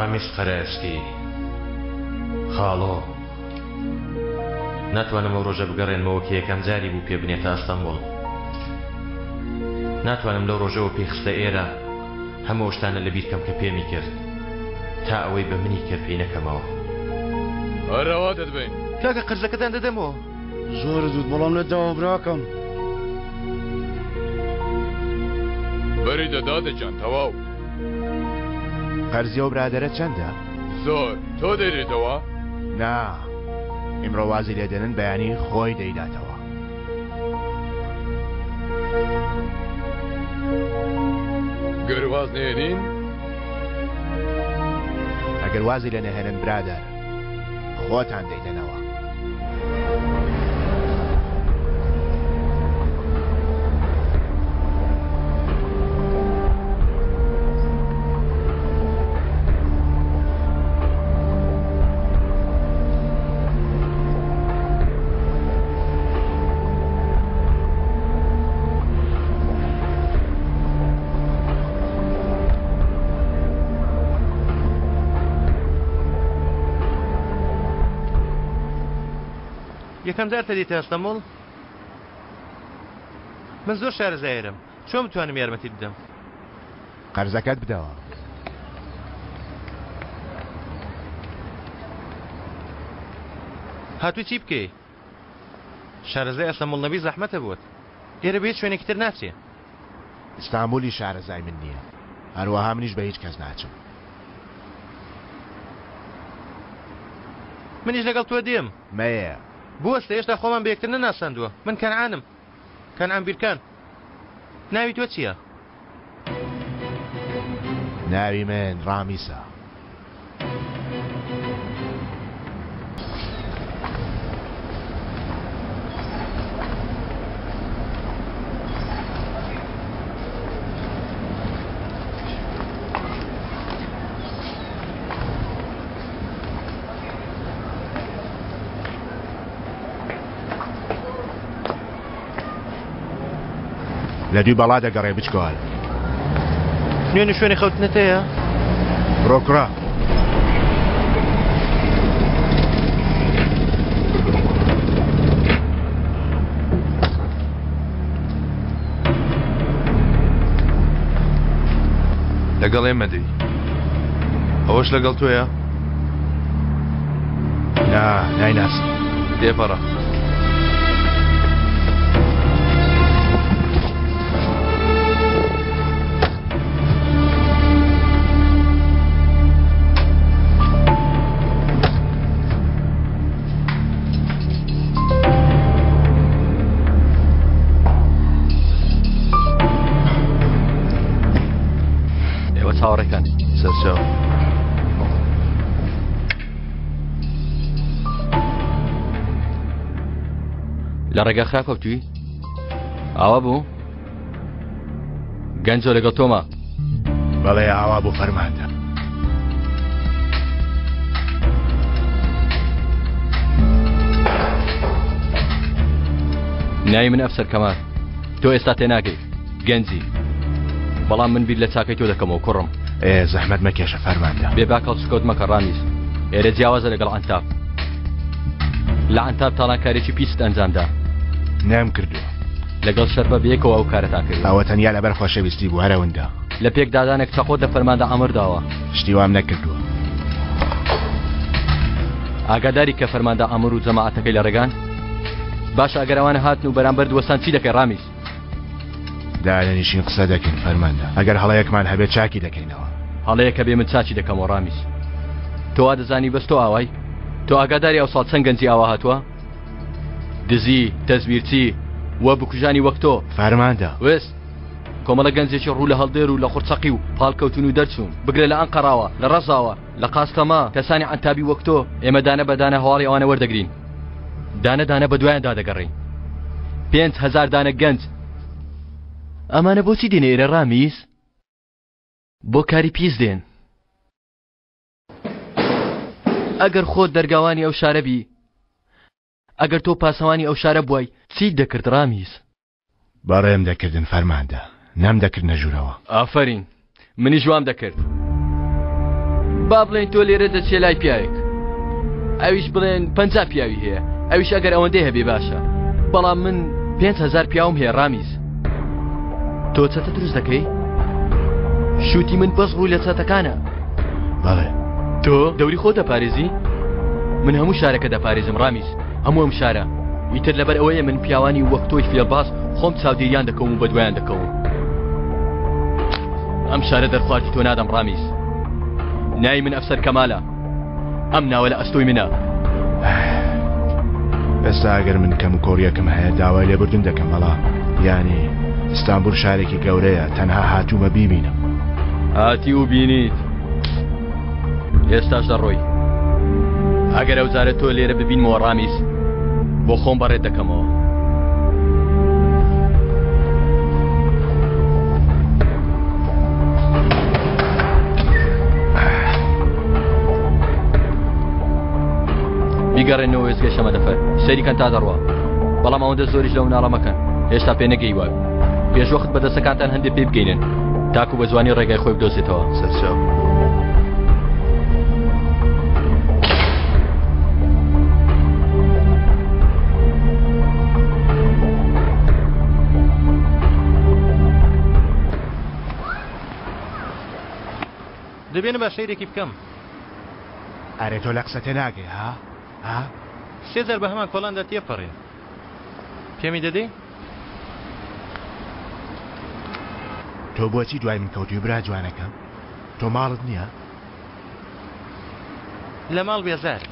ڕامیز قەرەسکی خاڵۆ ناتوانم ئەو ڕۆژە بگەڕێنمەوە کە یەکەم جاری بوو پێ بنێتە ئەستەمبوڵ. ناتوانم لەو ڕۆژەوە پێخستە ئێرە هەموو شتانە لەبیر کەم کە پێمی کرد تا ئەوەی بە منی کرد پێی نەکەمەوە. هەرەوا دەدبین کاکە قرزەکەتان دەدەمەوە. زۆر زود بەڵام لە داوا براکەم. بەری دەدادەجان تەواو. قەرزیە و برادەرە چەندە؟ زۆر تۆ دەیرێتەوە؟ نا ئیمڕۆ وازی لێدێنن بەیانی خۆی دەیداتەوە. گەرواز نێنین؟ ئەگەر وازی لە نەهێنن برادەر خۆتان دەیدەنەوە. یەکەم جار تەدیتە ئەستەمبوڵ؟ من زۆر شارەزایرم، چۆن بتوانم یارمەتی بدەم؟ قەرزەکەت بدەوە. هاتووی چی بکەی؟ شارەزای ئەستەمبوڵ نەبی زەحمەتە بووت. ئێرە بێت شوێنێکی تر ناچێ. ئیستانبولی شارەزای من نییە. هەروەها منیش بە هیچ کەس ناچم. منیش لەگەڵ تۆ دێم. مەیە. بوەستە هێشتا خۆمان بە یەکتر نەناساندووە. من کەنعانم. کەنعان بیرکان. ناوی تۆ چییە؟ ناوی من ڕامیسە. لە دوی بەڵا دەگەڕێ بچکۆل. نوێنی شوێنی خەوتنەتەیە؟ ڕۆکڕە. لەگەڵ ئێمەدەی. ئەوەش لەگەڵ تۆیە؟ نایناسم. دێپەڕە. چاوەڕێکان سەرچاو. لە ڕێگا خراکەوتووی؟ ئاوا بوو؟ گەنجۆ لەگەڵ تۆمە؟ بەڵێ ئاوا بوو فەرماندا. ناوی من ئەفسەر کەمال. تۆ ئێستا تێناگەی گەنجی، بەڵام من بیر لە چاکەی تۆ دەکەمەوە کوڕم. زەحمەت مەکێشە فەرماندا. بێ باکەڵ سکۆت مەکە ڕامیز. ئێرە جیاوازە لەگەڵ ئەنتاب. لە ئەنتاب تاڵانکارێکی پیست ئەنجامدا. نام کردووە. لەگەڵ شەربە بەیەکەوە ئەو کارەتان کرد. ئەوە تەنیا لەبەر خۆشەویستی بوو هەرەوەندا. لە پێک دادانێک چەقۆت لە فەرماندا ئەمرداوە. شتی وام نەکردووە. ئاگاداری کە فەرماندا ئەمر و جەماعەتەکەی لە ڕێگان؟ باش ئەگەر ئەوانە هاتن و بەرامبەر دووەسان چی دەکەی ڕامیز؟ دادەنیشین قسە دەکەین فەرماندا. ئەگەر هەڵەیەکمان هەبێت چاکی دەکەینەوە. هەڵەیەکە بێ من چاچی دەکەمەوە ڕامیز. تۆ وا دەزانی بەس تۆ ئاوای؟ تۆ ئاگاداری ئەو ساڵ چەند گەنجی ئاوا هاتووە؟ دزی، تەزویرچی، وە بکوژانی وەک تۆ. فەرماندا. وێست کۆمەڵە گەنجێکی ڕوو لە هەڵدێر و لە قورچەقی و پاڵکەوتون و دەرچوون بگرێ لە ئەنقەراوە، لە ڕەزاوە، لە قاستەما، کەسانی ئەنتابی وەک تۆ. ئێمە دانە بەدانە هەواڵی ئەوانە وەردەگرین. دانە دانە بە دوایاندا دەگەڕین. 5,000 دانە گەنج. ئەمانە بۆچی دێنە ئێرە ڕامیز؟ بۆ کاری پیس دێن. ئەگەر خۆت دەرگاوانی ئەو شارە بی، ئەگەر تۆ پاسەوانی ئەو شارە بووی، چیت دەکرد ڕامیز؟ بەڕێم دەکردن فەرماندا، نام دەکرد نەژوورەوە. ئافرین، منی جوام دەکرد. با بڵێن تۆ لێرە دەچێ لای پیاوێک ئەویش بڵێن 50 پیاوی هەیە ئەویش ئەگەر ئەوەندەی هەبێ باشە بەڵام من 5,000 پیاوم هەیە ڕامیز تۆ چەتە دروست دەکەی شوتی من بەس ڕووی لە چەتەکانە بەڵێ تۆ دەوری خۆ دەپارێزی من هەموو شارەکە دەپارێزم ڕامیز هەموو ئەم شارە ئیتر لەبەر ئەوەیە من پیاوانی وەک تۆی فێڵباز خۆم چاودێریان دەکەم و بەدوایان دەکەم ئەم شارە دەرخواردی تۆ نادەم ڕامیز ناوی من ئەفسەر کەمالە ئەم ناوە لە ئەستۆی منە ئێستا ئەگەر من کەم و کۆریەکەم هەیە داوای لێبوردن دەکەم بەڵا یانی ئیستانبول شارێکی گەورەیە تەنها هاتوومە بیبینم هاتی و بینیت ئێستاش دەڕۆی ئەگەر ئەو جارە تۆ لێرە ببینمەوە ڕامیز بۆ خۆم بەڕێت دەکەمەوە بیگەڕێنەوە وێستگەی شەمەدەفەر سەیریکەن تا دەڕوە بەڵام ئەوەندە زۆریش لەو ناڵە مەکەن هێشتا پێ نەگەیوە پێشوەخت بەدەستەکانتان هەندێک پێ بگەینن تاکو بە جوانی ڕێگای خۆی بدۆزێتەوە سەرچاو دەبێنە بە شەیرێکی بکەم ئەرێ تۆ لە قسە تێناگەی ها؟ سێزار بە هەمان کۆڵاندا تێپەڕێ پێمی دەدەی؟ تۆ بۆچی دوای من کەوتوی برا جوانەکەم؟ تۆ ماڵت نییە؟ لە ماڵ بێزار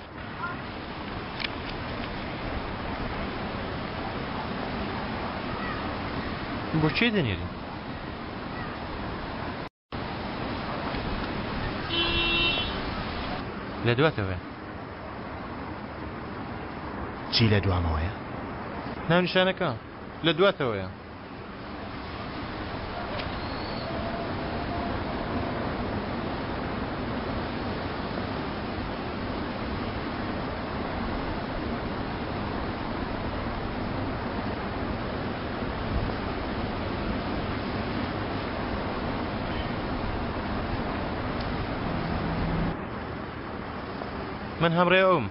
بۆچی دەنێری؟ لە دواتەوە چی لە دوامەوەیە؟ ناونیشانەکە لە دواتەوەیە من هەمڕێ ئەوم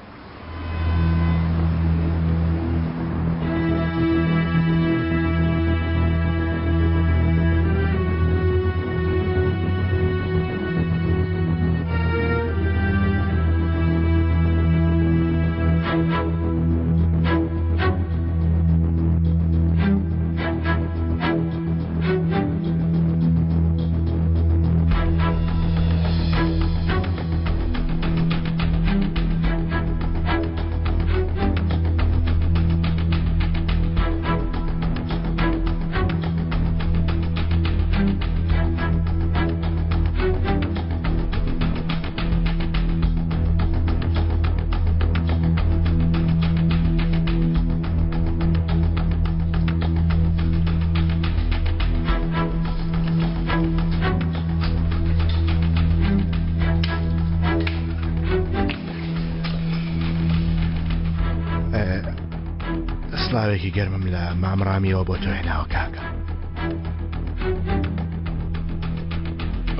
سڵاوێکی گەرمم لە مامڕامیەوە بۆ تۆ هێناوە کاکە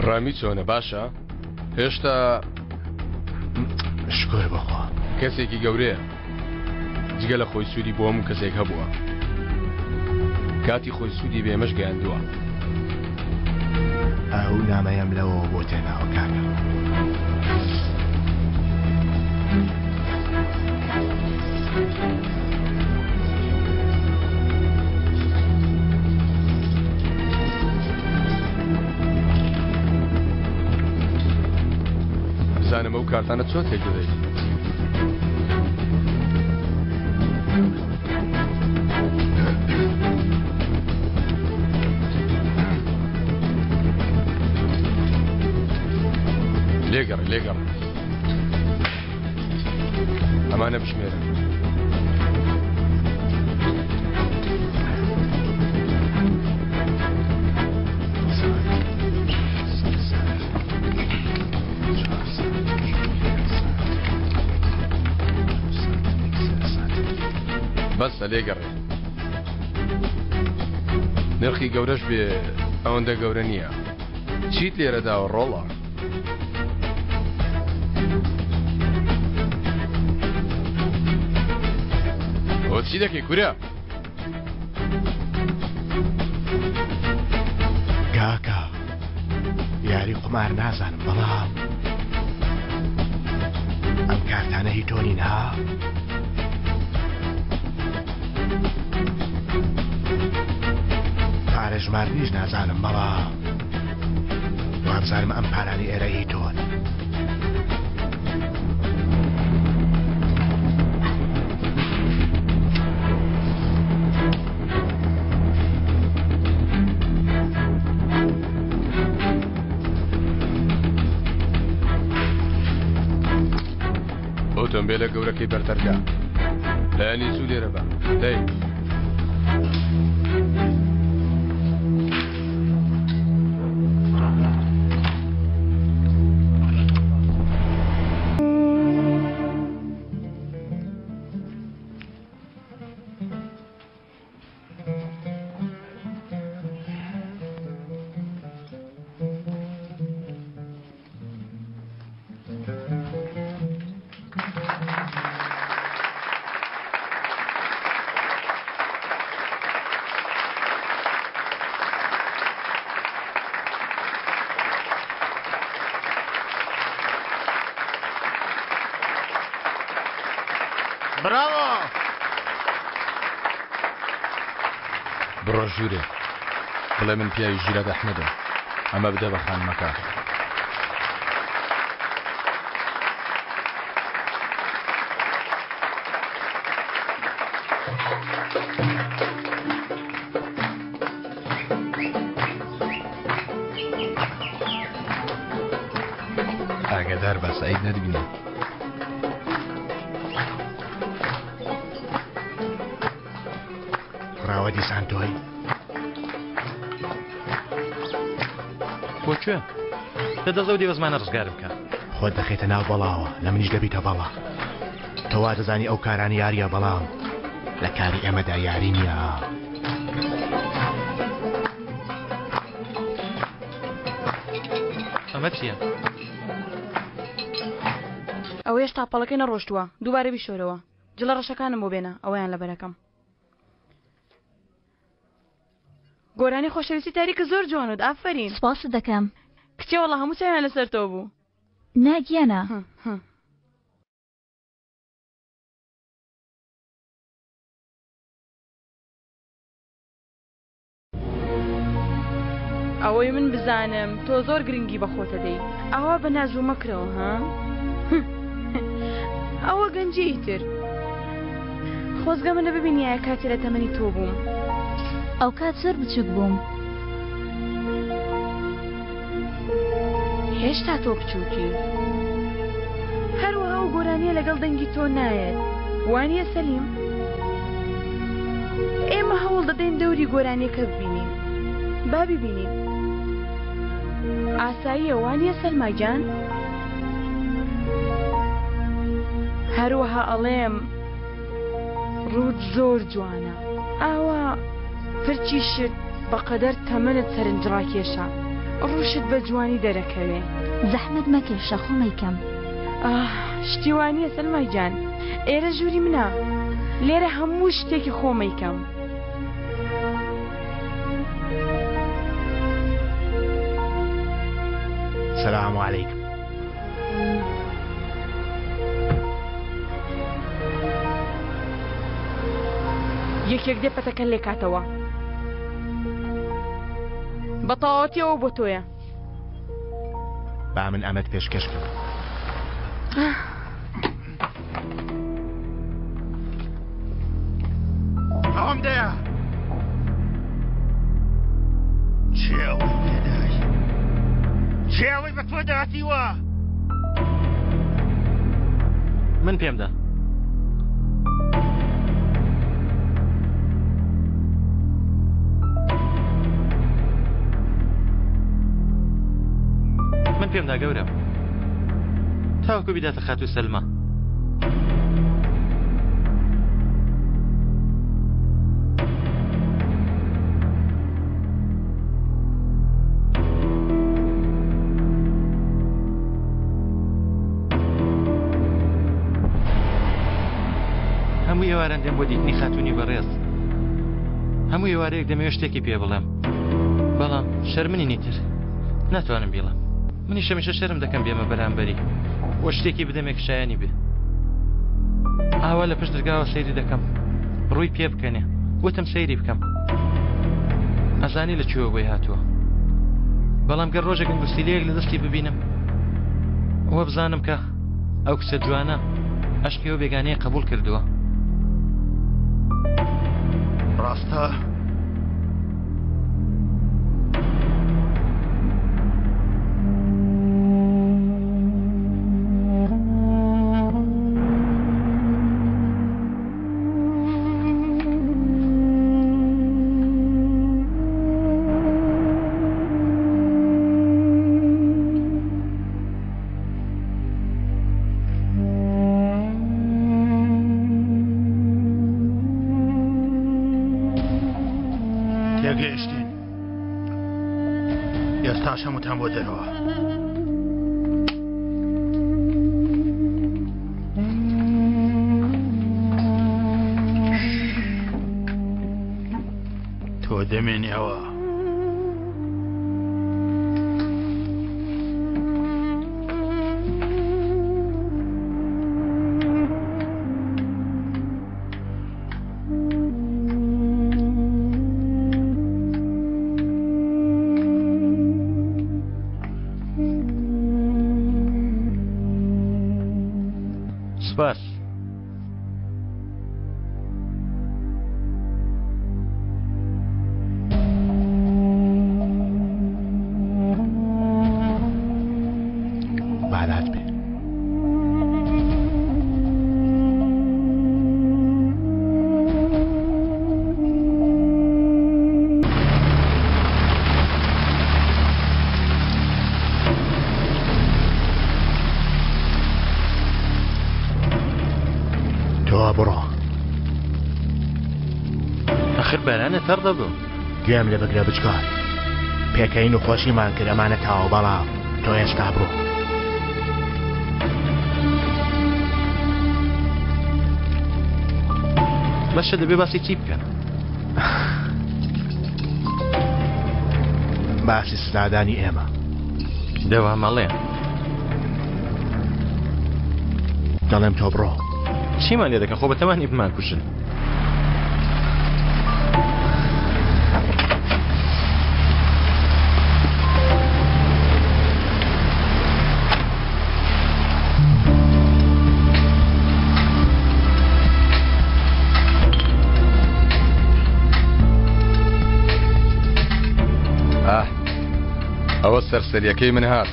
ڕامی چۆنە باشە؟ هێشتا شکۆی بەخوا کەسێکی گەورەیە جگە لە خۆی سوودی بۆ هەموو کەسێک هەبووە کاتی خۆی سوودی بێمەش گەیاندووە ئەو نامەیەم لەوە بۆ تێناوە کاکە بزانم ئەو کارتانە چۆن تێگەدەیت لێگەڕ ئەمانە بشمێرە بەسە لێگەڕێ نرخی گەورەش بێ ئەوەندە گەورە نییە چیت لێرە داوە ڕۆڵە ئەوە چی دەکەی کورە؟ کاکە یاری قمار نازانم بەڵام ئەم کارتانە هی تۆ نین ها؟ پارێژماردنیش نازانم بەڵام وابزانم ئەم پارانی ئێرە هی تۆن. ئۆتۆمبیلە گەورەکەی بەرتەرکە لایەنی زوو لێرە بە دەی براوە بڕۆ ژوورێ بڵێ من پیاوی ژیرەت ئەحمەدم ئەمە بدە بە خانمەکە. ئاگادار بە سەعید نەدبینێ. ڕاوە دیسان تۆی بۆ کوێ؟ دەدەزە و دیوەزمانە ڕزگارم بکە. خۆت دەخێتە ناو بەڵاوە لە منیش دەبیتە بەڵا. تۆوا دەزانی ئەو کارانی یاریە بەڵام لە کاری ئێمەدا یاری نییە. ئەمە چییە؟ ئەو هێشتا پەڵەکەی نەڕۆشتووە دووبارە بیشۆرەوە جڵە ڕەشەکانم بۆ بێنە ئەوەیان لە بەرەکەم. گۆرانی خۆشەویستی تاریکە زۆر جوانت ئافرین. سپاس دەکەم کچێ وەڵا هەموو چاویان لەسەر تۆ بوو. ناگیانە ئەوەی من بزانم تۆ زۆر گرنگی بەخۆتە دەی ئەوە بە نازوو مەکرەوە ها ئەوە گەنجی تر خۆزگە منە ببینیایە کاتی لە تەمەنی تۆ بووم. ئەو کات زۆر بچووک بووم. هێشتا تۆ بچووکی هەروەها و گۆرانیە لەگەڵ دەنگی تۆ نایەت وانیە سەلیم؟ ئێمە هەوڵ دەدەین دەوری گۆرانیەکە ببینین با ببینین ئاساییە وانیە سەلماجان؟ هەروەها ئەڵێم ڕوود زۆر جوانە ئاوا پرچی شت بەقەدەر تەمەنت سەرنجڕاکێشە ڕووشت بە جوانی دەرەکەوێ. زەحمەت مەکێشە خۆمەیکەم. شتیوانیە سەلماجان ئێرە ژووری منە لێرە هەموو شتێکی خۆمەیکەم. سلام علیکم. یەکێک دێ پەتەکە لێ کاتەوە بەتەواوەتیەوە بۆ تۆیە. با من ئەمەت پێشکەش بکەم. ئەوم دەیە چێوەی پێدای چێوەی بە تۆ داتیوە. من پێم دا من پێم دا گەورە تاوەکو بیداتە خاتووی سەلمە. ئێواران دێم بۆ دیتنی خاتونی بەڕێز هەموو ئێوارەیەک دەمەوێت شتێکی پێ بڵێم بەڵام شەرمنی نیتر ناتوانم بیڵم منی شەمیشە شەرم دەکەم بێمە بەرامبەری بۆ شتێکی بدەمێک شایانی بێ ئاوا لە پشت دەرگاوە سەیری دەکەم ڕووی پێ بکەنێ وتم سەیری بکەم ئەزانی لە کوێوە بۆی هاتووە بەڵام گەر ڕۆژێک گوستیلەیەک لە دەستی ببینم ئەوە بزانم کە ئەو کچە جوانە عەشقی ئەو بێگانەیە قبول کردووە ڕاستە تێگەیشتین ئێستاش هەمووتان بۆ دەرەوە تۆ دەمێنیەوە سپاس بەهادات بێ تۆ بڕۆ ئەخر بارانە تەڕ دەبوو گوێم لێ بگرە بچکار پێکەین و خۆشیمان کرد ئەمانە تاوە بەڵام تۆ ئێستا بڕۆ بەشە دەبێ باسی چی بکەن باسی سزادانی ئێمە دەوا مەڵێ دەڵێم تۆ بڕۆ چیمان لێ دەکەن خۆ بەتەوانی بمان کوشن ئەوە سەرسەریەکەی من هات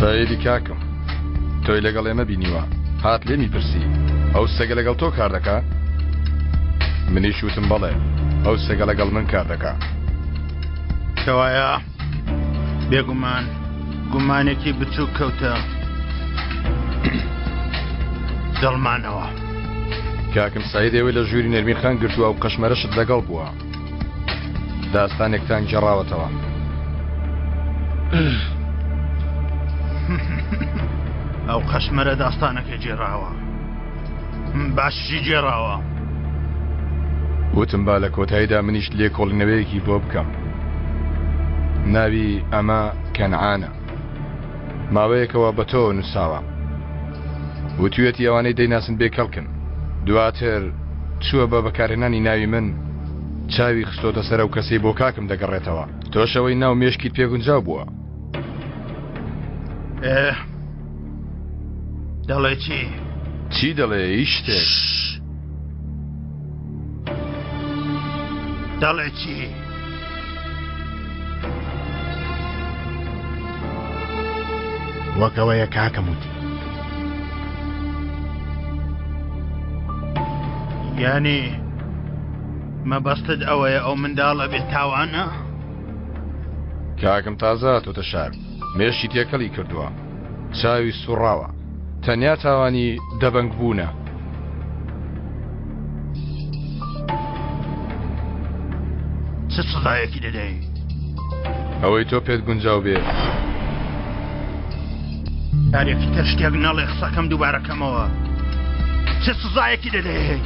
سایدی کاکم تۆی لەگەڵ ئێمە بینیوە هات لێمی پرسی ئەو سەگە لەگەڵ تۆ کار دەکا منیش وتم بەڵێ ئەو سەگە لەگەڵ من کار دەکا کەوایە بێگومان گومانێکی بچوو کەوتە دڵمانەوە کاکم سایدەوەی لە ژووری نەرمین خان گرتووە و قەشمەرەشت لەگەڵ بووە داستانێکتان جێڕاوەتەوە ئەو قەشمەرە داستانەکە جێراوە باشی جێراوە وتم با لە کۆتاییدا منیش لێ کۆڵینەوەیەکی بۆ بکەم ناوی ئەمە کەنعانە ماوەیەکەوە بە تۆ نووساوە وتوێتی ئەوانەی دەیناسن بێکەڵکن دواتر چووە بە بەکارهێنانی ناوی من چاوی خستۆتە سەر و کەسەی بۆ کاکم دەگەڕێتەوە تۆشەوەی ناو مێشکیت پێگونجاو بووە دەڵێ چی دەڵێ هیچ شتێک دەڵێ چی وەکەوەیە کاکەم وتی یعنی مەبەستت ئەوەیە ئەو منداڵە بێت تاوانە کاکم تازە تۆتە شار مێشی تێکەڵی کردووە چاوی سوڕاوە تەنیا تاوانی دەبنگ بوونە چ سزایەکی دەدەی ئەوەی تۆ پێت گونجاو بێ یارێکی تر شتێک نەڵێ قسەکەم دووبارەکەمەوە چه سزایەکی دەدەهێ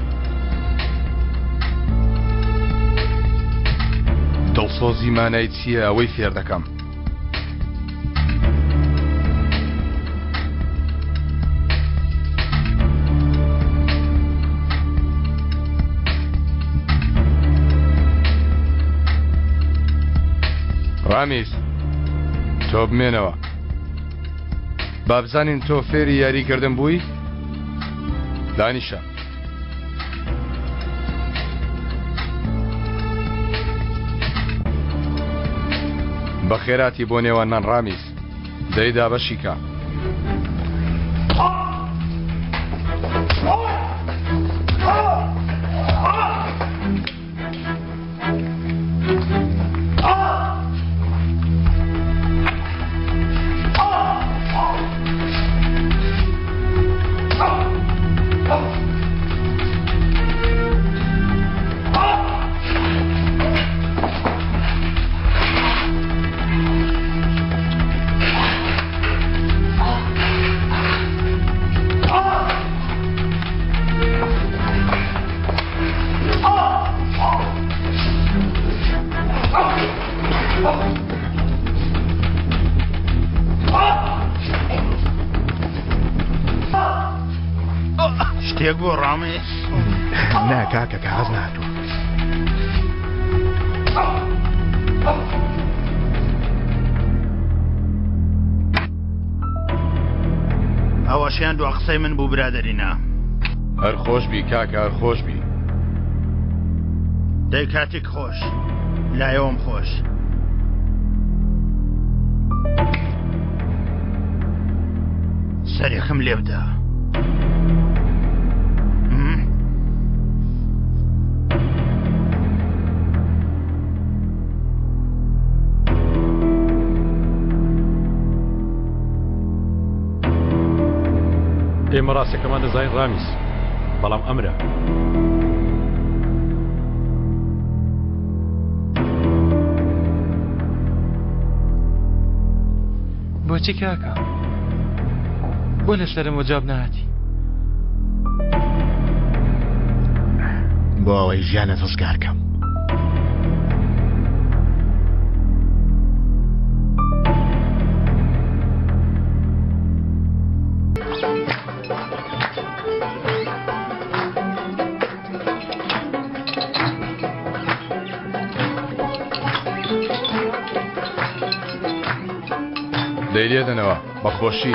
دڵسۆزی مانای چییە ئەوەی فێر دەکەم ڕامیز تۆ بمێنەوە با بزانین تۆ فێری یاریکردن بووی دانیشە بە خێراتی بۆ نێوانان ڕامیز دەیدا بەشی کە شتێک بۆ ڕامێز نا کاکە کاغەز نهاتووە ئەوەشیان دو قسەی من بوو برادەرینا هەر خۆش بی کاکە هەر خۆش بی دەی کاتێک خۆش لایەوەم خۆش سەرێخم لێ بدە ئێمە ڕاستەکەمان دەزانین ڕامیز بەڵام ئەمرە بۆچی کاکە بۆ لە سەرم وەجاب نهاتی بۆ ئەوەی ژیانە تۆزگار کەم دەیلێدنەوە بەخۆشی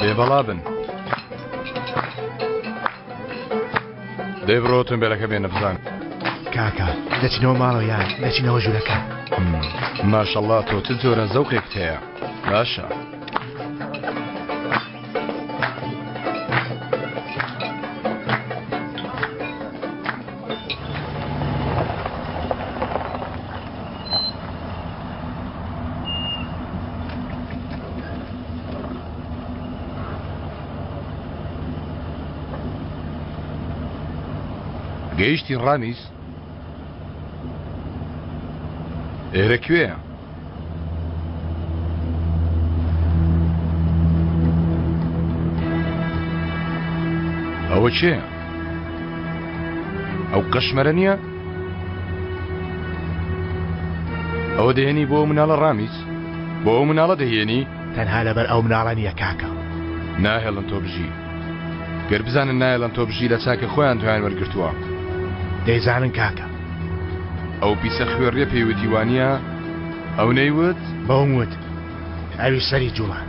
بێبەڵا بن دەی بڕۆتون بێلەکە بێنە بزان کاکە دەچینەوە ماڵەوە یان دەچینەوە ژوورەکە ماشەڵڵا تۆ چ جۆرە زەوقێکت هەیە باشە گەیشتین ڕامیز ئێرە کوێیە ئەوە چێە ئەو قەشمەرە نییە ئەوە دەهێنی بۆ مناڵە ڕامیز بۆ ئەو مناڵە دەهێنی تەنها لەبەر ئەو مناڵە نییە کاکە ناهێڵن تۆ بژی گەر بزانن نایڵەن تۆ بژی لە چاکە خۆیان تویان وەرگرتووە دەیزانن کاکە ئەو پیسە خوێڕێ پێیوتیوانیە ئەو نەیوت بەوم وت ئەوی سەری جوڵان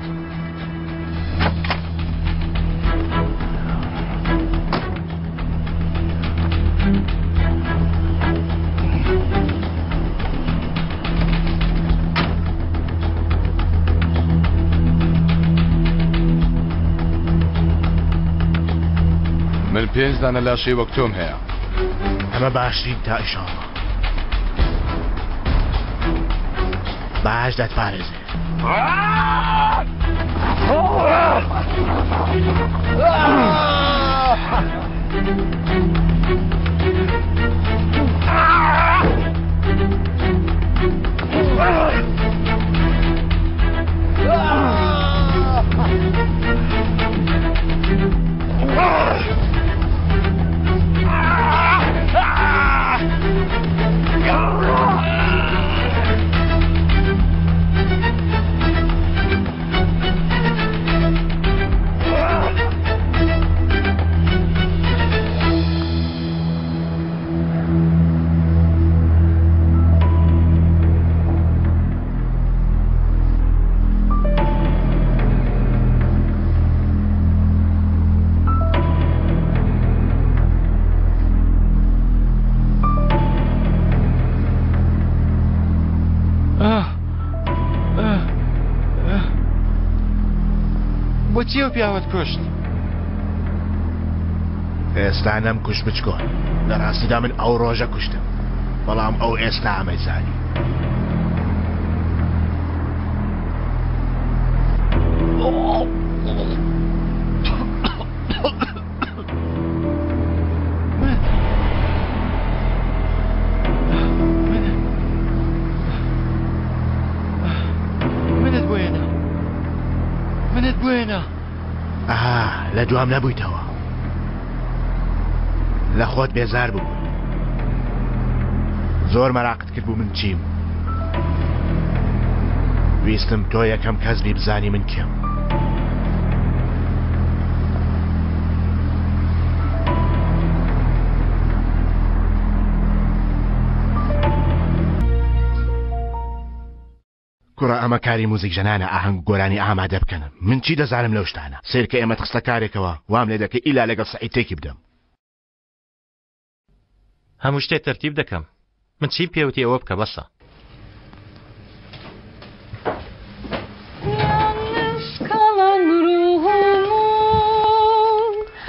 من 5 دانە لاشەی وەک تۆم هەیە ئەمە باشترین تا ئیشاڵڵا باش دەتپارێزێ بچی و پیاوت کشت ئێستا نەم کوشت بچکۆن لە ڕاستیدا من ئەو ڕۆژە کوشتم بەڵام ئەو ئێستا ئەمەزانی منت بوێنە ئاها لە دوام نەبوویتەوە لە خۆت بێزار بوو زۆر مەراقت کرد بوو من چیم ویستم تۆ یەکەم کەس بی بزانی من کێم کوڕە ئەمە کاری موزیک ژەنانە ئاهەنگ گۆرانی ئامادە بکەن من چی دەزانم لەو شتانە سیر کە ئێمە خستە کارێکەوە وام لێ دەکەی ئیلا لەگەڵ سەعیدێکی بدەم هەموو شتێک تەرتیب دەکەم من چی پێوتی ئەوە بکە بەسە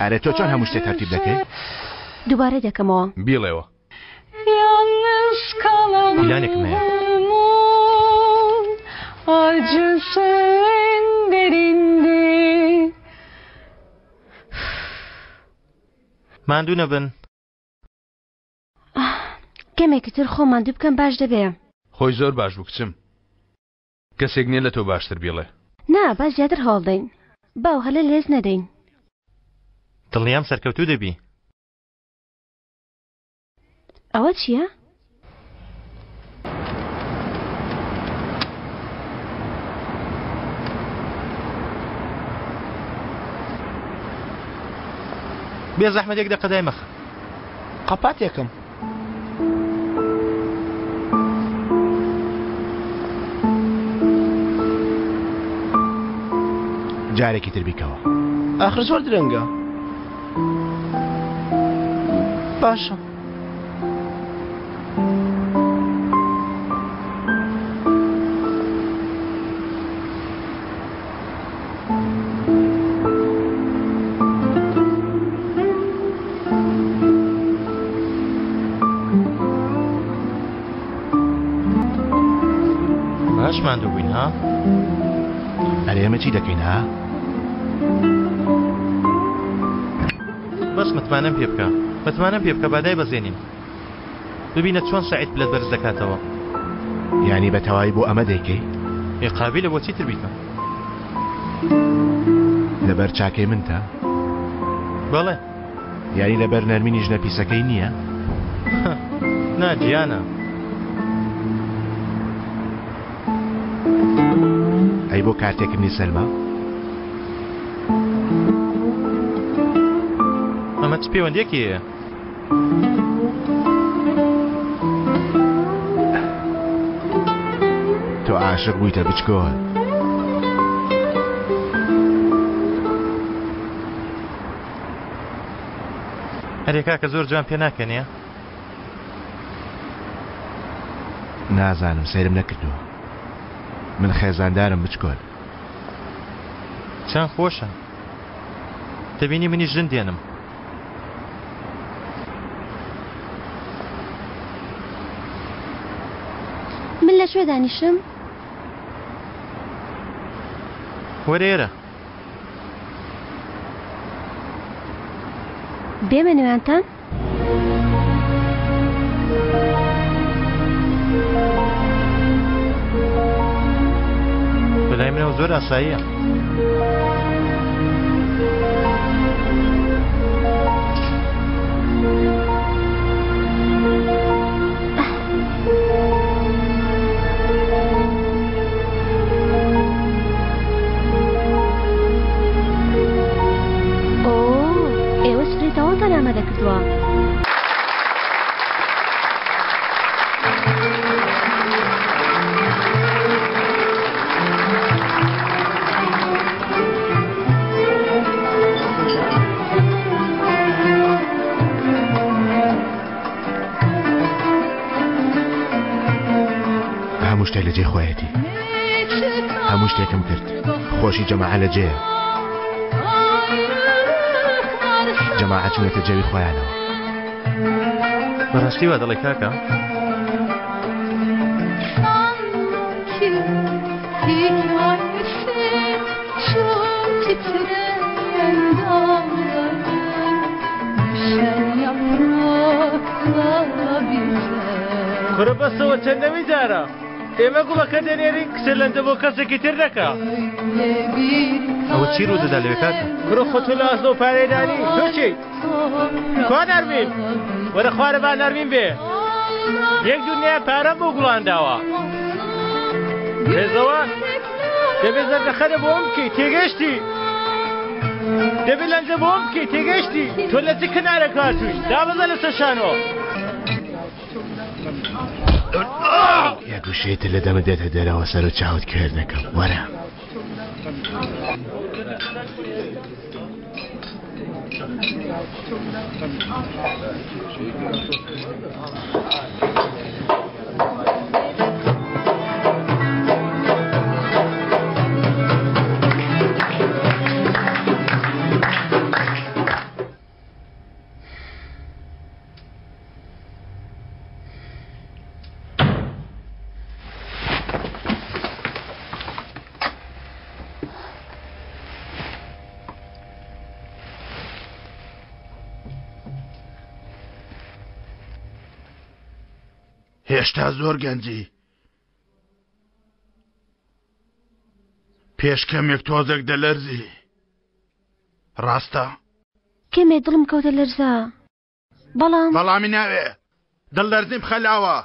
ئارێ تۆ چۆن هەموو شتێک تەرتیب دەکەی دووبارە دەکەمەوە بیڵێەوە پلانێکم هەیە acısın derindi. ماندوو نەبن کەمێکی تر خۆ ماندوو بکەم باش دەبێ خۆی زۆر باش بوو کچم کەسێک نییە لە تۆ باشتر بیڵێ نا باش زیاتر هەڵدەین باو هەلە لێز نەدەین دڵنیام سەرکەوتوو دەبی ئەوە چییە؟ بێ زەحمەتێک دەقەدای مەخ قەپاتێکم جارێکی تر بیکەوە ئاخر زۆر درەنگە باشە باش ماندوو بووین ها ئەرێ ئێمە چی دەکەین ها بەس متمانەم پێ بکە بادای بەزێنین ببینە چۆن سەعید پلەت بەرز دەکاتەوە یعنی بە تەواوی بۆ ئەمە دەیکەی قابلە بۆ چیتر بیکەم لەبەر چاکەی من تا بەڵێ یعنی لەبەر نەرمینی ژنە پیسەکەی نییە نا گیانە ئەی بۆ کارتێکردنی سەلما ئەمە چ پەیوەندیەکی هەیە تۆ عاشق بوویتە بچکۆل هەرێ کاکە زۆر جوان پێ ناکەنیە نازانم سەیرم نەکردووە من خێزاندارم بچکۆل چەند خۆشە دەبینی منی ژن دێنم من لەکوێ دانیشم؟ وەرێرە بێمە نوێنتان؟ بەلای منەوە زۆر ئاساییە ئێوە سفرێتەوەتان ئامادە کردووە هەموو شتێک لە جێ خۆیەتی هەموو شتێکم کرد خۆشی جەماعە لە جێە جەماعەت چوونەتە جەوی خۆیانەوە. بەڕاستی وا دەڵێ کاکە؟ کوڕە بەسەوە چەندەمی جارە ئێمە گوڵەکە دەنێرین کچە لەندە بۆ کەسێکی تر نەکا. ئەوە چی ڕوو دەدا لەوێ کاکە؟ کوڕە خۆ تۆ لە ئەزڵ و پارێدانی تۆچی کوا نەرمین وەرە خوارە با نەرمین بێ یەک دونیا پارەم بۆ گوڵانداوە هێزەوە دەبێت زەردەخەرە بۆ ئەم بکەی تێگەشتی دەبێت لەنجە بۆ ئەم بکەی تێگەشتی تۆ لە چ کنارە کاتووی دابەزە لە سەشانەوە یەک گوشێتە لە دەمە دێتە دەرەوە سەر و چاوت کرد نەکەم وەرە. هێشتا زۆر گەنجی پێش کەمێک تۆزێک دەلەرزی ڕاستە؟ کەمێ دڵم کەوتە لەرزە بەڵامی ناوێ دڵ لەرزیم خەلاوە.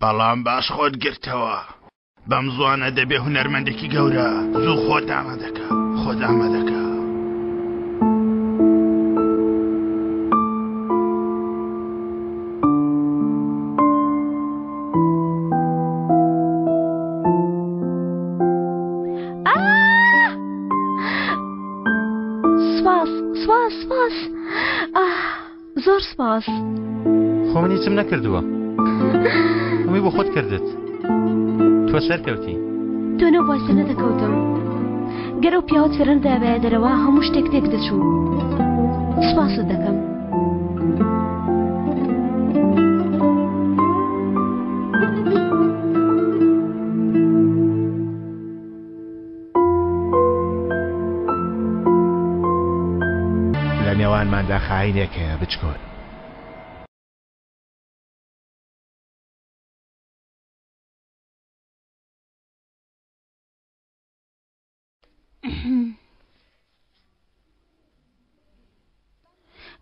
بەڵام باش خۆت گرتەوە بەم زوانە دەبێ هونەرمەندێکی گەورە زوو خۆت ئامادەکە خۆت ئامادەکە. زۆر سپاس. خۆ من هیچم نەکردووە هەمووی بۆ خۆت کردت تۆ سەرکەوتی. تۆ نەبووای سەر نەدەکەوتم گەرە و پیاوت فێرەندا بایە دەرەوە هەموو شتێک تێک دەچوو. سپاست دەکەم. لە نێوانماندا خاینێک هەیە بچکۆن.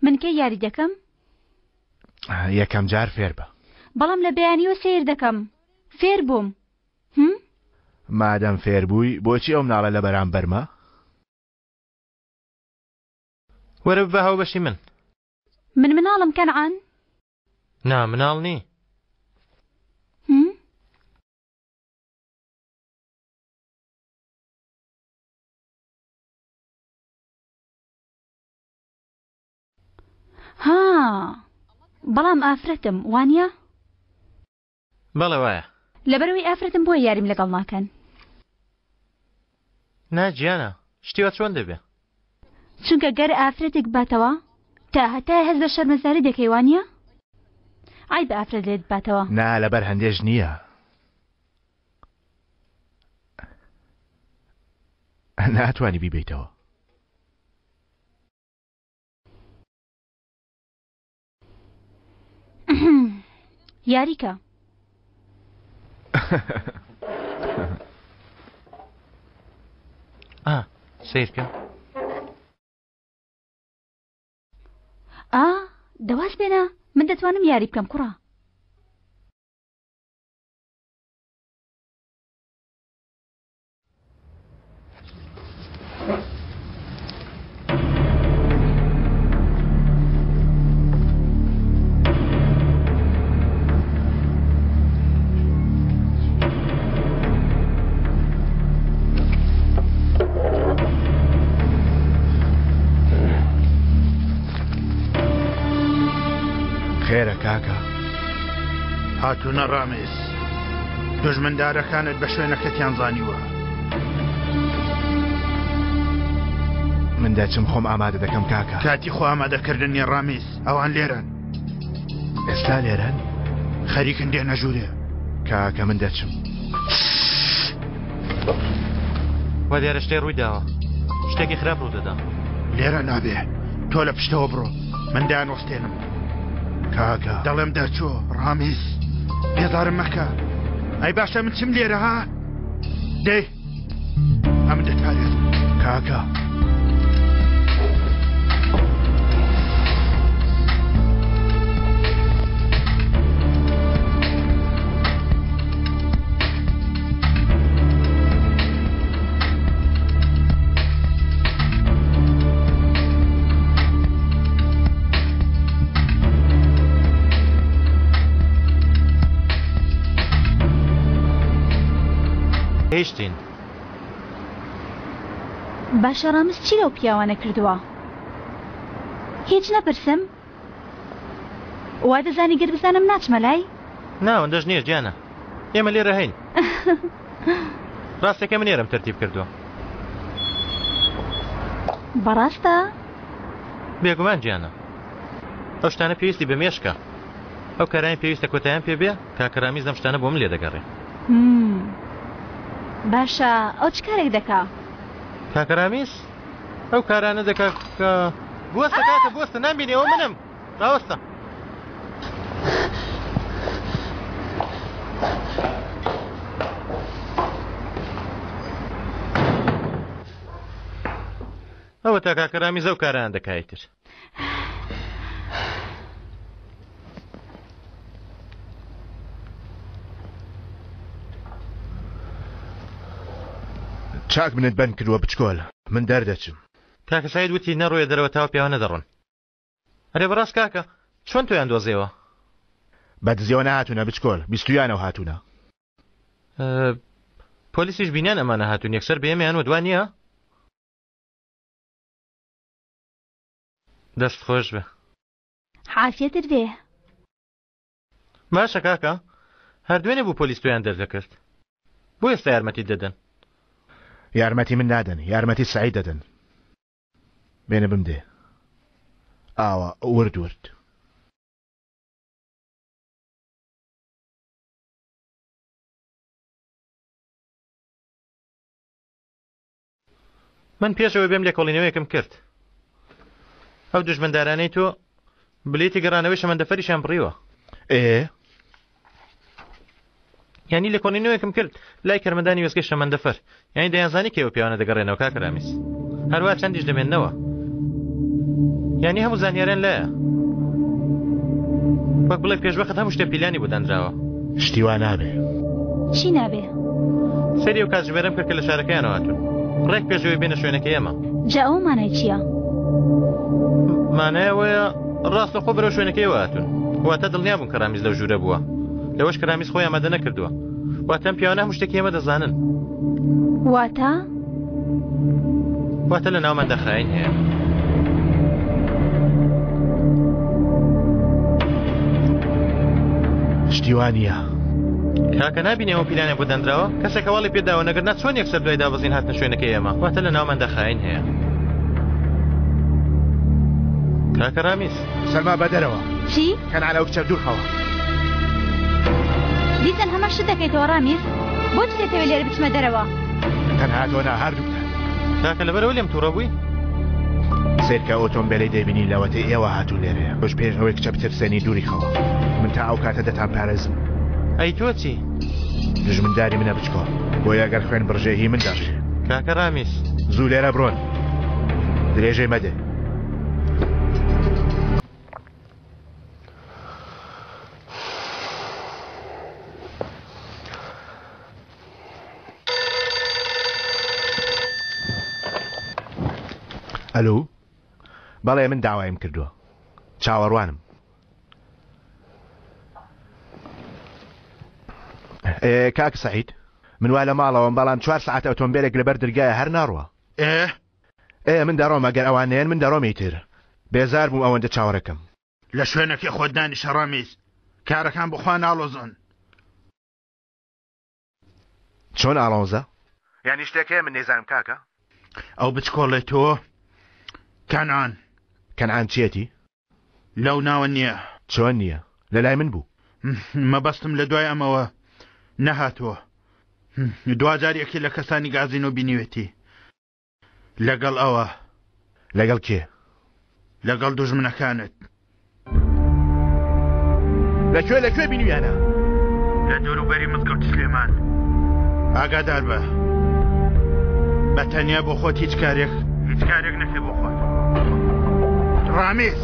من کەی یاری دەکەم؟ یەکەم جار فێر بە. بەڵام لە بەیانیوە سیر دەکەم. فێر بووم. مادەم فێر بووی بۆچی ئەو مناڵە لە بەرامبەرمە؟ وەرە بە هاوبەشی من. من مناڵم کەنعان؟ نا مناڵ نی. ها بەڵام ئافرەتم وانە؟ بەڵێ وایە. لەبەرەوەی ئافرەتم بۆ یاریم لەگەڵ ناکەن. نا گیانە شتیوە چۆن دەبێ؟ چونکە گەر ئافرەتێک باتەوە تا هەتا هەز بە شەرمەزاری دەکەی وانە؟ ئای بە ئافرەت لێت باتەوە. نا لەبەر هەندێش نییە. ناتوانی بیبیتەوە. یاریکە. سیرکە. دەواز بێنە من دەتوانم یاری بکەم کوڕە. خێرە کاکە. هاتوونە ڕامێز دژمندارەکانت بە شوێنەکەتیان زانیوە من دەچم خۆم ئامادە دەکەم کاکە. کاتی خۆ ئامادەکردنی ڕامیز ئەوان لێرن. ئێستا لێرن؟ خەریکن دێنە ژوورێ. کاکە من دەچم. وا دیارە شتێ ڕووی داوە. شتێکی خراپ ڕوو دەدا. لێرە نابێ. تۆ لە پشتەوە بڕۆ. من دایانوەستێنم. کاکە. دەڵێم دەرچۆ ڕامیز. بێزارم مەکە. ئەی باشە من چم لێرە ها؟ دەی. ئەم دەتوانێت. کاکە. هێشتین. باشە ڕامز چی لەو پیاوانە کردووە؟ هیچ نەپرسم؟ وا دەزانی گەر بزانم ناچمە لای؟ ناوەندەش نییە گیانە. ئێمە لێرە هەین. ڕاستەکە من ئێرەم تەرتیب کردووە. بەڕاستە؟ بێگومان گیانە. ئەو شتانە پێویستی بە مێشکە. ئەو کارایان پێویستە کۆتاییان پێ بێ کاکە ڕامیز ئەم شتانە بۆ من لێ دەگەڕێ. باشە ئەو چ کارێک دەکا؟ کاکە ڕامیز ئەو کارانە دەکا کە بوەستە کاکە بوەستە نامبینی ئەوە منم. ڕاوەستە. ئەوە تا کاکە ڕامیز ئەو کاران دەکایتر. چاک منت بەند کردووە بچکۆل. من دەردەچم. کاکە سعید وتی نەڕۆیە دەرەوە تاوە پیاوە نەدەڕۆن. ئەرێ بەڕاست کاکە چۆن تۆیان دۆزیەوە؟ بەدزیەوە نەهاتوونە بچکۆل. 20یانەوە هاتوونە. پۆلیسیش بینیان ئەمانە هاتوون یەکسەر بێمیان وە دوان نییە؟ دەست خۆش بێ. حافێتت بێ. باشە کاکە هەردوێنێ بوو پۆلیس تۆیان دەردەکرد. بۆ ئێستا یارمەتی دەدەن؟ یارمەتی من نادەن. یارمەتی سعید دەدەن. بێنە بمدێ. ئاوە ورد ورد. من پێشەوە بێم لێکۆڵینەوەیەکم کرد. ئەو دوژمندارانەی تۆ بلیتی گەڕانەوەی شەمەندەفەریشان بڕیوە. یعنی لێکۆڵینەوەیەکم کرد لای کەرمەندانی وەزگەی شەمەندەفەر. یعنی دەیانزانی کێوە پیاوانە دەگەڕێنەوە کاکە ڕامیز. هەروە چەندیش دەمێننەوە. یعنی هەموو زانیاریان لایە. وەک بڵێ پێشوەخت هەموو شتێ پیلانی بۆ دانراوە. شتی وا نابێ. چی نابێ؟ سەری ئەو کاتژمێرەم کرد کە لە شارەکەیانەوە هاتوون. ڕێک پێشەوەی بێنە شوێنەکەی ئێمە. جا ئەو مانای چییە؟ مانایەوەیە ڕاستەخۆ بەرەو شوێنەکەیەوە هاتوون. واتە دڵنیا بوون کە ڕامیز لەو ژوورە بووە. لەوەش کە ڕامیز خۆی ئامادە نەکردووە. واتە ئەم پیاوانە هەموو شتێکی ئێمە دەزانن. واتە لە ناوماندا خاین هەیە. شتیوانیە. کاکە نبینی ئەوە پیلانێک بۆ دەنراوە کەسێک هەواڵی پێداوە نەگەر چۆن یەکسەر دوای دابەزین هاتنە شوێنەکەی ئێمە. واتە لە ناوماندا خاین هەیە. کاکە ڕامیز سەلما بەدەرەوە. چی؟ کەنعانە ئەو کچە دوورخەوە. دیسان هەمان شت دەکەیتەوە ڕامیز؟ بۆچی دەتەوێت لێرە بچمە دەرەوە؟ تەنها تۆ نا هەردووکتان. کاکە لەبەرەوە لێم تووڕە بووی؟ سێرکە ئۆتۆمبیلەی دەبینی لەوەتەی ئێوە هاتوو لێرەیە. بەش پێش ئەوەی کچە بترسێنی دووری خەوە. من تا ئەو کاتە دەتان پارێزم. ئەی تۆ چی؟ دژمنداری منە بچکۆ. بۆیە ئەگەر خوێن بڕژێهی من دەڕژێ. کاکە ڕامیز زوو لێرە بڕۆن. درێژەی مەدێ. ئەلو بەڵێ من داوایم کردووە. چاوەڕوانم. کاک سعید من وا لە ماڵەوەم بەڵام 4 ساعت ئۆتۆمبیلێک لەبەر دەرگایە هەر ناڕوە. من دەڕۆم ئەگەر ئەوانەیەن من دەڕۆم ئیتر. بێزار بووم ئەوەندە چاوەڕێکم. لە شوێنەکەی خۆت دانیشە ڕامیز. کارەکان بخوا ناڵۆزن. چۆن ئاڵۆزە؟ یانی شتێکەیە من نێزانم کاکە. ئەو بچکۆڵێ تۆ کەنعان چێتی لەو ناوە نییە چۆن نییە لەلای من بوو مەبەستم لە دوای ئەمەوە نەهاتووە دوجارێکی لە کەسانی گازینۆ بینیوێتی لەگەڵ ئەوە لەگەڵ کێ لەگەڵ دوژمنەکانت لەکوێ بینیویانە لە دەوروبەری مزگەوت سلێمان ئاگادار بە بەتەنیا بۆ خۆت هیچ کارێک نەکەی بۆ خۆت ڕامیز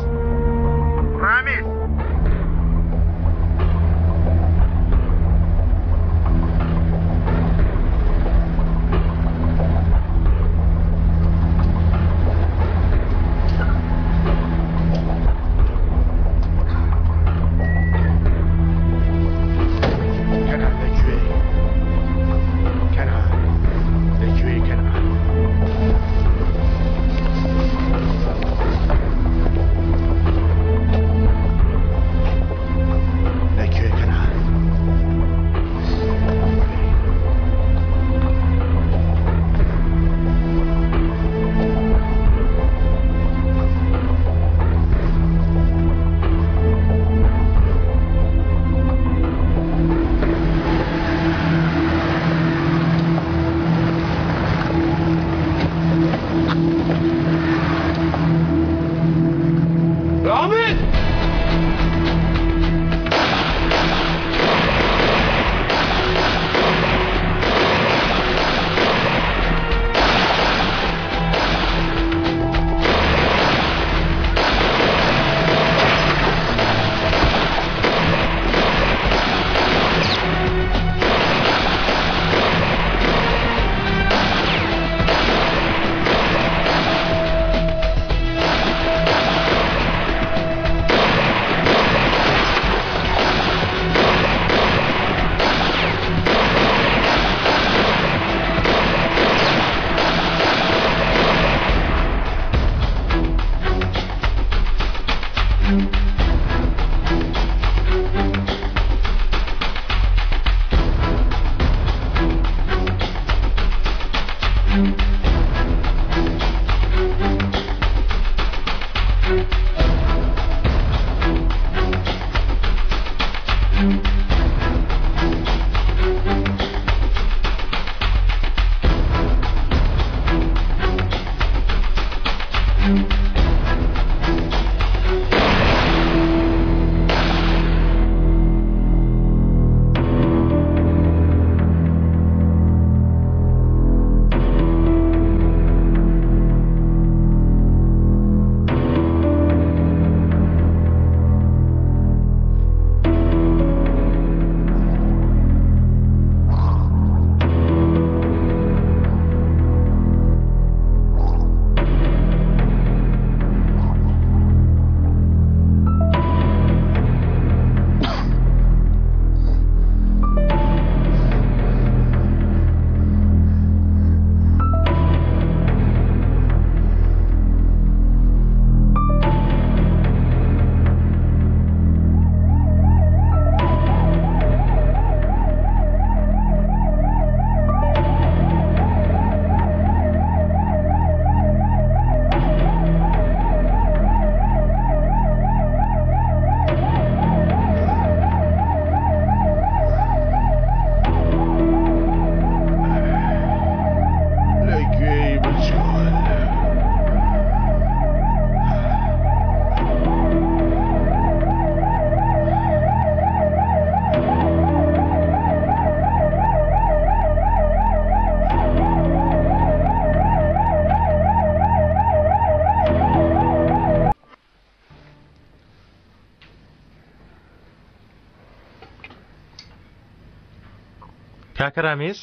کاکە ڕامیز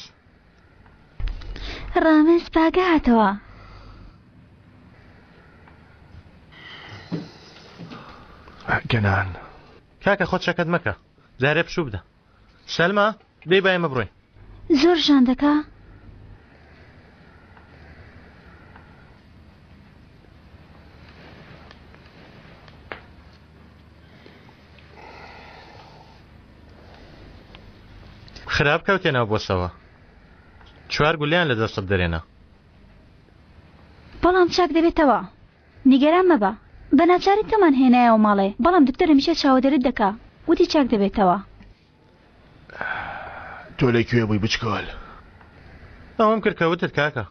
ڕامز پاگە هاتەوە گەنان کاکە خۆت شەکەت مەکە جارێ پشوو بدە سەلمە دەی با ئێمە بڕۆین زۆر ژان دەکا خراپ کەوتێنەوە بۆ سەوە 4 گولیان لە دەستت دەرێنە بەڵام چاک دەبێتەوە نیگەران مەبە بەناچاری تۆمان هێنایەوە ماڵێ بەڵام دکتۆر هەمیشە چاودێرت دەکا وتی چاک دەبێتەوە. تۆ لەکوێ بووی بچکۆل؟ ئەوەم کرد کەوتت کاکە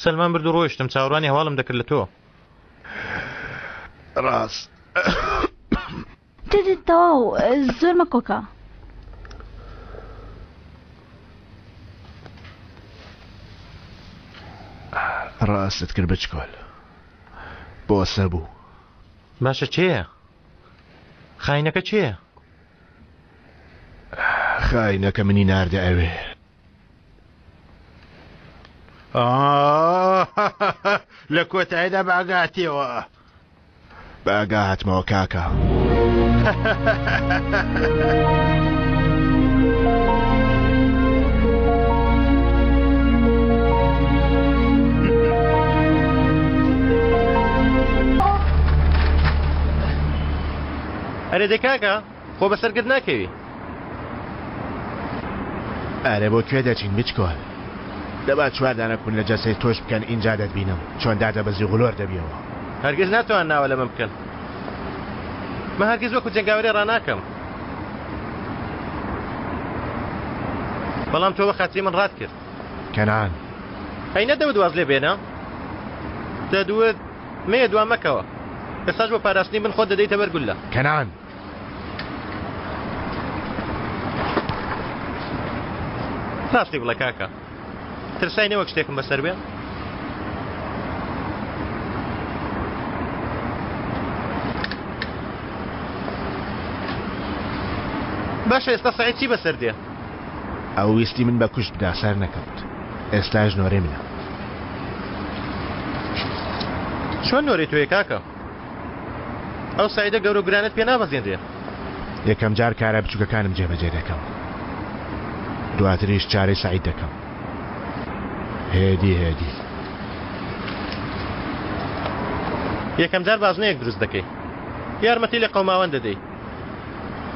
سەلمان برد و ڕۆیشتم چاوەڕوانی هەواڵم دەکرد لە تۆ. ڕاست دێت تەواو زۆر مەکۆکە. ڕاستت کرد بچکۆل بۆسە بوو. باشە چێە؟ خاینەکە چێە؟ خاینەکە منی ناردە ئەوێ. لە کۆتاییدا باگاتیەوە. باگا هاتمەوە کاکە. ئەرێ دەکاکە خۆ بەسەرگرت ناکەوی. ئەرێ بۆ کوێ دەچین بچکۆل؟ دەبات چواردانە کون لە جەسەی تۆش بکەن اینجا دەتبینم چۆن دادەبەزی غولۆر دەبیەوە. هەرگیز ناتوان ناوە لەمە بکەن. من هەرگیز وەکو جەنگاوەری ڕناکەم. بەڵام تۆ بە خاتری من ڕات کرد. کەنان ئەی نەدەوت واز لێ بێنە؟ دەدوت مێ دوام مەکەوە. ئێستاش بۆ پاراستنی من خۆت دەدەیتە بەرگولە. کەنان ڕاستی بڵێ کاکە ترسای نەوەک شتێکم بەسەر بێ؟ باشە ئێستا سەعید چی بەسەر دێ؟ ئەو ویستی من بە کوشت بدا سەر نەکەوت. ئێستا ژنۆرێ منە. چۆن نۆری توێ کاکە؟ ئەو سەعیدە گەورە و گرانت پێ نابەزێنرێ. یەکەم جار کارە بچووکەکانم جێبەجێ دەکەم. دواتریش چارەی سەعید دەکەم. هێدی هێدی. یەکەم جار بازنەیەک دروست دەکەی. یارمەتی لە قەوماوەند دەدەی.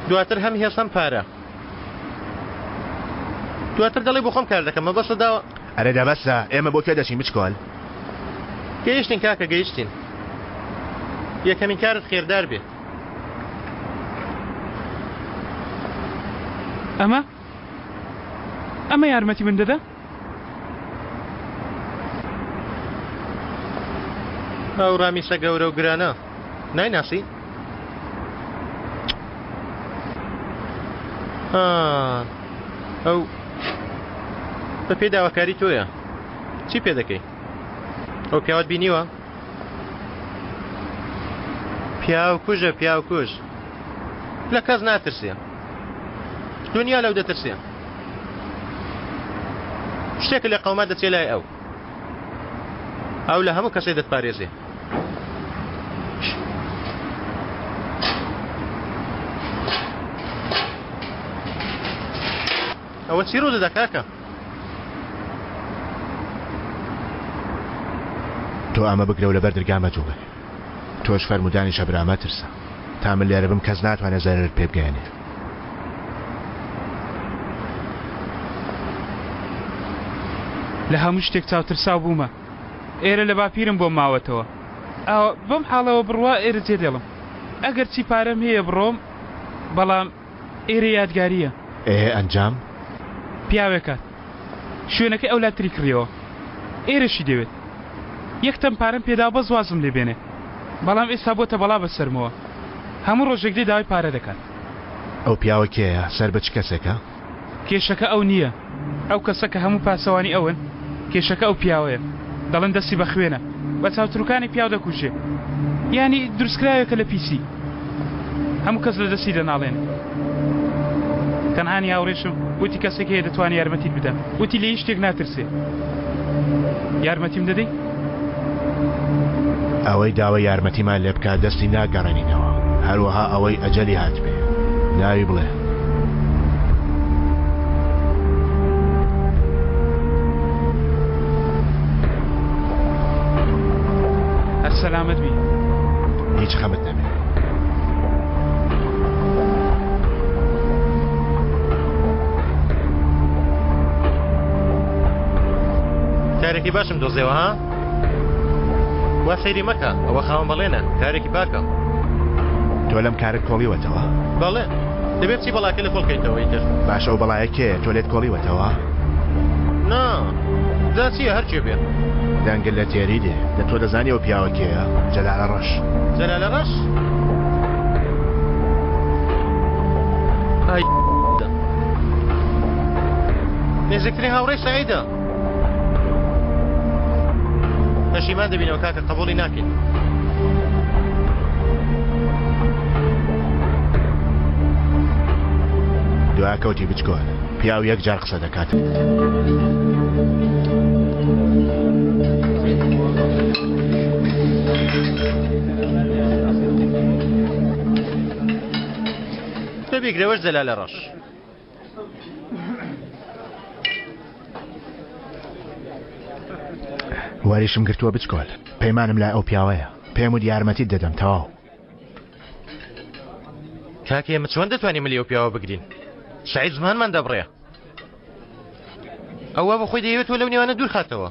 دواتر هەم هێز هەم پارە. دواتر دەڵێ بۆ خۆم کار دەکەم مە بەسە داوە. ئەرێ دەبەسە ئێمە بۆ کوێ دەچین بچکۆل؟ گەیشتین کاکە گەیشتین. یەکەمین کارت خێردار بێ. ئەمە یارمەتی من دەدا؟ ئەو ڕامیسە گەورە و گرانە نایناسی؟ ئەو بە پێ داواکاری تۆیە چی پێ دەکەی؟ ئەو پیاوت بینیوە؟ پیاو کوژە پیاو کوژ لە کەس ناترسێ دنیا لەو دەترسێ شتێک لە قەوما دەچێ لای ئەو لە هەموو کەسێ دەتپارێزێ. ئەوە چی ڕوو دەدا کاکە؟ تۆ ئەمە بگرە و لەبەر دەرگامە جوڵێ. تۆش فەرمودانی شەبرامە ترسە تا من لێرە بم کەس ناتوانێت زەرت پێ بگەێنێ. لە هەموو شتێک چاوترساو بوومە. ئێرە لە باپیرم بۆ ماوەتەوە. ئەوە بەم حاڵەوە بڕوا ئێرە جێ دێڵم. ئەگەر چی پارەم هەیە بڕۆم بەڵام ئێرە یادگاریە. ئەنجام؟ پیاوێکات شوێنەکەی ئەولاتری کڕیەوە. ئێرەشی دەوێت. یەکتەم پارەم پێدا بە زوازم لێ بێنێ. بەڵام ئێستا بۆتە بەڵا بەسەرمەوە. هەموو ڕۆژێک دێ داوای پارە دەکات. ئەو پیاوە کێیە؟ سەر بە چ کەسێکە؟ کێشەکە ئەو نییە. ئەو کەسە کە هەموو پاسەوانی ئەون کێشەکە ئەو پیاوەیە. دەڵێن دەستی بە خوێنە بە چاوتروکانی پیاو دەکوژێ. یانی دروستکراوێکە لە پیسی. هەموو کەس لە دەستی دەناڵێنێ. تەنهانی هاوڕێشم وتی کەسێک هەیە دەتوانێت یارمەتیت بدەم. وتی لە هیچ شتێک ناترسێ. یارمەتیم دەدەی؟ ئەوەی داوای یارمەتیمان لێ بکات دەستی ناگەڕێنینەوە. هەروەها ئەوەی ئەجەلی هات بێ. ناوی بڵێ. سەلامت بی. هیچ خەمت نەبێ. کارێکی باشم دۆزێەوە ها؟ وا سەیری مەکە ئەوە خاوەن بەڵێنە کارێکی باکە تۆ لەم کارت کۆڵیوەتەوە بەڵێ دەبێت چی بەڵاکە لە کۆڵکەیتەوەی تر باش ئەو بەڵایە کێ تۆ لێت کۆڵیوەتەوە نا جا چییە هەرچێ بێ دەنگل لە تێری دێ لە تۆ دەزانی ئەو پیاوە کێیە جەلالە ڕەش جەلالە ڕەش ئای نزیکترین هاوڕێی سەعیدە پەشیمان دەبینەوە کاکە قبوڵی ناکەین دواکەوتی بچکۆن پیاو یەک جار قسە دەکات ببیگرەوەش جەلالە ڕەش واریشم گرتووە بچکۆل پەیمانم لای ئەو پیاوەیە پێم وت یارمەتیت دەدەم تەواو کاکە ئێمە چۆن دەتوانین ملی ئەو پیاوە بگرین سعید زمانمان دەبڕێ ئەوە بە خۆی دەیەوێت لەو نێوانە دوور خاتەوە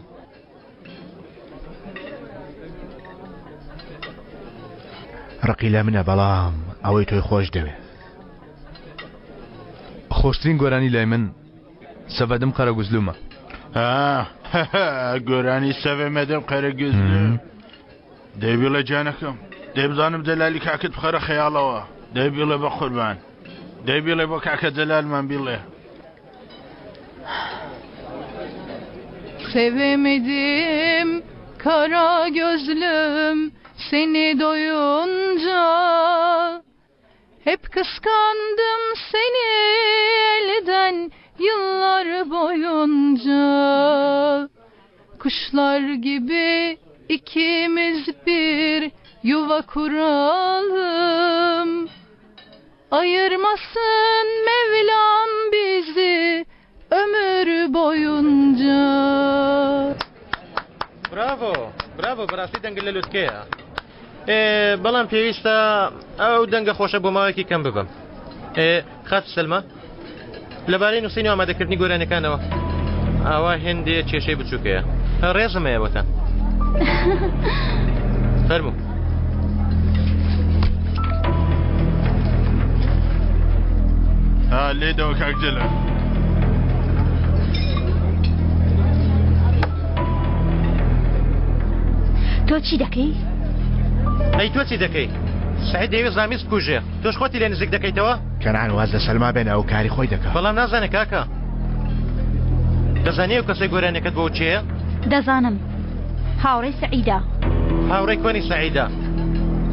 ڕقی لە منە بەڵام ئەوەی تۆی خۆش دەوێت خۆشترین گۆرانی لای من سەڤەدم قەرە گوزلومە گۆرانی سەڤێ مەدەم قەرە گوزلوم دەیبیڵە جانەکەم دەیبزانم دەلالی کاکت بخەرە خەیاڵەوە دەیبیڵە بە قوربان دەیبیڵێ بۆ کاکە جەلالمان بیڵێ Sevemedim kara gözlüm seni doyunca hep kıskandım seni elden yıllar boyunca kuşlar gibi ikimiz bir yuva kuralım ayırmasın Mevlam bizi ömür boyunca. برافۆ برافۆ بەڕاستی دەنگە لە لوتکەیە بەڵام پێویستە ئەو دەنگە خۆشە بۆ ماوەیەکی کەم ببم خات سەلمە لەبارەی نووسینی ئامادەکردنی گۆرانەکانەوە ئاوا هێندێ کێشەی بچووکەیە ڕێزمەیەوەتە فەرموو لێدەوە کاک جەلال تۆ چی دەکەی؟ ئەی تۆ چی دەکەی؟ سعید دەیەوێت زامیز بکوژێ تۆش خۆتی لێ نزیک دەکەیتەوە؟ کەنان واز لە سەلما بێنە ئەو کاری خۆی دەکات بەڵام نازانێت کاکە دەزانی ئەو کەسەی گۆرانەکەت بۆ چێە؟ دەزانم هاوڕێی سەعیدە هاوڕێی کۆنی سەعیدە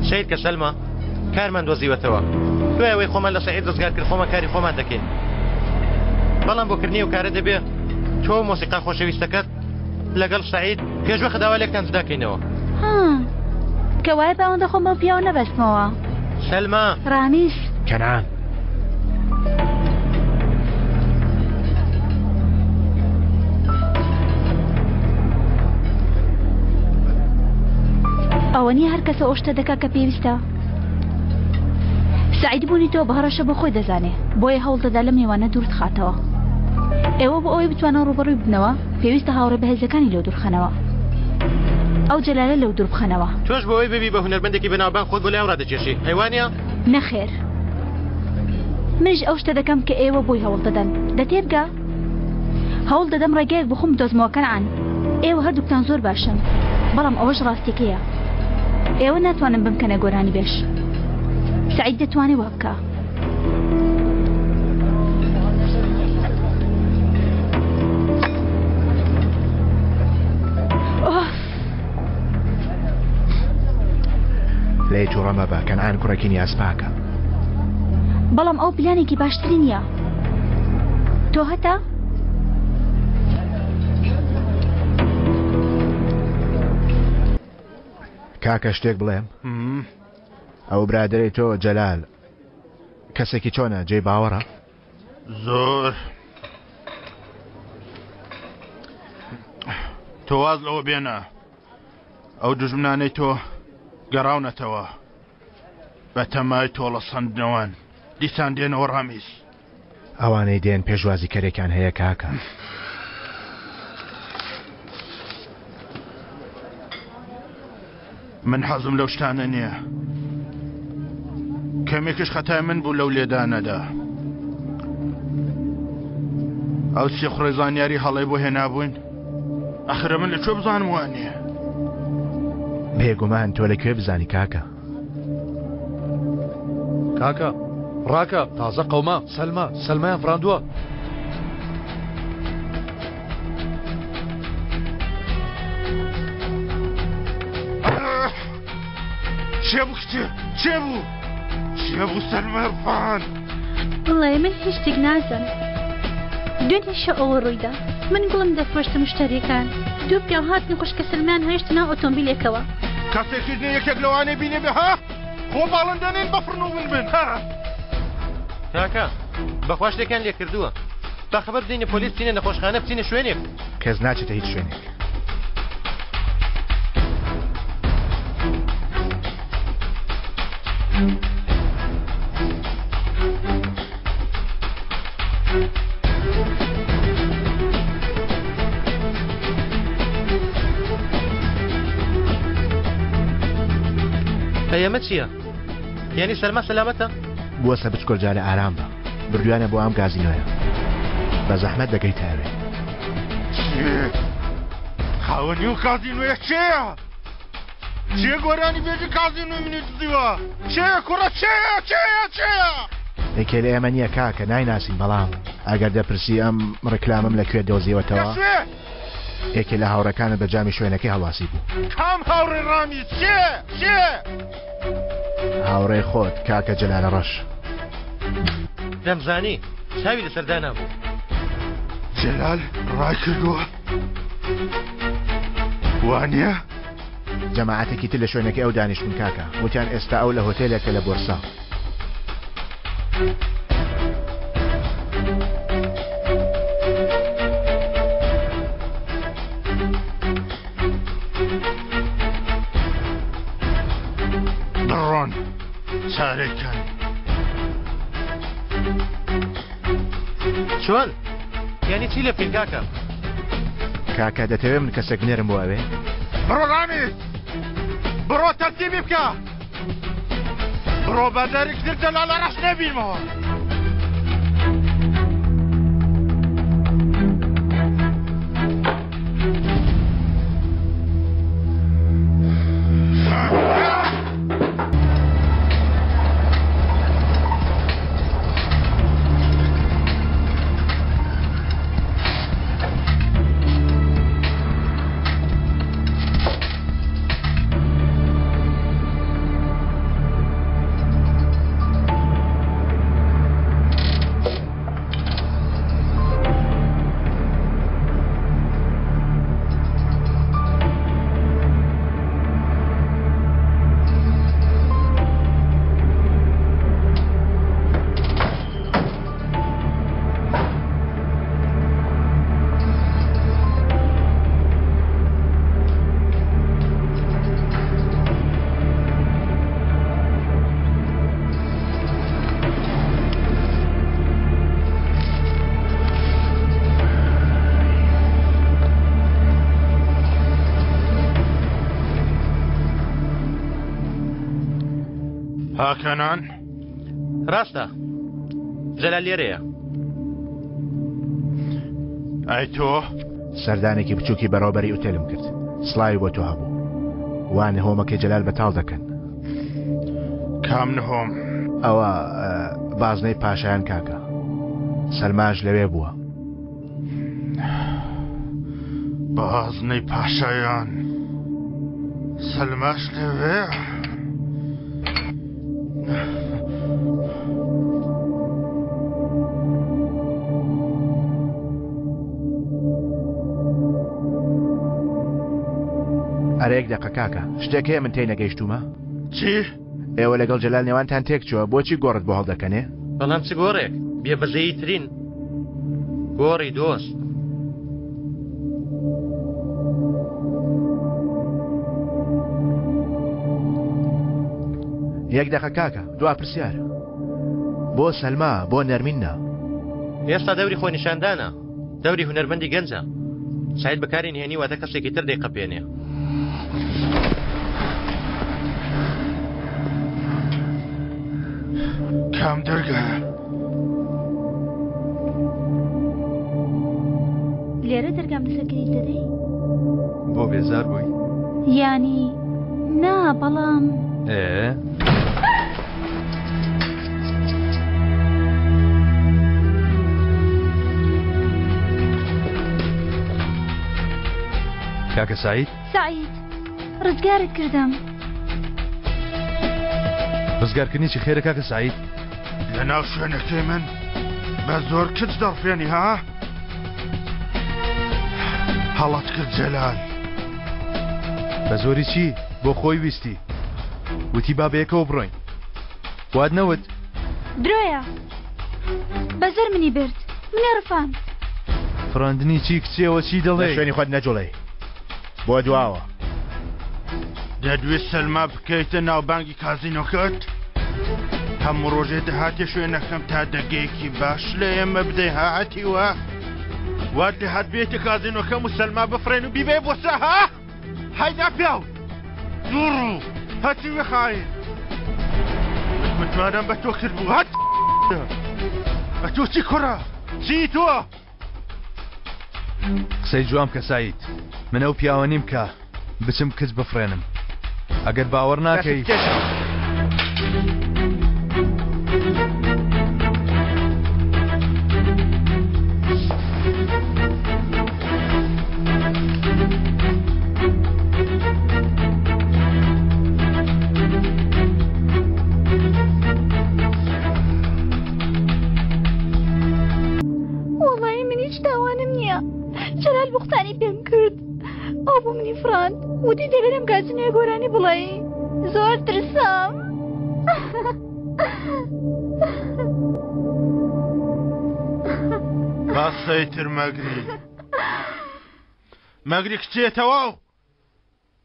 سەید کە سەلمە کارمان دۆزیوەتەوە دوای ئەوەی خۆمان لە سەعید دەستگار کرد خۆمان کاری خۆمان دەکەین بەڵام بۆکردنی ئەو کارە دەبێ تۆ مۆسیقا خۆشەویستەکەت لەگەڵ سەعید پێشوە خەداوا لێکتان جداکەینەوە کەوایە باوەندە خۆم بە پیاوە نەبەستمەوە سەلما ڕامیز کەنان ئەوە نیە هەر کەسە ئەو شتە دەکا کە پێویستە سعید بوونی تۆ بەهڕەشە بۆ خۆی دەزانێ بۆیە هەوڵ دەدا لە میوانە دوورت خاتەوە ئێوە بۆ ئەوەی بتوانە ڕوبەڕووی بنەوە پێویستە هاوڕێ بەهێزەکانی لەو دوورخەنەوە ئەو جەلالە لەو دوور بخەنەوە تۆش بۆەوەی ببی بە هونەرمەندێکی بەناوبان خۆت بۆ لای ڕادەکێشی هەیوانە نەخێر منیش ئەو شتە دەکەم کە ئێوە بۆی هەوڵ دەدەن دەتێبگە هەوڵ دەدەم ڕێگەیەک بخۆم دۆزمەوە کەنعان ئێوە هەردووکتان زۆر باشن بەڵام ئەوەش ڕاستیەکەیە ئێوە ناتوانم بمکەنە گۆرانی بێش سعید دەتوانێت وە بکە لێ تووڕەمە بە کەنعان کوڕێکی نیازپاکە بەڵام ئەو پلانێکی باشتری نییە تۆ هەتا کاکە شتێک بڵێم ئەو برادەرەی تۆ جەلال کەسێکی چۆنە جێی باوەڕە زۆر تۆ واز لەوە بێنە ئەو دوژمنانەی تۆ گەڕاونەتەوە بە تەمای تۆڵە سندنەوەن دیسان دێنەوە ڕامیز ئەوانەی دێن پێشوازی کەرێکان هەیە کاکە من حەزم لەو شتانە نییە کەمێکش خەتای من بوو لەو لێدانەدا ئەو چی خڕێزانیاری هەڵەی بۆ هێنابووین ئەخرە من لەکوێ بزانم وانە بێگومان تۆ لەکوێ بزانی کاکە کاکە ڕاکە تازە قەوما سەلمایان فراندووە چێ بوو کچێ چێ بوو سەلمای ڕفان وڵای من هیچ شتێک نازانم دوێنێ شەو ئەوە ڕوویدا من گوڵم دەفرۆشتە مشتەریەکان دوو پیاو هاتن خوشکە سلمان هەیشتە ناو ئۆتۆمبیلێکەوە کەسێکی یەکێک لەوانەی بینێ بێ ها خۆ باڵندەنێن بەفرن و بن ها کاکە بەخوا شتێکیان لێ کردووە باخەبەر بدەینە پۆلیس بچینە نەخۆشخانە بچینە شوێنێک کەس ناچێتە هیچ شوێنێک ئەمە چییە؟ یعنی سەلما سەلامەتە؟ بووە بچکۆل جارە ئارام بە بردوانە بۆ ئەم گازینۆیە بە زەحمەت دەگەی تاوێ خاوەنی و کازینۆیە چێە؟ چێ گۆرانی بێژی کازینۆی منێت زیوە؟ چێ کوڕە چێە؟ ئەکێ لە ئێمە نییە کاکە نایناسین بەڵام ئەگەر دەپرسی ئەم ڕکلامم لەکوێ دۆزیوەتەوە یەکێ لە هاوڕەکانت بە جامی شوێنەکەی هەڵواسی بوو کام هاوڕێ ڕامی چێ؟ هاوڕێی خۆت کاکە جەلالە ڕەش دەمزانی چاوی لەسەردا نابوو جەلال ڕای کردووە وانە؟ جەماعەتێکی تر لە شوێنەکەی ئەو دانیشتن کاکە وتیان ئێستا ئەو لە هۆتێلێکە لە بۆرسا بڕۆن چارێککەن چۆن؟ یعنی چی لە فیل کاکە دەتەوێت من کەسێک نێرم بۆ ئەوێ؟ بڕۆ ڕامی بڕۆ تەرتیبی بکە بڕۆ بەدەرێک تر جەلال لە ڕەش نەبینمەوە هاکەنان ڕاستە جەلال لێرەیە ئەی تۆ سەردانێکی بچووکی بەڕۆبەری ئوتێلم کرد سڵاوی بۆ تۆ هەبوو وانە هۆمەکەی جەلال بەتاڵ دەکەن کام نهۆم ئەوە بازنەی پاشایان کاکە سەلماش لەوێ بووە بازنەی پاشایان سەلماش لەوێ ئەرەیەک دەقە کاکە شتێک هەیە من تێی نەگەیشتومە چی؟ ئێوە لەگەڵ جەلال نێوانتان تێک چووە بۆچی گۆڕت بۆ هەڵدەکەنێ؟ بەڵام چ گۆڕێک بێبەزەیی ترین گۆڕی دۆست یەک دەقە کاکە دوا پرسیار بۆ سەلما بۆ نەرمینە ئێستا دەوری خۆ نیشاندانە دەوری هونەرمەندی گەنجە شاید بەکاری نهێنی واتە کەسێکی تر دەیقەپێنێ کام دەرگا لێرە دەرگام لەسەرکەی دەدەی بۆ بێزار بووی یانی نا بەڵام کاکە سعید ڕزگارت کردم ڕزگارکردنی چی خێرە کاکە سعید لە ناو شوێنەکەی من بە زۆر کچ دەڕفێنی ها هەڵەت کرد جەلال بە زۆری چی بۆ خۆی ویستی وتی با بەیەکەوە بڕۆین واد نەوت درۆیە بەزەر منی برد منێ ڕفان فڕاندنی چی کچێەوە چی دەڵێ شوێنی خۆت نەجوڵێ بۆ دواوە دەدوێت سەلما بکەیتە ناوبانگی کازینۆکەت هەموو ڕۆژێ دەهاتێ شوێنەکەم تا دەگەیەکی باش لە ئێمە بدەی هاعەتی وە وات لێ هات بێتە کازینۆکەم و سەلما بفرێن و بیبێ بۆ سە ها هەیدا پیاو دوڕ و هەتی وێ خاین متوانم بە تۆ کرد بوو هەت بە تۆ چی کوڕە چی تۆ قسەی جوام کە سعید من ئەو پیاوە نیم کە بچم کچ بفرێنم ئەگەر باوەڕ ناکەی وەڵی من هیچ تاوانم نییە جەلال بوختانی پێم کرد ئەو بوو منی فراند وتی دەبێنم گازینۆی گۆرانی بڵێ زۆر ترسام باسەیتر مەگری کچێتەوە و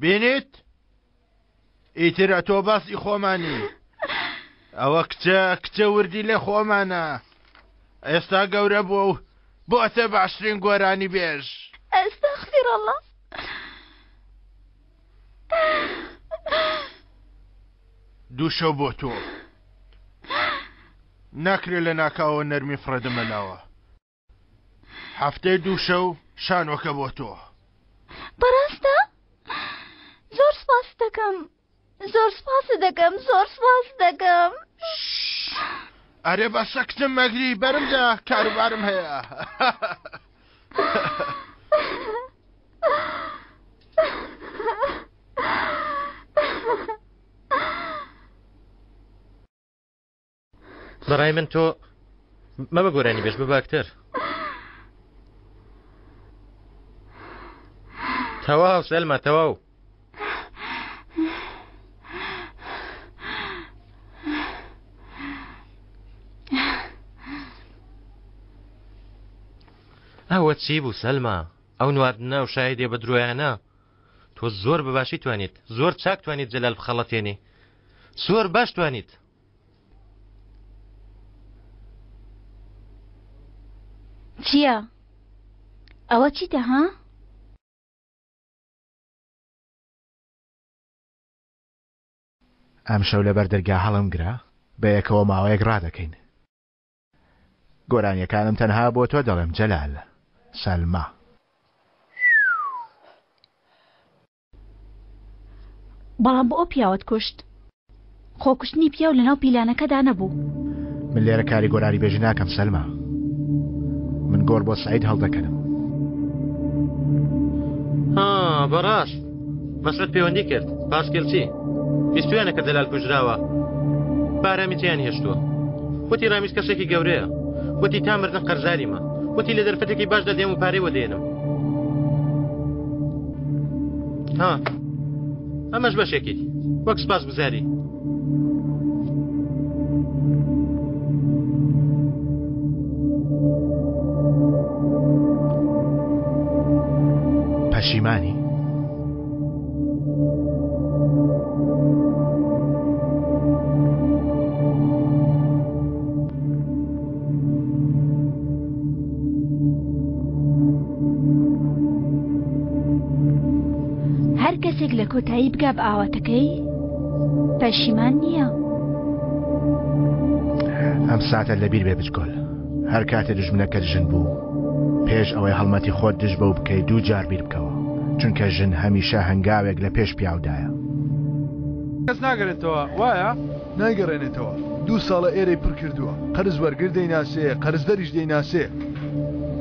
بینیت ئیتر ئەتۆ باسی خۆمانی ئەوە کچە وردی لێ خۆمانە ئێستا گەورە بووە و بۆ ئەتە باشترین گۆرانی بێژ ئەستەغفیرەڵڵا دوو شەو بۆ تۆ ناکرێت لە ناکاوە نەرمی فرەدەمەلاوە هەفتەی دوو شەو شانۆکە بۆ تۆ بەڕاستە زۆر سپاس دەکەم زۆر سپاس دەکەم ئەرێ بەسە کچم مەگری بەرمدا کاروبارم هەیە بەڕای من تۆ مەبە گۆرانی بێش بباکتر تەواو سەلمە تەواو ئەوە چی بوو سەلمە ئەو نواردنە و شایدێ بە درۆیانە تۆ زۆر بەباشی توانیت زۆر چاک توانیت جەلال بخەڵەتێنی زۆر باش توانیت چییە؟ ئەوە چیتە ها؟ ئەم شەو لەبەر دەرگا هەڵم گرا بە یەکەوە ماوەیەک ڕادەکەین گۆرانیەکانم تەنها بۆ تۆ دەڵێم جەلال سەلما بەڵام بۆ ئەو پیاوەت کوشت خۆکوشتنی پیا و لەناو پیلانەکەدا نەبوو من لێرە کاری گۆرانی بێژی ناکەم سەلما من گۆڕ بۆ سعید هەڵدەکەنم بەڕاست مەسرەت پەیوەندی کرد پاسکێلچی بیستویانە کە جەلال کوژراوە پارامیتیان هێشتووە وتی ڕامیز کەسێکی گەورەیە وتی تا مردن قەرزاریمە وتی لە دەرفەتێکی باش دەدێم و پارەی وەدێنم ئەمەش بەشێکی وەک سپاس گوزاری پەشیمانی هەر کەسێک لە کۆتایی بگا بە ئاواتەکەی پەشیمان نییە ئەم ساتە لەبیر بێ بچکۆل هەر کاتێ دژمنەکەت ژن بوو پێش ئەوەی هەڵمەتی خۆت دژ بەو بکەی 2 جار بیر بکەوە چونکە ژن هەمیشە هەنگاوێک لە پێش پیاودایە کەس ناگەڕێتەوە وایە؟ ناگەڕێنێتەوە 2 ساڵە ئێرەی پڕ کردووە قەرز وەرگر دەیناسێ قەرزدەریش دەیناسێ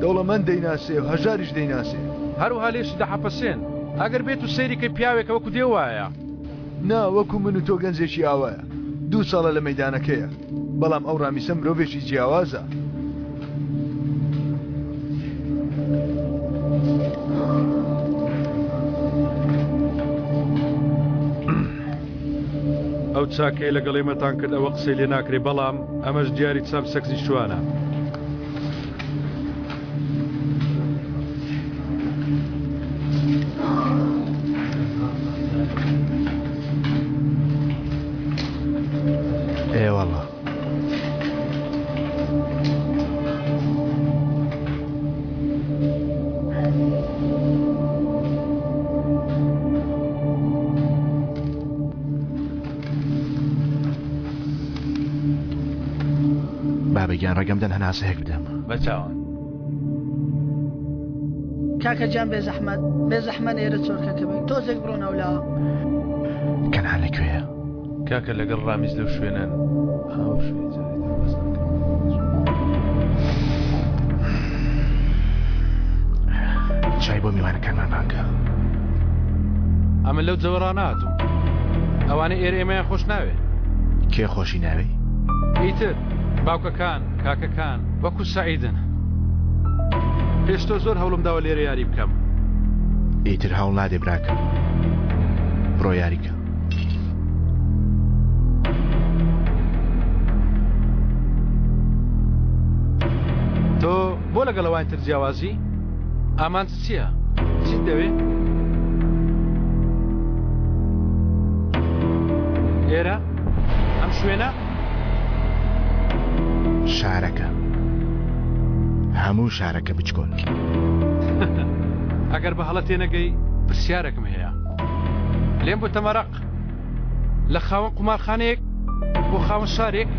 دەوڵەمەند دەیناسێ و هەژاریش دەیناسێ هەروها لێشی دەحەپەسێن ئەگەر بێت و سەیریکە پیاوێکە وەکو دێ وایە نا وەکو من و تۆ گەنجێکی ئاوایە 2 ساڵە لە مەیدانەکەیە بەڵام ئەو ڕامیسە مرۆڤێکی جیاوازە ئەو چاکەی لەگەڵ ئێمەتان کرد ئەوە قسەی لێ ناکرێ بەڵام ئەمەش دیاری چەم سەکسی شوانە ئێوەڵە بابەگیان ڕەگەمدەن هەناسەیەک بدەم بەچاوە کاکە جان بێزەحمەت ئێرە چۆرکەکە بێت تۆزێک بڕۆ ناولاوە کەنان لەکوێیە کاکە لەگەڵ ڕامیز لەو شوێنن چای بۆ میوانەکانمان بانکە ئەمە لەو جەوەڕانە هاتوو ئەوانە ئێرە ئێمەیان خۆش ناوێ کێ خۆشی ناوێ؟ ئیتر باوکەکان کاکەکان وەکو سەعیدن پێشتۆ زۆر هەوڵم داوە لێرە یاری بکەم ئیتر هەوڵ نادێ براکەم بڕۆ یاریکە تۆ بۆ لەگەڵەوەی تر جیاوازی ئامانج چییە؟ چیت دەوێ؟ ئێرە؟ ئەم شوێنە؟ شارەکە هەموو شارەکە بچکۆن ئەگەر بە هەڵە تێنەگەی پرسیارێکم هەیە لێم بۆ تەمەرەق لە خاوەن قومارخانەیەک بۆ خاوەن شارێک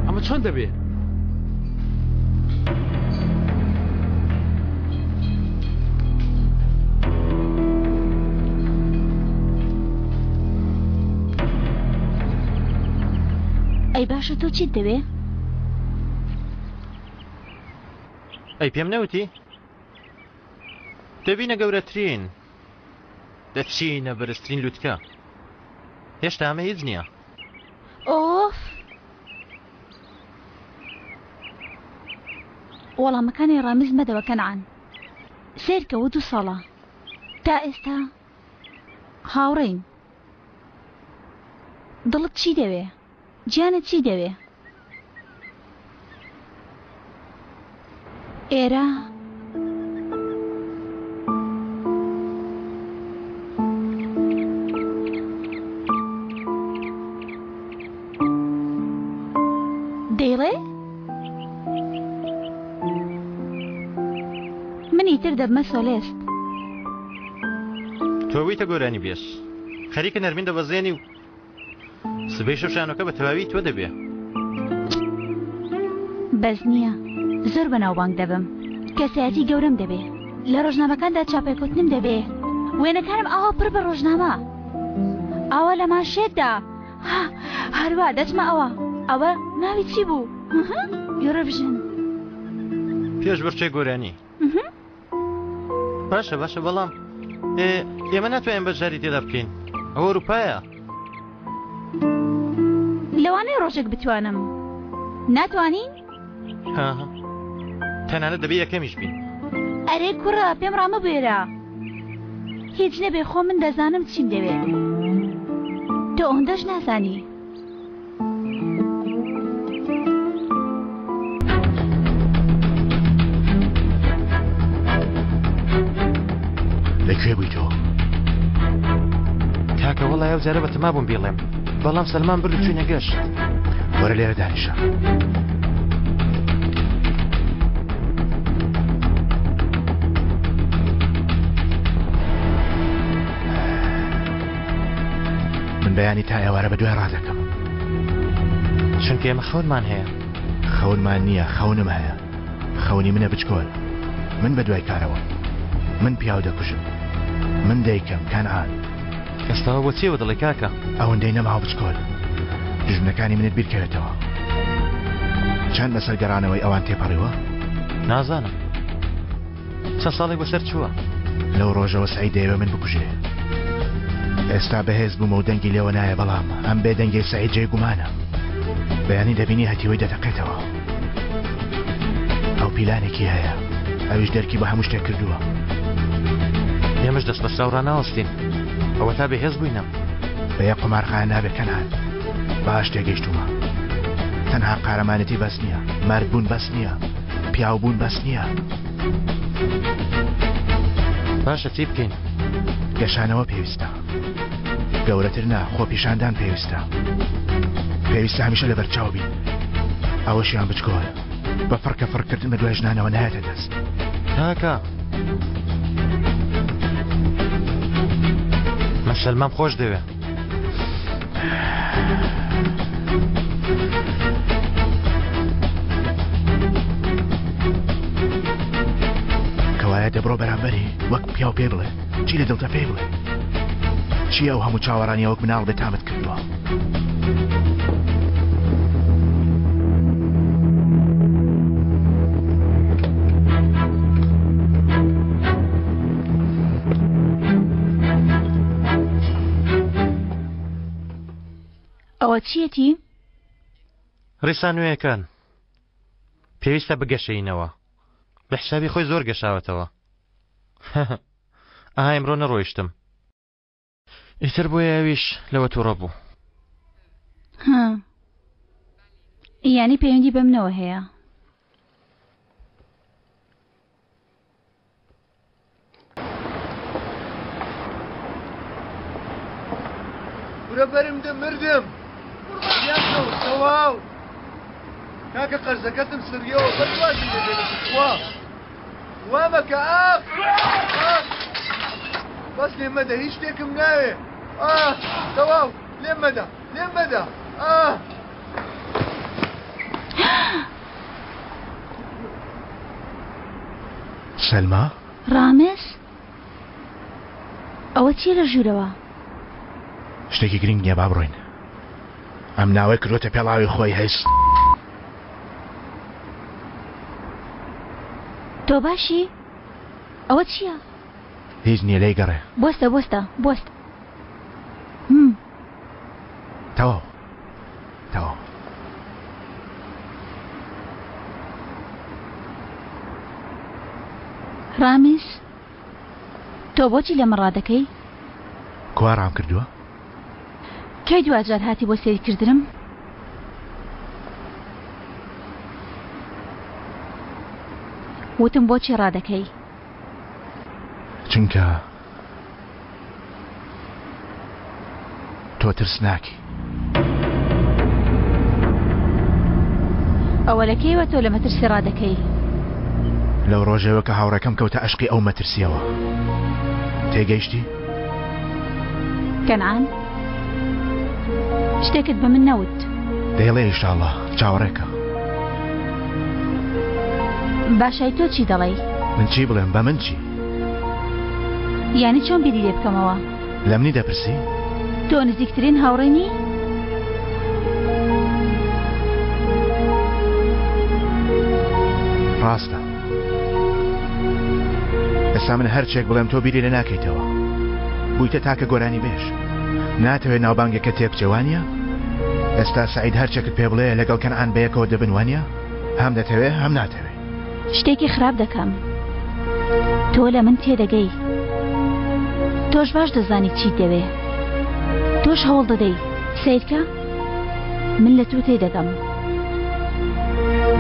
ئەمە چۆن دەبێ؟ ئەی باشە تۆ چیت دەوێ؟ ئەی پێم نەوتی دەبینە گەورەترین دەچینە بەرزترین لووتکە هێشتا ئەمە هیچ نییە ئۆف وەڵامەکانی ڕامیز مەدەوە کەنعان سێرکەوە 2 ساڵە تا ئێستا هاوڕێین دڵت چی دەوێ؟ گیانت چی دەوێ؟ ئێرە دەیڵێ؟ منی تر دەبمە سۆلێست تۆویتە گۆرانی بێش خەریکە نەرمین دەبەزێنی و سبەی شەشانەکە بە تەواوی تۆ دەبێ بەس نییە زۆر بەناوبانگ دەبم کەسایەتی گەورەم دەبێ لە ڕۆژنامەکاندا چاپێکوتنم دەبێ وێنەکانم ئاوا پڕ بە ڕۆژنامە ئاوا لە ماشێتدا هەروە دەچمە ئەوە ناوی چی بوو؟ یۆرۆڤژن پێش بڕچەی گۆرانی باشە بەڵام ئێمە ناتوانین بەشداری تێدا بکەین ئەوە ئەوروپایە لەوانەیە ڕۆژێک بتوانم ناتوانین؟ تەنانەت دەبێ یەکەمیش بین ئەرێ کوڕە پێم ڕامەبوێرە هیچ نەبێ خۆ من دەزانم چیم دەوێت تۆ ئەوەندەش نازانی لەکوێ بووی تۆ؟ کاکە وەڵای ئەو جارە بەتەما بووم بێڵێم بەڵام سەلمان برد چووینە گەشت وەرە لێرە دانیشە من بەیانی تا ئێوارە بە دوای ڕادەکەم چونکە ئێمە خەونمان هەیە خەونمان نییە خەونم هەیە خەونی منە بچکۆل من بە دوای کارەوە من پیاو دەکوژم من دەیکەم کانعان ئێستاوە بۆ چێوە دەڵێ کاکە ئەوەندەی نەماوە بچکۆل دژمنەکانی منت بیرکەوێتەوە چەند لەسەر گەڕانەوەی ئەوان تێپەڕیوە نازانم چەند ساڵێک بەسەر چووە لەو ڕۆژەوە سعید دەیەوێ من بکوژێ ئێستا بەهێز بوومە و دەنگی لێوە نایە بەڵام ئەم بێدەنگی سعید جێ گومانە بەیانی دەبینی هەتیوەی دەتەقێتەوە ئەو پیلانێکی هەیە ئەویش دەرکی بە هەموو شتێک کردووە ئێمەش دەست بەسراو ڕناوەستین ئەوە تا بەهێز بووینە بە یەک قمارخانە نابێت کەنان باش تێگەیشتومە تەنها قارەمانەتی بەس نییە مرد بوون بەس نییە پیاو بوون بەس نییە باشە چی بکەین گەشانەوە پێویستە گەورەتر نا خۆ پیشاندان پێویستە پێویستە هەمیشە لە بەرچاو بین ئەوەشیان بچکۆل بە فڕکە فڕکردن بە دوای ژنانەوە نایەتە دەست کاکە من سەلمام خۆش دەوێ کەوایە دەبڕۆ بەرامبەری وەک پیاو پێ بڵێ چی لە دڵتە پێ بڵێ چی ئەو هەموو چاوەڕانی وەک مناڵ بێت تامت کردووە ئەوە چیەتی؟ ڕیسانوێیەکان پێویستە بگەشەینەوە بە حسابی خۆی زۆر گەشاوەتەوە ئاها ئەمڕۆ نەڕۆیشتم ئیتر بۆیە ئەویش لەوە تووڕە بوو یانی پەیوەندی بە منەوە هەیە ورە بەرم مردم تەواو کاکە قەرزەکەتم سریەوە بەدوازم دەبێتخوا وامەکە ئاخ بەس لێم مەدە هیچ شتێکم ناوێ تەواو لێم مەدە سەلما ڕامێز ئەوە چیە لە ژوورەوە شتێکی گرنگ نییە با بڕۆین ئەم ناوەی کردوتە پێڵاوی خۆی هەیست تۆ باشی؟ ئەوە چییە؟ هیچ نییە لێی گەڕێ بۆستە تەواو ڕامیز تۆ بۆچی لەمە ڕادەکەی؟ کوا ڕام کردووە؟ کەی دوجار هاتی بۆ سێریکردنم؟ وتم بۆچی ڕادەکەی؟ چونکە تۆ ترسناکی ئەوە لەکەیوە تۆ لە مەترسی ڕادەکەی؟ لەو ڕۆژەوە کە هاوڕەکەم کەوتە عشقی ئەو مەترسیەوە تێگەیشتی؟ کەنعان شتێکت بە من نەوت دەیڵێ ئینشاڵڵا چاوەڕێکە باشای تۆ چی دەڵێی؟ من چی بڵێم بە من چی؟ یانی چۆن بیری لێ بکەمەوە؟ لە منی دەپرسی؟ تۆ نزیکترین هاوڕێنی؟ ڕاستە ئێستا من هەرچێک بڵێم تۆ بیری لێ ناکەیتەوە بوویتە تاکە گۆرانی بێش ناتەوێت ناوبانگەکە تێبچێوانیە؟ ئێستا سعید هەرچێکت پێ بڵێ لەگەڵ کەنعان بەیەکەوە دەبن وانە؟ هەم دەتەوێت هەم ناتەوێت شتێکی خراپ دەکەم تۆ لە من تێدەگەی تۆش باش دەزانی چی دەوێ تۆش هەوڵ دەدەی سیرکە من لە تۆ تێدەگەم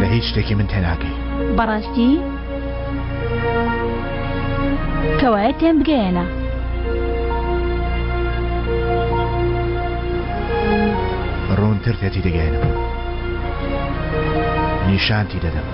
لە هیچ شتێکی من تێناگەی بەڕاستی کەوایە تێم بگەیەنە ڕوونتر تێتی دەگەێنم نیشانتی دەدەم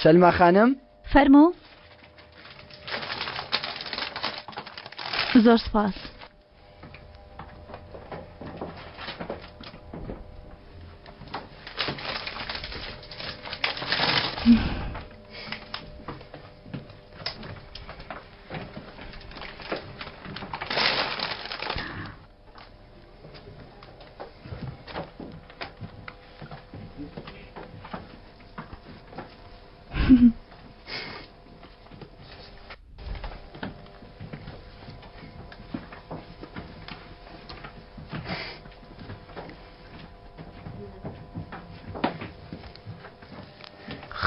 سەلما خانم فەرموو زۆر سپاس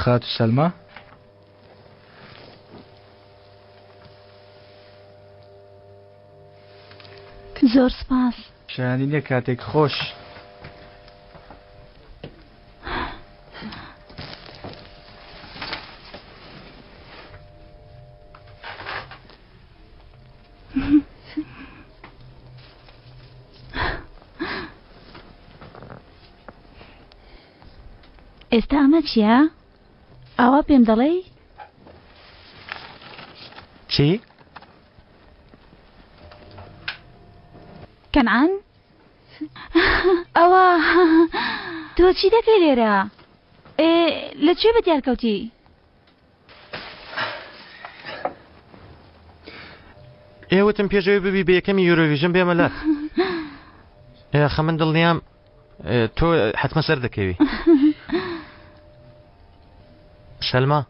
خات سەلما زۆر سپاس شایانینە کاتێک خۆش ئێستا ئەمە چییە؟ ئاوا پێم دەڵێ؟ چی؟ کەنعان؟ ئەوە تۆ چی دەکەی لێرە؟ لەکوێ بەدیار کەوتی؟ ئێوەتم پێشەوەی ببی بە یەکەمی یورۆڤیژن بێمە لات خە من دڵنیام تۆ حتممە سەر دەکەوی سەلما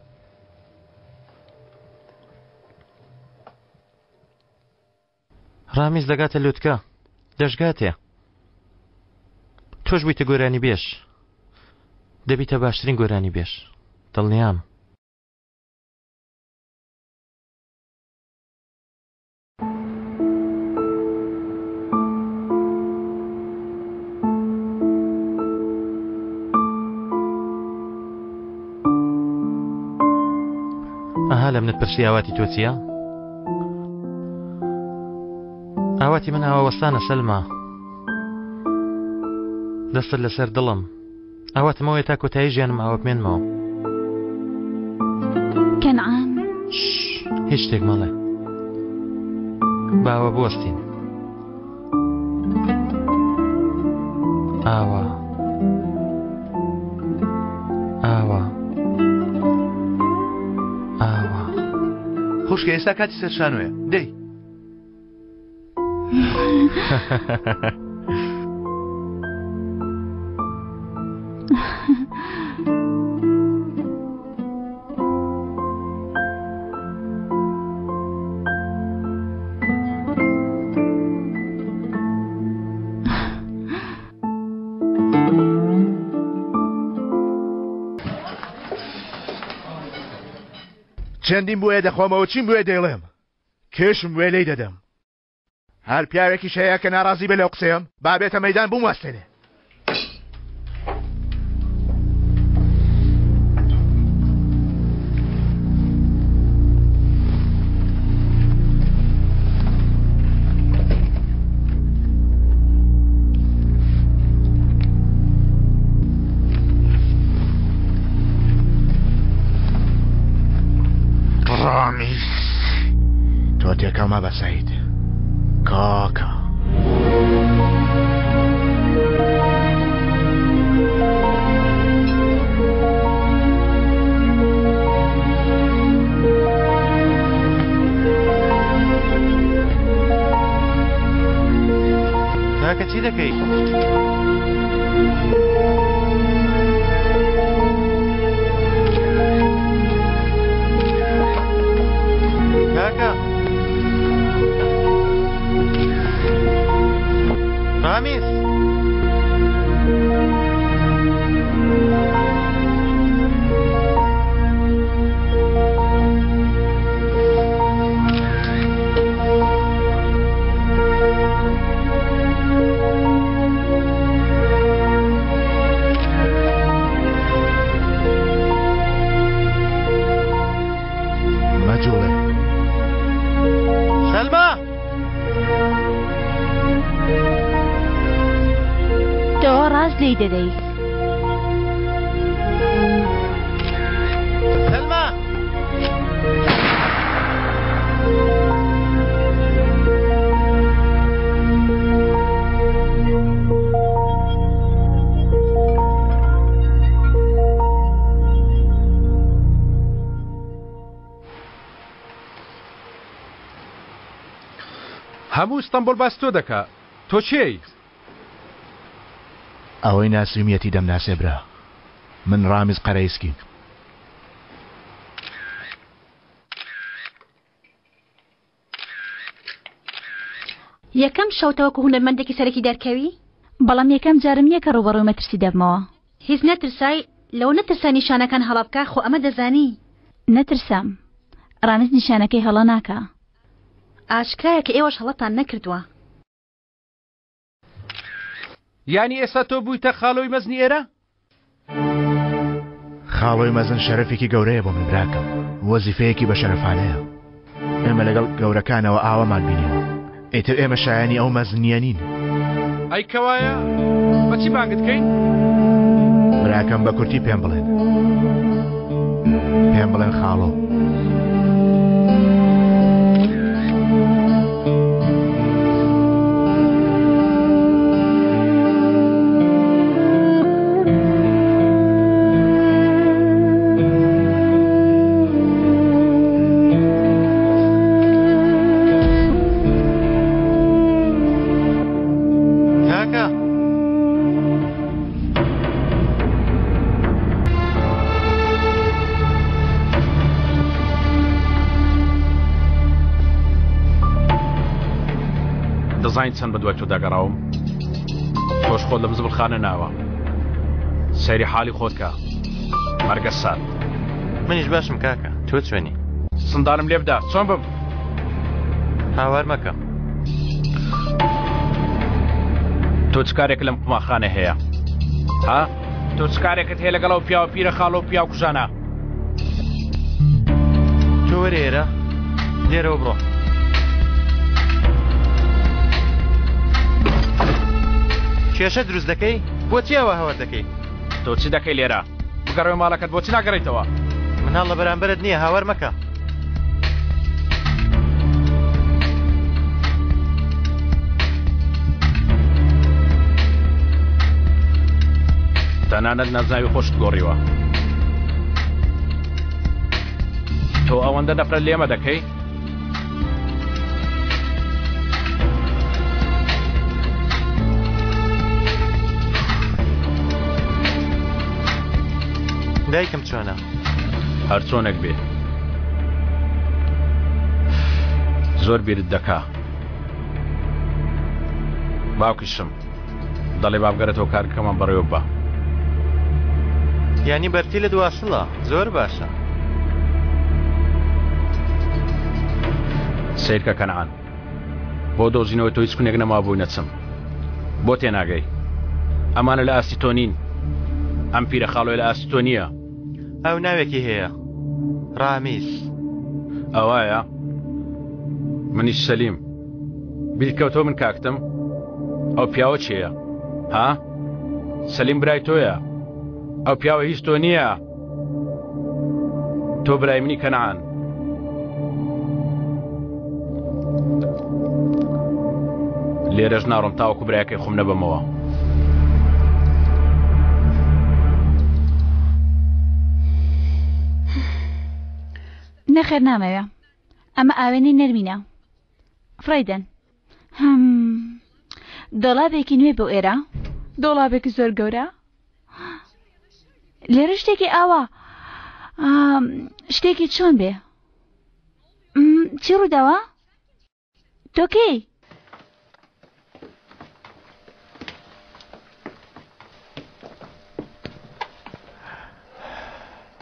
ڕامیز دەگاتە لوتکە دەشگاتێ تۆش بوویتە گۆرانی بێش دەبیتە باشترین گۆرانی بێش دڵنیام ئەها لە منت پرسی ئاواتی تۆ چییە؟ ئاواتی من ئاوەوەستانە سەلما دەستت لەسەر دڵم ئاواتمەوەی تا کۆتایی ژیانم ئاوە بمێنمەوە کەنعان هیچ شتێک مەڵێ باوە بوەستین ئاوا ئاوا ئاوا خوشکە ئێستا کاتی سەرشانوێ دەی چەندین بۆیە دەخۆمەوە چیم بۆیە دەیڵێم کێشم وێ لێی دەدەم هەر پیاوێکی شەیە کە ناڕازی بێ لەو قسەیەم با بێتە مەیدان بوومەستێنێ ڕامیز تۆ تێکەڵمە بە سەید کاکە کاکە چی دەکەی؟ کاکە ڕامیز مەجوڵێ سەلما تۆ ڕاست لێی دەدەی سەلما هەموو ئیستانبول باس تۆ دەکا تۆ چێی؟ ئەوەی ناسوومیەتی دەمناسێ برا من ڕامیز قەرەیسکی یەکەم شەوتەوەکو هونەرمەندێکی سەرەکی دەرکەوی بەڵام یەکەم جارم یەکە ڕوبەڕووی مەترسی دەبمەوە هیچ نەترسای لەو نەترسا نیشانەکان هەڵابکە خۆ ئەمە دەزانی نەترسام ڕامیز نیشانەکەی هەڵە ناکە ئاشکرایە کە ئێوەش هەڵەتان نەکردووە یانی ئێستا تۆ بوویتە خاڵۆی مەزنی ئێرە؟ خاڵۆی مەزن شەرەفێکی گەورەیە بۆ من براکەم وەزیفەیەکی بە شەرەفانەیە ئێمە لەگەڵ گەورەکانەوە ئاوامان بینیوە ئیتر ئێمە شایانی ئەو مەزنیە نین ئەی کەوایە بەچی بانگت کەین؟ براکەم بە کورتی پێم بڵێن خاڵۆ دەزانین چەند بە دوای تۆ داگەڕاوم تۆش خۆت لە مزبڵخانە ناوە سەیری حاڵی خۆتکە مەرگە سات منیش باشم کاکە تۆ چۆنی سندانم لێ بدا چۆن بم هاوار مەکە تۆ چ کارێک لەم قوماخانە هەیە ها تۆ چ کارێکت هەیە لەگەڵ ئەو پیاوە پیرە خاڵۆ و پیاو کوژانە تۆ وەرە ئێرە لێرەوە بڕۆ کێشە دروست دەکەی بۆچی ئەوە هەوار دەکەی تۆ چی دەکەی لێرە بگەڕێ ماڵەکەت بۆچی ناگەڕێیتەوە مناڵ لە بەرامبەرت نییە هاوار مەکە تەنانەت نازاوی خۆشت گۆڕیوە تۆ ئەوەندە نەفرەت لێمە دەکەی دایکم چۆنە هەر چۆنێک بێ زۆر بیرت دەکا باوکیشم دەڵێ بابگەرێتەوە کارکەمان بەڕێوە بە یانی بەرتی لە دواسڵە زۆر باشە سیرکە کەنعان بۆ دۆزینەوەی تۆ هیچ کونێک نەما بووی نەچم بۆ تێناگەی ئەمانە لە ئاستی تۆ نین ئەم پیرە خاڵۆی لە ئاستی تۆ نییە ئەو ناوێکی هەیە ڕامیز ئەوایە منیش سەلیم بیرکەوتۆ من کاکتم ئەو پیاوە چییە ها سەلیم برای تۆیە ئەو پیاوە هیچ تۆ نییە تۆ برای منی کەنعان لێرەش ناڕۆم تاوەکو برایەکەی خۆم نەبەمەوە نەخێر نامەوێ ئەمە ئاوێنەی نەرمینە فڕیدەن دۆڵابێکی نوێ بۆ ئێرە دۆڵابێکی زۆر گەورە لێرە شتێکی ئاوا شتێکی چۆن بێ چی ڕووداوە تۆکەی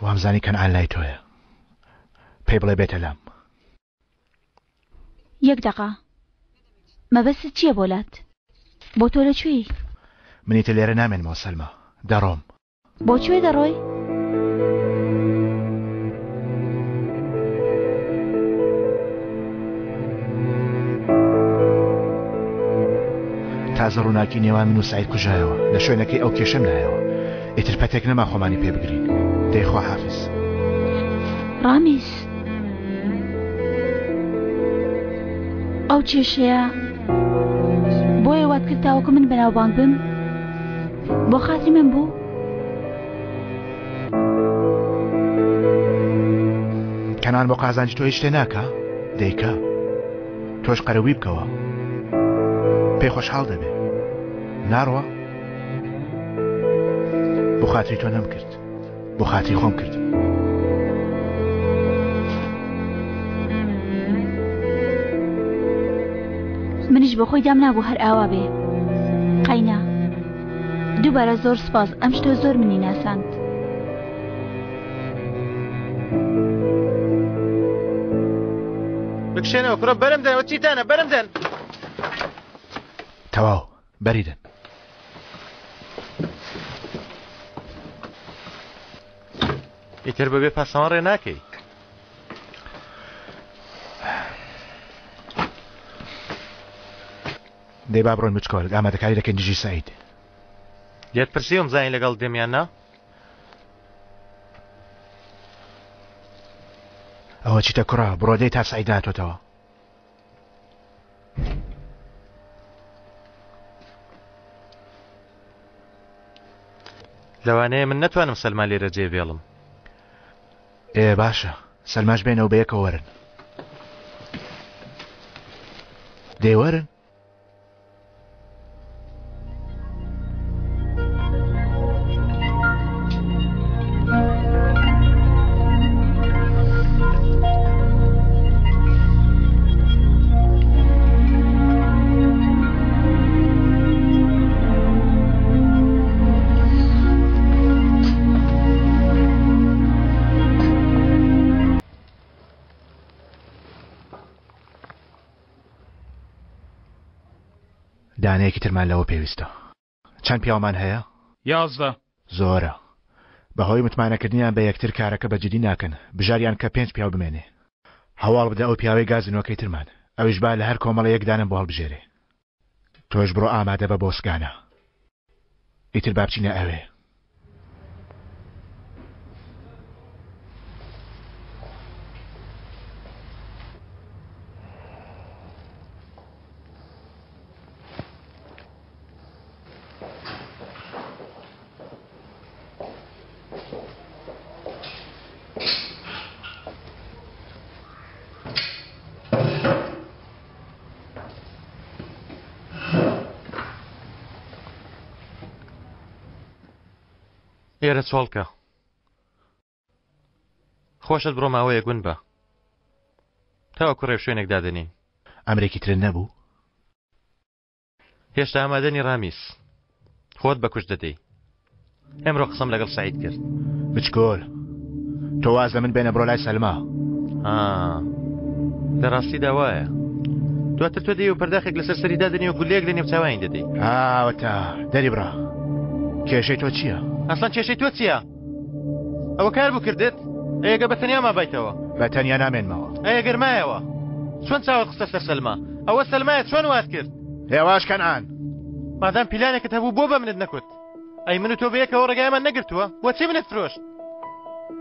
وامزانی کەنعان لای تۆیە پێی بڵێ بێتە لام یەک دەقا مەبەست چییە بۆلات بۆ تۆ لەکوێی منیتە لێرە نامێنمەوە سەلمە دەڕۆم بۆ کوێ دەڕۆی تازە ڕووناکی نێوان من و سعید کوژایەوە لە شوێنەکەی ئەو کێشەم لایەوە ئیتر پەتێک نەما خۆمانی پێ بگرین دەیخوا حافز ڕامیز ئەو کێشەیە بۆیە وات کرداوەکە من بەناوبانگ بم بۆ خاتری من بوو کەنان بۆ قازانجی تۆ هیچ شتێ ناکە دەیکا تۆش قەرەوی بکەوە پێی خۆشحاڵ دەبێ ناڕوە بۆ خاتری تۆ نەم کرد بۆ خاتری خۆم کرد منیش بۆ خۆی دام نابوو هەر ئاوا بێ قەینا دووبارە زۆر سپاس ئەم شتۆ زۆر منی ناساند بکشێنەوە کوڕە بەرم دەن وە چیتانە بەرم دەن تەواو بەریدن ئیتر بەبێ پاسەوان ڕێ ناکەی دەی با بڕۆن بچکۆل ئامادەکاری دەکەین دژی سەعید لێت پرسیوم زانین لەگەڵ دێمیاننا ئەوە چیتە کوڕە بڕۆدەی تا سەعید ناتۆتەوە لەوانەیە من نەتوانم سەلما لێرە جێبێڵم باشە سەلماش بێنەوە بە یەکەوە وەرن دێوەرن دانەیەکی ترمان لەوە پێویستە چەند پیاومان هەیە؟ 11 زۆرە بەهۆی متمانەکردنیان بە یەکتر کارەکە بەجددی ناکەن بژاریان کە 5 پیاو بمێنێ هەواڵ بدە ئەو پیاوەی گازنەوەکەی ترمان ئەویش با لە هەر کۆمەڵە یەکدانم بۆ هەڵبژێرێ تۆش بڕۆ ئامادە بە بۆسکانە ئیتر با بچینە ئەوێ ئێرە چۆڵکە خۆشت بڕۆ ماوەیە گون بە تاوە کوڕێ شوێنێک دادنین ئەمریکی ترن نەبوو هێشتا ئامادەنی ڕامیس خۆت بەکوش دەدەی ئەمڕۆ قسەم لەگەڵ سعید کرد بچکۆل تۆ واز لە من بێنە بڕۆ لای سەلما لە ڕاستی داوایە دواتر تۆ دەی و پەرداخێک لەسەر سەری دادنی و گولێک دەنێ و چاوانی دەدەی ئاوەتە دەری بڕا کێشەی تۆ چییە؟ ئەسڵان کێشەی تۆ چییە؟ ئەوە کار بوو کردت؟ ئەگە بە تەنیا مابیتەوە بە تەنیا نامێنمەوە ئەیە گەرمایەوە چۆن چاوت قسە سەر سەلما ئەوە سەلمایە چۆن وات کرد؟ هێواش کەنعان مادام پیلانێکت هەبوو بۆ بە منت نەکوت ئەی من و تۆ بەیەکەوە ڕێگایمان نەگرتووە بۆچی منت فرۆشت؟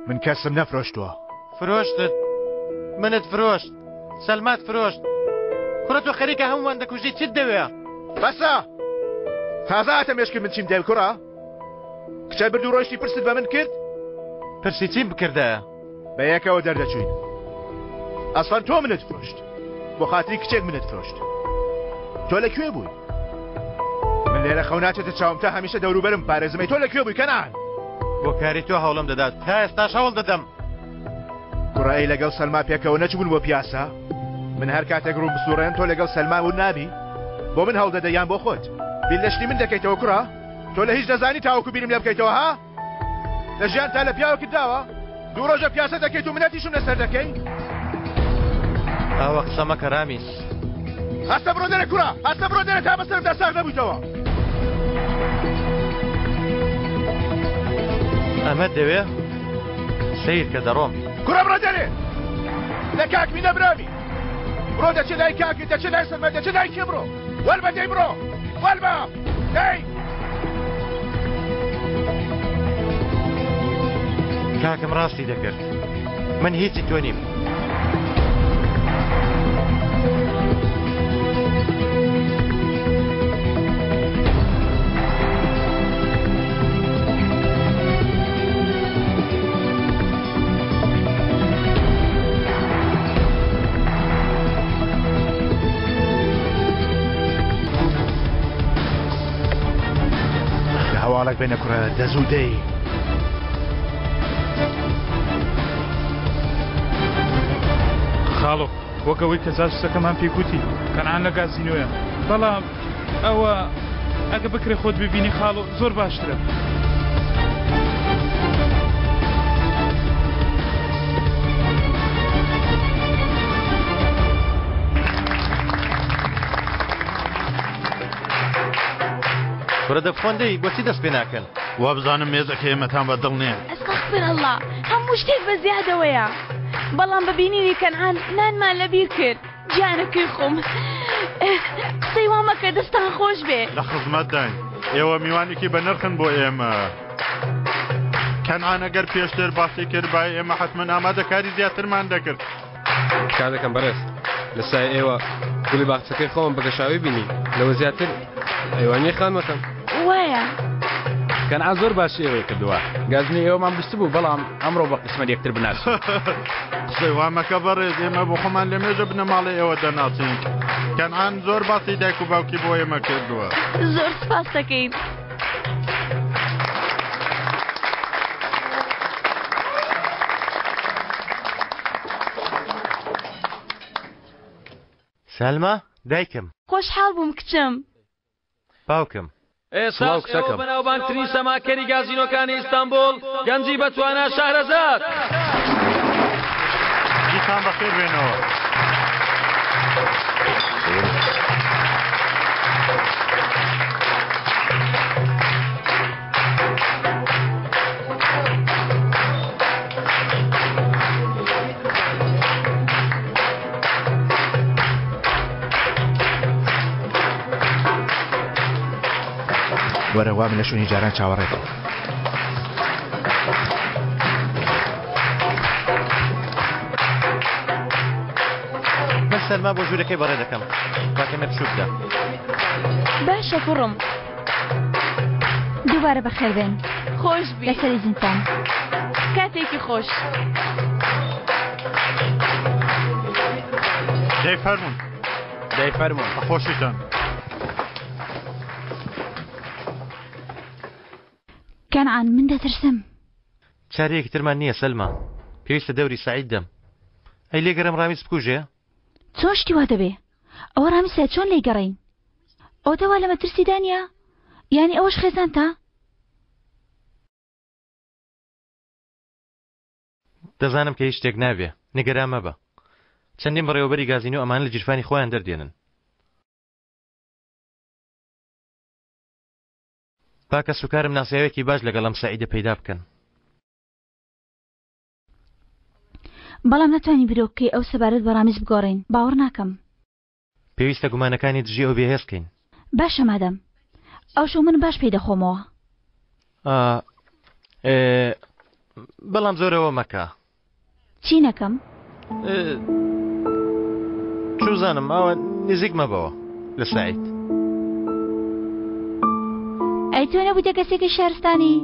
من کەسم نەفرۆشتووە فرۆشتت منت فرۆشت سەلمات فرۆشت کوڕە تۆ خەریکە هەمومان دەکوژی چیت دەوێ؟ بەسە تازە هاتە مێشکی من چیم دەوێ کوڕە؟ کچە برد و ڕۆیشتی پرست بە من کرد؟ پرسی چیم بکردایە؟ بە یەکەوە دەردەچوین ئەسڵان تۆ منت فرۆشت بۆ خاتری کچێک منت فرۆشت تۆ لەکوێ بووی؟ من لێرە خەوناچێتە چاوم تا هەمیشە دەوروبەرم پارێزمەی تۆ لەکوێ بووی کەنعان؟ بۆ کاری تۆ هەوڵم دەدات تا ئێستاش هەوڵ دەدەم کوڕایی لەگەڵ سەلما پێکەوە نەچبوون بۆ پیاسە من هەر کاتێک ڕوو بسوڕێن تۆ لەگەڵ سەلما و نابی بۆ من هەوڵ دەدەیان بۆ خۆت بیل لە شتی من دەکەیتەوە کوڕە تۆ لە هیچ دەزانی تاوەکو بیرم لێ بکەیتەوە ها لە ژیان تا لە پیاوەکت داوە دوو ڕۆژە پیاسە دەکەیت و منەتیشم لەسەر دەکەی ئاوە قسە مەکە ڕامیس هەستە بڕۆ دەرە کوڕە هەستە بڕۆ دەرە تا بەسەرم دەساغ نەبوویتەوە ئەمە دەوێ سیر کە دەڕۆم کوڕە بڕۆ دەرێ لە کاکمی نەبرامی بڕۆ دەچێ لای کاکی دەچێ لای سەلمە دەچێ لای کێ بڕۆ وەربە دەی بڕۆ وەربە دەی کاکم ڕاستی دەکرد من هیچی تۆ نیم کۆمەڵک بێنە کوڕە دەزوودەی خاڵۆ وەکەوەی کە جاستەکەمان پێکوتی کەنعان لە گازینۆیە بەڵام ئەوە ئەگە بکرێ خۆت ببینی خاڵۆ زۆر باشترە وەرە دەفخۆندەی بۆچی دەست پێ ناکەن وا بزانم مێزەکە ئێمەتان بەدڵ نییە ئەستەغفر الله هەموو شتێک بە زیادەوەیە بەڵام ببینینی کەنعان نانمان لەبیر کرد گیانەکەی خۆم قسەی وا مەکە دەستان خۆش بێ لە خزمەت داین ئێوە میوانێکی بە نرخن بۆ ئێمە کەنعان ئەگەر پێشتر باسی کرد با ئێمە حتمەن ئامادەکاری زیاترمان دەکرد کارەکەم بەڕێز لە سای ئێوە گوڵی باخچەکەی خۆم بەگەشاوی بینی لەوە زیاتر ئەیوانی خانمەکەم وایە کەنعان زۆر باسی ئێوەی کردووە گازنی ئێوەمان بست بوو بەڵام ئەمڕۆ بە قسمەت یەکتر بناس قسەی وا مەکە بەڕێز ئێمە بۆ خۆمان لە مێژە بنە ماڵی ئێوە دەناسین کەنعان زۆر باسی دایک و باوکی بۆ ئێمە کردووە زۆر سپاس دەکەین سالمە دایکم خۆشحاڵ بووم کچم باوکم ئێستا ئێوە بەناوبانگترین سەماکەری گازینۆکانی ئیستانبول گەنجی بەتوانە شارەزاد دیتان بەخێر بێنەوە وەرە وا من لە شوێنی جاران چاوەڕێکەوە من سەلما بۆ ژوورەکەی بەڕێ دەکەم باکەمە بشوکدا باشە کوڕم دووبارە بەخێر بێن خۆش بی لەسەری زیندان کاتێکی خۆش دەی فەرمون بەخۆشیتان کەنعان من دەترسم چارەیەکی ترمان نییە سەلما پێویستە دەوری سعید دەم ئەی لێگەڕم ڕامیز بکوژێ چۆن شتی وا دەبێ ئەوە ڕامیسە چۆن لێگەڕین ئەو دەوا لە مەترسیدانە یانی ئەوەش خێزان تا دەزانم کە هیچ شتێک نابێ نیگەران مەبە چەندین بەڕێوەبەری گازینۆ ئەمان لە جیرفانی خۆیان دەردێنن باکە سوکارم ناسیاوێکی باش لەگەڵم سعیدە پەیدا بکەن بەڵام ناتوانین برۆکەی ئەو سەبارەت بە ڕامیز بگۆڕین باوەڕ ناکەم پێویستە گومانەکانی دژی ئەو بێهێزکەین باشە مادەم ئەو شەو من باش پێی دەخۆمەوە بەڵام زۆرەوە مەکە چی نەکەم چوزانم ئەوە نزیک مەبەوە لە سعید ئەی تۆ نەبوویتە کەسێکی شارستانی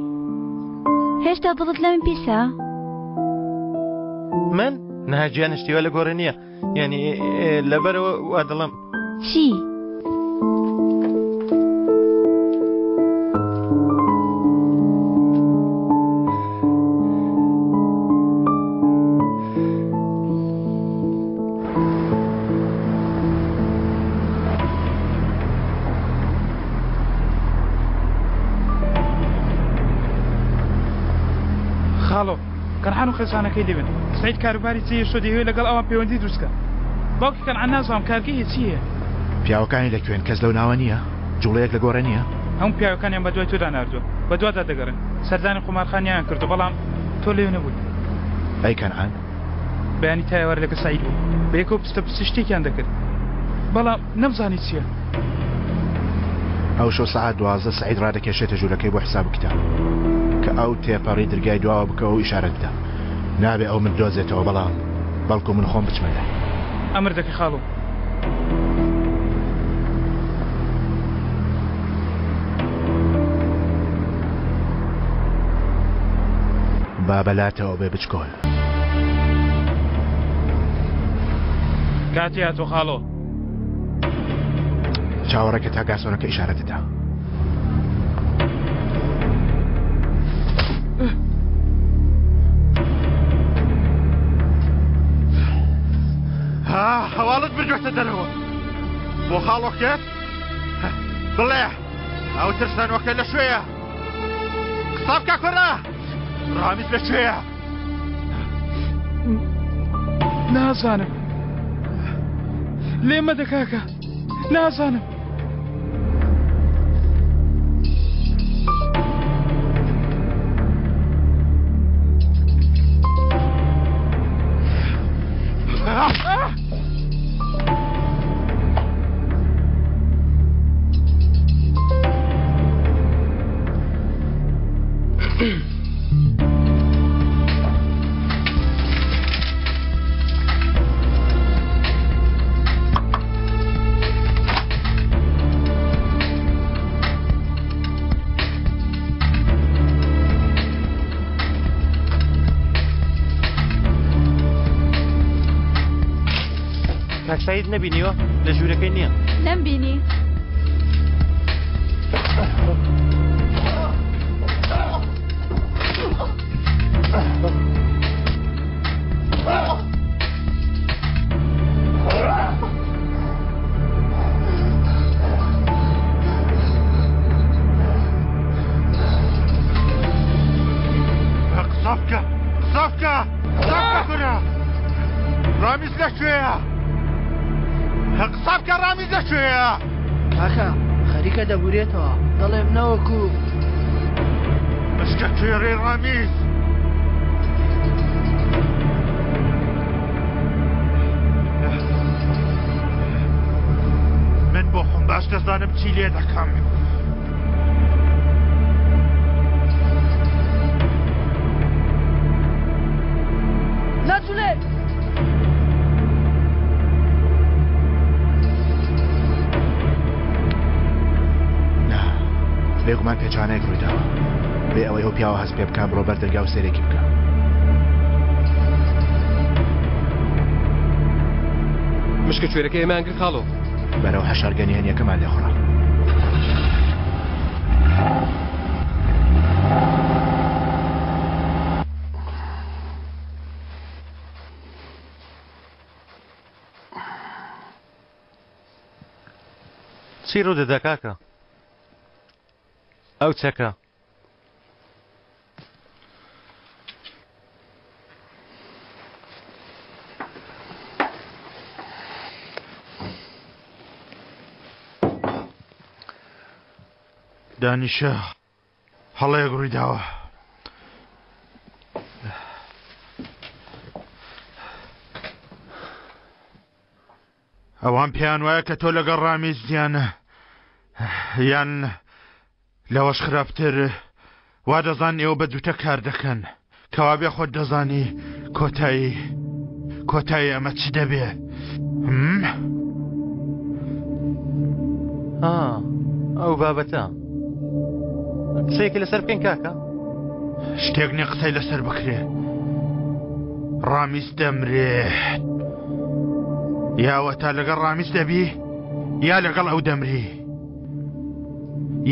هێشتا دڵت لە من پیسە من نەهاجیان شتیوە لە گۆڕە نییە یعنی لەبەرەوە وا دڵم چی؟ خاڵۆ کەنعان و خێزانەکەی دەبن سعید کاروباری چیە شۆ دەیەوێت لەگەڵ ئەوان پەیوەندی دروستکە باوکی کەنعان نازانم کارگەیە چییە پیاوەکانی لەکوێن کەس لەو ناوە نییە جوڵەیەک لە گۆڕە نییە هەموو پیاوەکانیان بە دوای تۆدا ناردووە بە دوادا دەگەڕن سەردانی قومارخانیان کردو بەڵام تۆ لێو نەبووی ئەی کەنعان بەیانی تایوەر لەگە سعید بوو بە یەکەوە پستە پستی شتێکیان دەکرد بەڵام نەمزانی چییە ئەو شۆ سەعات 12 سعید ڕادەکێشێتە ژوورەکەی بۆ حساب بکە کە ئەو تێپەڕی دەرگای دواوە بکەوە و ئیشارەت بدە نابێ ئەو من دۆزێتەوە بەڵام بەڵکو من خۆم بچمەلای ئەمر دەکەی خاڵۆ با بەلاتەوە بێ بچکۆل کاتی هاتۆ خاڵۆ چاوەڕێکە تا گاسۆرەکە ئیشارەتدا هەواڵت بردوێتە دەرەوە بۆ خاڵۆکێت بڵێ ئەو ترسانەوەکە لە شوێیە قسە بکە کوڕە ڕامیز لەکوێیە نازانم لێمە دەکاکە نازانم کاکسایت نەبینیوە لە ژوورەکەی نییە نەمبینی قسە بکە کوڕە ڕامیز لەکوێیە قسە بکە ڕامیز لەکوێیە کاکە خەریکە دەبورێتەوە دەڵێم نەوەکو بشکە توێڕێ ڕامیز من بۆ خۆم باش دەزانم چی لێ دەکەم ناچولێت بێگومان پێچانەیەک ڕوویداوە بێ ئەوەی ئەو پیاوە هەست پێ بکە بڕۆ بەر دەرگا و سێرێکی بکە مشکە کوێرەکە ئێمان کرد خاڵۆ بەرەو هەشارگەنی هەنیەکەمان لێخۆڕە چی ڕوو دەدا کاکە ئەو چەکە دانیشە هەڵەیەک ڕوویداوە ئەوان پێیان وایە کە تۆ لەگەڵ ڕامیز دیانە یان لەوەش خراپتر وا دەزان ئێوە بە دووتە کار دەکەن کەوا بێ خۆت دەزانی کۆتایی ئەمە چ دەبێ ئەو بابەتە قسەیەکی لەسەر بکەین کاکە شتێک نیە قسەی لەسەر بکرێ ڕامیز دەمرێت یاوە تا لەگەڵ ڕامیز دەبی یا لەگەڵ ئەو دەمری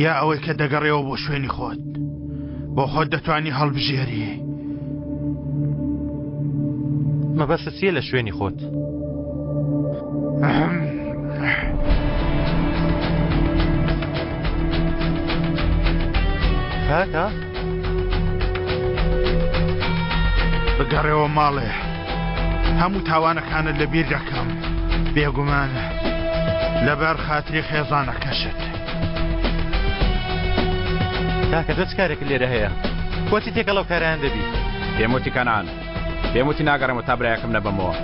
یا ئەوەی کە دەگەڕێەوە بۆ شوێنی خۆت بۆ خۆت دەتوانی هەڵبژێری مەبەستە چییە لە شوێنی خۆت کاکە بگەڕێەوە ماڵێ هەموو تاوانەکانت لەبیر دەکەم بێگومان لەبەر خاتری خێزانەکەشت کاکە دۆ چ کارێک لێرە هەیە بۆچی تێکە لەو کاریان دەبی پێموتی کەنان پێموتی ناگەڕێمەوە تا برایەکەم نەبەمەوە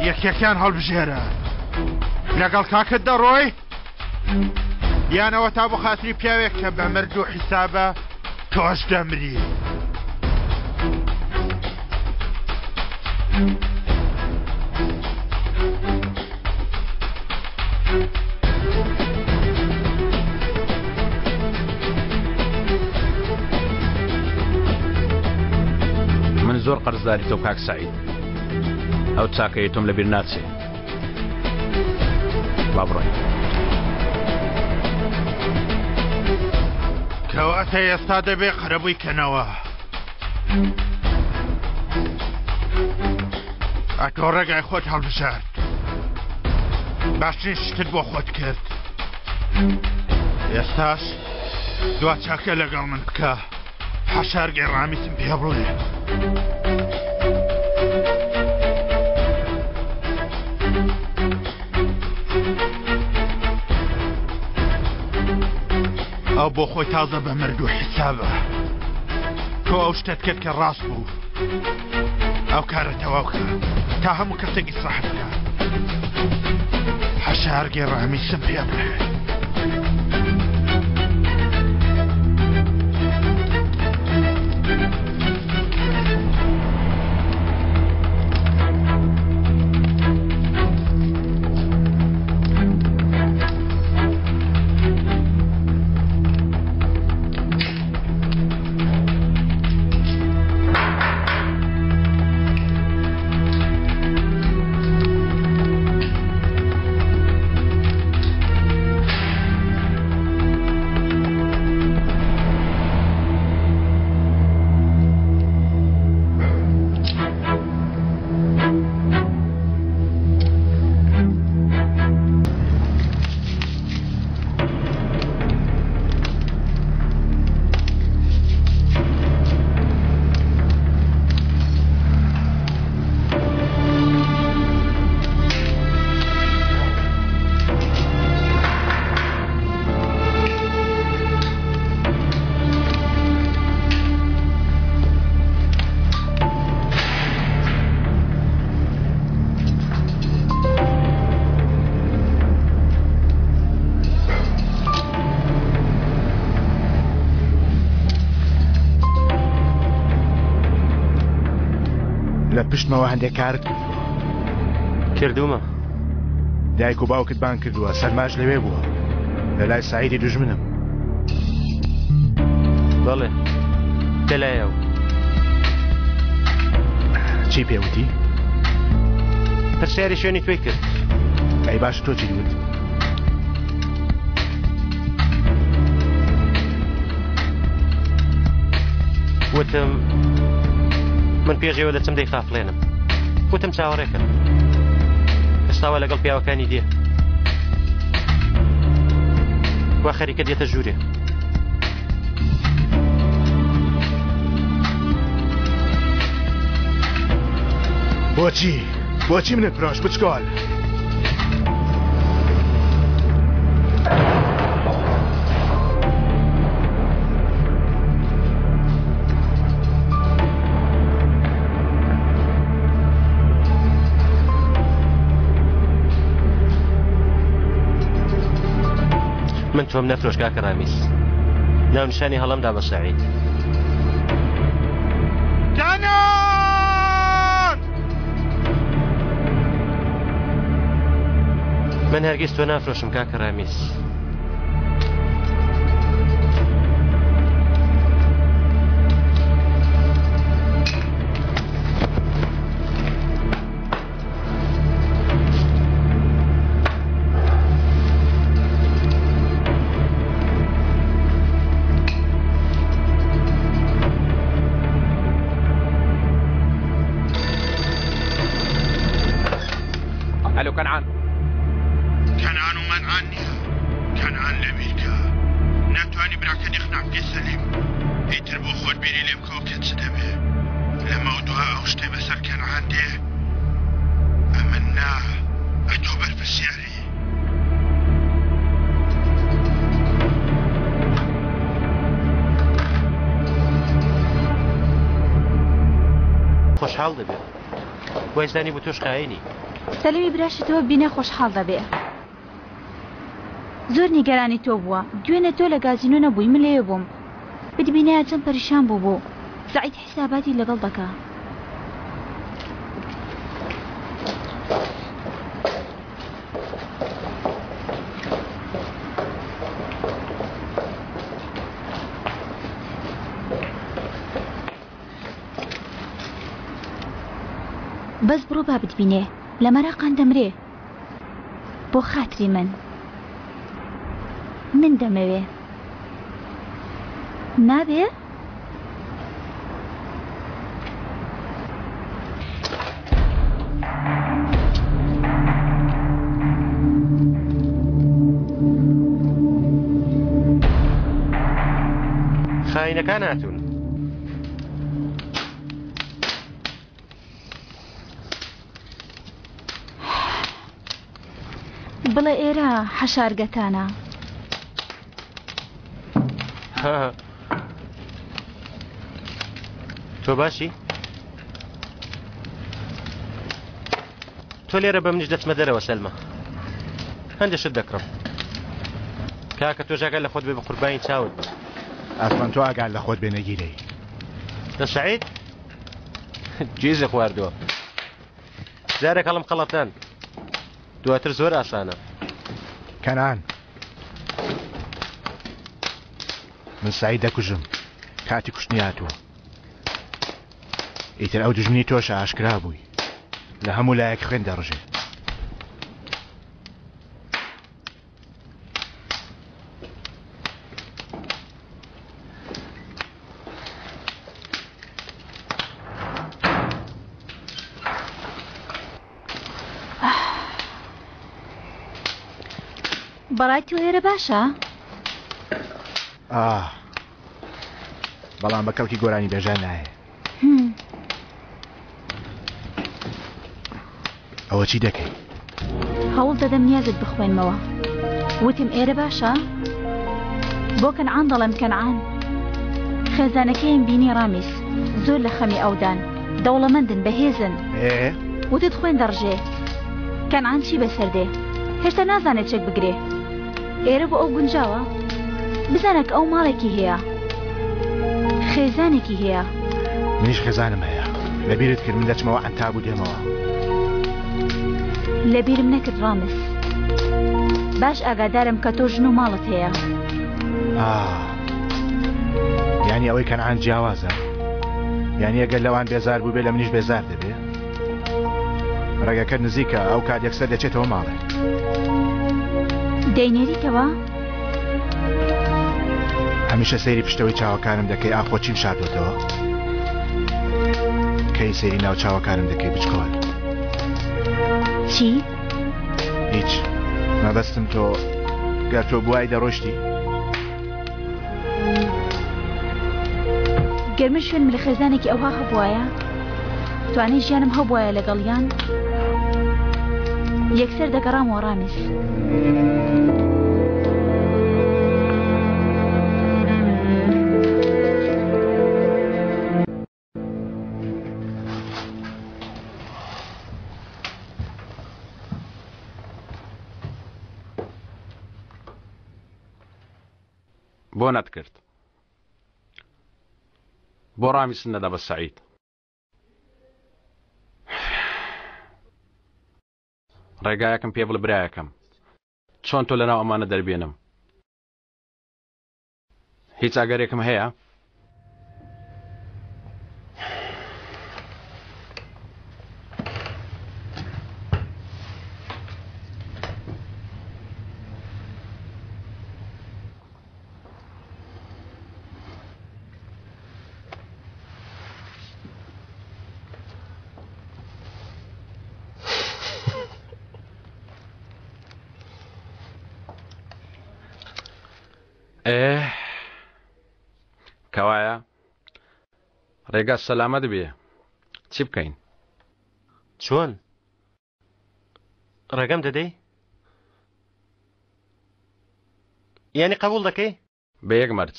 یەکێکیان هەڵبژێرە لەگەڵ کاکت دەڕۆی یانەوە تا بۆ خاتری پیاوێک کە بە مرد و حیسابە تۆش دەمری من زۆر قەرزداری تۆ کاک سەعید ئەو چاکەی تۆم لەبیر ناچێ با بڕۆین کەواتە ئێستا دەبێ قەرەبووی کەنەوە ئەتۆ ڕێگای خۆت هەڵبژارد باشترین شتت بۆ خۆت کرد ئێستاش دوا چاکە لەگەڵ من بکە حەشار گێڕامیتم پێ بڕوێ ئەو بۆ خۆی تازە بە مردوو حسابە تۆ ئەو شتت کرد کە ڕاست بوو ئەو کارە تەواوکە تا هەموو کەسێکی سەح بکە حەشار گێڕامیتم پێ بڕێ لە پشتمەوە هەندێک کارت کردومە دایک و باوکت بان کردووە سەرماش لەوێ بووە لە لای سعیدی دوژمنم بەڵێ تەلایەوە چی پێوتی؟ پرسیاری شوێنی توی کرد ئەی باش تۆ چی دوت؟ وتم من پێشەوە دەچم دەی خافڵێنم وتم چاوەڕێکە ئێستاوە لەگەڵ پیاوەکانی دێ وا خەریکە دێتە ژوورێ بۆچی منت پرۆش بچکۆل من تۆم نەفرۆش کاکە ڕامیس ناونشانی هەڵەمدا بە سەعید جانان من هەرگیز تۆ نافرۆشم کاکە ڕامیس كنعان ومنعان نییە کەنعان لەبیرکە ناتوانانی براکە نێخنا پێ سەلیم ئیتر بۆ خۆت بیری لێ بکەوە کە چ دەبێ لەمە دووە ئەو شتێ بەسەر کەنعان دێ ئەمە نا ئەتۆ بەرپرسیاری خۆشحاڵ دەبێت وای زانی بۆ تۆش قاینی سەلیمی براشتەوە بینە خۆشحاڵ دەبێ زۆر نیگەرانی تۆ بووە دوێنێ تۆ لە گازینۆ نەبووی من لێ بووم بدبینایە چەند پەریشان بوو سعید حساباتی لەگەڵ دەکا بەس بڕۆ با بتبینێ لە مەراقان دەمرێ بۆ خاتری من دەمەوێ نابێ؟ بەرهەمهێنەکان هاتوون. بڵێ ئێرە حەشارگەتانە. تۆ باشی؟ تۆ لێرە بە منیش دەچمە دەرەوە سەلمە. هەندێشت دەکڕم. کاکە تۆ ژاگەر لە خۆت بێ بە قوربانی چاوت. ئاسمان تۆ ئاگال لە خۆت بێ نەگیرەی. لە سەعید؟ جێزە خواردووە. جارێک هەڵم خەڵەتان. دواتر زۆر ئاسانە. کەنان. من سعید دەکوژم. کاتی کوشتنی هاتووە. ئیتر ئەو دژمنی تۆشە ئاشکرا بووی. لە هەموو لایەک خوێن دەڕژێ. بەڕای تۆ ئێرە باشە؟ بەڵام بە کەڵکی گۆرانی بێژان نایە. ئەوە چی دەکەی؟ هەوڵ دەدەم نیازت بخوێنمەوە. وتم ئێرە باشە؟ بۆ کەنعان دەڵێم کەنعان. خێزانەکەیم بینی ڕامیس. زۆر لە خەمی ئەودان. دەوڵەمەندن بەهێزن. وتت خوێن دەڕژێ. کەنعان چی بەسەردێ؟ هێشتا نازانێت چێک بگرێ. ئێرە بۆ ئەو گونجاوە بزانێک ئەو ماڵێکی هەیە. خێزانێکی هەیە. منیش خێزانم هەیە. لەبیرت کرد من دەچمەوە عەنتاب و دێمەوە. لەبیرم نەکرد ڕامز. باش ئاگادارم کە تۆ ژن و ماڵت هەیە. یعنی ئەوەی کەنعان جیاوازە. یعنی ئەگەر لەوان بێزار بوو بێ لە منیش بێزار دەبێ. ڕێگەکە نزیکە ئەو کات یەکسەر دەچێتەوە ماڵێ. دەینێریتەوە؟ هەمیشە سەیری پشتەوەی چاوەکانم دەکەی ئاخۆ چیم شاردوتەوە؟ کەی سەیری ناو چاوەکانم دەکەی بچکۆل. چی؟ هیچ. مەبەستم تۆ گەر تۆ بوای دەڕۆشتی. گەرمە شوێنم لە خێزانێکی ئەوها هەبوایە؟ توانێ ژیانم هەبوایە لەگەڵیان؟ یەکسەر دەگەڕامەوە ڕامیس. بۆ نەتکرد. بۆ ڕامیسن نەدا بە سەعید. ڕێگایەکەم پێ بڵ برایەکەم. چۆن تۆ لەناو ئەمانە دەربێنم؟ هیچ ئاگەرێکم هەیە؟ کەوایە ڕێگا سەلامەت بێ. چی بکەین؟ چۆن؟ ڕێگەم دەدەی؟ یعنی قبول دەکەی؟ بە یەک مەرج.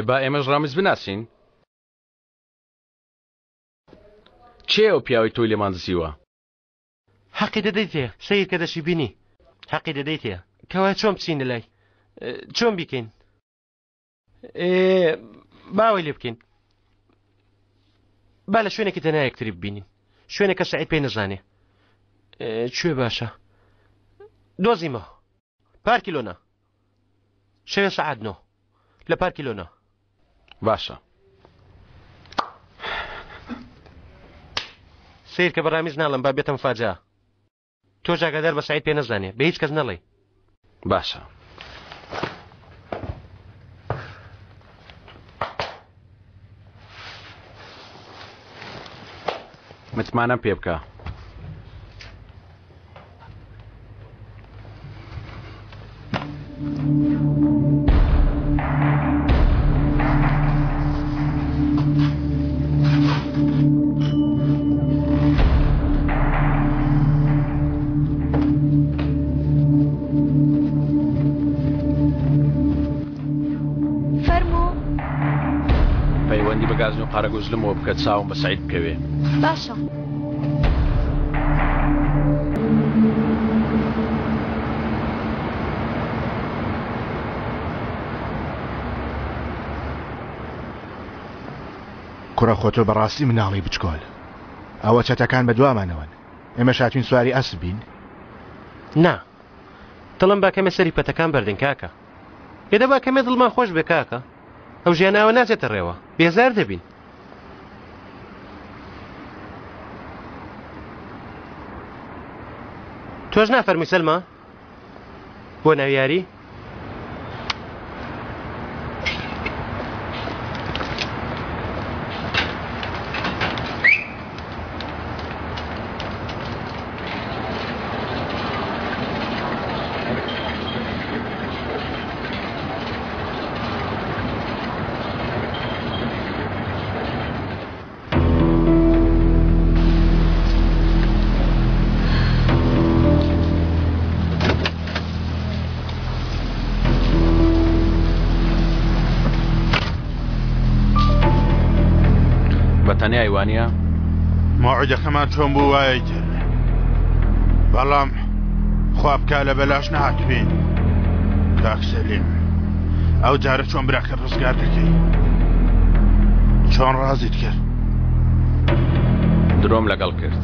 با ئێمەش ڕامیز بناسین؟ چێ ئەو پیاوەی تۆی لێمان دزیوە؟ حەقی دەدەیتێ سەیر کە دەشی بینی. حەقی دەدەیتێ. کەوایە چۆن بچین لەلای؟ چۆن بیکەین؟ باوەی لێ بکەین. با لە شوێنێکی تەنها یەکتری ببینین. شوێنێک کە سەعید پێی نەزانێ. کوێ باشە؟ دۆزیمەوە. پارکیلۆنا. شەوێ سەعات 9 لە پارکیلۆنا. باشە. سیر کە بەڕامیز ناڵم با بێتم فاجا. تۆ ئاگادار بە سەعید پێ نەزانێ. بە هیچ کەس نەڵێ. باشە. متمانە پێ بکە. پارەگوزلمەوە بکە چاوم بە سەعید بکەوێ. باشە. کوڕە خۆتۆ بەڕاستی مناڵی بچکۆل. ئەوە چەتەکان بە دوامانەوەن. ئێمە شاتوین سواری ئەسب بین؟ نا. دڵم با کەمە سەری پەتەکان بەردن کاکە. لێدە با کەمێ دڵمان خۆش بێ کاکە. ئەو ژیاناوە ناچێتە ڕێوە. بێزار دەبین. تۆش نافەرمی سەلما؟ بۆ ناویاری؟ بەتەنیا ئەیوانە؟ مۆعودەکەمان چۆن بوو وایە تر بەڵام خوا بکا لە بەلاش نەهاتبین. کاک سەلیم ئەو جارە چۆن براکە ڕزگار دەکەی؟ چۆن ڕازیت کرد؟ درۆم لەگەڵ کرد.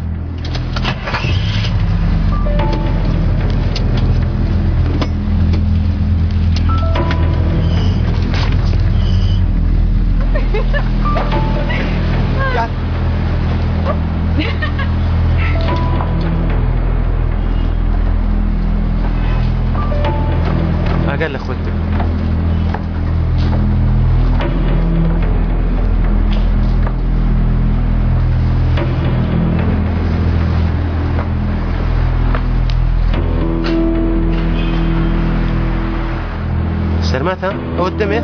ئاگەر لە خۆت بێ. سەرماتە؟ ئەوت دەمێ؟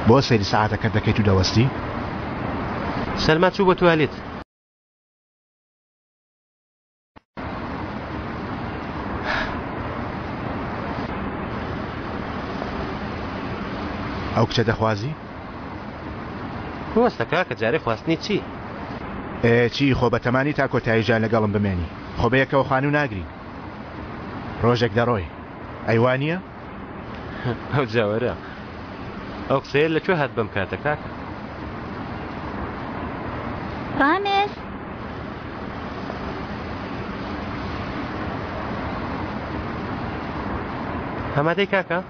بۆ سەیری سەعاتەکە دەکەیت و دەوەستی؟ سەلما چوو بۆ توالێت. ئەو کچە دەخوازی؟ وەستە کاکە جارێ خواستنی چی؟ چی خۆ بەتەمانی تا کۆتاییژان لەگەڵم بمێنی. خۆ بەیەکەوە خانوو ناگرین. ڕۆژێک دەڕۆی. ئەیوانە؟ ئەو جاوەرە. ئەو قسەیە لەکوێ هات بەم کاتە کاکە؟ ڕامێز هەمادەی کاکە؟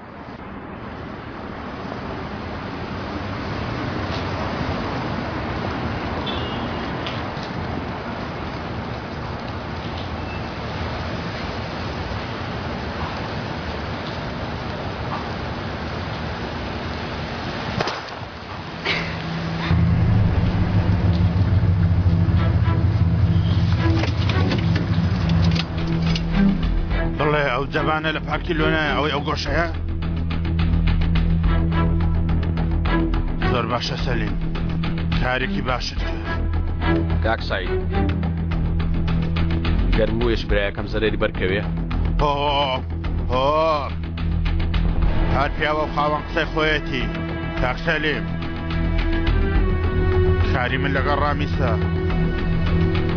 جەبانە لە پارکی لۆنایە ئەوەی ئەو گۆشەیە؟ زۆر باشە سەلیم، کارێکی باشت کرد. کاک سەعید گەرموویش برایەکەم زەرێری بەرکەوێ. هەر پیاوە و خاوەن قسەی خۆیەتی. کاک سەلیم کاری من لەگەڵ ڕامیسە.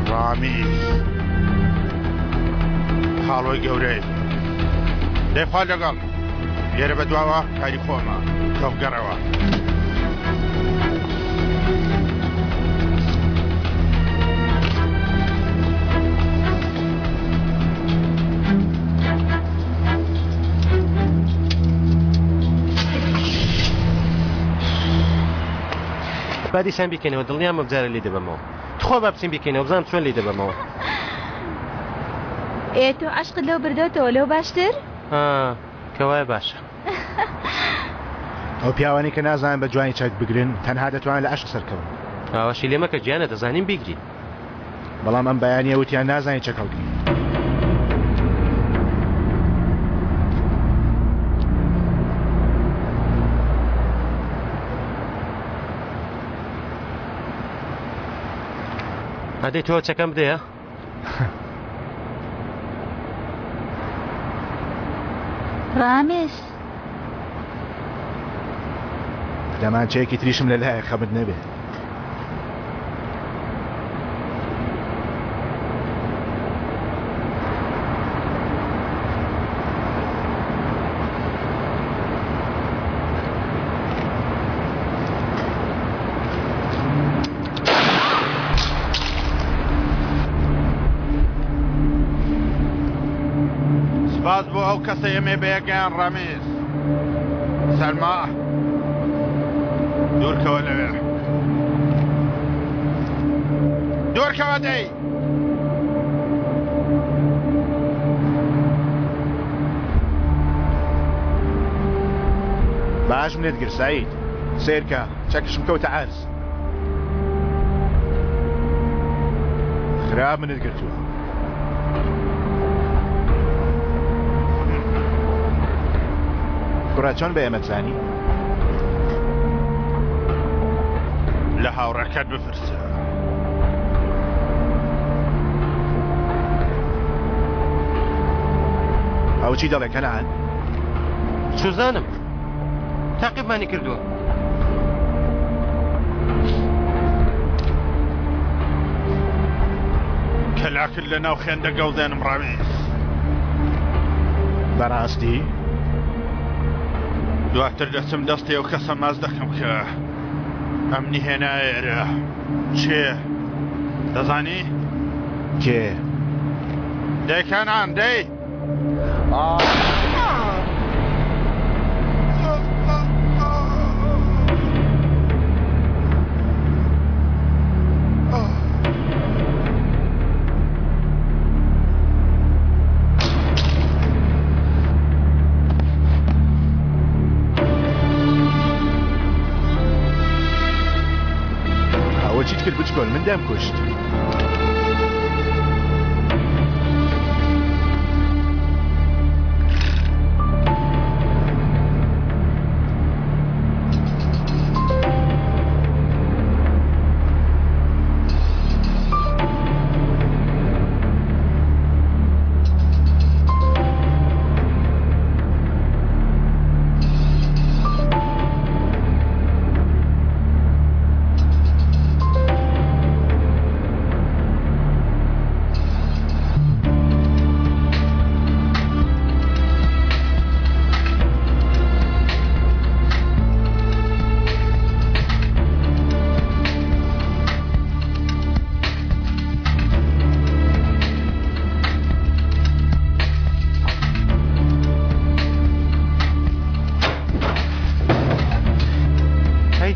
ڕامیس خاڵۆی گەورەی دەیخوا لەگەڵ لێرە بە دواوە کاری خۆمە کەوگەڕەوە. با دیسان بیکەنەوە دڵنیام بەبجارە لێ دەبەمەوە. تخۆ با بچین بیکەنەوە بزانم چۆن لێ دەبەمەوە. تۆ عەشقت لەو بردەوتەوە لەو باشتر؟ کەوایە باشە. ئەو پیاوانی کە نازانن بە جوانی چەک بگرن تەنها دەتوانن لە عەشق سەرکەون. ئاواشی لێ مەکە گیانە دەزانین بیگرین. بەڵام ئەم بەیانیە وتیان نازانین چەک هەڵگرین. هەدەی تۆ چەکەم بدەیە؟ ڕامێز دەمانچەیەکی تریشم لەلایە خەمت نەبێت. سپاس بۆ ئەو کەسە ئێمێ بەیەکیان ڕەمیز. سەلما دوورکەوە لەوێ، دوورکەوە دەی. باش منێت گر سعید، سێرکە چەکشم کەوتە عەرز. خراب منێت گرتووە. کوڕە چۆن بە ئێمە زانی؟ لە هاوڕەکەت بپرسە. ئەو چی دەڵێ کەنعان؟ سوزانم تاقیبمانی کردووە. کەلاکت لە ناو خوێندە گەڵدێنم ڕەمیز. بەڕاستی؟ دواتر دەچم دەستی ئەو کەسە ماز دەکەم کە ئەمنی هێنایە ئێرە. چێ؟ دەزانی؟ کێ؟ دەی کەنعان دەی؟ چیت کرد بچکۆل من دەم کوشت.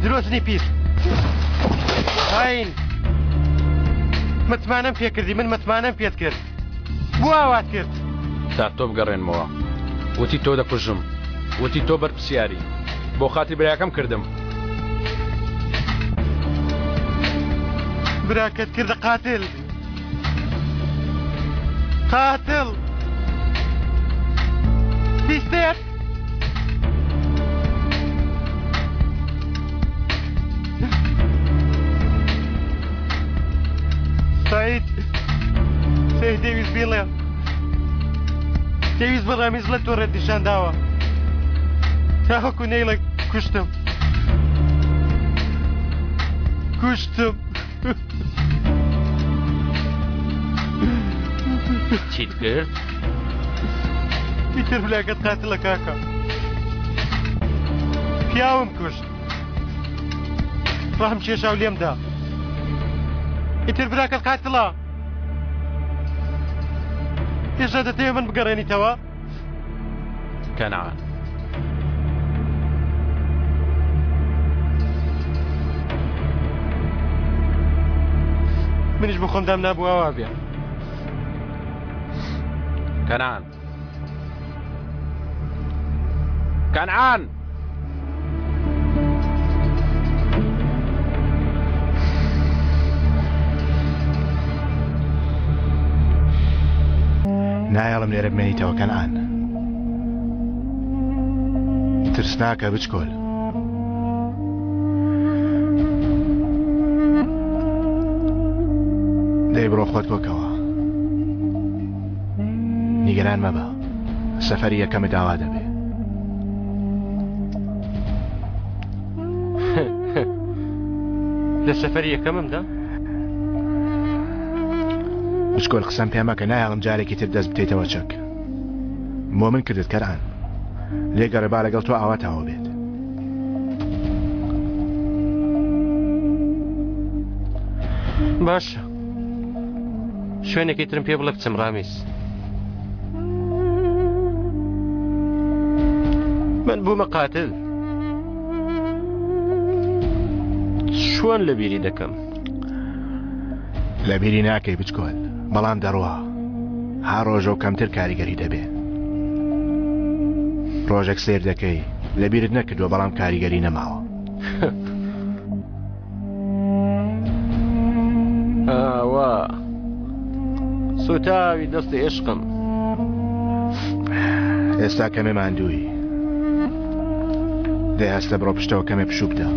درۆزنی پیر هاین متمانەم پێ کردی، من متمانەم پێت کرد. بۆ ئاوات کرد تا تۆ بگەڕێنمەوە. وتی تۆ دەکوژم، وتی تۆ بەرپرسیاری، بۆ خاتری برایەکەم کردم. براکەت کردە قاتل، قاتل بیستێت. سعید سعید دەویست بیڵێ، دەویست بە ڕەمیز لە تۆ ڕێنیشان داوە تاوەکو نەیڵێ کوشتم. چیت کرد؟ ئیتر بلاکەت قاتلە کاکە، پیاوم کوشت، ڕاهم کێشاو لێمدا. ئیتر براکەت قاتڵە، پێشە دەتەوێت من بگەڕێنیتەوە؟ کەنعان منیش بۆ خۆمدام نابووە وا بێ. کەنعان کەنعان نایەڵم لێرە بمێنیتەوە کەنعان. ترسناکە بچکۆل. دەی بڕۆ خۆت کۆکەوە نیگەران مەبە سەفەری یەکەمە داوا دەبێ لە سەفەری یەکەممدا بچکۆل قسەم پێ مەکە نایڵم جارێکی تر دەست بتێتەوە چەک بۆ من کردت کەران لێگەڕێ با لەگەڵ تۆ ئاواتەوە بێت باشە شوێنێکی ترم پێ بڵێ بچم ڕامیز من بوومە قاتل چۆن لە بیری دەکەم لە بیری ناکەی بچکۆل بەڵام دەڕوا ها ڕۆژە و کەمتر کاریگەری دەبێ ڕۆژێک سیر دەکەی لە بیرت نەکردووە بەڵام کاریگەری نەماوە ئاوا سوتاوی دەستی عشقم ئێستا کەمێ ماندووی دەی هەستە بڕۆ پشتەوە کەمێ پشوو بدە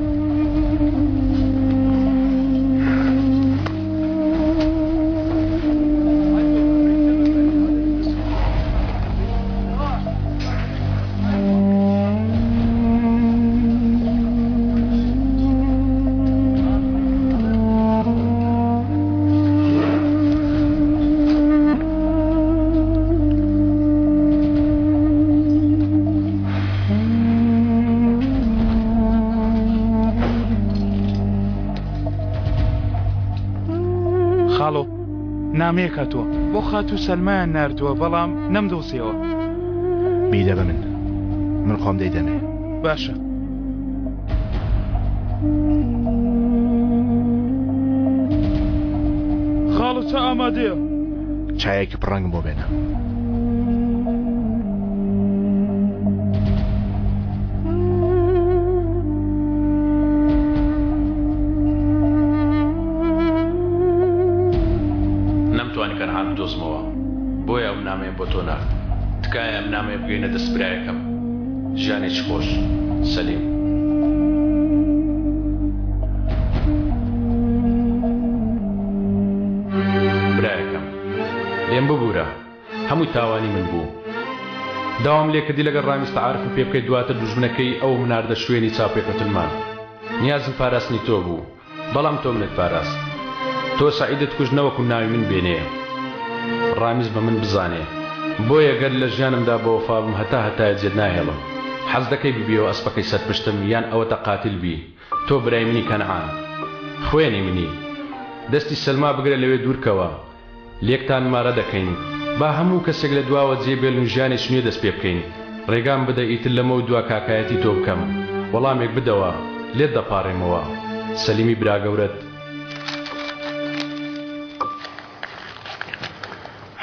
نامەیە کاتووە بۆ خاتوو سەلمایان ناردووە بەڵام نەمدۆسیەوە بیدە بە من خۆم دەیدەمێ باشە خاڵە چا ئامادەیە چایەکی پڕەنگم بۆ بێنە دۆزمەوە بۆیە ئەم نامەیە بۆ تۆ ناکەم تکایە ئەم نامەیە بگەینە دەستبرایەکەم ژیانێکی خۆش سەلیم برایەکەم لێم ببوورە هەمووی تاوانی من بوو داوام لێکردی لەگەڵ ڕامیز تەعارف پێ بکەیت دواتر دوژمنەکەی ئەو مناردە شوێنی چاپێکەوتنمان نیازم پاراستنی تۆ بوو بەڵام تۆ منت پاراست تۆ سەعیدت کوژ نەوەکو ناوی من بێنێ ڕامیز بە من بزانێ بۆیە گەر لە ژیانمدا بە وەفا بم هەتا جێت ناهێڵم حەز دەکەی ببیەوە ئەسپەکەی سەرپشتم یان ئەوەتە قاتل بی تۆ برای منی کەنعان خوێنی منی دەستی سەلما بگرە لەوێ دوورکەوە لێکتان مارە دەکەین با هەموو کەسێک لە دواوە جێبێل و ژیانێک نوێ دەست پێ بکەین ڕێگام بدە ئیتر لەمە و دوا کاکایەتی تۆ بکەم وەڵامێک بدەوە لێت دەپاڕێمەوە سەلیمی براگەورەت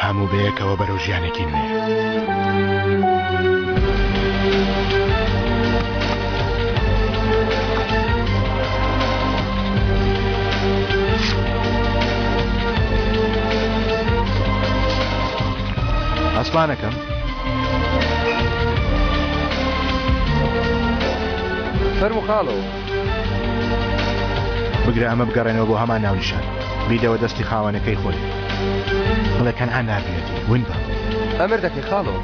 هەموو بەیەکەوە بەرەو ژیانێکی نوێ ئەسمانەکەم فەرموو خاڵەوە بگرە ئەمە بگەڕێنەوە بۆ هەمان ناونیشان بیدەوە دەستی خاوەنەکەی خۆی بڵێ کەنعان نابێتی ون بە ئەمر دەکەی خاڵەوە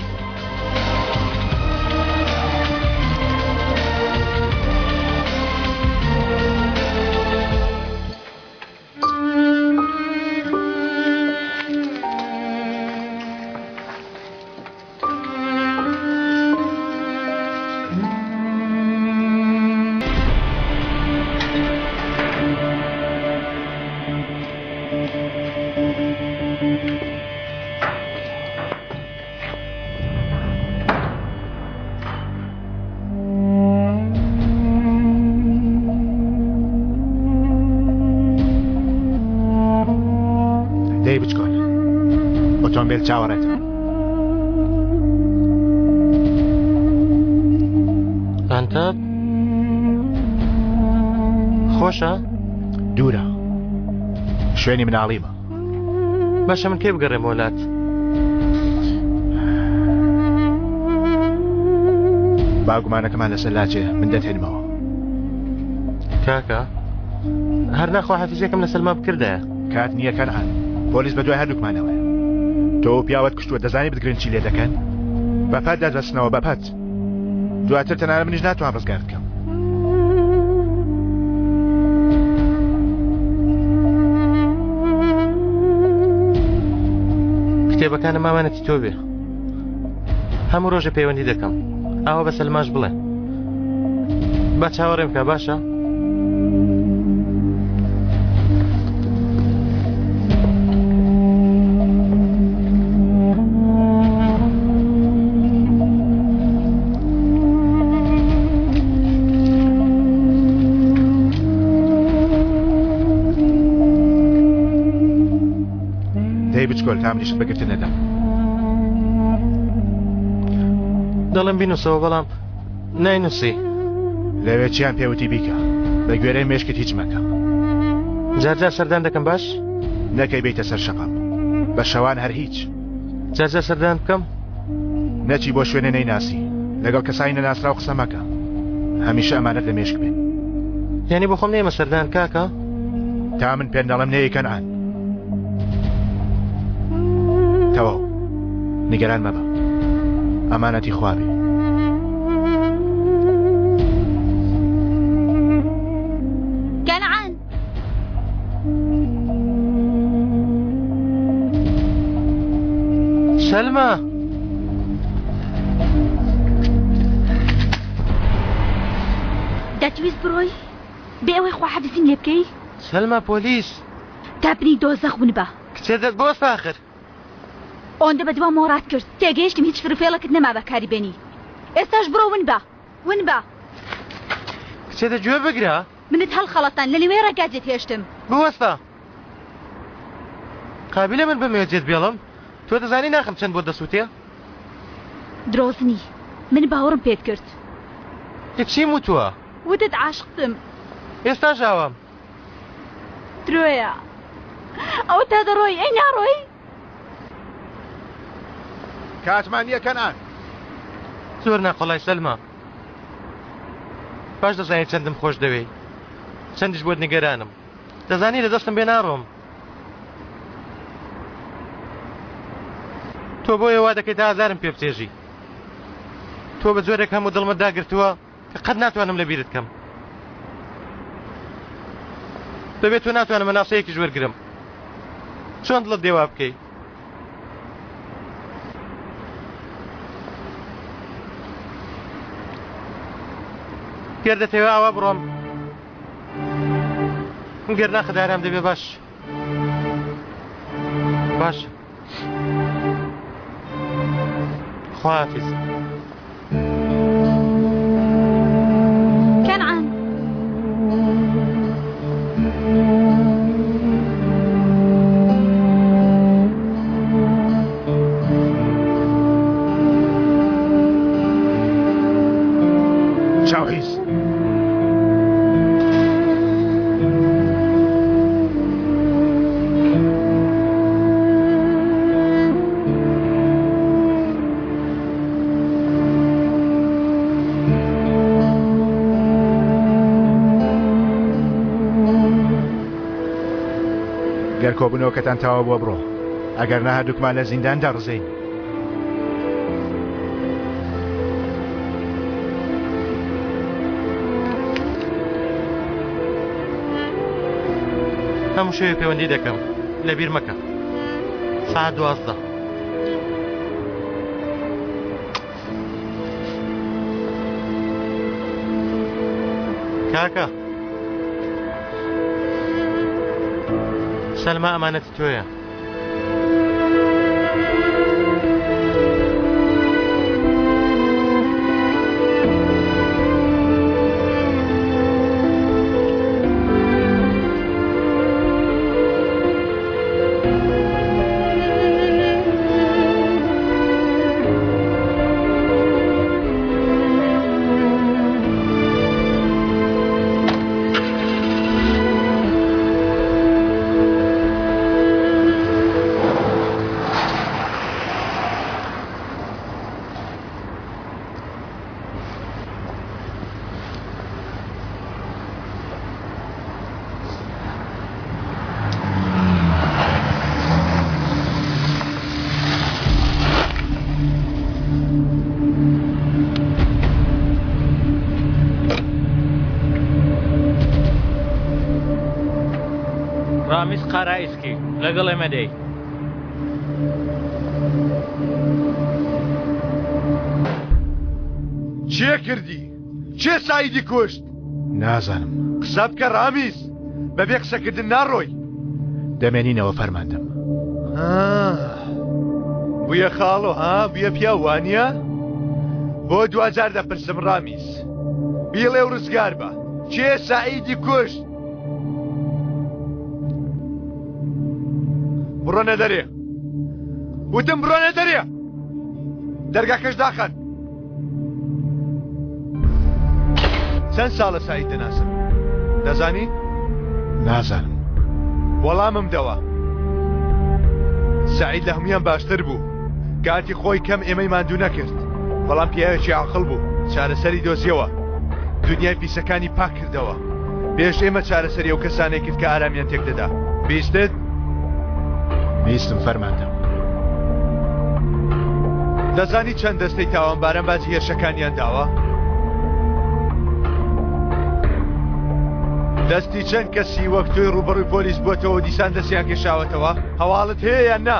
ئۆتۆمبیل چاوەڕێتە ئەنتە خۆشە دوورە شوێنی مناڵیمە باشە من کێ بگەڕێم وڵات باگومانەکەمان لەسەر لاچێ من دەتێنمەوە کاکە هەر ناخوا حەفیزەکەم لە سەلما بکردایە کات نییە کەنعان پۆلیس بەدوای هەردووکمانەوەی تۆ پیاوەت کشتووە دەزانی بتگرن چی لێ دەکەن بەپەت دەدەستنەوە بەپەت دواتر تەنانە منیش ناتوان ڕزگار بکەم کتێبەکانە مامانەتی تۆ بێ هەموو ڕۆژە پەیوەندی دەکەم ئاوا بە سەلماش بڵێ با چاوەڕێم بکە باشە بچکۆل تا منیشت بەگرتن نەدەم دەڵم بینوسەوە بەڵام ناینووسی لەوێ چیان پێوتی بیکە بە گوێرەی مێشکت هیچ مەکە جارجار سەردان دەکەم باش نەکەی بیتە سەر شەقام بە شەوان هەر هیچ جارجار سەردان بکەم نەچی بۆ شوێنە نەیناسی لەگەڵ کەسانی نەناسرا و قسە مەکە هەمیشە ئەمانەت لە مێشک بێن یعنی بۆ خۆم نێمە سەردان کاکە تا من پێندەڵم نەیە کەنعان تەواو نیگەران مەبە ئەمانەتی خوابێ کەنعان سەلمە دەتویست بڕۆی بێ ئەوەی خواحەفیزیم لێ بکەی سەلمە پۆلیس تاپنی دۆزەخ ون بە کچێدت بۆ ساخر ئەوەندە بە دوا مۆڕات کرد تێگەیشتم هیچ فرفێڵەکت نەما بەکاری بێنی ئێستاش بڕۆ ون بە کچێدە گوێ بگرە منت هەڵخەڵەتان لە لەوێ ڕێگاجێت هێشتم بوەستە قابلە من بمێجێت بێڵم تۆ دەزانی ناخم چەند بۆ دەسووتێ درۆزنی من باوەڕم پێت کرد چیم وتووە وتت عاشقتم ئێستا ژاوام درۆیە ئەو تا دەڕۆی ئەی ناڕۆی کاتمان نییە کەنعان زۆر ناقەڵای سەلمە باش دەزانێت چەندم خۆش دەوێ چەندیش بۆت نیگەرانم دەزانی لە دەستم بێ ناڕۆم تۆ بۆیە وا دەکەیت تا ئازارم پێ بچێژی تۆ بە جۆرێک هەموو دڵمت داگرتووە کە قەت ناتوانم لە بیرت کەم دەبێت تۆ ناتوانم مەناسەیەکیش وەرگرم چۆن دڵت دێوا بکەی گەر دەتەوێت ئاوا بڕۆم گەر ناخدارام دەبێ باش باش خواحافیز کەنعان چاوهیز گەر کۆبوونەوەکەتان تاوە بۆ بڕۆ ئەگەر نە هەردووکمان لە زینداندا ڕزەین هەموو شەوێ پەیوەندی دەکەم لە بیر مەکە ساعت 12 کاکە سەلمە ئەمانەتی تۆیە ڕامیز قارائیسکی لەگەڵ ئێمە دەی. چێ کردی؟ چێ سایدی کوشت؟ نازانم. قسە بکە ڕامیز، بەبێ قسەکردن ناڕۆی. دەمێنینەوە فەرماندەم. بویە خاڵۆ ها بویە پیا وانە؟ بۆ دوجار دەپرسم ڕامیز، بیڵێ و ڕزگار بە چێ سعیدی کوشت؟ بڕۆنە دەرێ، وتم بڕۆنە دەرێ، دەرگاکەش داخەن. چەند ساڵە سعید دەناسم؟ دەزانی؟ نازانم. وەڵامم دەوە. سعید لە هەمویان باشتر بوو، کاتی خۆی کەم ئێمەی ماندوو نەکرد، بەڵام پیاوێکی عاقڵ بوو، چارەسەری دۆزیەوە، دنیای پیسەکانی پاک کردەوە، پێش ئێمە چارەسەری ئەو کەسانێک کرد کە ئارامیان تێک دەدا. بیستت؟ بیستم فەرماندەم. دەزانی چەند دەستەی تاوانباران باجی هێرشەکانیان داوە؟ دەستی چەند کەسی وەک توی ڕوبەڕووی پۆلیس بووەتەوە دیسان دەستیان کێشاوەتەوە؟ هەواڵت هەیە یان نا؟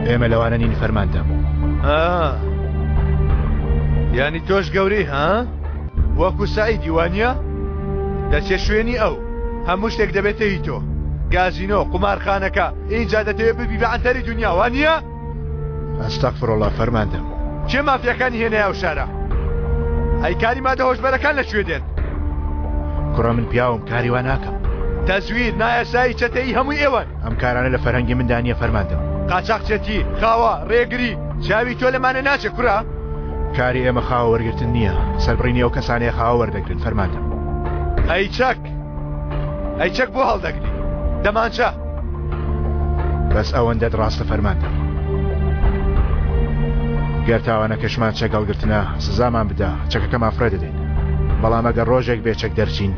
ئێمە لەوانە نین فەرماندەم. یانی تۆش گەورەی ها؟ وەکو سعیدی وانە؟ دەچێ شوێنی ئەو هەموو شتێک دەبێتە هی تۆ، گازینۆ، قومارخانەکە، ئینجا دەتەوێت ببی بە ئەنتەری دنیا وانە؟ ئەستەغفرڵڵا فەرماندەم. چێ مافیەکانی هێنایە و شارە؟ ئەی کاری مادە هۆشبەرەکان لەکوێ دێن؟ کوڕە من پیاوم کاری وا ناکەم. تەزویر، نایەسایی، چەتەی هەمووی ئێوەن. ئەم کارانە لە فەرهەنگی مندا نییە فەرماندەم. قاچاقچێتی، خاوە، ڕێگری، چاوی تۆ لەمانە ناچێ کوڕە؟ کاری ئێمە خاوە وەرگرتن نییە، سەربڕینی ئەو کەسانەیە خاوە وەردەگرن فەرماندەم. ئەی چەک بۆ هەڵدەگری، دەمانچە. بەس ئەوەندەت ڕاستە فەرماندەم. گەر تاوانە کەشمان چەک هەڵگرتنە سزامان بدا، چەکەکە مافرە دەدەین، بەڵام ئەگەر ڕۆژێک بێ چەک دەرچین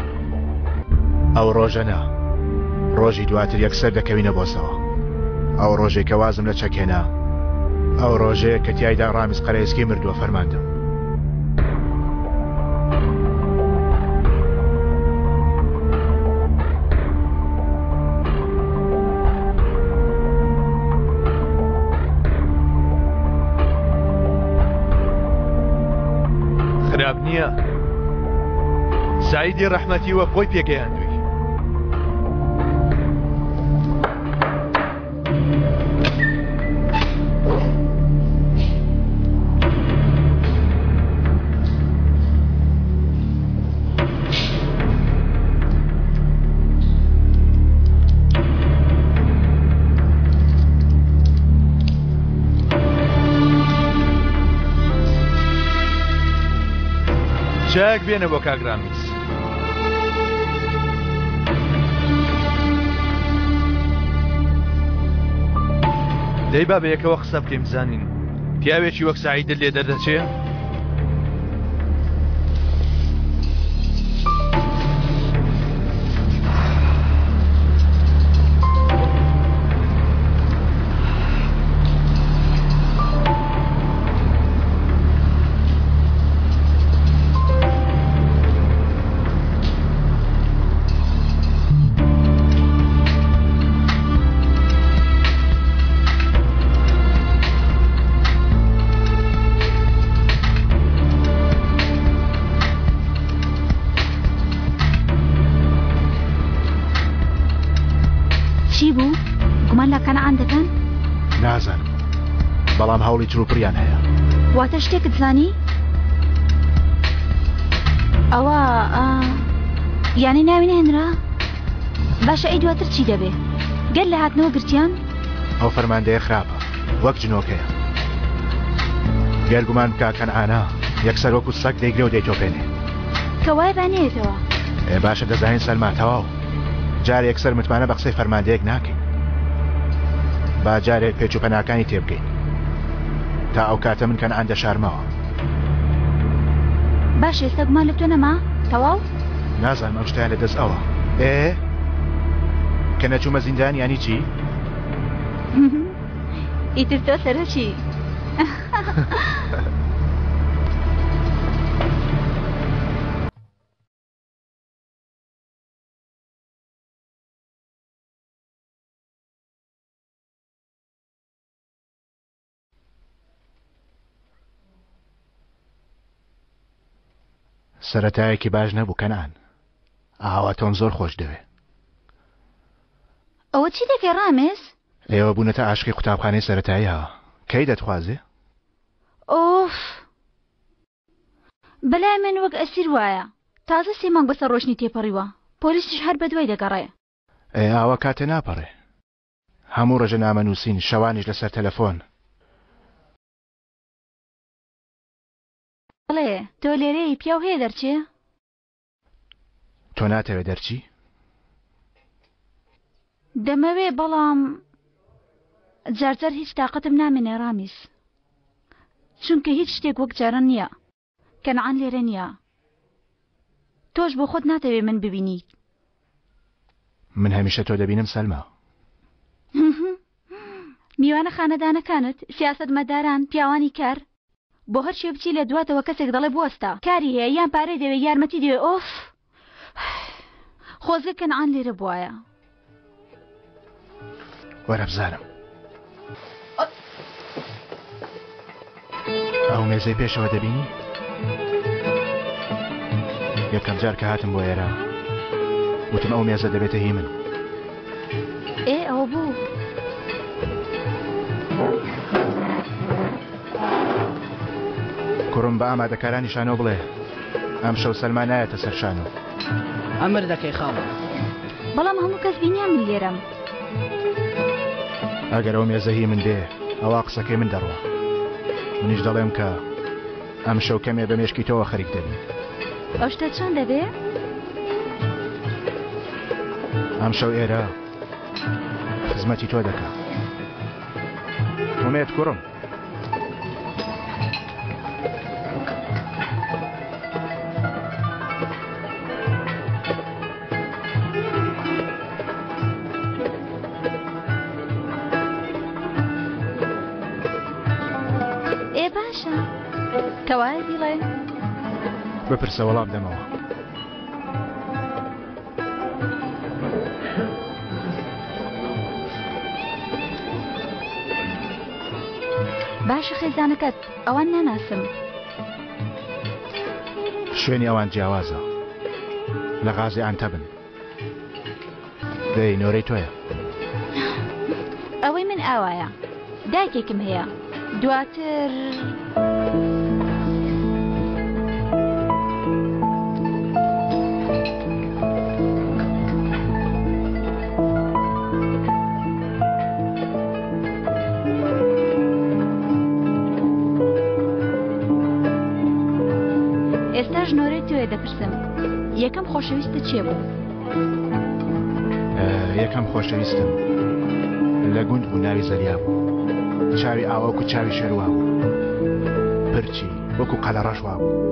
ئەو ڕۆژە نا، ڕۆژی دواتر یەکسەر دەکەوینە بۆسەوە. ئەو ڕۆژێک کە وازم لە چەکێنا، ئەو ڕۆژەیە کە تیایدا ڕامیز قەرەیسکی مردووە فەرماندەم. خراپ نییە، سعیدی ڕەحمەتی وە خۆی پێگەیاندووی. چاک بێنە بۆ کاگرامیز. دەی با بەیەکەوە قسە بکەیم بزانین پیاوێکی وەک سعیدت لێ دەردەچێ؟ چی بوو؟ گومان لە کەنەعان دەکەن؟ نازانم، بەڵام هەوڵی جروپریان هەیە. واتە شتێکت زانی؟ ئەوە یانی ناوی نهێنرا؟ باشە ئەی دواتر چی دەبێ؟ گەر لە هاتنەوە گرتیان؟ ئەو فەرماندەیە خراپە، وەک جنۆکەیە. گەر گومان بکا کەنعانە یەکسەر وەکو سەگ دەیگرێ و دەیتۆپێنێ. کە وای بانێتەوە. باشە دەزانین سەلما تەواو. جارێک یەکسەر متمانە بە قسەی فەرماندەیەک ناکەین. با جارێک پێچ و پەناکانی تێبگەین تا ئەو کاتە من کەنعان دەشارمەوە. باش ئێستا گومان لە تۆ نەما؟ تەواو؟ نازانم ئەو شتیان لە دەست ئەوە. کە نەچوومە زیندان یانی چی؟ ئیتر تۆ سەرۆکی. سەرەتایەکی باش نەبوو کەنان ئاوا تۆم زۆر خۆش دەوێ. ئەوە چی دەکەی ڕامێز؟ ئێوە بوونەتە عاشقی قوتابخانەی سەرەتاییەوە کەی دەتخوازێ؟ ئۆف بەلای من وەک ئەسیر وایە تازە 3 مانگ بەسەر ڕۆشنی تێپەڕیوە پۆلیسیش هەر بەدوای دەگەڕێ. ئاوا کاتێ ناپەڕێ هەموو ڕۆژە نامەنووسین شەوانیش لەسەر تەلەفۆن. بڵێ تۆ لێرەی پیاو هەیە دەرچێ؟ تۆ ناتەوێت دەرچی؟ دەمەوێ بەڵام جارجار هیچ تااقەتم نامێنێ ڕامیز چونکە هیچ شتێک وەک جاران نییە کەنعان لێرە نییە. تۆش بۆ خۆت ناتەوێ من ببینی. من هەمیشە تۆ دەبینم سەلما. میوانە خانەدانەکانت سیاسەت مەداران پیاوانی کار بۆ هەر شێ بچی لە دواتەوە کەسێک دەڵێ بوەستە کاری هەیە یان پارەی دەوێ یارمەتی دەوێ ئۆف خۆزگە کەنعان لێرە بوایە. وەرە بزانم ئەو مێزەی پێشەوە دەبینی؟ یەکەم جار کە هاتم بۆ ئێرە وتم ئەو مێزە دەبێتە هی من. ئەوە بوو. کوڕم بە ئامادەکارانی شانۆ بڵێ ئەم شەو سەلمان نایەتە سەر شانۆ. ئەمر دەکەی خاڵە. بەڵام هەموو کەس بینیان من لێرەم. ئەگەر ئەو مێزە هی من بێ ئەوە قسەکەی من دەڕوە. منیش دەڵێم کە ئەم شەو کەمێ بە مێشکی تۆوە خەریک دەبین. ئەو شتە چۆن دەبێ؟ ئەم شەو ئێرە خزمەتی تۆ دەکا. ومێت کوڕم باشە کەوایە دیڵێ بپرسە وەڵام دەمەوە. باشە خێزانەکەت ئەوان ناناسم. شوێنی ئەوان جیاوازە لە غازی ئانتەبن. دەی نۆرەی تۆیە. ئەوەی من ئاوایە دایکێکم هەیە دواتر ئێستا ژنۆرەی توێ دەپرسم یەکەم خۆشەویستە چێ بوو؟ یەکەم خۆشەویستم لە گوند بوو ناوی زەریا بوو چاوی ئاوەکو چاوی شەروا بوو پرچی وەکو قەلە ڕەشوا بوو.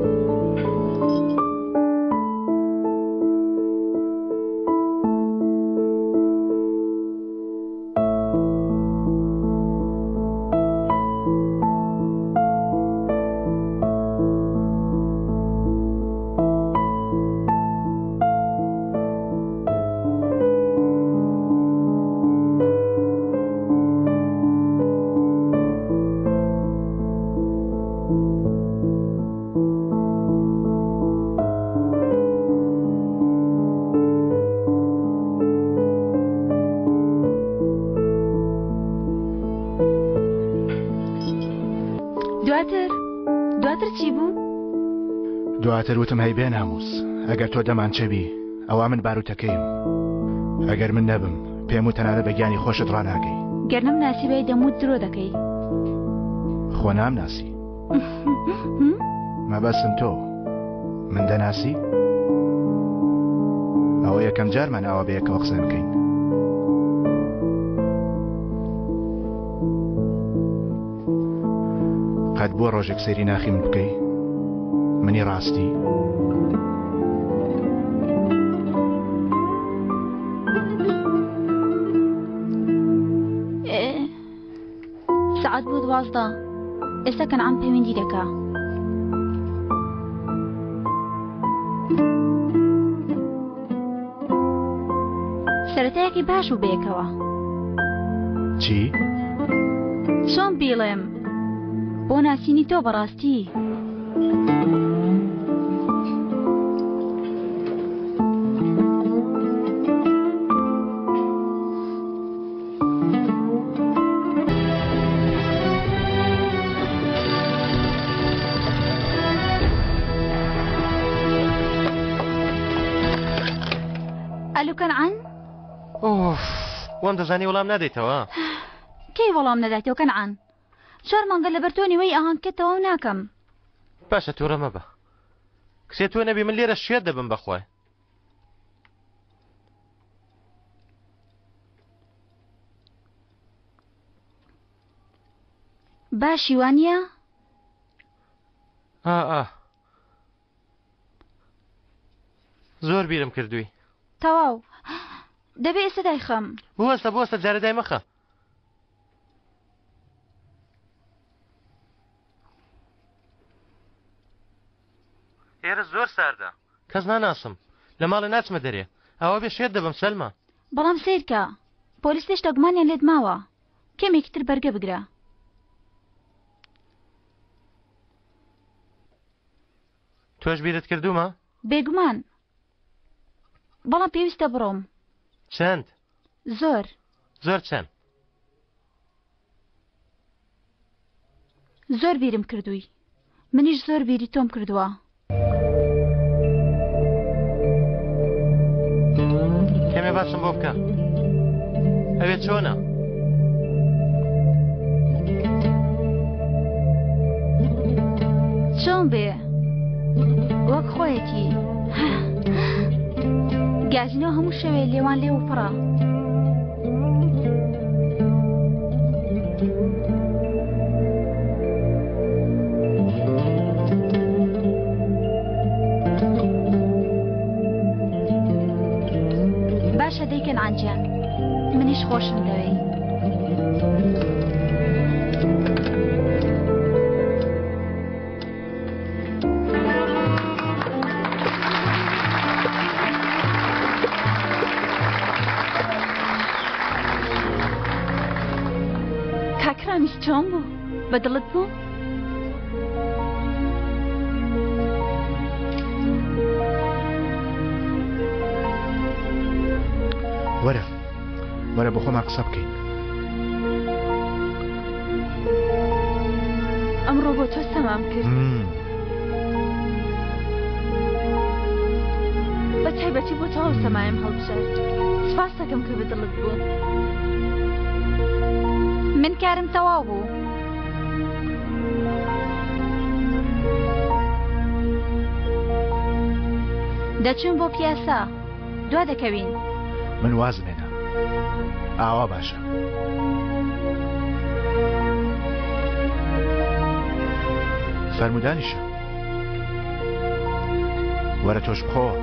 دواتر چی بوو؟ دواتر وتم هەی بێ ناموس ئەگەر تۆ دەمانچەبی ئەوە من باروتەکەیم ئەگەر من نەبم پێم و تەنانە بە گیانی خۆشت ڕناگەی. گەرنم ناسیبەی دەموت درۆ دەکەی. خۆ نامناسی مەبەستم تۆ من دەناسی؟ ئەوە یەکەم جارمان ئەوە بە یەکەوە قسە بکەین. قەت بۆ ڕۆژێک سەیری ناخی من بکەی منی ڕاستی؟ سەعات بوو 12 ئێستا کەنعان پەیوەندی دەکا. سەرەتایەکی باش بوو بەیەکەوە. چی؟ چۆن بیڵێم بۆ ناسینی تۆ بەڕاستی سوالو کەنعان؟ ئۆف وەم دەزانی وەڵام نادەیتەوە. کەی وەڵام نەداتەوە کەنعان؟ 4 مانگە لەبەر تۆ نیوەی ئاهەنگکەتەوە و ناکەم. باشە تووڕە مەبە. کسێ تۆ نەبی من لێرە شێت دەبم بەخوای. باشی وانە؟ زۆر بیرم کردووی. تەواو دەبێ ئێستا دایخەم. بوەستە جارە دای مەخە. ئێرە زۆر ساردە کەس ناناسم لە ماڵە ناچمە دەرێ ئەوە بێ شێت دەبم سەلمە. بەڵام سیرکە پۆلیس هێشتا گومانیان لێت ماوە کەمێکی تر بەرگە بگرە. تۆش بیرت کردومە؟ بێگومان بەڵام پێویستە بڕۆم. چەند؟ زۆر چەند؟ زۆر بیرم کردووی منیش زۆر بیری تۆم کردووە. کەمێ باشم بۆ بکە ئەوێ چۆنە؟ چۆن بێ وەک خۆیەتی گاژینەوە هەموو شەوێ لێوان لێ و پڕە. باشە دەیکەن ئانجیان منیش خۆشم دەوێ. کاکرامیش چۆن بوو؟ بەدڵت بوو؟ وەرە بۆ خۆمان قسە بکەین. ئەمڕۆ بۆ تۆ سەمام کرد. بە تایبەتی بۆ تەواو سەمایم هەڵبژارد. سپاس دەکەم کە بەدڵت بوو. من کارم تەواو بوو. دەچون بۆ پیاسە دوا دەکەوین. من وازمێنە ئاوا باشە. فەرمودانیشە وەرە تۆش بخۆوە.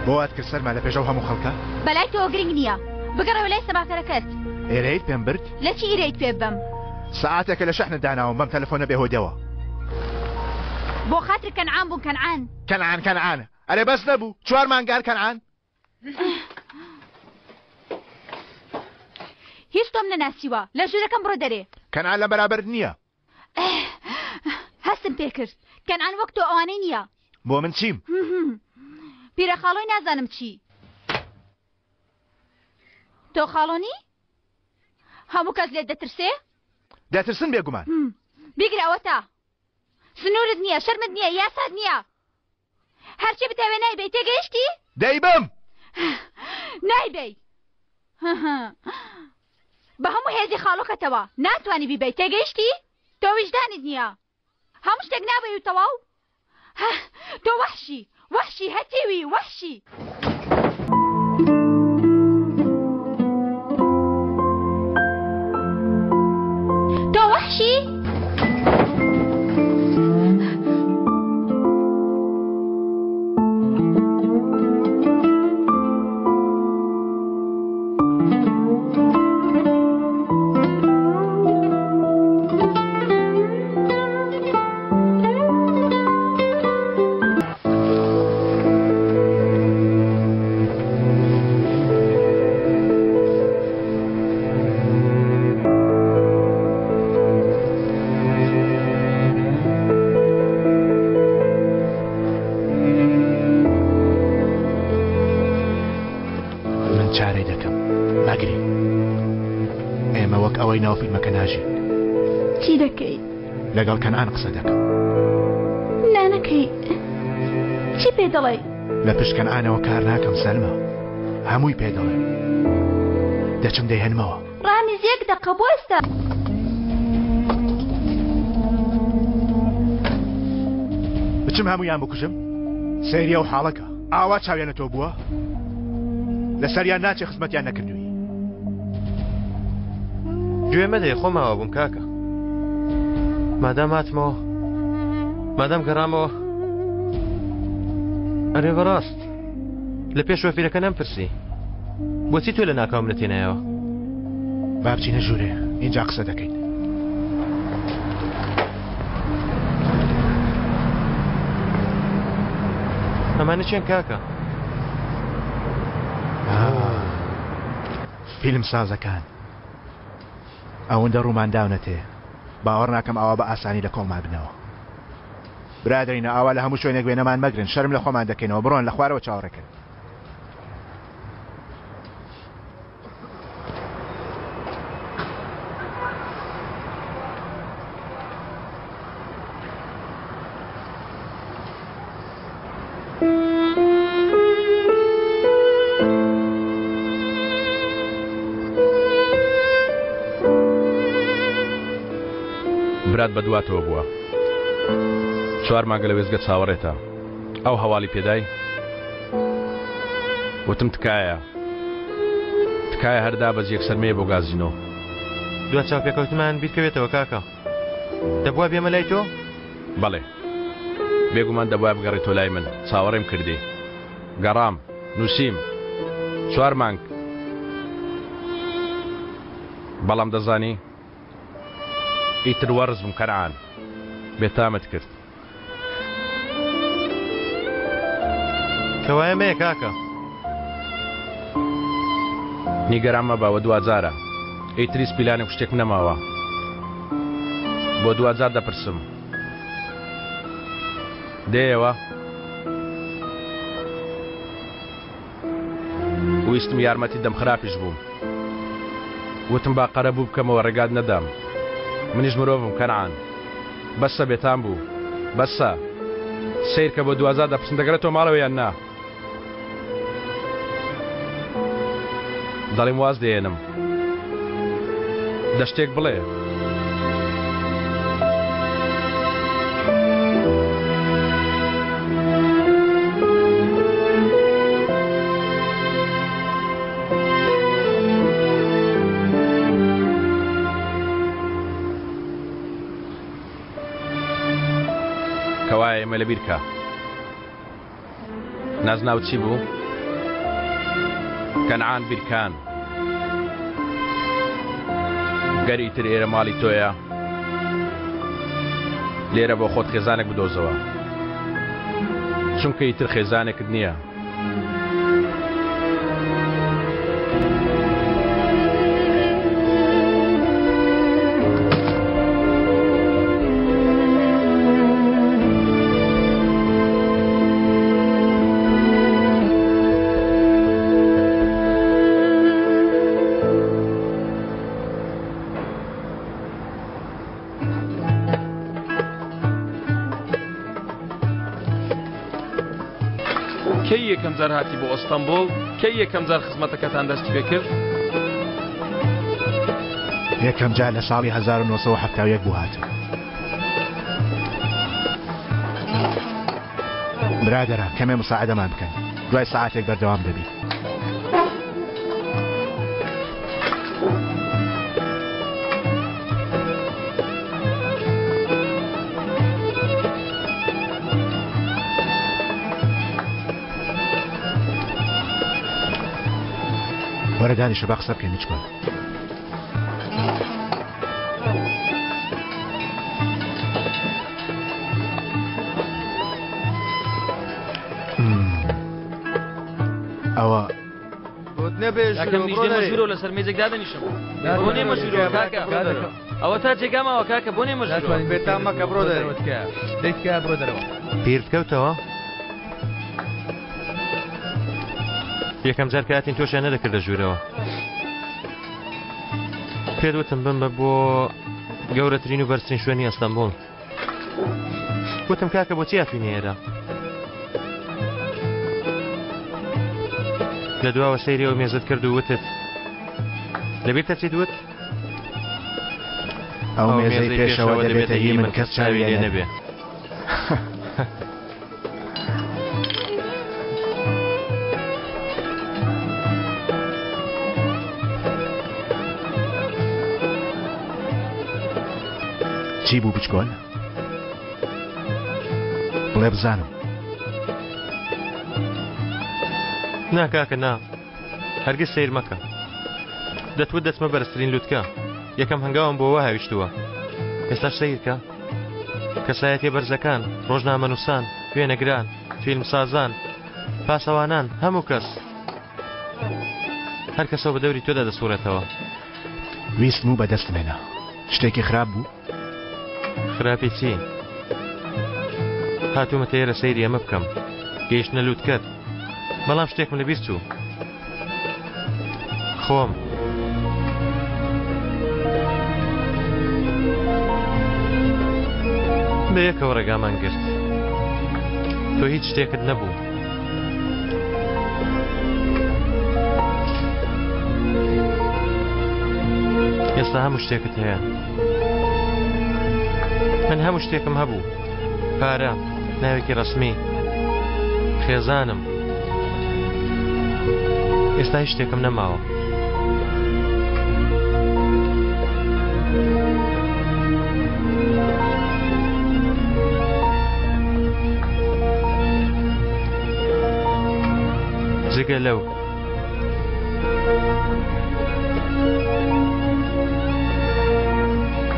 بۆ وات کرد سەرما لە پێشەو هەموو خەڵکە؟ بەلای تۆ گرنگ نییە بگەڕەوە لای سەباکەرەکەت. ئێرەیت پێم برد؟ لە چی ئیرەیت پێ بەم؟ سەعاتێکە لە شەحنت داناوم بەم تەلەفۆنە بێهۆدەوە. بۆ خاتر کەنعان بوون کەنعان ئەرێ بەس نەبوو 4 مانگار کەنعان. هیچ تۆم نەناسیوە لە ژوورەکەم بڕۆ دەرێ. کەنعان لە بەرابەر نییە. هەستم پێ کرد کەنعان وەک تۆ ئەوانەی نییە. بۆ من چیم؟ پیرە خاڵۆی نازانم چی. تۆ خاڵۆنی؟ هەموو کەس لێت دەترسێ؟ دەترسن بێگومان. بیگرەوە تا سنوورت نییە شەرمت نییە یاسات نییە. هەرچی بتەوێ نایبەی تێگەیشتی؟ دەیبم نایبەی بە هەموو هێزی خاڵۆکەتەوە ناتوانی بیبەی تێگەیشتی؟ تۆ ویژدانت نییە هەموو شتێک نابەی و تەواو. تۆ وەحشی هەتیوی وەحشی. تۆ وەحشی؟ ئەوەی ناو فیلمەکە ناژێت. چی دەکەی؟ لەگەڵ کەنعان قسە دەکەم. نانەکەی چی پێ دەڵێ؟ لە پشت کەنعانەوە کار ناکەم سەلمە، هەمووی پێ دەڵێ. دەچم دەیهێنمەوە. ڕامیز یەک دەقە بۆ ئێستا. بچم هەموویان بکوژم؟ سەیریە و حاڵەکە ئاوا چاویانە تۆ بووە؟ لەسەریان ناچێ خزمەتیان نەکردووی. گوێ مەدەی خۆماوە بووم کاکە. مادام هاتمەوە مادام گەڕامەوە ئەرێ بەڕاست لە پێش وەفیرەکە نەمپرسی بۆچی تۆ لە ناکاوم نەتێنایەوە؟ با بچینە ژوورێ اینجا قسە دەکەین. ئەمانە چێن کاکە؟ فیلم سازەکان ئەوەندە ڕوومانداونەتێ باوەڕ ناکەم ئەوە بە ئاسانی لە کۆڵمان بنەوە. برادرینە ئاوا لە هەموو شوێنێک وێنەمان مەگرن، شەرم لە خۆمان دەکەینەوە، بڕۆن لە خوارەوە چاوەڕێکن. برات بە دواتەوە بووە 4 مانگە لە وێزگە چاوەڕێتە ئەو هەواڵی پێدای وتم تکایە هەردا بەز یەکسەرمەیە بۆ گازینۆ. دو چاو پێکەوتمان بیرکەوێتەوە کاکە. دەبووە بێمە لای تۆ؟ بەڵێ بێگومان دەبووە بگەڕێت تۆ لای من، چاوەڕێم کردی. گەڕام نووسیم 4 مانگ. بەڵام دەزانی ئیتر وەرز بم کەنعان بێتامت کرد. کەوایە مەیە کاکە؟ نیگەران مەبە وە دوجارە ئیتریس پیلانێک شتێک نەماوە بۆ دوجار دەپرسم دێەوە ویستم یارمەتی دەم خراپیش بووم وتم با قەرە بوو بکەمەوە ڕێگات نەدام. منیش مرۆڤم کەنعان بەسە بێتام بوو بەسە سیر کە بۆ دوجار دەپرسم دەگەرێتەوە ماڵەوە یان نا. دەڵێم واز دێنم دەشتێک بڵێ. کەوایە ئێمە لە بیرکە نازناو چی بوو؟ کەنعان بیرکان گەری تر ئێرە ماڵی تۆیە لێرە بۆ خۆت خێزانێک بدۆزەوە چونکە ئیتر خێزانێکت نییە. کەی یەکەم جار هاتی بۆ ئەستەمبۆڵ؟ کەی یەکەم جار خزمەتەکەتان دەستی پێ کرد؟ یەکەم جار لە ساڵی 1970 بوو هاتم. برادەرە کەمێ مساعدەمان بکەن دوای ساعتێک بەردەوام دەبی. وەرە دانیشە با قسە بکەین بچکۆن. ئەوە مەژورۆ لەسەر مێزێک دادەنیشم بۆ نێ مەژورۆ کاکە ئەوە تا جێگامەوە کاکە بۆ نێ مەژورۆ بێتام مەکە بڕۆ دەرەوەتکە دەیتکە بڕۆ دەرەوە. پیر بکەوتەوە یەکەم جار کاتین تۆشیان نەدەکرد لە ژوورەوە پێدوتم بم بە بۆ گەورەترین و بەرزترین شوێنی ئەستەمبول. وتم کاکە بۆچی هاتووینە ئێرە؟ لە دواوە سەیرەوە مێزت کرد و وتت لەبیرتە چیت وت؟ ئەو مێزەی پێشەوە دەبێتە هی من کەس چاوی لێ نەبێ. چی بوو بچکۆل؟ بڵێ بزانم. نا کاکە نا، هەرگیز سیر مەکە. دەتوت دەچمە بەرزترین لووتکە. یەکەم هەنگاوم بۆ وا هاویشتووە. ئێستاش سیرکە. کەسایەتی بەرزەکان، ڕۆژنامەنووسان، وێنەگران، فیلمسازان، پاسەوانان، هەموو کەس. هەر کەسەوە بە دەوری تۆدا دەسوورێتەوە. ویستم و بەدەستمێنە. شتێکی خراپ بوو؟ خراپی چی؟ هاتوومەتە ئێرە سەیری ئەمە بکەم. گەیشتنە لووتکەت. بەڵام شتێکم لەبیر چوو. خۆم. بە یەکەوە ڕێگامان گرت. تۆ هیچ شتێکت نەبوو. ئێستا هەموو شتێکت هەیە. من هەموو شتێکم هەبوو. پارە، ناوێکی ڕەسمی، خێزانم. ئێستا هیچ شتێکم نەماوە. جگە لەو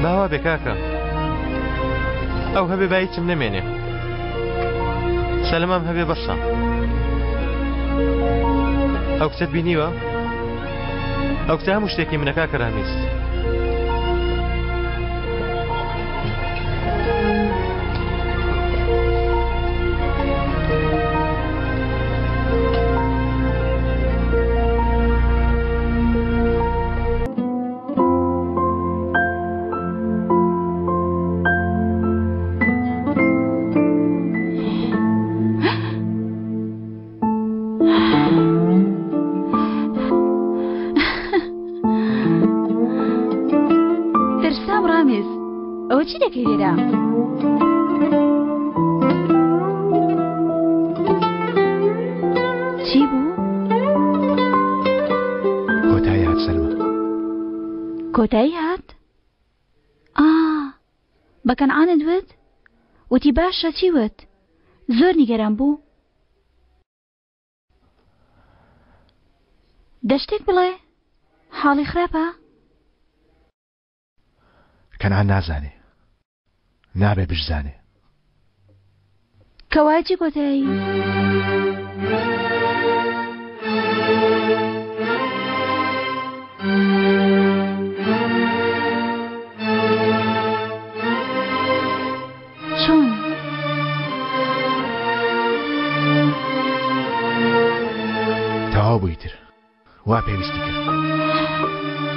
باوا بێ کاکە، ئەو هەبێ با هیچم نەمێنێ. سەلەمام هەبێ بەسە. ئەو کچەت بینیوە؟ ئەو کچە هەموو شتێکی منە کاکە ڕامیز. چی دەکەی لێرە؟ چی بوو؟ کۆتایی هات سەلمە. کۆتایی هات؟ بە کەنعانت وت؟ وتی باشە چی وت؟ زۆر نیگەران بوو؟ دەشتێک بڵێ؟ حاڵی خراپە؟ کەنعان نازانێ. نابێ بشزانێ. کەواجی کۆتایی؟ چۆن؟ تەواو بوویتر. وا پێویستی کرد.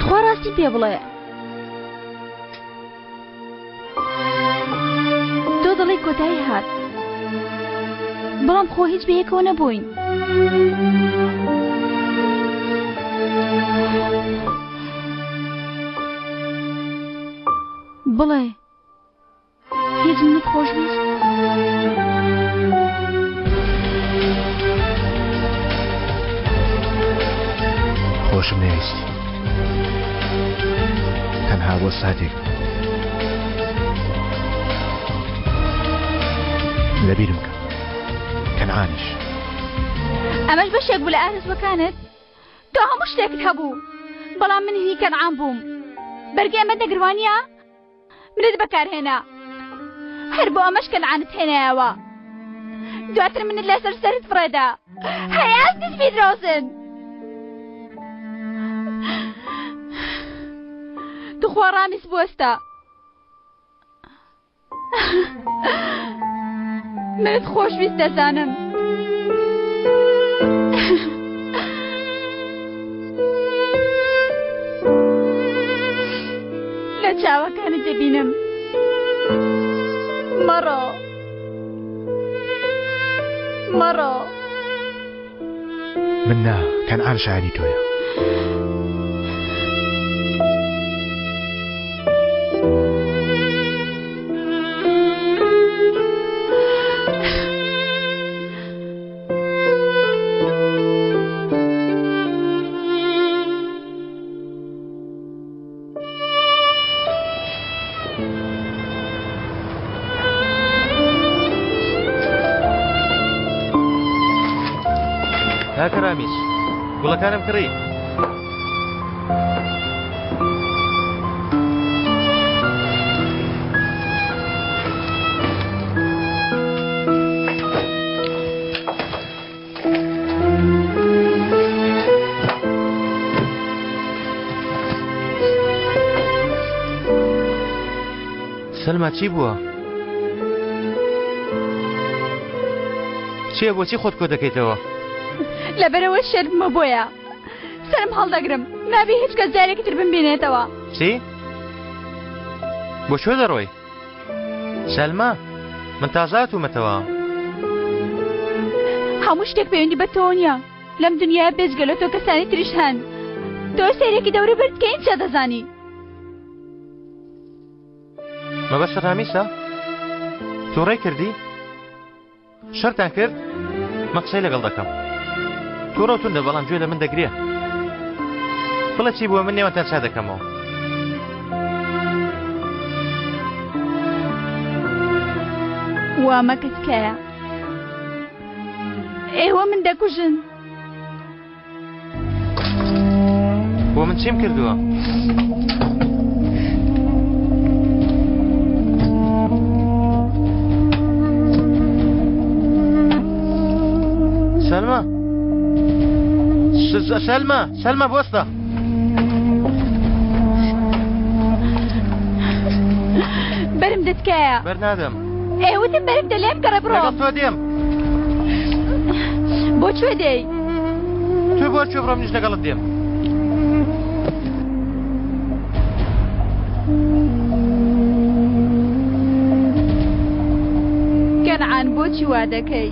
تخوا ڕاستی پێ بڵێ. دڵی کۆتایی هات، بەڵام خۆ هیچ بەیەکەوە نەبووین. بڵێ هیچ منت خۆشویست؟ خۆشم نەویستی. تەنها بۆ ساتێک لەبیرم کە کەنعانش. ئەمەش بەشێک بوو لە ئارزوەکانت؟ تۆ هەموو شتێکت هەبوو، بەڵام من هی کەنعان بووم. بەرگی ئەمە دەگروانیە؟ منت بەکارهێنا، هەر بۆ ئەمەش کەنعانت هێنایەوە. دواتر منت لەسەر سەرت فڕێدا. هەیاستی سپیدرۆزن. توخوا ڕامیز بوەستە. منت خۆشویست دەزانم. ببینم مەڕۆ مەڕۆ من نا کەنعان شایانی تۆیە. کاکە ڕامیس گوڵەکانم کڕی. سەلما چی بووە؟ چییە بۆچی خۆت کۆ دەکەیتەوە؟ لەبەرەوە شەرممە بۆیە سرم هەڵدەگرم نابێ هیچ کەس جارێکی تر بمبینێتەوە. چی؟ بۆ کوێ دەڕۆی؟ سەلما من تازاتومەتەوە. هەموو شتێک پەیوەندی بە تۆ نییە لەم دنیای بێجگە لە تۆ کەسانی تریش هەن. تۆ سەیرێکی دەورە برد کە هیچ دەزانی. مەبەستە ڕامیسە؟ تۆ ڕێ کردی؟ شەرتان کرد؟ مە قسەی لەگەڵ دەکەم. تۆ ڕۆتوندە بەڵام گوێ لە من دەگرێ. بڵێ چی بووە من نێوەتان چا دەکەمەوە. وا مەکە تکایە ئێوە من دەکوژن. بۆ من چیم کردووە؟ سەلما سەلما بۆستە. بەرم دەتکایە بەرنادەم. ئێوتم بەرم دەلێم کەڕە بڕۆ. لەگەڵ تۆ دێم. بۆ کوێ دێی؟ تۆ بۆ کوێ بڕۆم نیش لەگەڵت دێم. کەنعان بۆچی وا دەکەی؟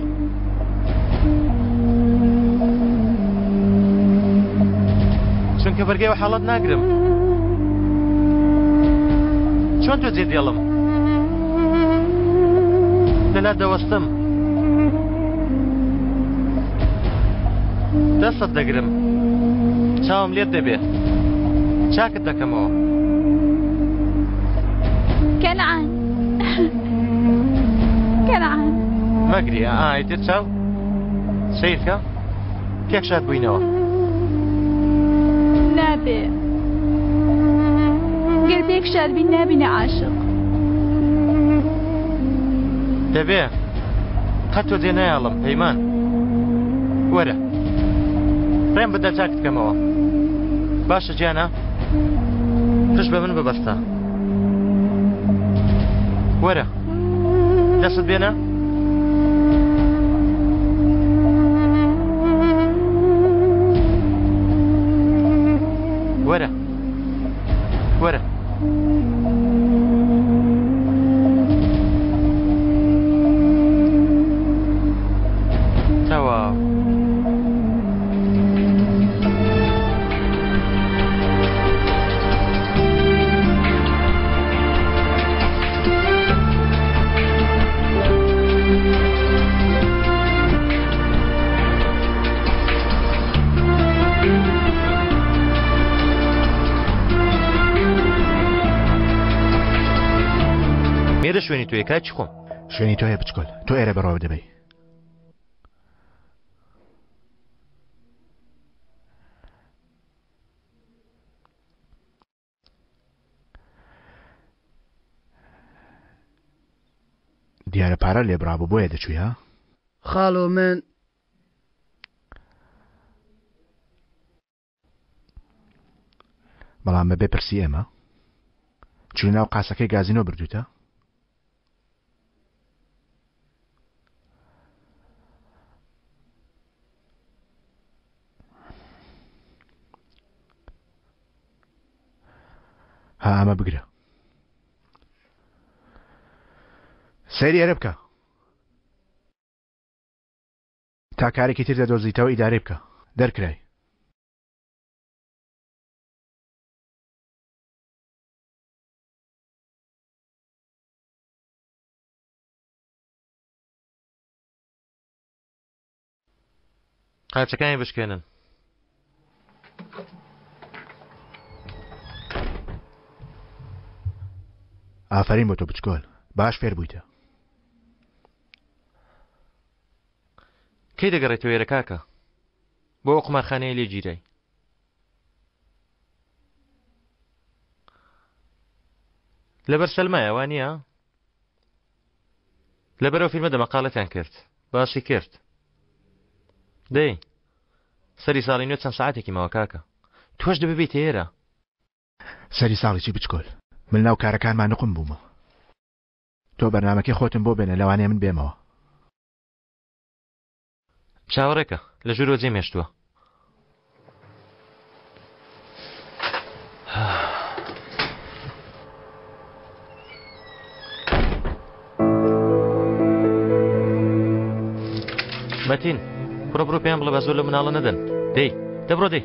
چونکە بەرگەیەوە حاڵەت ناگرم. چۆن تۆ جێ دێڵم؟ لەلات دەوەستم. دەستت دەگرم. چاوم لێت دەبێ. چاکت دەکەمەوە. کەنعان کەنعان مەگری ئایتر چاو سیرکە پێکشات بووینەوە. نابێ گەر پێک شاربین نابینە عاشق. دەبێ قەت تۆ جێ نایاڵم پەیمان. وەرە ڕێم بدە چاکت بکەمەوە. باشە گیانە پشت بە من ببەستە. وەرە دەستت بێنە. وەرە وەرە تەواو. مێرە شوێنی تۆیە کاچی خۆم. شوێنی تۆیە بچکۆل تۆ ئێرە بەڕۆ دەبەی. دیارە پارە لێبرابوو بۆیە دەچووی ها؟ خاڵۆ من بەڵام بەبێ پرسی ئێمە چووی ناو قاسەکەی گازینۆ بردووتە؟ ها ئەمە بگرە سەیری ئێرە بکە تا کارێکی تر دەدۆزیتەوە ئیدارەی بکە دەرکرای قاچەکانی بشکێنن ئافرین بۆ تۆ بچکۆل باش فێر بوویتە کەی دەگەڕێتەوە ئێرە کاکە بۆ ئەو قمارخانەیە لێ گیرای لەبەر سەلمایە وانە لەبەرەوە فیلمە دەمەقالەتیان کرد باسی کرد دەی سەری ساڵی نوێ چەند ساعتێکی ماوە کاکە تۆش دەبێت ئێرە سەری ساڵێکی بچکۆل من ناو کارەکانمان نقم بوومە تۆ بەرنامەکەی خۆتم بۆ بێنە لەوانەیە من بێمەوە چاوەڕێکە لە ژوورۆ جێمێشتووە مەتین بڕۆ پێیان بڵێ بە زۆر لە مناڵە نەدەن دەی دەبڕۆ دەی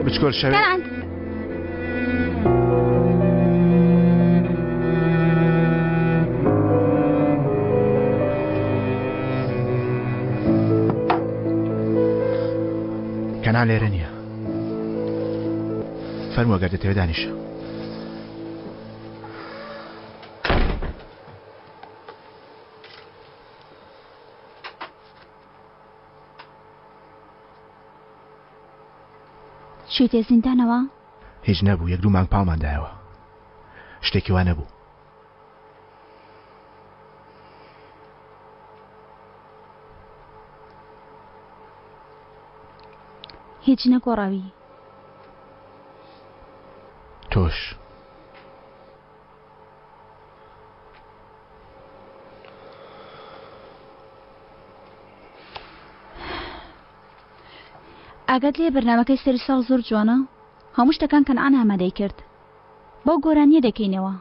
بچکۆل شەوێ کەنان لێرە نییە فەرمووە گەر دەتەوێت دانیشە چیتێ زیندانەوە؟ هیچ نەبوو یەک دوو مانگ پاڵماندایەوە شتێکی وا نەبوو هیچ نەگۆڕاوی تۆش ئاگات لێ بەرنامەکەی سەری ساڵ زۆر جوانە هەموو شتەکان کەنعان ئامادەی کرد بەو گۆرانیە دەکەینەوە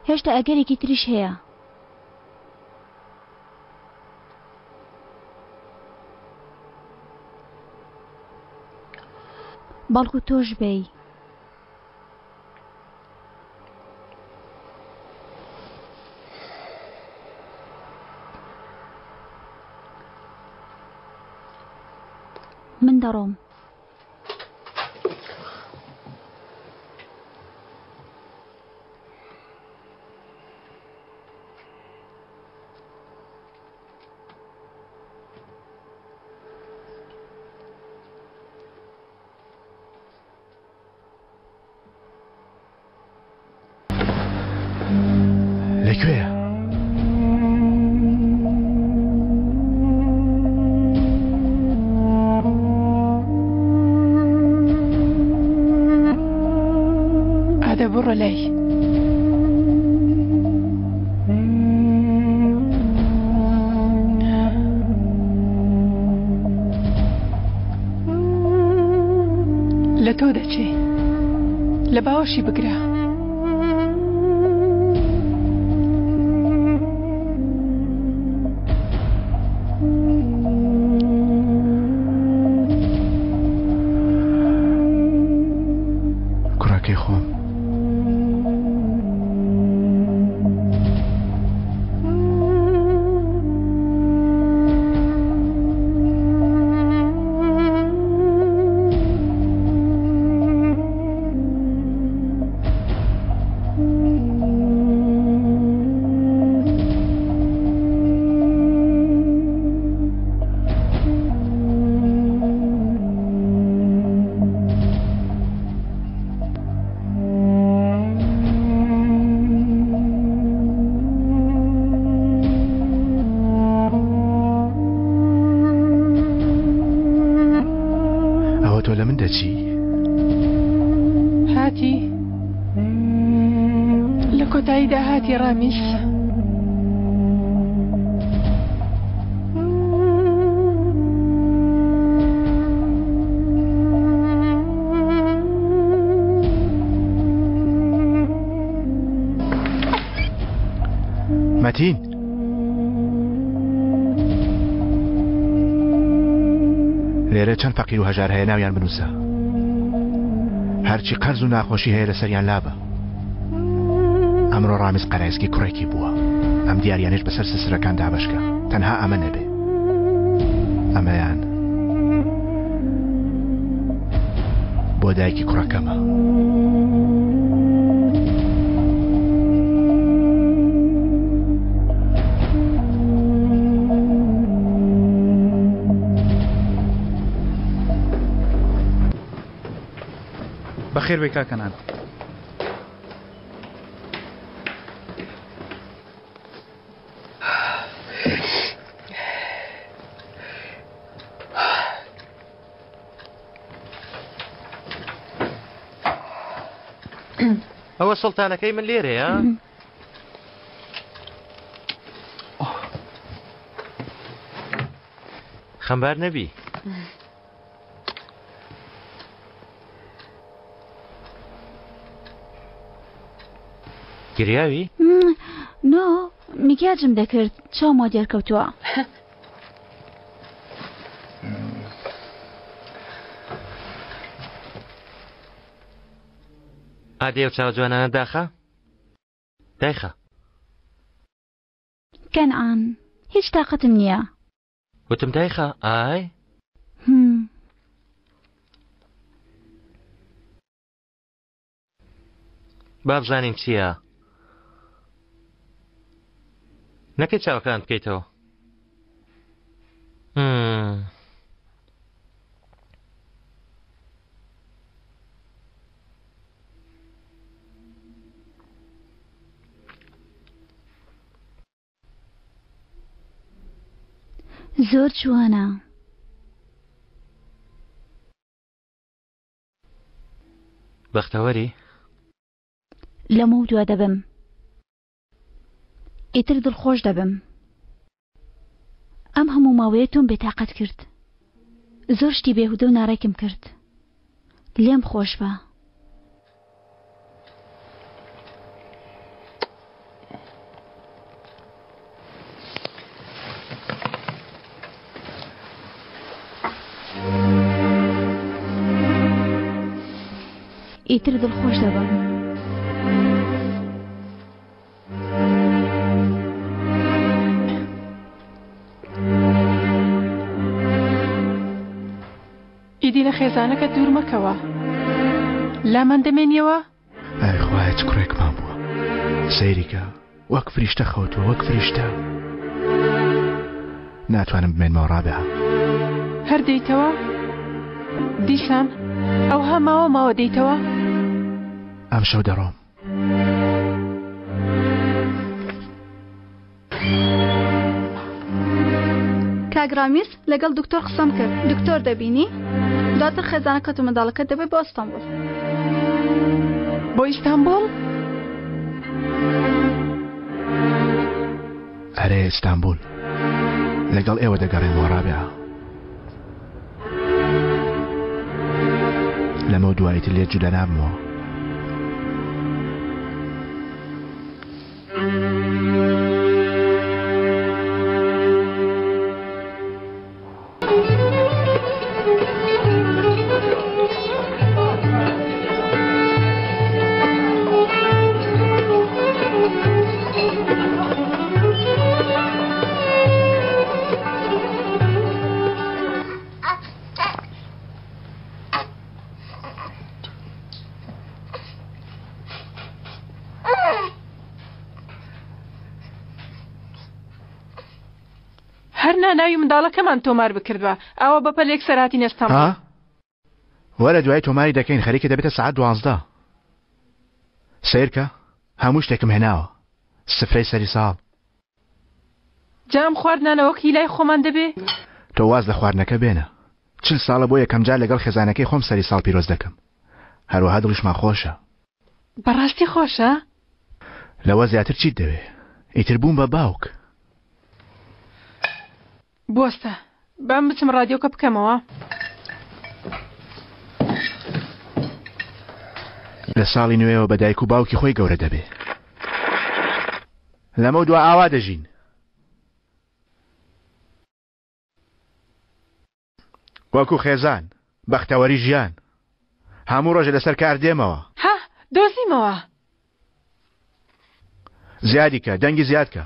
هێشتا ئەگەرێکی تریش هەیە بەڵکو تۆش بێی من دەڕۆم لەکوێیە؟ ئادە بڕۆ لای لە تۆ دەچێ لە باوەشی بگرە کوڕەکەی خۆم تۆ لە من دەچی؟ هاتی لە کۆتاییدا هاتی ڕامیس مەتین لێرە چەند فەقیر و هەژار هەیە ناویان بنووسە هەرچی قەرز و ناخۆشی هەیە لەسەریان لابە ئەمڕۆ ڕامیز قەرایزکی کوڕێکی بووە ئەم دیاریانش بەسەر سسرەکان دابشکە تەنها ئەمە نەبێ ئەمەیان بۆ دایکی کوڕەکەمە بەخێر بێ کاکەنان ئەوە سڵتانەکەی من لێرەیە خەمبار نەبی گریاوی؟ نۆ میکیاجم دەکرد چاومە دێرکەوتووە ئادێ و چاو جوانانە داخە؟ دایخە کەنعان هیچ تاقەتم نییە وتم دایخە ئای با بزانین چییە؟ نەکەی چاوەکان بکەیتەوە زۆر جوانە بەختەوەری لەمە و دوا دەبم ئیتر دڵخۆش دەبم ئەم هەموو ماوەیە تۆم بێتاقەت کرد زۆر شتی بێهودە و ناڕێکم کرد لێم خۆش بە ئیتر دڵخۆش دەبم ئیدی لە خێزانەکە دوور مەکەوە لامان دەمێنیەوە ئایخوایە چ کوڕێکمان بووە سەیریکە وەک فریشتە خەوتووە وەک فریشتە ناتوانم بمێنمەوە ڕابێها هەر دەیتەوە دیسان ئەو هەماوە ماوە دەیتەوە ئەم شەو دەڕۆم کاگرامیس لەگەڵ دکتۆر قسەم کرد دکتۆر دەبینی دواتر خێزانەکەت و منداڵەکەت دەبێت بۆ ئەستانبول بۆ ئیستانبول ئەرێ ئیستانبول لەگەڵ ئێوە دەگەڕێمەوە ڕابێها لەمە دواییتر لێ جودا نابمەوە ناوی منداڵەکەمان تۆمار بکردوە ئەوە بەپەلێک سەراتی نەستەمبول وەرە دوای تۆماری دەکەین خەریکە دەبێتە سەعات 12 سیرکە هەموو شتێکم هێناوە سفرەی سەری ساڵ جام خواردنانەوەک هیلای خۆمان دەبێ تۆ واز لە خواردنەکە بێنە 40 ساڵە بۆ یەکەم جار لەگەڵ خێزانەکەی خۆم سەری ساڵ پیرۆز دەکەم هەروەها دڵیشمان خۆشە بەڕاستی خۆشە لەوە زیاتر چیت دەوێ ئیتر بووم بە باوک بۆستە بام بچم ڕادیۆکە بکەمەوە لە ساڵی نوێەوە بە دایک و باوکی خۆی گەورە دەبێ لەمە دو ئاوا دەژین. وەکو خێزان بەختەوەری ژیان هەموو ڕۆژە لەسەر کار دێمەوە. ها دۆزیمەوە. زیادی کە دەنگی زیاد کە.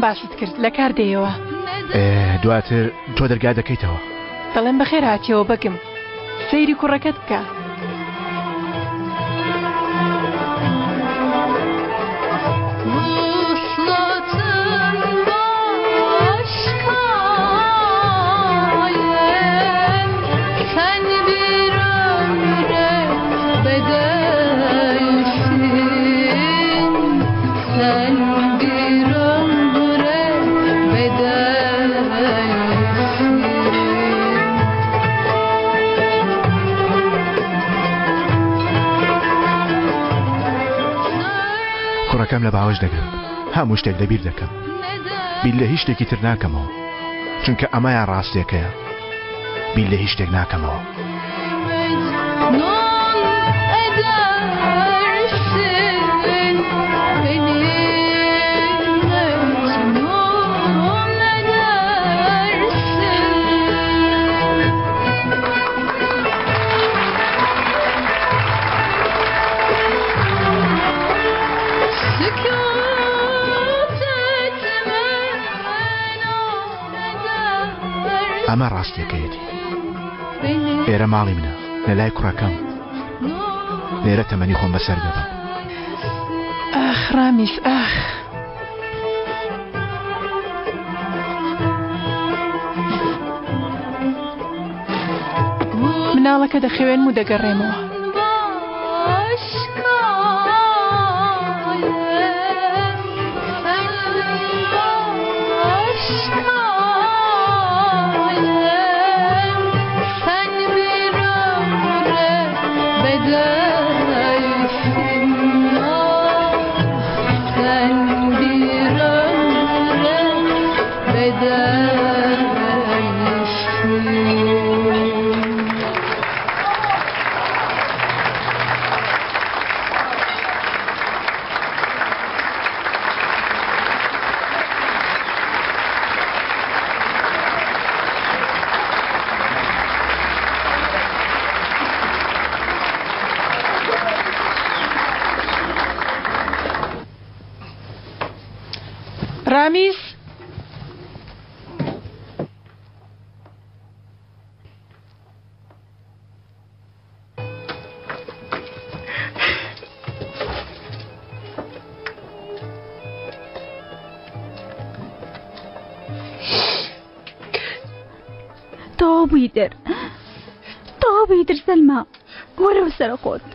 باست کرد لە کار دێەوە. دواتر تۆ دەرگا دەکەیتەوە. دەڵێن بەخێر هاتیەوە بەگم سەیری کوڕەکەت بکە. کوڕەکەم لە باوەش دەگرم هەموو شتێک لەبیر دەکەم بیل لە هیچ شتێکی تر ناکەمەوە چونکە ئەمەیان ڕاستیەکەیە بیل لە هیچ شتێک ناکەمەوە. ئەمە ڕاستیەکەیەتی ئێرە ماڵی منە لە لای کوڕەکەم لێرە تەمەنی خۆم بەسەر دەبم. ئاخ ڕامیس ئاخ مناڵەکە دەخەوێن و دەگەڕێمەوە. رامیس تۆ بیدر سەلما وەرەوە سەرە خۆت.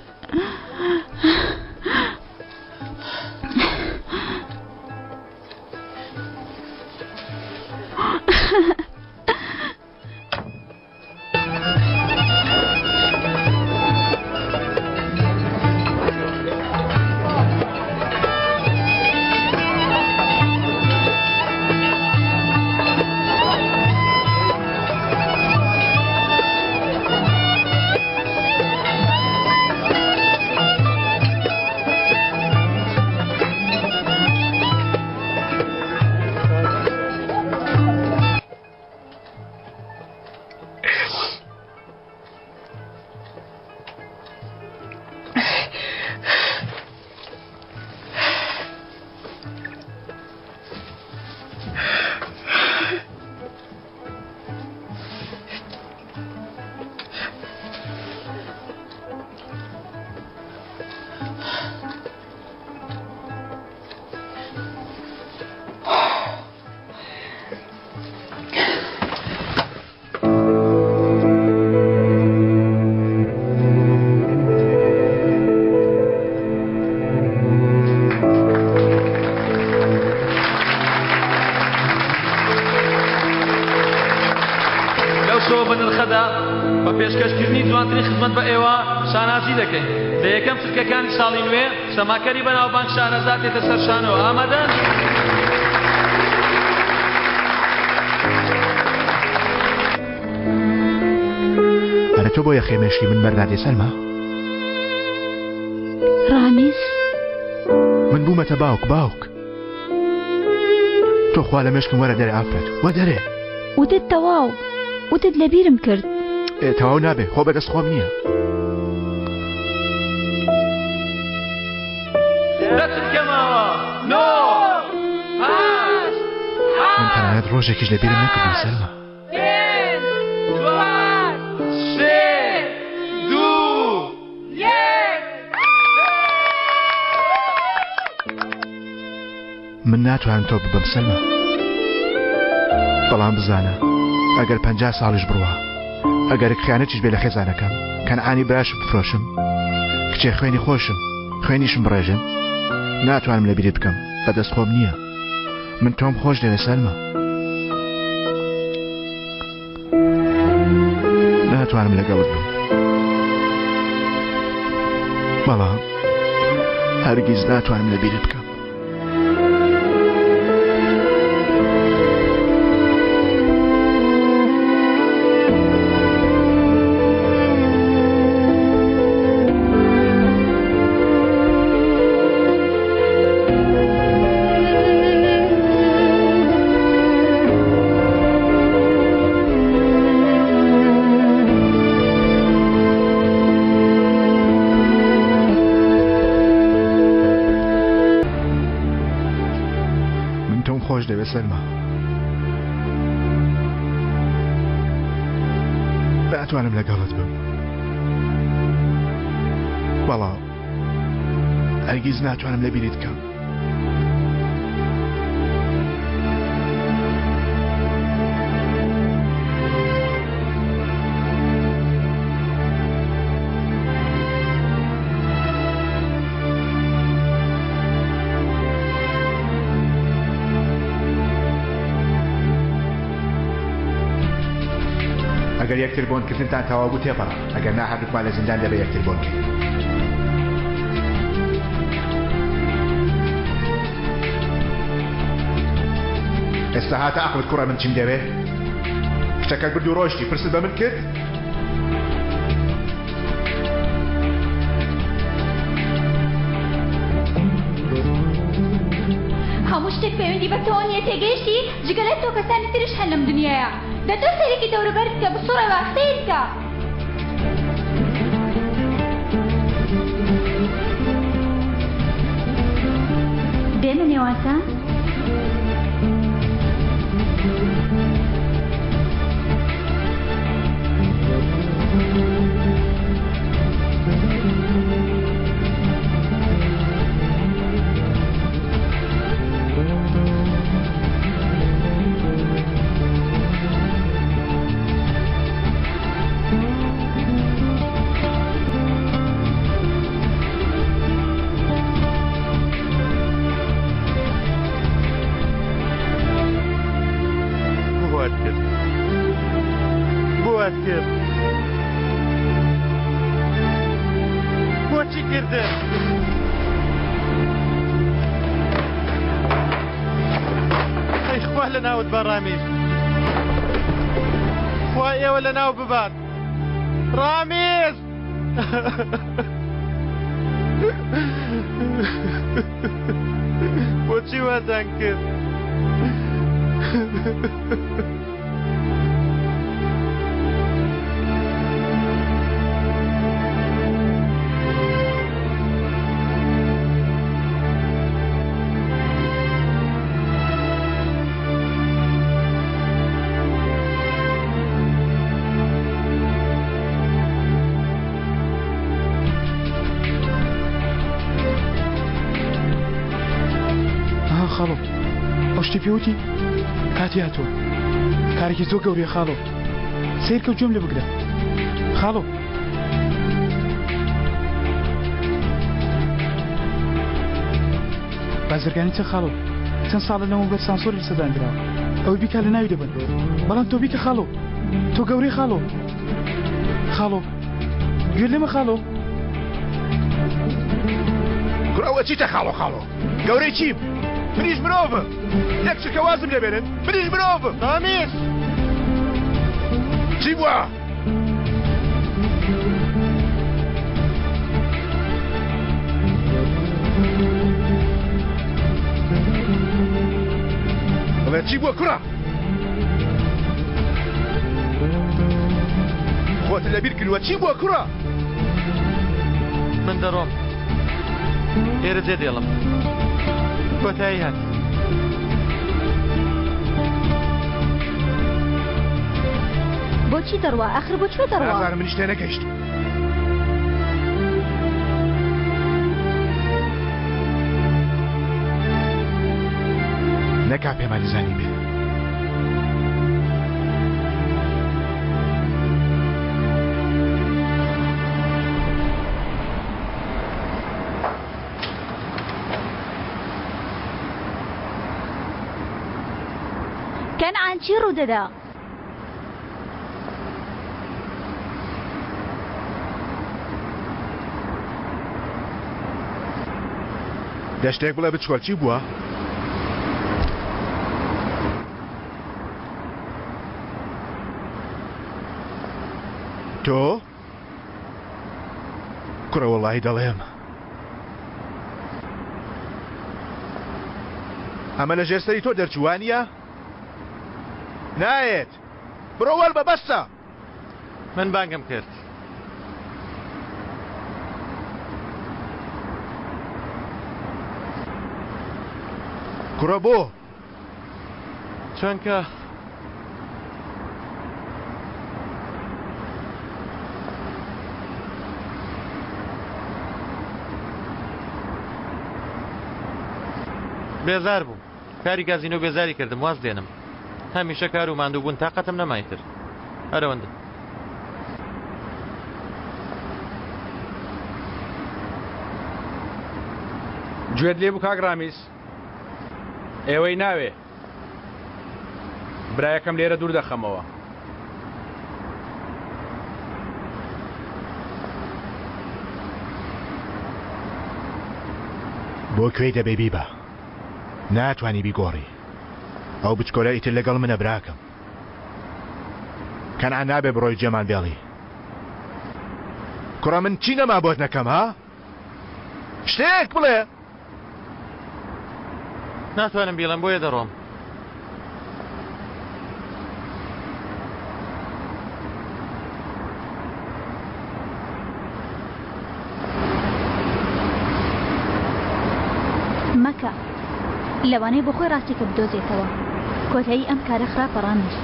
تۆ بە نرخەدا بە پێشکەشکردنی جوانترین خزمەت بە ئێوە شانازی دەکەین لە یەکەم چرکەکانی ساڵی نوێ سەماکەری بەناوبانگ شارەزا دێتە سەر شانەوە ئامادەن؟ ئەرە تۆ بۆ یەخێمێشتی من بەرنادێ سەلما ڕامیز من بوومەتە باوک تۆ خوا لە مێشکم وەرە دەرێ ئافرەت وە دەرێ وتت تەواو وتت لەبیرم کرد تەواو نابێ خۆ بەدەست خۆم نییە من تەنانەت ڕۆژێکیش لەبیرم نەکردی سەلما من ناتوانم تۆ ببەم سەلما بەڵام بزانە ئەگەر 50 ساڵیش بڕوە ئەگەر خیانەتیش بێ لە خێزانەکەم کەنعانی براشم بفرۆشم کچێ خوێنی خۆشم خوێنیشم بڕێژم ناتوانم لە بیرت بکەم بەدەست خۆم نییە من تۆم خۆش دەوێ سەلما ناتوانم لەگەڵت بم بەڵام هەرگیز ناتوانم لە بیرت بکەم خۆش دەوێت سەلما ناتوانم لەگەڵت بم بەڵام هەرگیز ناتوانم لە بیرت بکەم ئەگەر یەکتر بۆنکردنتان تەواو بوو تێپەڕە ئەگەر نا هەردووکمان لە زیندان دەبێت یەکتر بۆنکەین ئێستا هاتە عەقڵت کوڕە من چیم دەوێ کچەکە گرد و ڕۆژتی پرست بە من کرد هەموو شتێک پەیوەندی بە تۆ نییە تێگەیشتی جگە لە تۆ کەسانی تریش هەن لەم دنیایە دەتۆ سەرێکی دەوروبەر بکە بسوڕەوە سیر بکە دێمە نێوانتان بۆچی کردن؟ ئەی خوا لە ناوت بە ڕامیز خوا ئێوە لە ناو ببات ڕامیز بۆچی وازان کرد؟ خاڵۆ ئەو شتی پێوتی کاتی هاتووە کارێکی زۆر گەورەیە خاڵۆ سیر کە گوێم لێ بگرە خاڵۆ بازرگانی چه خاڵۆ چەند ساڵە لەمە بەر سانسۆر لە سەدانراوە ئەوەی بیکا لە ناوی دەبن بەڵام تۆ بیکە خاڵۆ تۆ گەورەی خاڵۆ خاڵۆ گوێ لێمە خاڵۆ کوڕەوە چیتە خاڵۆ خاڵۆ گەورەی چیم منیش مرۆڤم یەک شکە وازم لێبێنن منیش مرۆڤم تامیس چی بووە بڵێ چی بووە کوڕە خۆت لەبیر کردووە چی بووە کوڕە من دەڕۆم ئێرە جێ دێڵم کۆتایی هات بۆچی دەڕوا ئاخر بۆ کوێ دەڕوا نازانم منیش تێ نەگەیشت نەکا پێمانی زانی بێ کەنعان چی ڕوو دەدا دەشتێک بڵێ بچوە چی بووە تۆ کوڕە وەڵاهی دەڵێم ئەمە لە ژێرسەری تۆ دەرچوانیە نایێت بڕۆ وەڵ بە بەستە من بانگم کرد کوڕە بۆ چونکە بێزار بووم کاری گازینۆ بێزاری کردم واز دێنم هەمیشە کار و ماندوو بوون تاقەتم نەمایتر هەرەوەندە گوێت لێ بوو کاگرامیس ئێوەی ناوێ برایەکەم لێرە دوور دەخەمەوە بۆ کوێی دەبێ بیبە ناتوانی بیگۆڕی ئەو بچکۆلە ئیتر لەگەڵ منە براکەم کەنعان نابێ بڕۆی جێمان بێڵی کوڕە من چی نەما بۆت نەکەم ها شتێک بڵێ ناتوانم بیڵم بۆیە دەڕۆم مەکە لەوانەیە بۆ خۆی ڕاستیکە بدۆزێتەوە کۆتایی ئەم کارە خراپە ڕامیش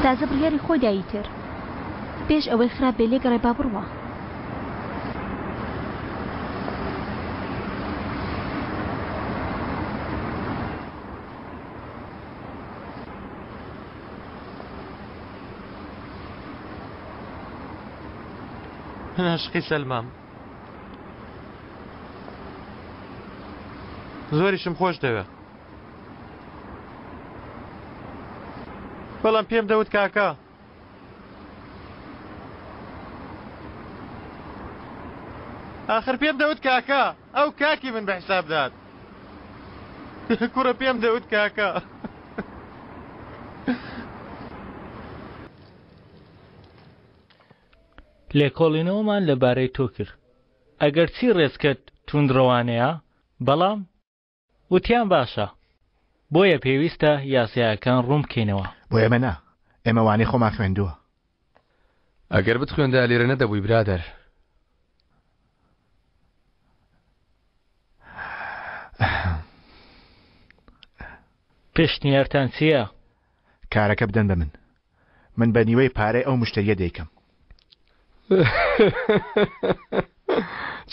تازە بڕیاری خۆی دایی تر پێش ئەوەی خراپ بێ لێگەڕێ با بڕوە من عشقی سەلمام زۆریشم خۆش دەوێ بەڵام پێم دەوت کاکە آخر پێم دەوت کاکە ئەو کاکی من بە حساب داد کوڕە پێم دەوت کاکە لێکۆڵینەوەمان لەبارەی تۆ کرد ئەگەر چی ڕێزکەت توندڕەوانەیە بەڵام وتیان باشە بۆیە پێویستە یاسایەکان ڕوون بکەینەوە بۆ ئێمە نا ئێمە وانەی خۆمان خوێندووە ئەگەر بتخوێندا لێرە نەدەبووی برادەر پێشنیارتان چییە؟ کارەکە بدەن بە من بە نیوەی پارەی ئەو مشتریە دەیکەم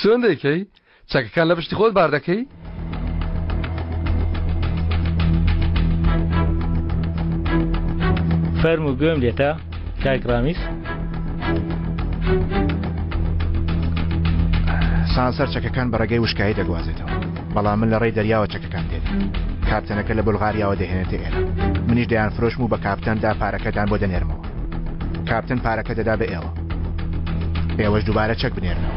چۆن دەیکەی؟ چەکەکان لە پشتی خۆت بار دەکەی؟ فەرم و گوێم لێتە کاگرامیس سانسەر چەکەکان بە ڕێگەی وشکایی دەگوازێتەوە بەڵام من لە ڕێی دەریاوە چەکەکان دێنم کاپتەنەکە لە بولغاریاوە دەهێنێتە ئێرە منیش دەیان فرۆشم و بە کاپتەندا پارەکەتان بۆ دەنێرمەوە کاپتن پارەکە دەدا بە ئێوە ئێوەش دووبارە چەک بنێرنەوە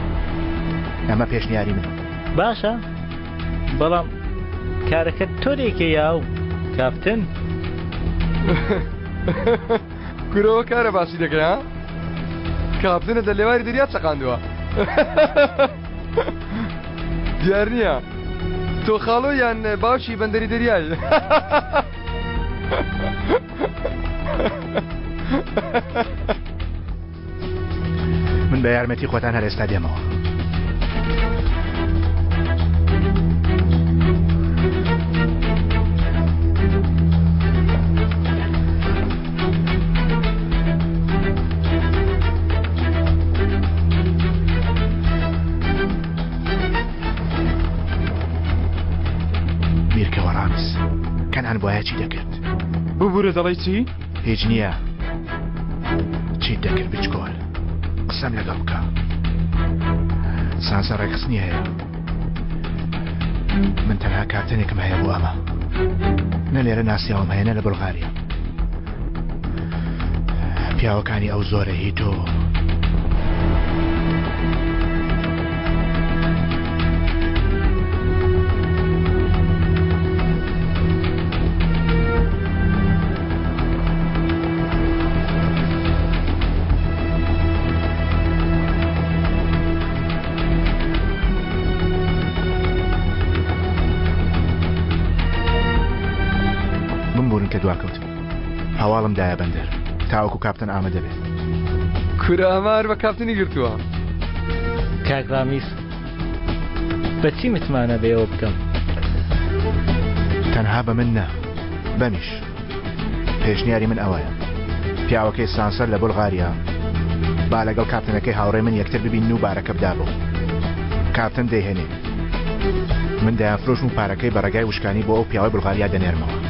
ئەمە پێشنیاری منە باشە بەڵام کارەکە تۆرێکە یاو کاپتن گورەوە کارە باسی دەکەی ها کاپتنە دە لێواری دەریا چەقاندووە دیار نییە تۆ خاڵۆ یان باوکی بەندەری دەریای من بە یارمەتی خۆتان هەر ئێستا دێمەوە بیرکەوە ڕامیس کەنان بۆیە چی دەکرد ببوورە دەڵی چی؟ هیچ نییە چیت دەکرد بچکۆل قسەم لەگەڵ بکە سانسە ڕێکخستنی هەیە من تەنها کارتنێکم هەیە بۆ ئەمە نە لێرە ناسیاوم هەیە نە لە بڵغاریا پیاوەکانی ئەو زۆرە هی تۆ کە دواکەوت هەواڵم دایە بەندەر تاوەکو کاپتن ئامادە بێت کورە ئەمار بە کاپتنی گرتووە کاگرامیس بەچی متمانە بێەوە بکەم تەنها بە من نە بەمیش پێشنیاری من ئەوەیە پیاوەکەی سانسەر لە بولغاریا با لەگەڵ کاپتنەکەی هاوڕێ من یەکتر ببین و بارەکە بدابەوە کاپتن دەیهێنێ من دایانفرۆش و پارەکەی بە ڕێگای وشکانی بۆ ئەو پیاوەی بولغاریا دەنێرمەوە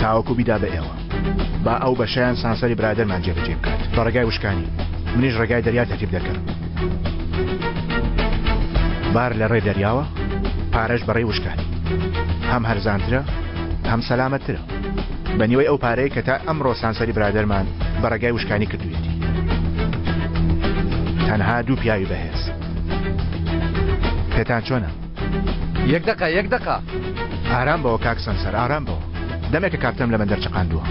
تاوەکو بیدا بە ئێوە با ئەو بەشیان سانسەری برادەرمان جێبەجێ بکات بە ڕێگای وشکانی منیش ڕێگای دەریا تەرتیب دەکەم بار لە ڕێ دەریاوە پارەش بەڕێی وشکانی هەم هەرزانترە هەم سەلامەتترە بە نیوەی ئەو پارەیە کە تا ئەمڕۆ سانسەری برادەرمان بە ڕێگای وشکانی کردوێتی تەنها دوو پیاوی بەهێز پێتان چۆنە؟ یەک دقە ئارام بەوە کاک سەنسەر ئارام بەوە دەمێکە کاپتەم لە من دەرچەقاندووە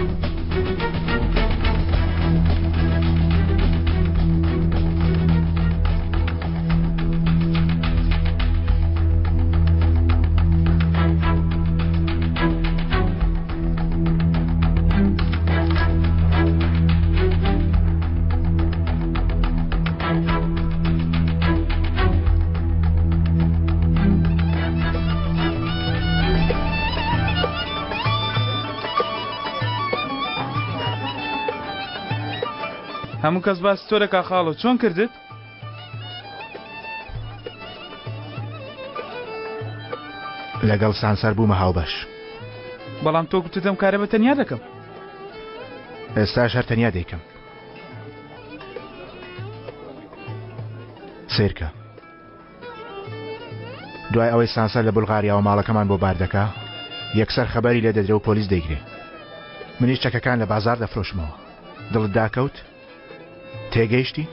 هەموو کەس باسی تۆ دەکا خاڵۆ چۆن کردت؟ لەگەڵ سانسەر بوومە هاوبەش بەڵام تۆ گوتتم کارە بە تەنیا دەکەم ئێستاش هەر تەنیا دەیکەم سیرکە دوای ئەوەی سانسەر لە بولغاریاوە ماڵەکەمان بۆ باردەکە یەکسەر خەبەری لێ دەدرێ و پۆلیس دەیگرێ منیش چەکەکان لە بازار دەفرۆشمەوە دڵت داکەوت؟ تێگەیشتی؟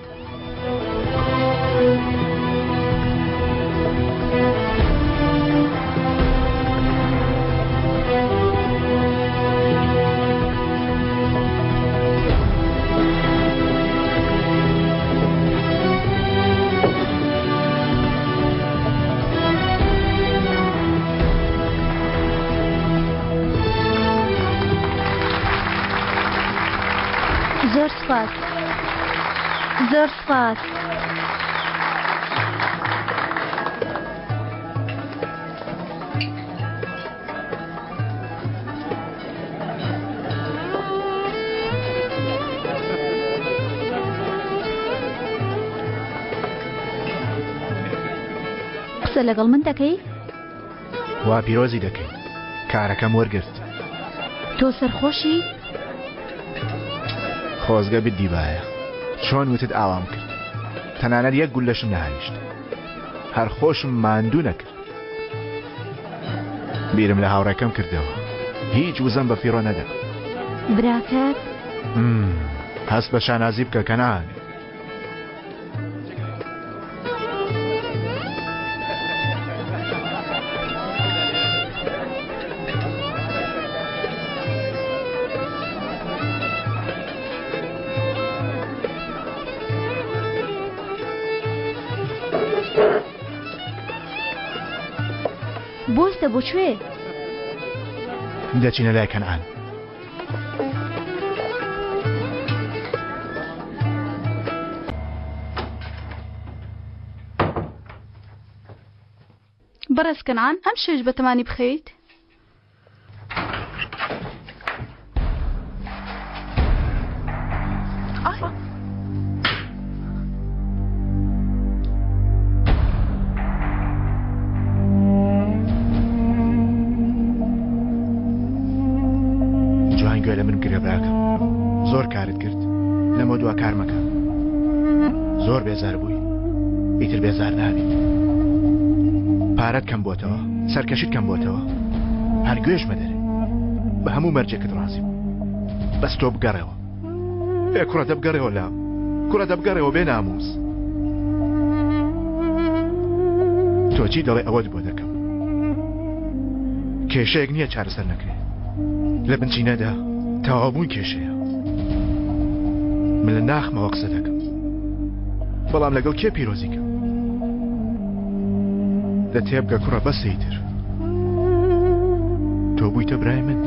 زۆر سپاس زۆر سپاس قسە لەگەڵ من دەکەی؟ وا پیرۆزی دەکەی کارەکەم وەرگرت تۆ سەرخۆشی؟ خۆزگە بدیبایە چۆن وتت ئاوام کرد تەنانەت یەک گول لەشم نەهاویشت هەر خۆشم ماندوو نەکرد بیرم لە هاوڕێکەم کردەوە هیچ وزەم بە فیڕۆ نەدا براکەت؟ هەست بە شانازی بکە کەنعان. بۆستە بۆ کوێ؟ دەچینە لای کەنعان. بەڕێز کەنعان ئەم شێش بە تەمانی بخەیت؟ جوان گوێ لە من بگرێ براکەم. زۆر کارت کرد لەمە دوا کار مەکە. زۆر بێزار بووی ئیتر بێزار نابیت. پارەت کەم بۆتەوە، سەرکەشیت کەم بۆتەوە، هەر گوێژ مەدەرێ. بە هەموو مەرجێکت ڕازیم. بەس تۆ بگەڕێەوە. کوڕە دەبگەڕێەوە لام. کوڕە دەبگەڕێەوە بێ ناموس. تۆ چی دەڵێ ئەوەت بۆ دەکەم. کێشەیەک نییە چارەسەر نەکرێ. لە بنچینەدا تەواوبووی کێشەیە. من لە ناخمەوە قسە دەکەم. بەڵام لەگەڵ کێ پیرۆزیکەم؟ دە تێبگە کوڕە بەسەیتر. تۆ بوویتە برای من.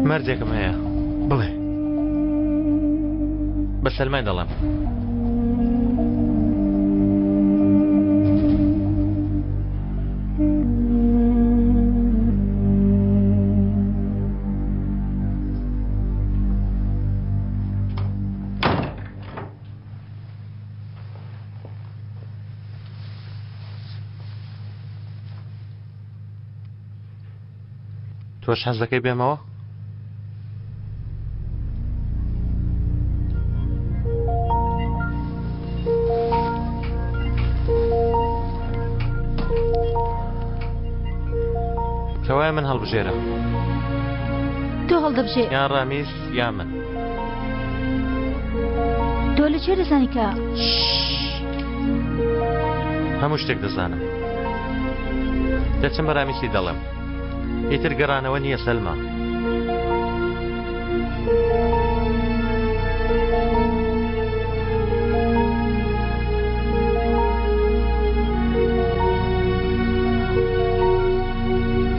مەرجێکم هەیە. بڵێ. بە سەلمای دەڵێم. تۆش حەز دەکەی بێمەوە؟ کەوایە من هەڵبژێرە. تۆ هەڵدەبژێ یان ڕامیز یا من. تۆ لەکوێ دەزانی کە هەموو شتێک دەزانم. دەچم بە ڕامیسی دەڵێم. ئیتر گەڕانەوە نییە سەلما.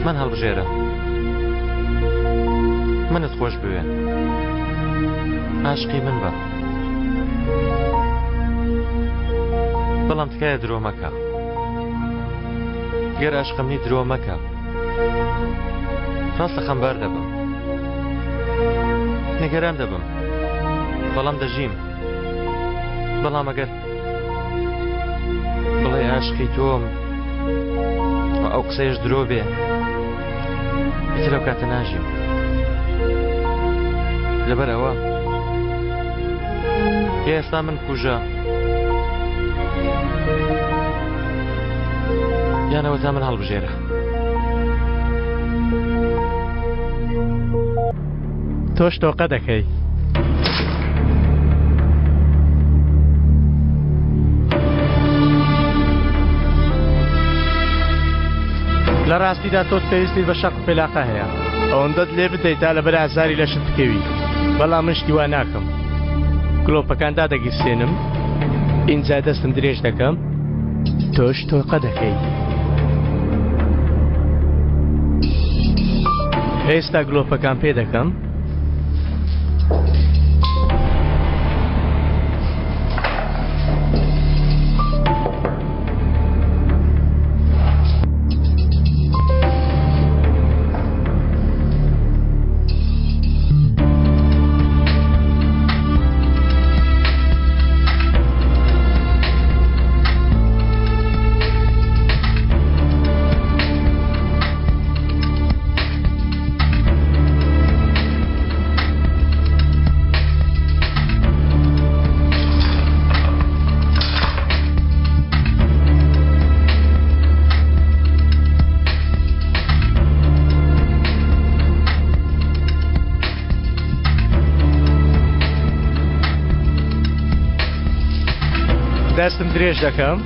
من هەڵبژێرە. منت خۆش بوێ. عاشقی من بە. بەڵام تکایە درۆ مەکە. گەر عاشقم نی درۆ مەکە. ڕاستە خەمبار دەبم. نیگەران دەبم. بەڵام دەژیم. بەڵام ئەگەر بڵێ عاشقی تۆم و ئەو قسەیەش درۆ بێ ئیتر لەو کاتە ناژیم. لەبەر ئەوە ئێستا من کوژە یانەوە تا من هەڵبژێرە. تۆش تۆقە دەکەی. لە ڕاستیدا تۆ پێویستی بە شەق پێلاقە هەیە. ئەوەندەت لێ بدەیت تا لەبەر ئازاری لەشت بکەوی. بەڵام من شتی وا ناکەم. گلۆپەکاندا دەگیرسێنم، ئینجا دەستم درێژ دەکەم، تۆش تۆقە دەکەی. ئێستا گلۆپەکان پێ دەکەم. دەستم درێژ دەکەم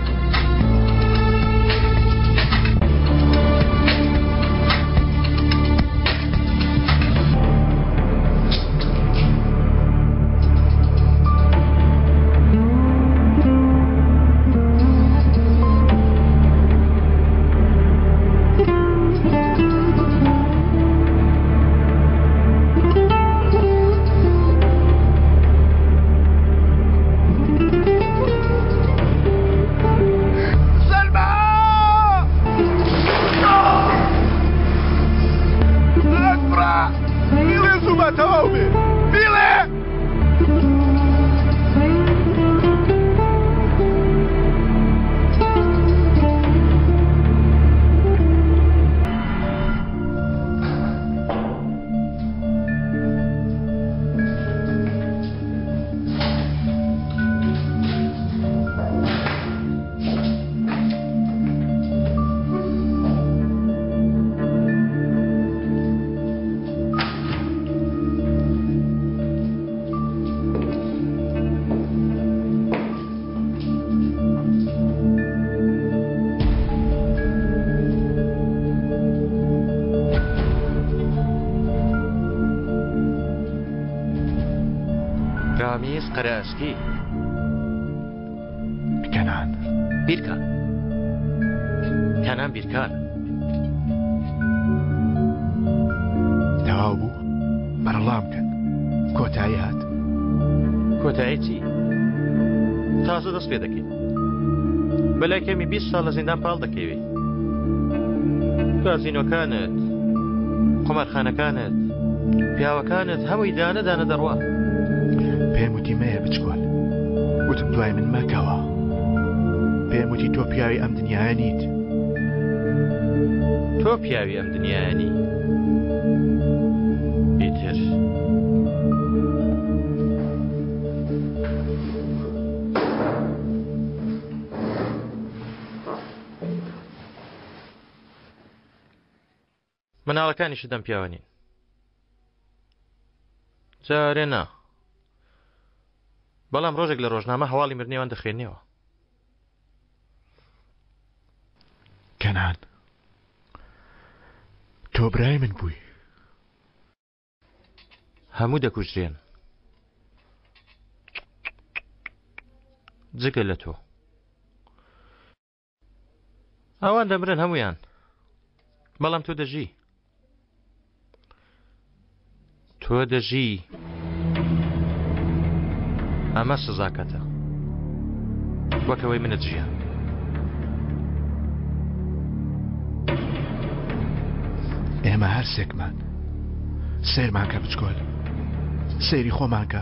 رامیز قەرەشکی کەنان بیرکە کەنان بیرکار تەواو بوو بەرەڵام بکەن کۆتایی هات کۆتایی چی تازە دەست پێ دەکەیت بەلای کەمی 20 ساڵ لە زیندان پاڵ دەکەوێ کازینۆکانت قومارخانەکانت پیاوەکانت هەمووی دانە دانە دەڕوا پێم وتی مەیە بچکۆل وتم دوای من مەکەوە پێم وتی تۆ پیاوی ئەم دنیایە نیت تۆ پیاوی ئەم دنیایانی ئیتر مناڵەکانیش دەم پیاوە نین جارێ نا بەڵام ڕۆژێک لە ڕۆژنامە هەواڵی مردنیوان دەخوێنیەوە کەنان تۆ برای من بووی هەموو دەکوژرێن جگە لە تۆ ئەوان دەمرن هەمویان بەڵام تۆ دەژی تۆ دەژی ئەمە سزاکەتە وەکەوەی منت ژیان ئێمە هەر سێکمان سێرمان کە بچکۆل سێری خۆمان کە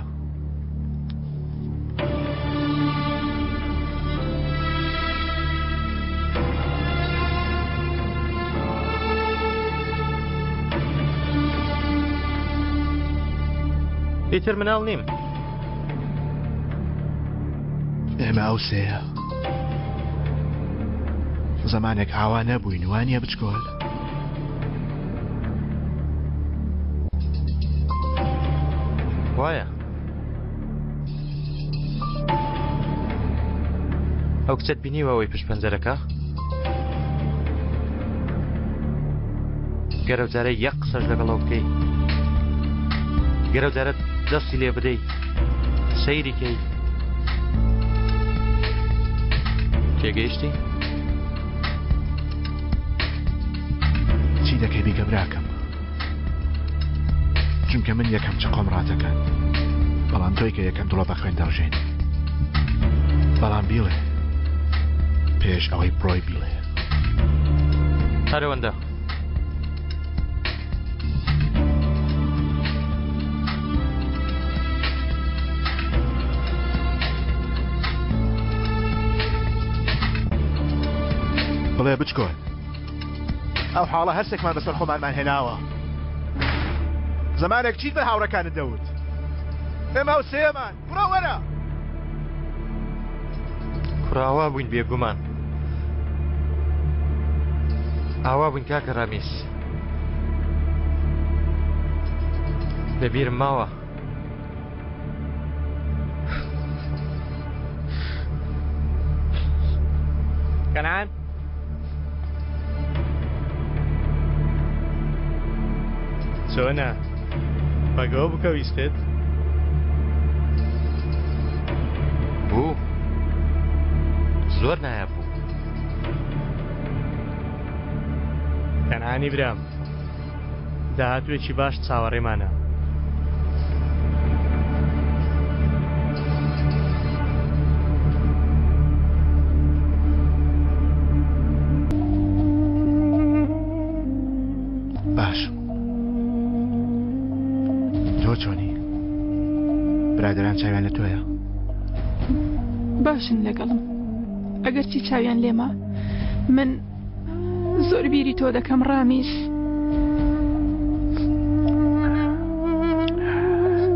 ئیتر مناڵ نیم ئێمە ئەو سەیە زەمانێک ئاوا نەبووین وانیە بچکۆل وایە ئەو کچەت بینیوەوەی پشت پەنجەرەکە گەرە جارە یەک قسەش لەگەڵەوە بکەی گەرە جارە دەستی لێ بدەی سەیری کەی تێگەیشتی چی دەکەی بیکە براکەم چونکە من یەکەم چ قۆم ڕاتەکەن بەڵام تۆی کە یەکەم دڵە بە خوێن دەڕژێن بەڵام بیڵێ پێش ئەوەی بڕۆی بیڵێ هەرەوەندە بڵێ بچکۆن ئەو حاڵە هەرسێکمان بەسەر خۆمانمان هێناوە زمانێک چیت بە هاوڕەکانت دەوت ئێمە ئەو سێمان بڕۆ وەرە کوڕاوا بووین بێگومان ئاوا بووین کاکە ڕامیس لەبیرم ماوە کەنعان چۆنە بەگەوە بکەویستت بوو زۆر نایابوو کەنعانی برام داهاتوێکی باش چاوەڕێمانە باش تۆ چۆنی برادران چاویان لە تۆیە باشن لەگەڵم ئەگەر چی چاویان لێمە من زۆر بیری تۆ دەکەم ڕامیس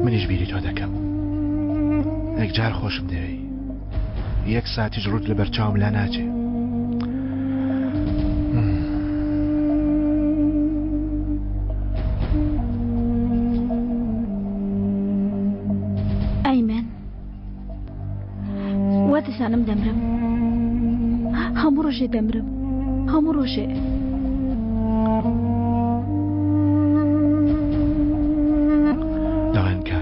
منیش بیری تۆ دەکەم یەکجار خۆشم دەوێ یەک ساتیش ڕوت لە بەرچاوم لا ناچێ ئەیمێن وا دەزانم دەمرم هەموو ڕۆژێ دەمرم هەموو ڕۆژێ دەڵێن کە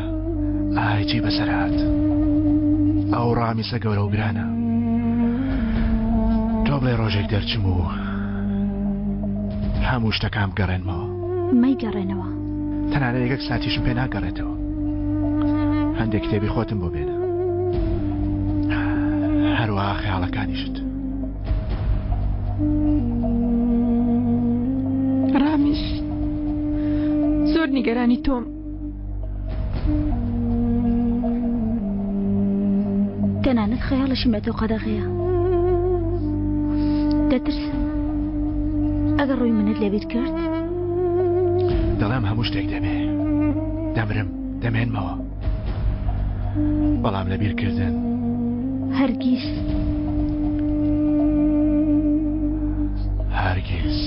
ئایچی بەسەرات ئەو ڕامیسە گەورە و گرانە تۆ بڵێ ڕۆژێک دەرچم و هەموو شتەکان بگەڕێنمەوە مەیگەڕێنەوە تەنانە یەکێک ساتیشم پێ ناگەڕێتەوە هەندێک کتێبی خۆتم بۆ بێنە هەروەها خەیاڵەکانیشت ڕامیس زۆر نیگەرانی تۆم تەنانەت خەیاڵشی مەتۆ قەدەغەیە دەترسم ئەگەر ڕووی منت لێبیت کرد دەڵێم هەموو شتێک دەبێ دەمرم دەمێنمەوە بەڵام لەبیرکردن هەرگیز هەرگیز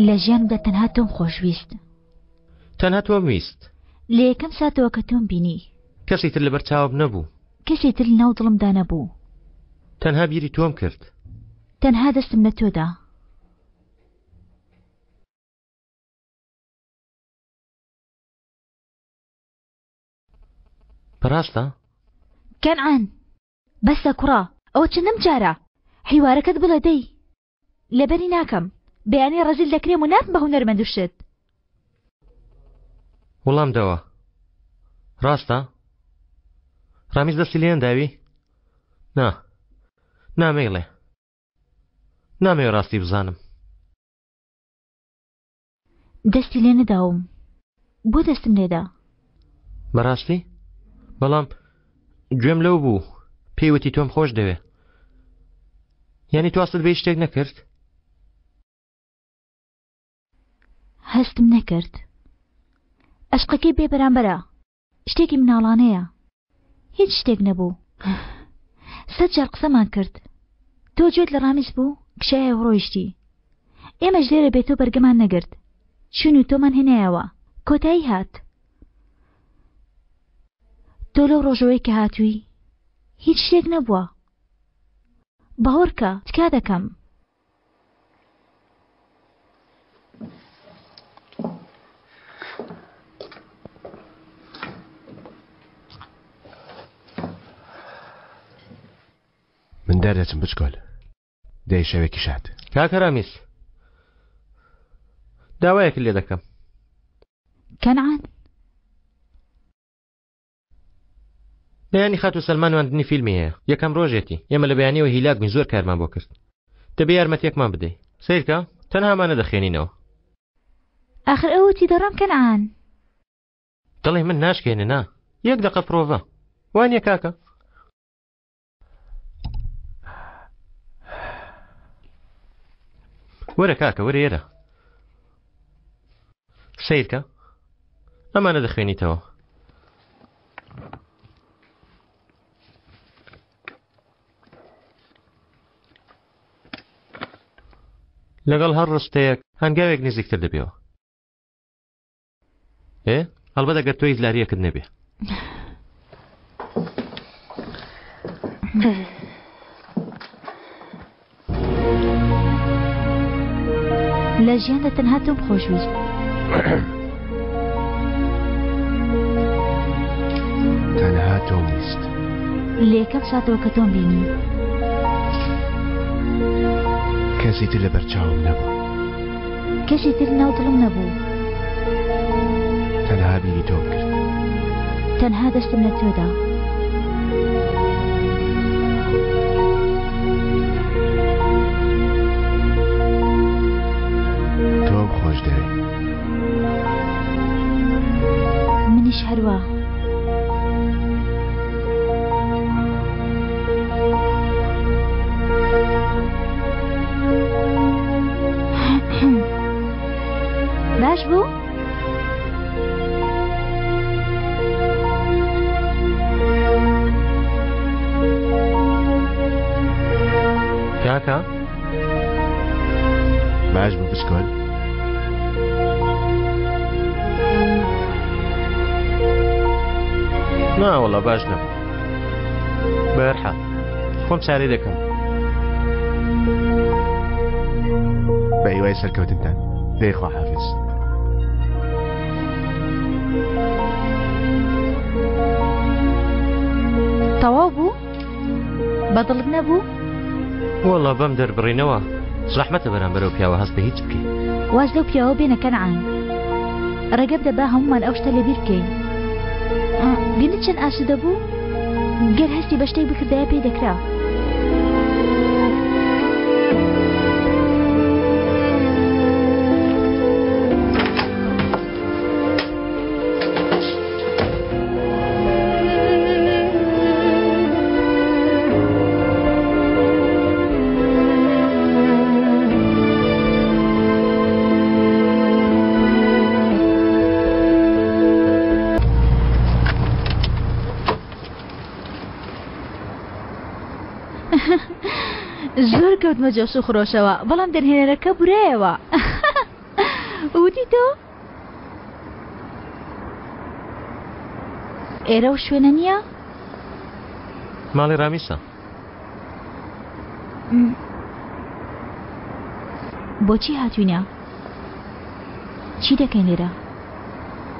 لە ژیانمدا تەنها تۆم خۆشویست تەنها تۆم ویست لە یەکەم ساتەوە کە تۆم بینی کەسی تر لەبەر چاوم نەبوو کەسی تر لەناو دڵمدا نەبوو تەنها بیری تۆم کرد تەنها دەستم لە تۆدا بەڕاستە کەنعان بەسە کوڕا ئەوە چەندەم جارە هیوارەکەت بڵێ دەی لەبەری ناکەم بەیانی ڕەزیل دەکرێم و ناتم بە هونەرمەند شت وەڵام دەوە ڕاستە ڕامیز دەستی لێن داوی نامەیڵێ نامەوێ ڕاستی بزانم دەستی لێ نەداوم بۆ دەستم لێدا بەڕاستی بەڵام گوێم لەو بوو پێیوەتی تۆم خۆش دەوێ یعنی تواستت بێ شتێک نەکرد هەستم نەکرد ئەشقەکەی بێ بەرامبەرە شتێکی مناڵانەیە هیچ شتێک نەبوو 100 جار قسەمان کرد تۆ گوێت لە ڕامیز بوو کشایە ڕۆیشتی ئێمەش لێرە بێت تۆ بەرگەمان نەگرت چون و تۆمان هێنایەوە کۆتایی هات تۆ لەو ڕۆژەوەی کە هاتووی هیچ شتێک نەبووە باوەڕکە چکا دەکەم من دەردەچم بچکۆل دەی شەوێکی شات کاکە ڕامیز داوایەک لێ دەکەم کەنعان بەیانی خات و سەلمان واندنی فیلمی هەیە یەکەم ڕۆژێتی ئێمە لە بەیانیەوە هیلاک بووین زۆر کارمان بۆ کرد دەبێ یارمەتیەکمان بدەی سیرکە تەنهامانە دەخێنینەوە ئاخر ئەوەتی دەڕام کەنعان دەڵێ من ناشکێنە نا یەک دقە پرۆڤە وانیە کاکە وەرە کاکە وەرە ئێرە سیرکە ئەمانە دەخوێنیتەوە. لەگەڵ هەر ڕستەیەک هەنگاوێک نزیکتر دەبێەوە. هەڵبەت ئەگەر تۆی زلاریەکت نەبێ. لە ژیاندا تەنها تۆم خۆشویست. تەنها تۆم ویست. لە یەکەم ساتەوە کە تۆم بینی کەسی تر لە بەرچاوم نەبوو. کەسی تر ناو دڵم نەبوو. تەنها بینی تۆم کرد. تەنها دەستم لە تۆدا. تۆم خۆش دەوێ. منیش هەروە. باش بوو؟ کاکە؟ باش بوو بچکۆل؟ ناوەڵە باش نەبوو. بەهەرحاڵ خۆم چارەی دەکەم. بە هیوای سەرکەوتنتان پێی خواحافیز. تەواو بوو؟ بەدڵت نەبوو؟ وەڵا بەم دەربڕینەوە زەحمەتە بەرامبەرەو پیاوە هەست بە هیچ بکەی. واز لەو پیاوە بێنە کەنعان. ڕێگە بدە با هەمومان ئەو شتە لەبیر بکەین. بینت چەند ئاسوودە بوو؟ گەر هەستی بە شتێک بکردایە پێی دەکرا. زۆر کەوتمە جۆش و خڕۆشەوە بەڵام دەرهێنەرەکە بورایەوە. وتی تۆ؟ ئێرە و شوێنە نییە؟ ماڵی ڕامیسە. بۆچی هاتوینە؟ چی دەکەین لێرە؟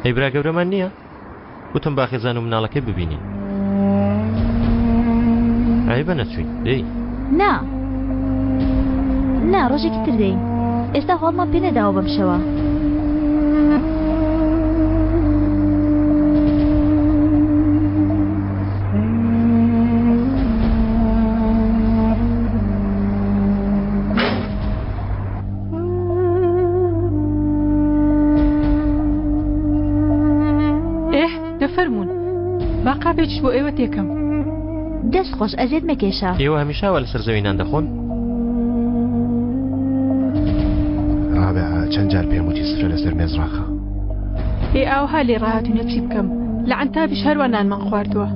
ئەی برا گەورەمان نییە؟ وتم باخێزان و مناڵەکەی ببینین. ئەی بە نەچوین دەی؟ نا نا ڕۆژێکی تر دەین. ئێستا هەڵمان پێ نەداوە بەم شەوە. دەفەرمونون با قاپێکیش بۆ ئێوە تێکەم. دەست خۆش ئەزێت مەکێشە. ئێوە هەمیشاوە لەسەر زەوینان دەخۆن؟ چەند جار پێم وتی سفرە لەسەر مێزراخە. ئاوها لێ ڕاهاتوونە چی بکەم؟ لە عەنتابیش هەروە نانمان خواردووە.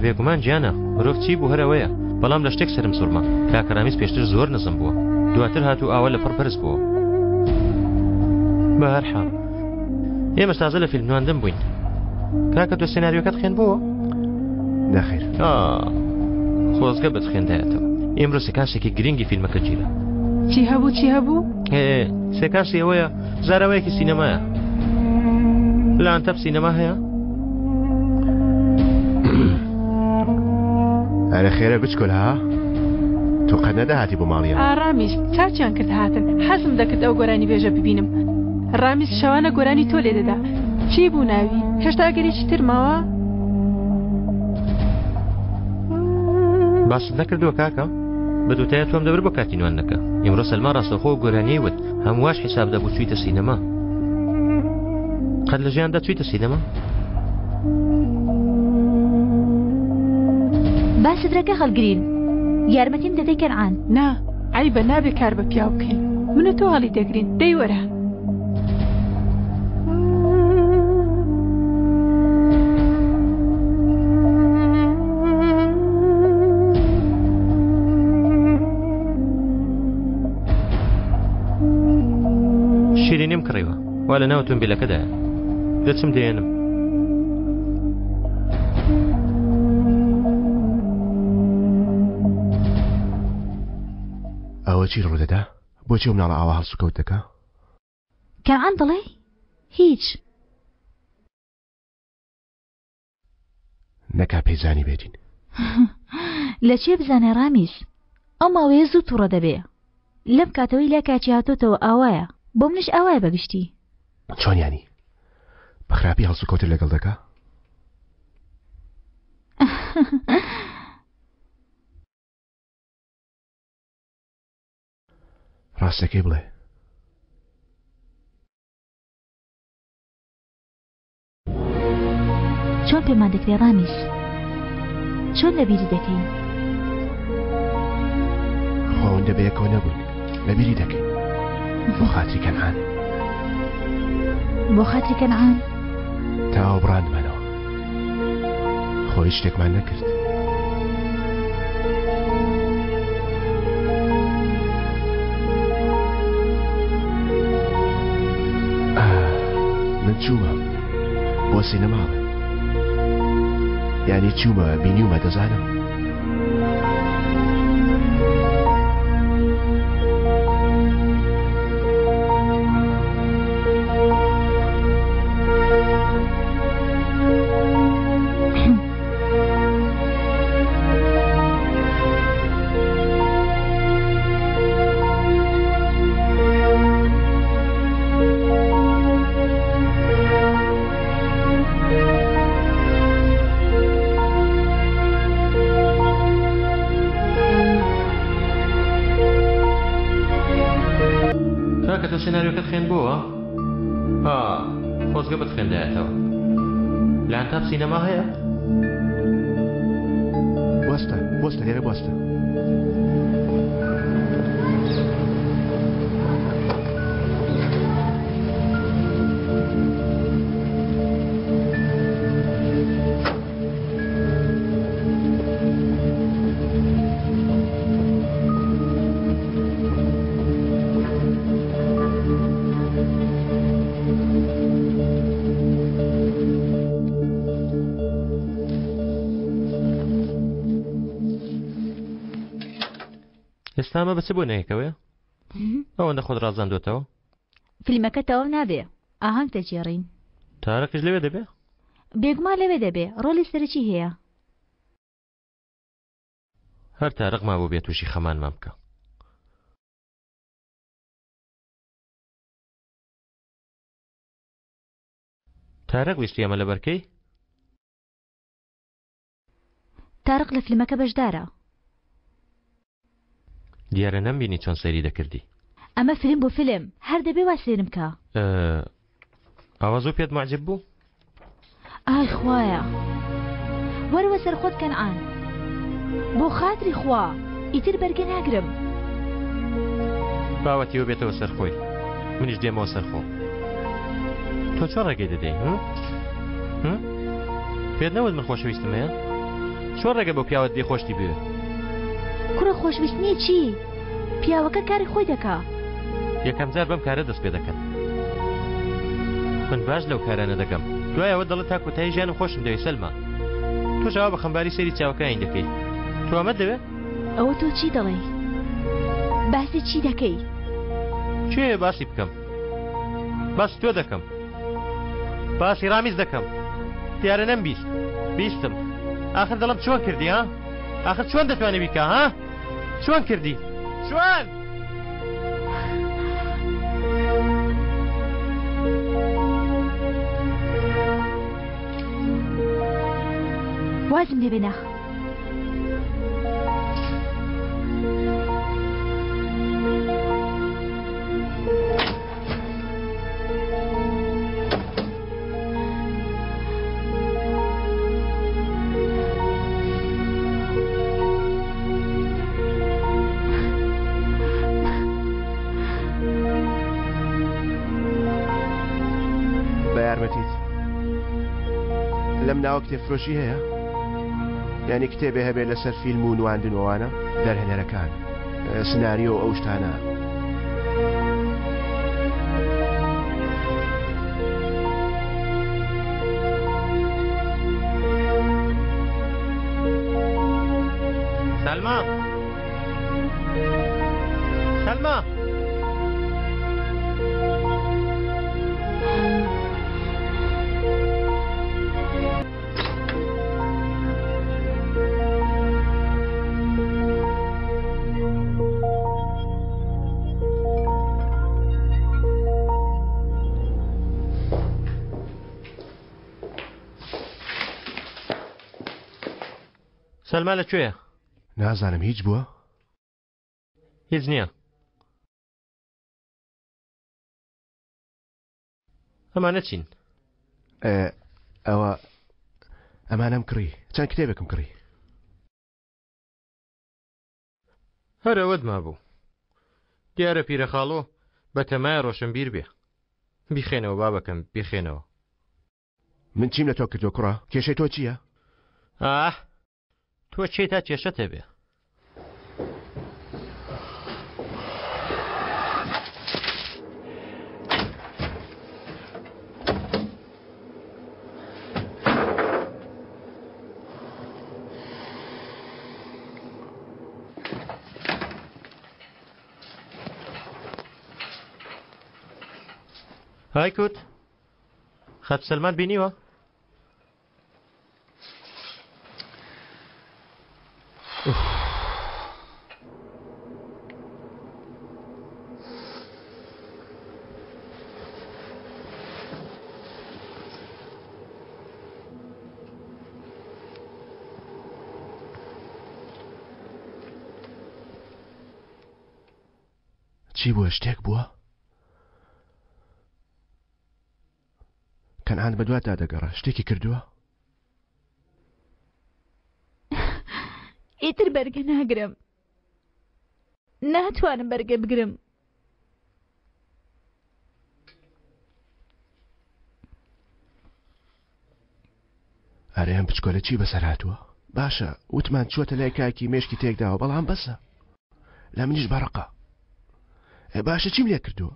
بێگومان گیانە مرۆڤ چی بوو هەرەوەیە بەڵام لە شتێک سرم سوورما. کاکەرامیس پێشتر زۆر نزم بووە دواتر هاتوو ئاوە لە پڕ بەرز بووە. بە هەرحاڵ ئێمە تازە لە فیلم نواندن بووین. کاکە تۆ سێناریۆکەت خوێندبووە؟ نەخێر. خۆزگە بەدخوێندایەتەوە. ئێمڕۆ سێکانسێکی گرنگی فیلمەکە گیرە. چی هەبوو چی هەبوو؟ سێکانسی ئەوەیە زاراوەیەکی سینەمایە. لە ئەنتەب سینەما هەیە؟ ئەرە خێرە بچکۆل ها؟ تۆ قەت نەداهاتی بۆ ماڵیە؟ ئاڕامیش چاچیان کرد هاتن. حەزم دەکرد ئەو گۆرانی بێژە ببینم. ڕامیز شەوانە گۆرانی تۆ لێ دەدا. چی بوو ناوی؟ هێشتا گەرێکی تر ماوە؟ باست نەکردووە کاکە؟ بە دووتایە تۆم دەبر بۆ کاتی نوانەکە. ئێمڕۆ سەلمان ڕاستەوخۆ گۆرانیی وت هەمواش حیساب دەبوو چوویتە سینەما. قەت لە ژیاندا چوویتە سینەما؟ با سفرەکە هەڵگرین. یارمەتیم دەدەی کەنعان. نا عیبە نابێ کار بە پیاو بکەین. منە تۆ هەڵی دەگرین. دەی وەرە. شیرینیم کڕیوە وا لە ناو ئۆتۆمبیلەکەدایە دەچم دێنم. ئەوە چی ڕوودەدا؟ بۆچی مناڵە ئاوا هەڵسوکەوت دەکا؟ کەنعان دەڵێ؟ هیچ نەکا پێزانی بێتین. لە چێ بزانێ ڕامیز؟ ئەو ماوەیە زوو تووڕە دەبێ. لەم کاتەوەی لا کاچی هاتۆتەوە ئاوایە بۆ منش ئاوایە بەگشتی. چۆنیانی بەخراپی هەڵسوکەوتر لەگەڵ دەکا؟ ڕاستەکەی بڵێ. چۆن پێمان دەکرێ ڕامیز؟ چۆن لەبیری دەکەین؟ خۆوەندە بەیەکەوە نەبووین لەبیری دەکەین بۆ خاتری کەنعان. بۆ خاتری کەنعان؟ تاوە بڕاندمانەوە خۆی شتێکمان نەکرد. من چوومە بۆ سینەماڵە یعنی چوومە بینیومە دەزانم. سناریۆکەت خوێن بووە؟ خۆزگە بەت خوێندایەتەوە. لەعنتاب سینەما هەیە؟ بوەستە بوەستە لێرە بوەستە. ئێستامە بەچ بۆ نەیەکەوێ؟ ئەوەندە خۆت ڕازاندوێتەوە؟ فیلمەکە تەواو نابێ ئاهەنگ دەجێڕین. تارەکەش لەوێ دەبێ؟ بێگومان لەوێ دەبێ. ڕۆلی سەرەکی هەیە. هەر تارەق ما بۆ بێت تووشی خەمانمان بکە. تارەق ویستی ئەمە لەبەرکەی؟ تارق لە فیلمەکە بەشدارە. دیارە نەمبینی چۆن سەیری دەکردی. ئەمە فیلم بۆ فیلم هەر دەبێ وا سێرم کە. ئەوە زوو پێت معجب بوو؟ ئای خوایە وەرەوە سەر خۆت کەنعان بۆ خاتری خوا ئیتر بەرگە ناگرم. باوەتیەوە بێتەوە سەرخۆی منیش دێمەوە سەرخۆ. تۆ چۆن ڕێگەی دەدەی؟ پێت نەوت من خۆشەویستم هەیە؟ چۆن ڕێگە بۆ پیاوەت دێ خۆشتی بوێ؟ کوڕە خۆشویستنی چی؟ پیاوەکە کاری خۆی دەکا. یەکەم جار بەم کارە دەست پێ دەکەن. من باش لەو کارانە دەگەم. دوای ئەوە دەڵێت تا کۆتایی ژیانم خۆشم دەوێت سەلما. تۆ ژاوا بە خەمباری سەیری چاوەکانی دەکەی. تۆ ئەمە دەوێت؟ ئەوە تۆ چی دەڵێ؟ باسی چی دەکەی؟ کوێ باسی بکەم؟ باسی تۆ دەکەم. باسی ڕامیز دەکەم. دیارە نەمبیست. بیستم. آخر دەڵم چۆن کردی ها؟ آخر چۆن دەتوانێت بیکە ها؟ چۆن کردی؟ چۆن؟ وازم لێبێنە. بە یارمەتیت لەم ناوە کتێبفرۆشی هەیە؟ یعنی کتێبێ هەبێت لەسەر فیلم و نواندنەوەوانە دەرهێنەرەکان سناریۆ ئەو شتانە. سەلما لەکوێیە؟ نازانم هیچ بووە؟ هیچ نییە. ئەمانە چین؟ ئەمانەم کڕی چەند کتێبێکم کڕی. هەرەوەت مابوو. دیارە پیرەخاڵۆ بە تەمای ڕۆشنبیر بێ. بیخێنەوە بابەکەم بیخێنەوە. من چیم لە تۆ کردو کوڕە؟ کێشەی تۆ چییە؟ تۆ چێ تا کێشەت هەبێ؟ های کوت خەت سەلمان بینیوە؟ چی بووە؟ شتێک بووە؟ کەنعان بە دوات دادەگەڕە شتێکی کردووە؟ ئیتر بەرگە ناگرم. ناتوانم بەرگە بگرم. ئەرێ ئەم بچکۆلە چی بەسەر هاتووە؟ باشە وتمان چووەتە لای کاکی مێشکی تێکداوە بەڵام بەسە لە منیش بەڕقە. باشە چیم لێ کردووە؟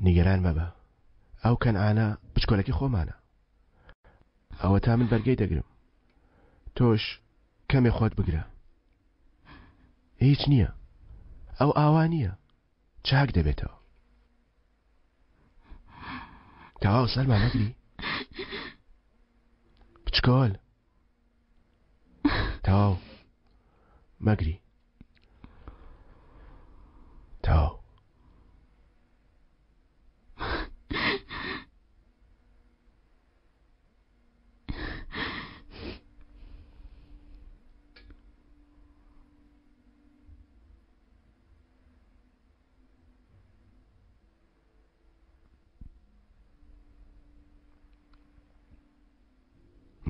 نیگەران مەبە ئەو کەنعانە بچکۆلەکی خۆمانە. ئەوە تا من بەرگەی دەگرم تۆش کەمێ خۆت بگرە. هیچ نییە ئەو ئاوا نییە چاک دەبێتەوە. تەواو سەلمان نەگری بچکۆل تەواو مەگری تەواو.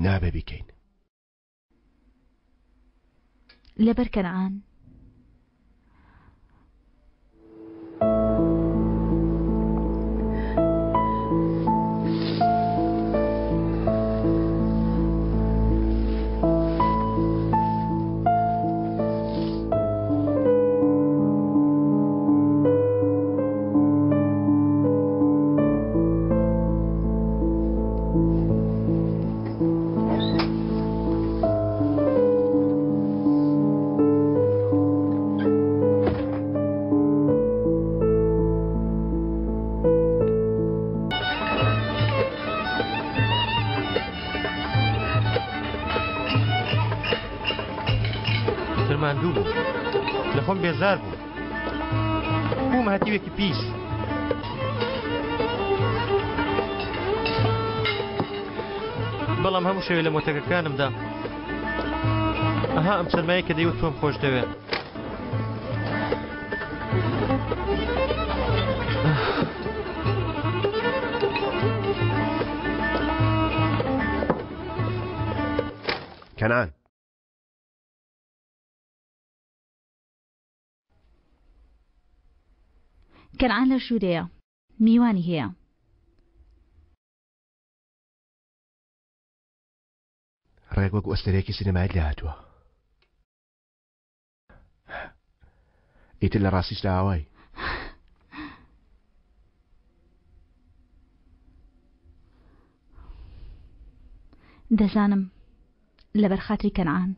نابێ بیکەین لەبەر کەنعان ماندوو بوو لە خۆم بێزار بوو بووم هاتیوێکی پیس. بەڵام هەموو شەوێ لە مۆتەکەکانمدا ئەها ئەم سەرمایە کە دەیوت تۆم خۆش دەوێ. کەنعان کەنعان لە ژوورەیە میوانی هەیە. ڕێک وەک ئۆستەرێکی سینەمایت لێ هاتووە. ئیتر لە ڕاستیشدا ئاوای دەزانم لەبەر خاتری کەنعان.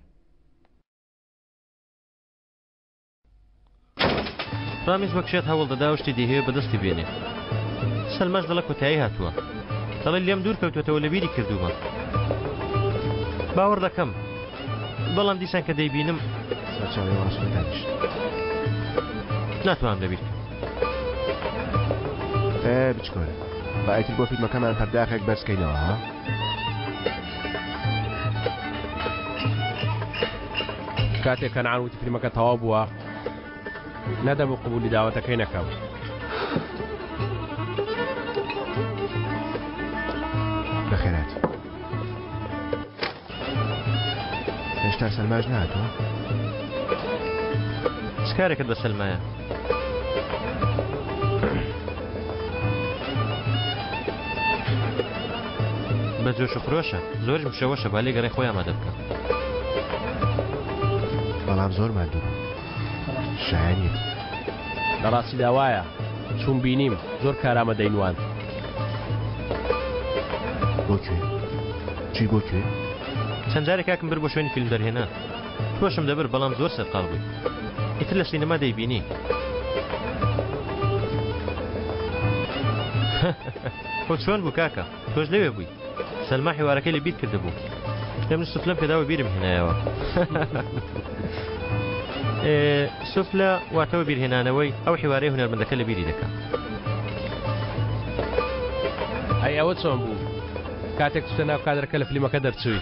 ڕامیز بەکشێت هەوڵ دەدا و شتی دەیهەیە بەدەستی بێنێ. سەلمەش دەڵە کۆتایی هاتووە دەڵێ لێم دوور کەوتوێتەوە لە بیری کردوومە. باوەڕ دەکەم بەڵام دیسان کە دەیبینم سەرچاوی ڕاستە دانیشت ناتوانم لەبیر بچکۆلە با ئیتر بۆ فیلمەکەمان پەرداخێک بەرزکەینەوە ها؟ کاتێک کەنعان وتی فیلمەکە تەواو بووە نەدەبوو قبولی داوەتەکەی نەکەم. بەخێرات هێشتا سەلماش نهاتوە؟ چ کارێکت بە سەلمایە؟ بە جۆش و خرۆشە زۆرم شەوەشە با لێگەڕێ خۆی ئامادە بکە. بەڵام زۆر ماندوو شایانیت لە ڕاستی داوایە چوون بینیم زۆر کارامە دەینوان. بۆ کوێ؟ چی بۆ کوێ؟ چەند جارێک کاکم بر بۆ شوێنی فیلم دەرهێنا تۆشم دەبر بەڵام زۆر سەرقاڵ بووی ئیتر لە سینەما دەیبینی. خۆ چۆن بوو کاکە تۆش لەوێ بووی سەلما حیوارەکەی لە بیر کردبوو ئێمن سوفلەم پێداوە بیرم هێنایەوە. سوفلە واتەوە بیرهێنانەوەی ئەو حیوارەی هونەرمەندەکە لە بیری دەکات. ئەی ئەوە چۆن بوو کاتێک توتە ناو کادرەکە لە فیلمەکە دەرچووی؟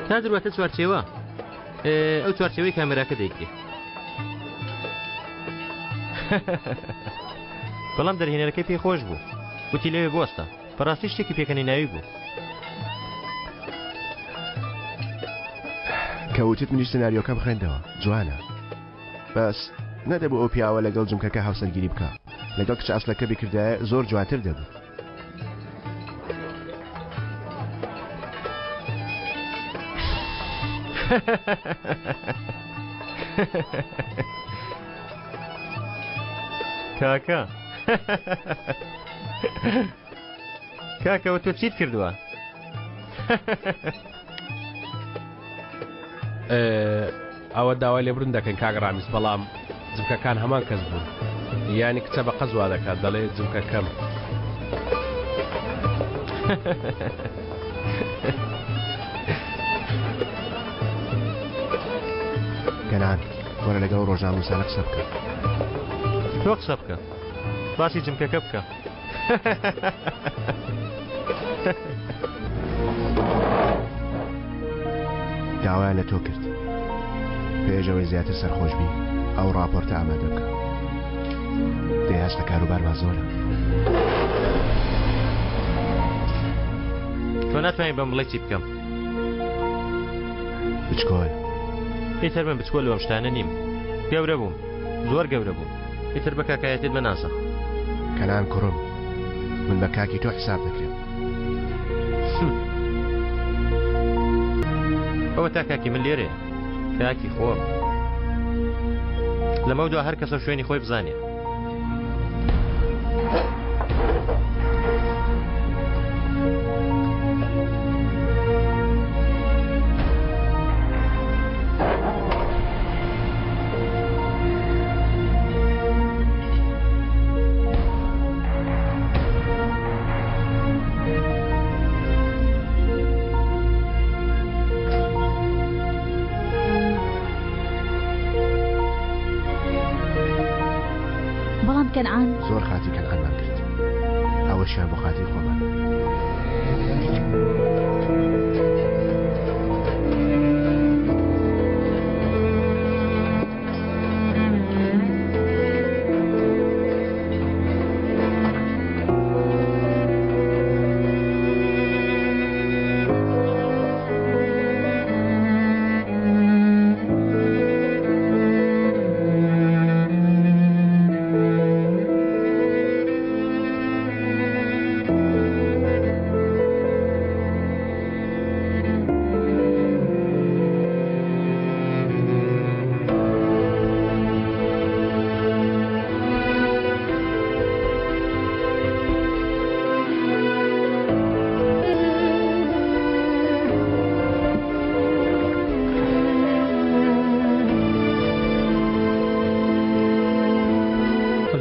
تا درواتە چوارچێوە ئەو چوارچێوەی کامێراکە دەیکێ. بەڵام دەرهێنەرەکەی پێی خۆش بوو وتی لەوێ بۆستە بەڕاستی شتێکی پێکەنی ناوی بوو. کەوتت منیش سناریۆکە بخێندەوە جوانە بەس نەدەبوو ئەو پیاوە لەگەڵ جمکەکە هاوسەرگیری بکە لەگەڵ کچ ئەسلەکە بیکردایە زۆر جوانتر دەبوو. کاکە کاکەوە تۆ چیت کردووە؟ ئەوە داوای لێبرون دەکەن کاگڕامیز بەڵام جمکەکان هەمان کەس بوون یانی کچە بە قەزوا دەکات دەڵێ جمکەکەم. کەنان وەرە لەگەڵ ڕۆژان وسانە قسە بکە. تۆ قسە بکە باسی جمکەکە بکە. داوایان لە تۆ کرد پێشەوەی زیاتر سەرخۆشبی ئەو راپۆرتە ئامادە بکە. دەیهاست لە کاروبارمان زۆرە. تۆ ناتوانین بەم بڵێ چی بکەم. بچکۆل ئیتر من بچکۆل لەوەم شتانە نیم گەورە بووم زۆر گەورە بووم ئیتر بە کاکایەتت بەناسە. کەنان کوڕم من بە کاکی تۆ حساب دەکرێت. ئەوە تا کاکی من لێرێ کاکی خۆم لەمە دوا هەر کەسە شوێنی خۆی بزانێ. کەنعان زۆر خاتی کەنعانمان کرد ئەوەشیان بۆ خاتی خۆمان.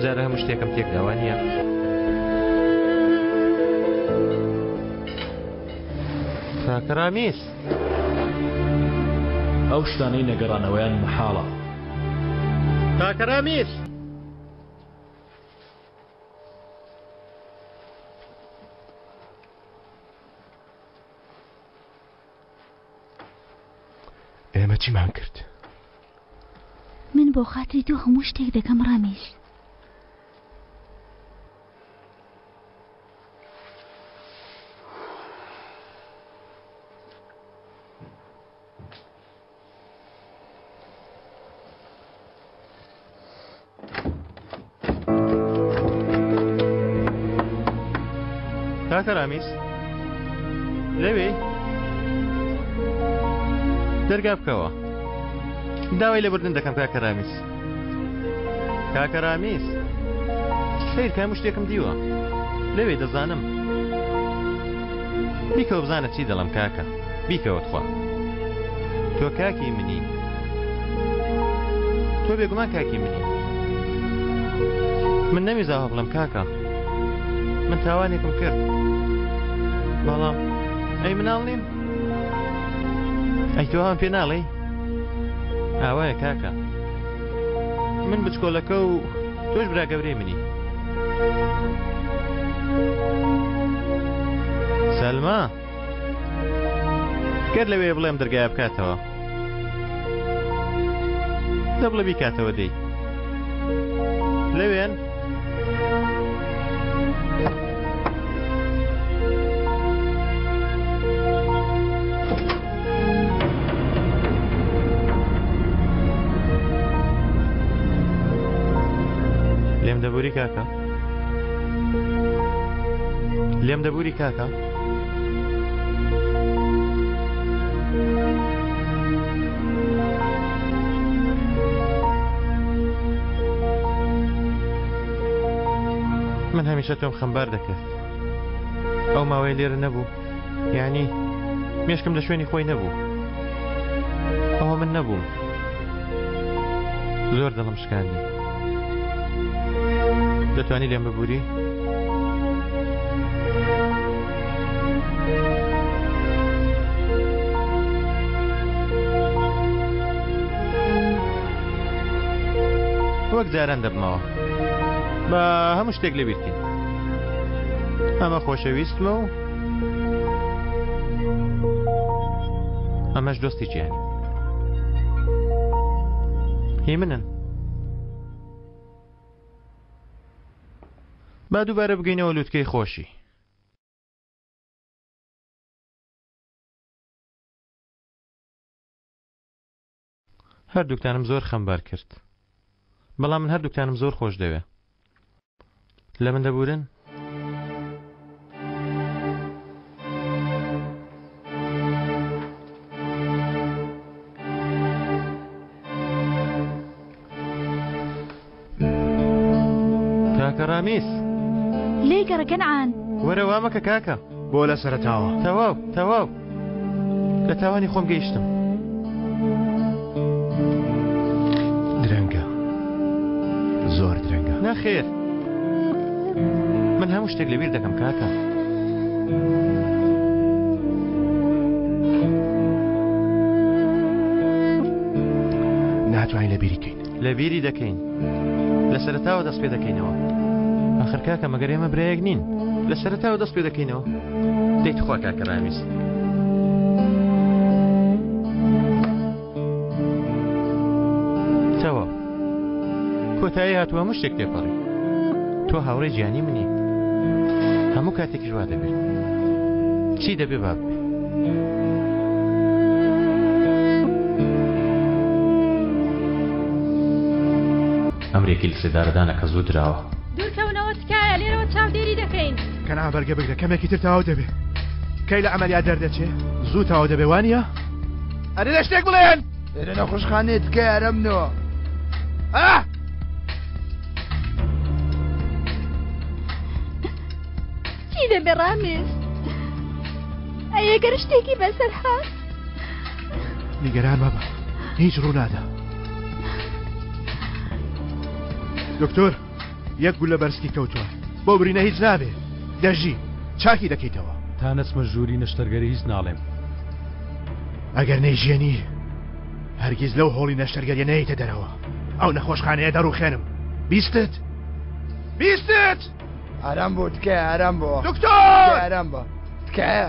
جارە هەموو شتێکم تێکداوە نییە. کاکەڕامیس ئەو شتانەی نەگەڕانەوەیان محاڵە. کاکەڕامیس چیمان کرد من بۆ خاتری تۆ هەموو شتێک دەکەم ڕامیش. کاکە ڕامیس لەوێ دەرگا بکەوە داوای لەبردن دەکەم کاکە ڕامیس. کاکە ڕامیس خیر کام شتێکم دیوە لەوێ دەزانم بیکەوە بزانە چی دەڵم کاکە بیکەوە خوا تۆ کاکی منی تۆ بێگومان کاکی منی من نەمیزاوە بڵم کاکە من تاوانێکم کرد بەڵام ئەی مناڵ نیم ئەی تۆ هەم پێ ناڵێی ئاوایە کاکە من بچکۆلەکە و تۆش برا گەورەی منی. سەلما گەر لەوێ بڵێم دەرگایە بکاتەوە دەبڵێ بیکاتەوە دەی لەوێن لێم دەبووری کاکە لێم دەبووری کاکە من هەمیشە تۆم خەمبار دەکرد ئەو ماوەی لێرە نەبوو یعنی مێشکم لە شوێنی خۆی نەبوو ئەوە من نەبووم زۆر دڵم شکاندی دەتوانی لێم ببووری؟ وەک جاران دەبمەوە بە هەموو شتێک لێ بیرکەین ئەمە خۆشەویستمە و ئەمەش دۆستی گیانی هی منن با دووبارە بگەینەوە لووتکەی خۆشی. هەردووکتانم زۆر خەمبار کرد بەڵام من هەردووکتانم زۆر خۆش دەوێ لە من دەبورن؟ کاکە ڕامیس لێ گەڕە کەنعان وەرە وا مەکە کاکە بۆ لە سەرەتاوە تەواو لە تاوانی خۆم گەیشتم. درەنگە زۆر درەنگە نەخێر من هەموو شتێک لەبیر دەکەم کاکە ناتوانین لەبیری کەین لەبیری دەکەین لە سەرەتاوە دەست پێ دەکەینەوە ئاخر کاکە مەگەر ئێمە برایەک نین لە سەرەتاوە دەست پێ دەکەینەوە دەیت خوا کاکە ڕامیس تەواو کۆتایی هاتووە هەموو شتێک تێپەڕی تۆ هاوڕێی گیانی منی هەموو کاتێکیش وا دەبێت چی دەبێ با بێ ئەمرێکی لە سێدارەدانە کە زوو دراوە دوورکەونەوە تکایە لێرەوە چاودێری دەکەین کەنا بەرگە بگرە کەمێکی تر تاوا دەبێ کەی لە ئەمەلیا دەردەچێ زوو تاوا دەبێ وانە ئەرێ لە شتێک بڵێن لێرە نەخۆشخانەیە تکای ئارەمنەوە چی دەبێ ڕامیس ئەگەر شتێکی بەسەر هات نیگەران مەبە هیچ ڕوو نادا دکتۆر یەک گول لە بەرزکی کەوتووە بۆ برینە هیچ نابێ دەژی چاکی دەکەیتەوە تا نەچمە ژووری نەشتەرگەری هیچ ناڵێم ئەگەر نەیژێنی هەرگیز لەو هۆڵی نەشتەرگەریە نەیتە دەرەوە ئەو نەخۆشخانەیە دەڕوخێنم بیستت ئارام بۆ تکای ئارام بۆ دکتۆر ئارام بە تکایە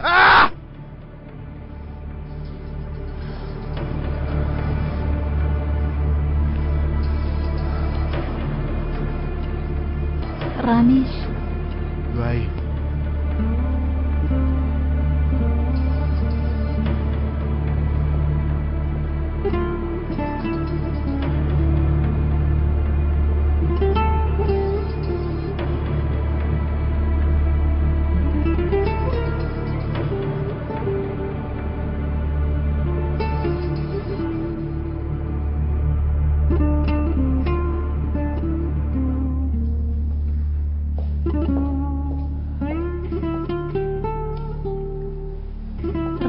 ڕامیز دوایی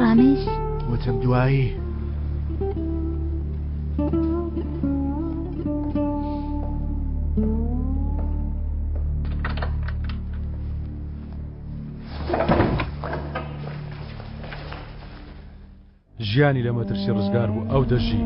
ڕامیز وتم دوایی ژیانی لە مەترسی ڕزگار بوو ئەو دەژی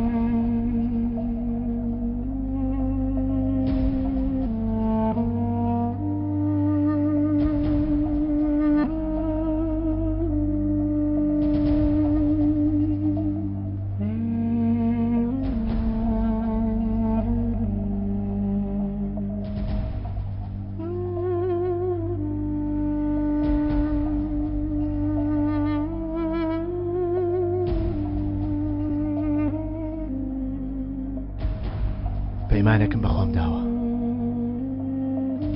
پەیمانێکم بەخۆم داوە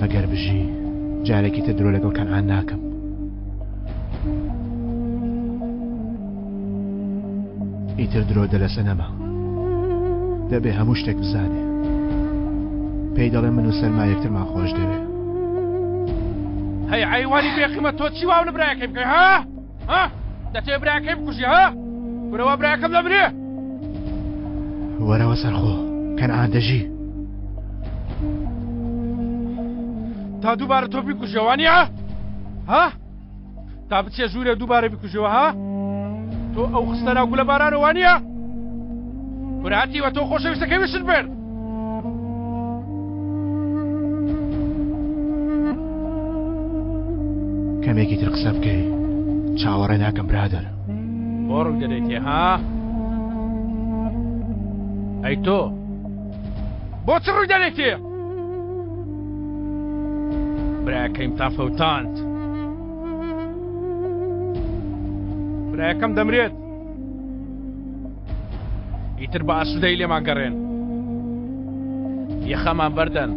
ئەگەر بژی جارێکی تر درۆ لەگەڵ کەنعان ناکەم ئیتر درۆ دەلەسە نەما دەبێ هەموو شتێک بزانێ پێی دەڵێ من و سەلما یەکترمان خۆش دەوێ هەی عەیوانی بێقیمە تۆ چی واو لە برایەکەی بکەی ها دەتێ برایەکەی بکوژی ها برەوە برایەکەم دەبرێ وەرەوە سەرخۆ کەنعان دەژی تا دووبارە تۆ بیکوژەوانیە ها تا بچێ ژوورێ دووبارە بیکوژەوە ها تۆ ئەو خستە ناو گولە بارانەوانیە وراتیوە تۆ خۆشەویستەکەی وشت بێن کەمێکی تر قسە بکەی چاوەڕێ ناکەم برادەر بۆ ڕوو دەدەیتێ ها ئەی تۆ بۆ چ ڕووی دەدەیتێ برایەکەیم تا فەوتاند برایەکەم دەمرێت ئیتر بە ئاسوودەی لێمان گەڕێن یەخەمان بەردەن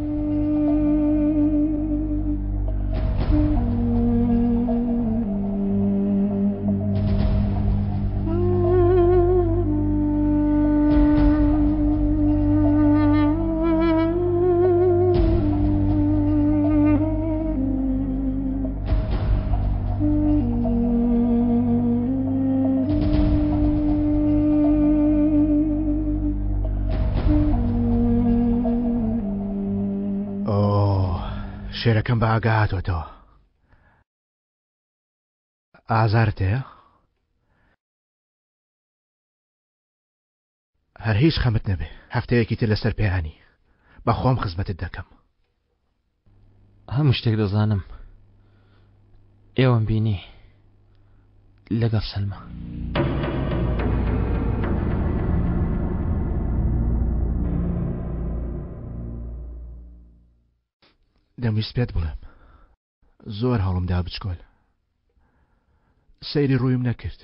شێرەکەم بە ئاگا هاتوۆتەوە ئازارت هەیە؟ هەر هیچ خەمت نەبێ هەفتەیەکی تر لەسەر پێیانی بە خۆم خزمەتت دەکەم هەموو شتێک دەزانم ئێوەم بینی لەگەڵ سەلما دەمویست پێت بڵێم زۆر هەڵمدا بچکۆل سەیری ڕوویم نەکرد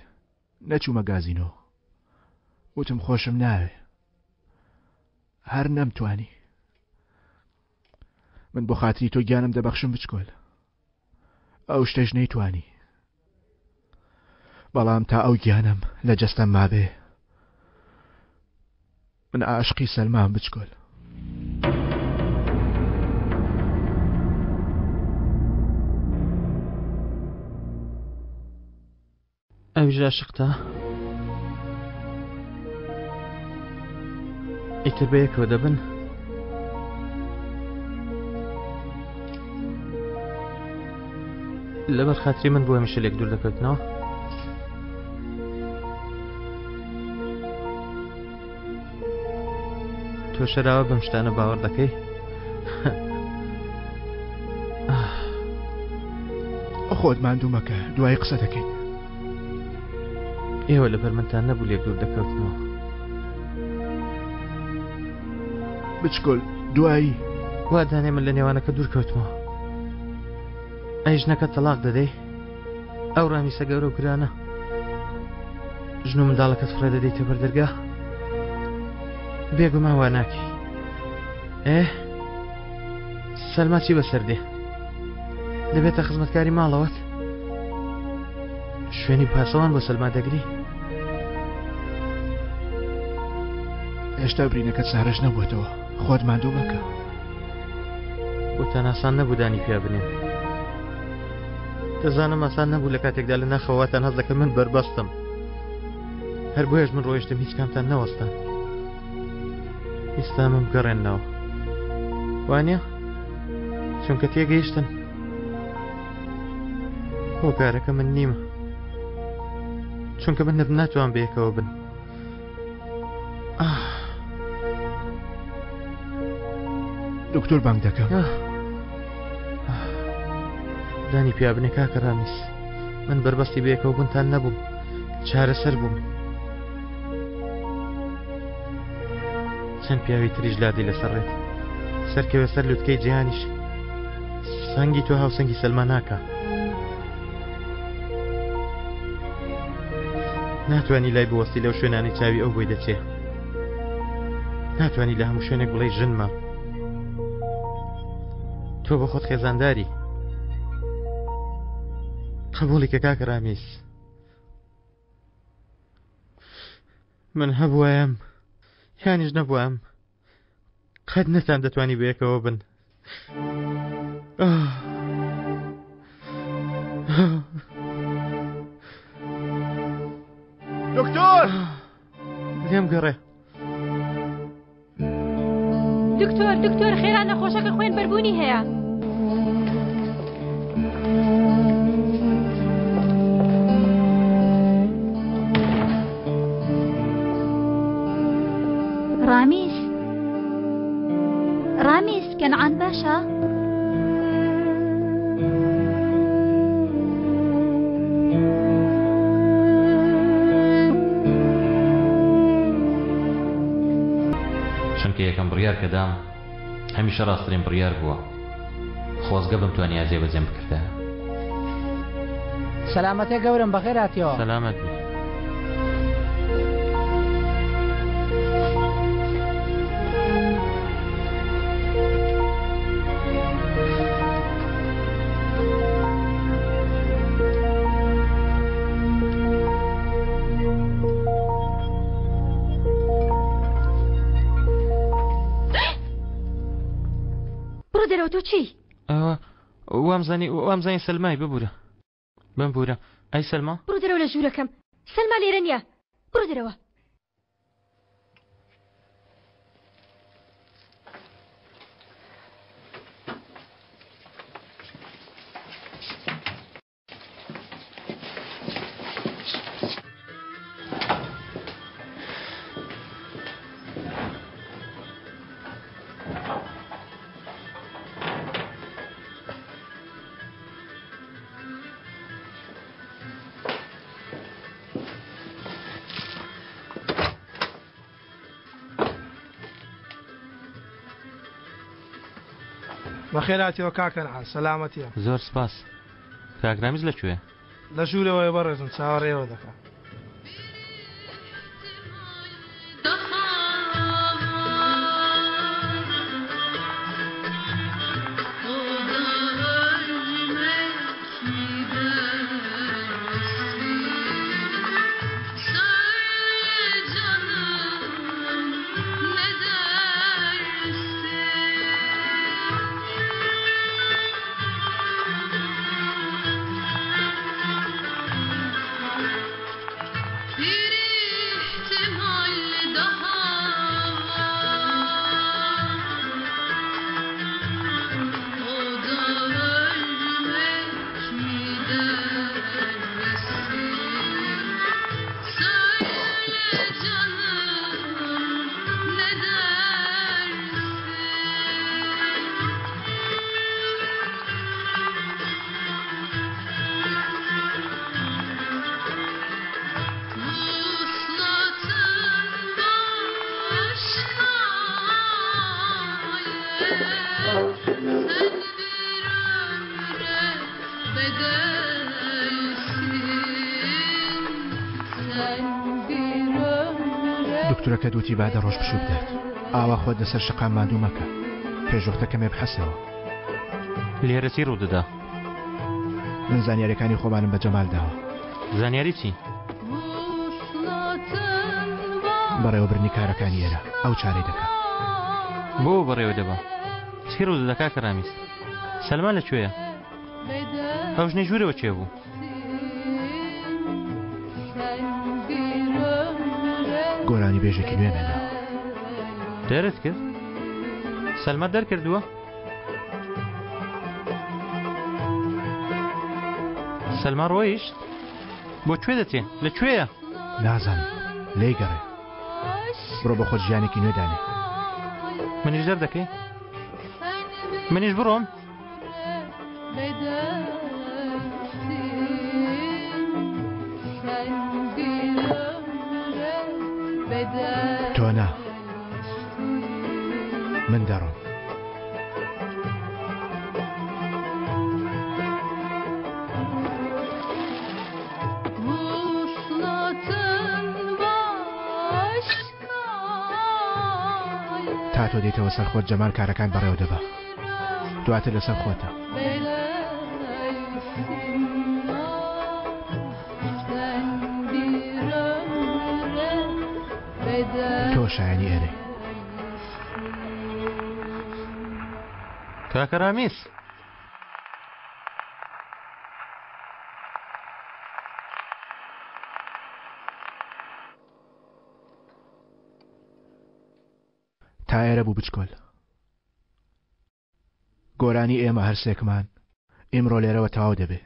نەچوومە گازینۆ وتم خۆشم ناوێ هەر نەمتوانی من بۆ خاتری تۆ گیانم دەبەخشم بچکۆل ئەو شتەش نەیتوانی بەڵام تا ئەو گیانم لە جەستەم مابێ من عاشقی سەلمان بچکۆل ئەویش عاشقتە ئیتر بەیەکەوە دەبن لەبەر خاتری من بۆ هەمیشە لێک دوور دەکەوتنەوە تۆ شەراوە بەم شتانە باوەڕ دەکەی خۆت ماندوو مەکە دوای قسە دەکەین ئێوە لەبەر منتان نەبوو لێک دوور دەکەوتنەوە بچکۆل دوایی وا دانێ من لە نێوانەکە دوور کەوتمەوە ئەی ژنەکە تەلاق دەدەی ئەو ڕامیسە گەورە و گرانە ژن و منداڵەکەت فڕە دەدەیتە بەردەرگا بێگومان وا ناکەی سەلما چی بەسەر دێ دەبێتە خزمەتکاری ماڵەوەت شوێنی پاسەوان بۆ سەلما دەگری هێشتا برینەکەت سارەش نەبووێتەوە خۆت ماندوو بکە بۆتان ئاسان نەبوو دانی پیا بنێن دەزانم ئاسان نەبوو لە کاتێکدا لە ناخەواتان هەز دەکەم من بەربەستم هەر بۆیەش من ڕۆیشتم هیچ کامتان نەوەستان ئێستا من بگەڕێنەوە وانە چونکە تێگەیشتن هۆکارەکە من نیمە چونکە من ناتوان بەیەکەوە بن دکتۆر بانگ دەکەم دانی پیابنێ کاکە ڕامیس من بربەستی بەیەکەوە بوونتان نەبووم چارەسەر بووم چەند پیاوی تریش لادی لەسەر ڕێت سەرکەوە سەر لوتکەی جیهانیش سەنگی تۆ هاوسەنگی سەلما ناکە ناتوانی لای بوەستی لەو شوێنانی چاوی ئەو بۆی دەچێ ناتوانی لە هەموو شوێنێک بڵێ ژنمە تۆ بە خۆت خێزانداری قبولی کە کاکە ڕامیس من هەبوایم یانیش نەبووم قەت نەتان دەتوانی بەیەکەوە بن دکتۆر لێم گەڕێ دکتۆر خێرا نەخۆشەکە خوێن بەربوونی هەیە ڕامیس کەنعان باشە؟ چونکە یەکەم بڕیار کە دام هەمیشە ڕاستترین بڕیار بووە خۆزگە بمتوانیا جێبەجێم بکردە سەلامەتێ گەورم بەخێر هاتیەوە سەلامەت بی تۆ چی؟ وامزانی سەلمای ببوورە بمبوورە ئەی سەلما بڕۆ دەرەوە لە ژوورەکەم سەلما لێرە نییە بڕۆ دەرەوە بەخێراتیەوە کاکەنعان سەلامەتیە زۆر سپاس کاکرامیز لەکوێ لە ژوورەوەی بەڕێزم چاوەڕێوە دەکات دکتۆرەکە دوتی بعد ڕۆژ پشوو بدات ئاوا خۆت لەسەر شقام ماندوو مەکە پێشوەختەکەمێ بحەسەوە لێرە چی ڕوو دەدا من زانیاریەکانی خۆمانم بە جەمال داوە زانیاری چی بەڕێوەبرنی کارەکانی ئێرە ئەو چارەی دەکە بۆ بەڕێوە دەبا چی ڕوو دەدا کاکە ڕامیز سەلمان لەکوێیە ئەو ژنەی ژوورەوە چێ بوو گۆرانی بێژێکی نوێنەدا دەرت کرد سەلمان دەرکردووە سەلمان ڕۆیشت بۆ کوێ دەچێ لەکوێیە نازانم لێی گەڕێ بڕۆ بە خۆت ژیانێکی نوێدانێ منیش دەردەکەی منیش بڕۆم تۆ نا من دەڕۆم تا تۆ دێتەوە سەر خۆت جەمال کارەکان بەڕێوە دەبا دواتر لەسەر خۆتە تۆ شایانی ئێرەی کاکە ڕامیز تا ئێرە بوو بچکۆل گۆرانی ئێمە هەرسێکمان ئیمڕۆ لێرەوە تەواو دەبێ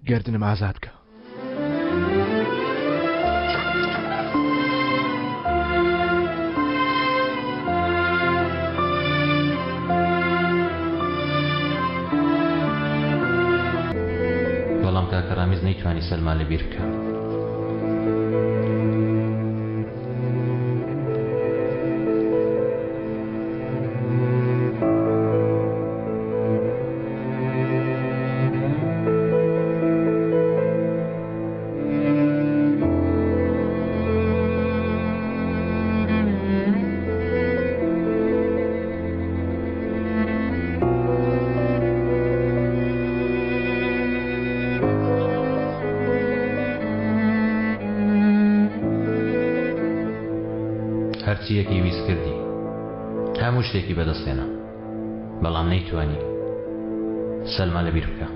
گردنم ئازاد بکە بەڵام کاکە ڕامیز نەیتوانی سەلمان لەبیر بکە هەرچیەکی ویست کردی هەموو شتێکی بەدەستێنە بەڵام نەیتوانی سەلمان لەبیر بکە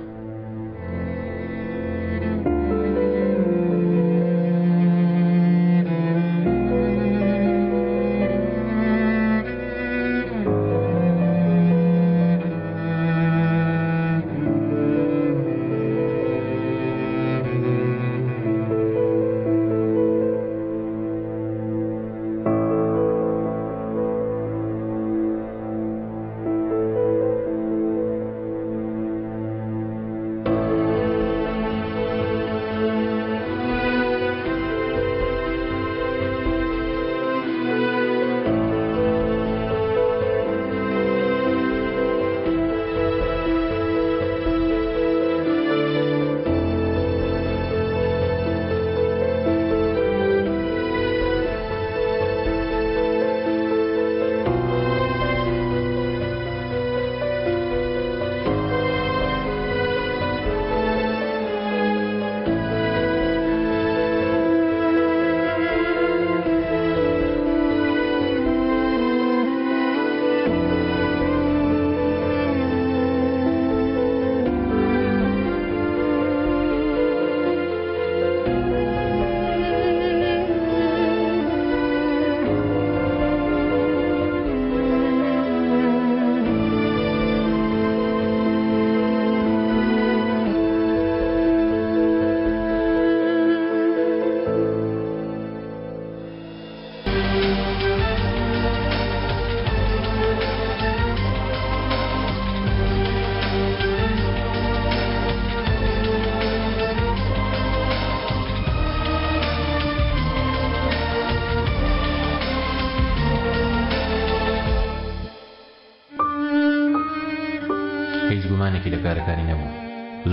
نوسانێکی لە کارەکانی نەبوو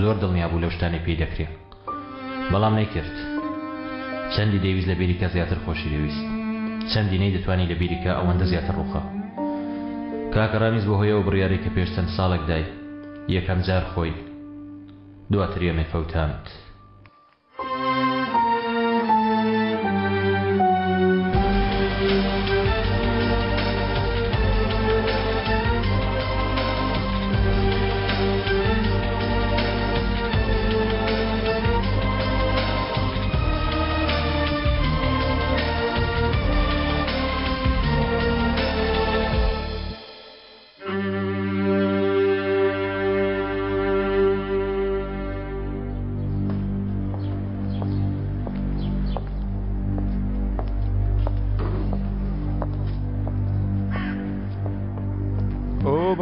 زۆر دڵنیا بوو لەو شتانەی پێی دەکرێت بەڵام نەیکرد چەندی دەیویست لە بیری کە زیاتر خۆشی دەویست چەندی نەی دەتوانی لە بیری کە ئەوەندە زیاتر ڕووخە کاکە ڕامیز بۆ هۆیەوە بڕیارەی کە پێش چەند ساڵێک دای یەکەم جار خۆی دواتر ئێمە فەوتاند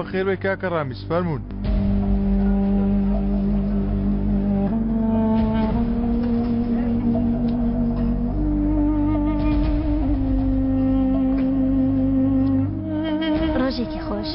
بەخێر بێ کاکە ڕامیز فەرموون ڕۆژێکی خۆش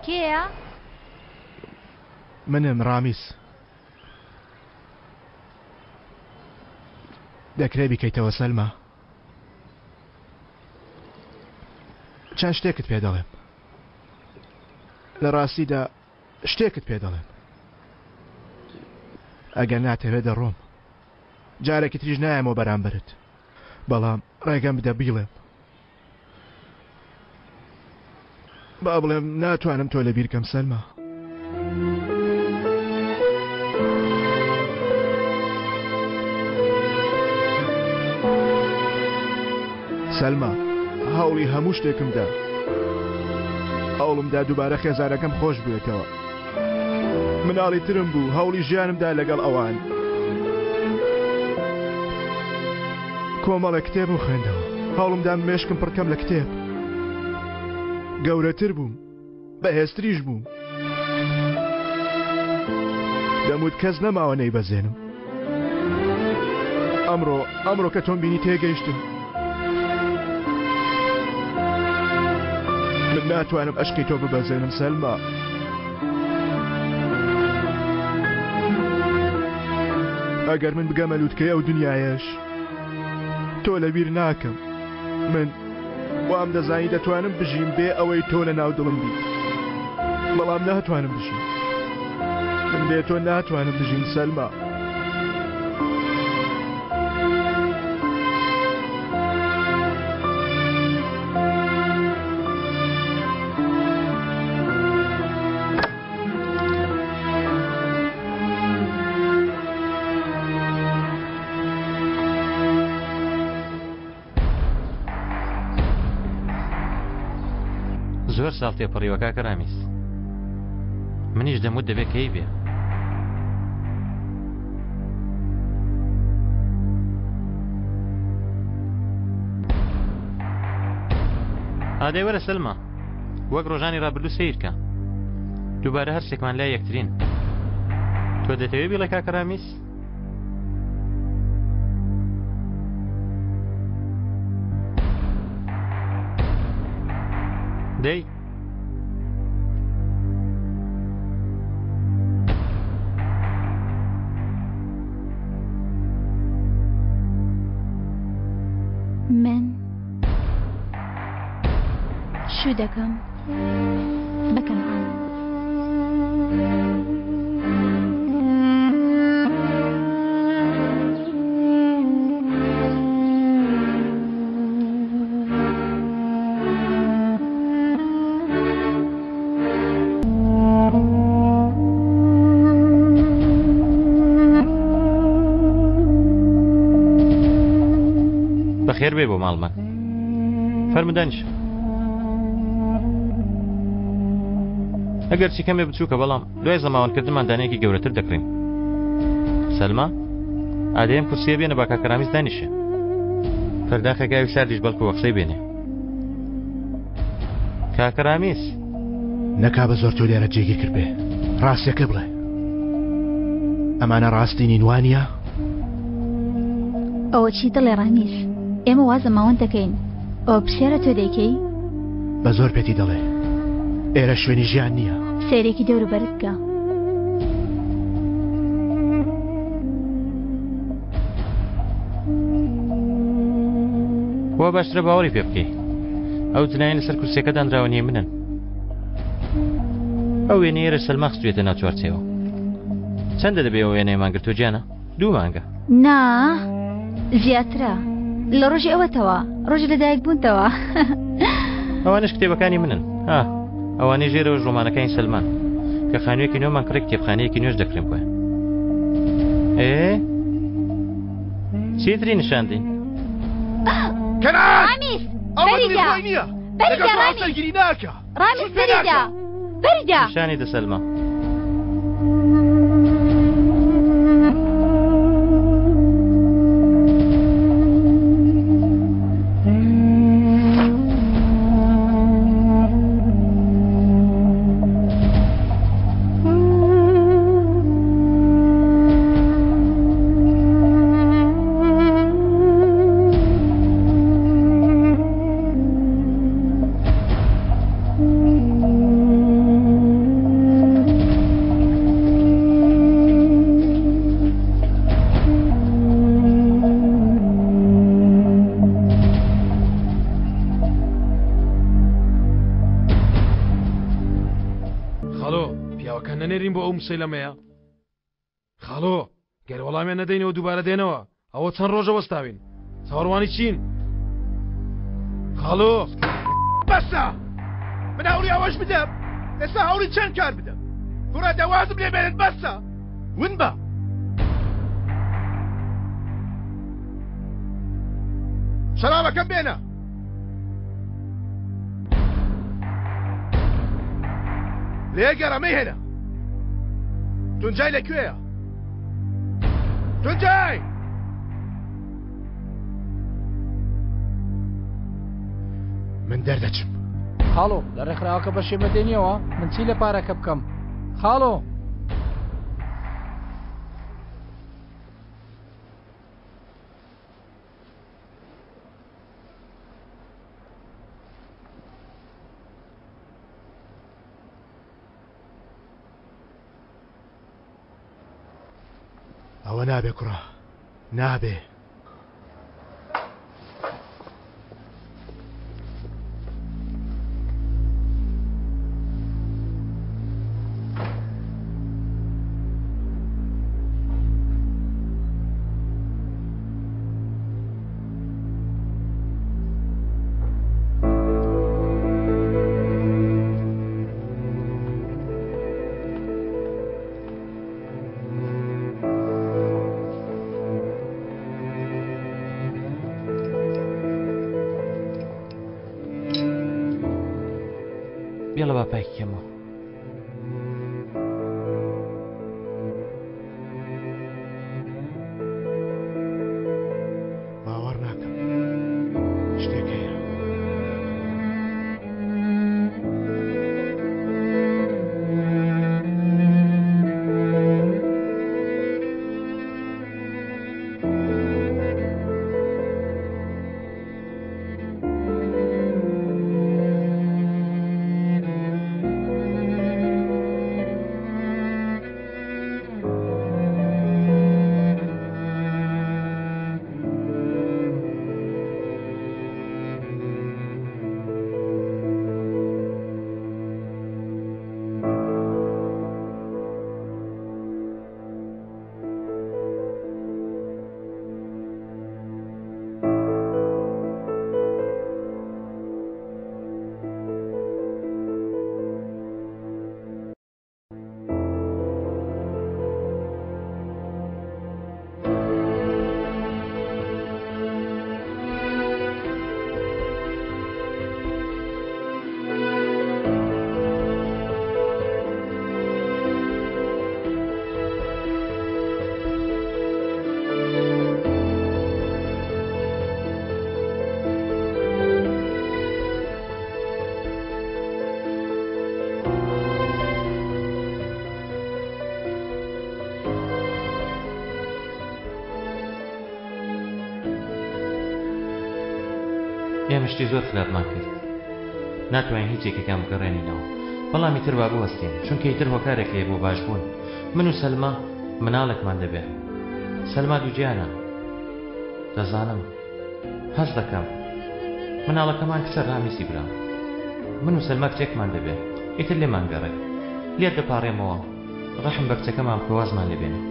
کێیە؟ منم ڕامیز دەکرێ بیکەیتەوە سەلما چەند شتێکت پێ دەڵێم لە ڕاستیدا شتێکت پێ دەڵێم ئەگەر ناتەوێت دەڕۆم جارێکی تریژ نایەمەوە بەرامبرت بەڵام ڕێگەم بدە بیڵێم با بڵێم ناتوانم تۆ لە بیرکەم سەلما سەلما هەوڵی هەموو شتێکمدا هەوڵمدا دووبارە خێزارەکەم خۆش بێتەوە مناڵی ترم بوو هەوڵی ژیانمدا لەگەڵ ئەوان کۆمەڵە کتێب و خوێندەوە هەوڵمدا مێشکم پڕکەم لە کتێب گەورەتر بووم بەهێزتریش بووم دەموت کەس نەماوە نەیبەزێنم ئەمڕۆ کە تۆم بینی تێگەیشتم من ناتوانم ئەشکی تۆ ببەزێنم سەلما ئەگەر من بگەمە لووتکەی ئەو دنیایەش تۆ لەبیر ناکەم من وام دەزانی دەتوانم بژیم بێ ئەوەی تۆ لە ناو دڵم بیت بەڵام ناتوانم بژیم من بێ تۆ ناتوانم بژیم سەلما زۆر ساڵ تێپەڕیوە کاکە ڕامیز منیش دەموت دەبێت کەی بێ ئادەی وەرە سەلما وەک ڕۆژانی ڕابردوو سیرکە دووبارە هەرسێکمان لای یەکترین تۆ دەتەوێت بیڵێ کاکە ڕامیز دەی من شو دەکەم بە کەنعان خێر بێ بۆ ماڵمان فەرمودانیش ئەگەر چی کەمێ بچووکە بەڵام دوای زەماوەندکردنمان دانەیەکی گەورەتر دەکڕین سەلما ئادەیەم کورسیە بێنە با کاکەرامیز دانیشە فەرداخەکەوی ساردیش بەڵکو وەقسەی بێنێ کاکەرامیز نەکا بە زۆر تۆ لێرە جێگی کرد بێ ڕاستیەکە بڵێ ئەمانە ڕاستی نینوانە ئەوە چی دڵێ ڕامیز ئێمە وازە ماوەند دەکەین ئەوە پرسیارە تۆ دەیکەی بە زۆر پێتی دەڵێ ئێرە شوێنی ژیان نییە سیرێکی دەوروبەرت بکە وا باشترە باوەڕی پێ بکەی ئەو جنایان لەسەر کورسەکە دانراوە نیە منن ئەو وێنەیەرە سەلماخ سوێتە ناو چوارچێوە چەندە دەبێ ئەو وێنەیە مانگرتۆ گیانە 2 مانگە نا زیاترە لە ڕۆژی ئەوەتەوە ڕۆژ لەدایک بوونتەوە ئەوانش کتێبەکانی منن ئەوانەی ژێرەوە ژۆمانەکانی سەلمان کە خانوویەکی نوێمان کڕێک کتێبخانەیەکی نوێش دەکرێن بۆە چیتری نیشاندین ڕامیز بەریدا بەریدا ڕامیز بەریدا بەریدا نیشانی دە سەلما سەیلەمەیە خاڵۆ گەر وەڵامیان نەدەینەوە دووبارە دێنەوە ئەوە چەند ڕۆژە وەستاوین چاوەڕوانی چین خاڵۆ بەسە من هەوری ئەوەش بدەم ئێستا هەوری چەند کار بدەم کوڕە دەوازم لێ بێنێت بەسە ون بە شەرابەکەم بێنە لێگەڕەمەی هێنە تونجای لەکوێیە تونجای من دەردەچم خاڵۆ لە ڕێکخراوەکە بە شێمە دێنیەوە من چی لە پارەکە بکەم خاڵۆ ئەوە نابێ کوڕە نابێ بێڵە باپایکی کەمەوە باوەڕ ناکەم شتێک هەیە ئێمە شتی زۆر خراپمان کرد ناتوانین هیچ یەکێکیان بگەڕێنینەوە بەڵامی تر با بوەستین چونکە ئیتر هۆکارێک هەیە بۆ باشبوون من و سەلما مناڵێکمان دەبێت سەلما دووجیانە دەزانم هەز دەکەم مناڵەکەمان کچە ڕامیسی برا من و سەلما کچێکمان دەبێت ئیتر لێمان گەڕێت لێت دەپاڕێمەوە ڕەحم بە کچەکەمان پێوازمان لێبێنە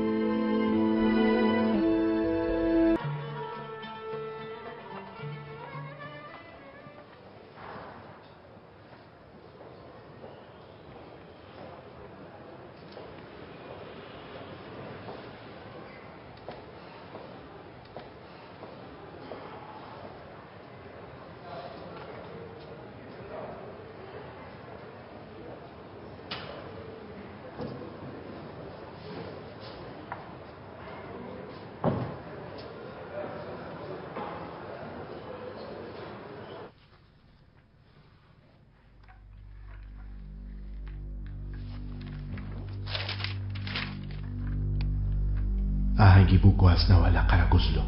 ئاهەنگی بوو گواستنەوە لە قەرەگوزلۆ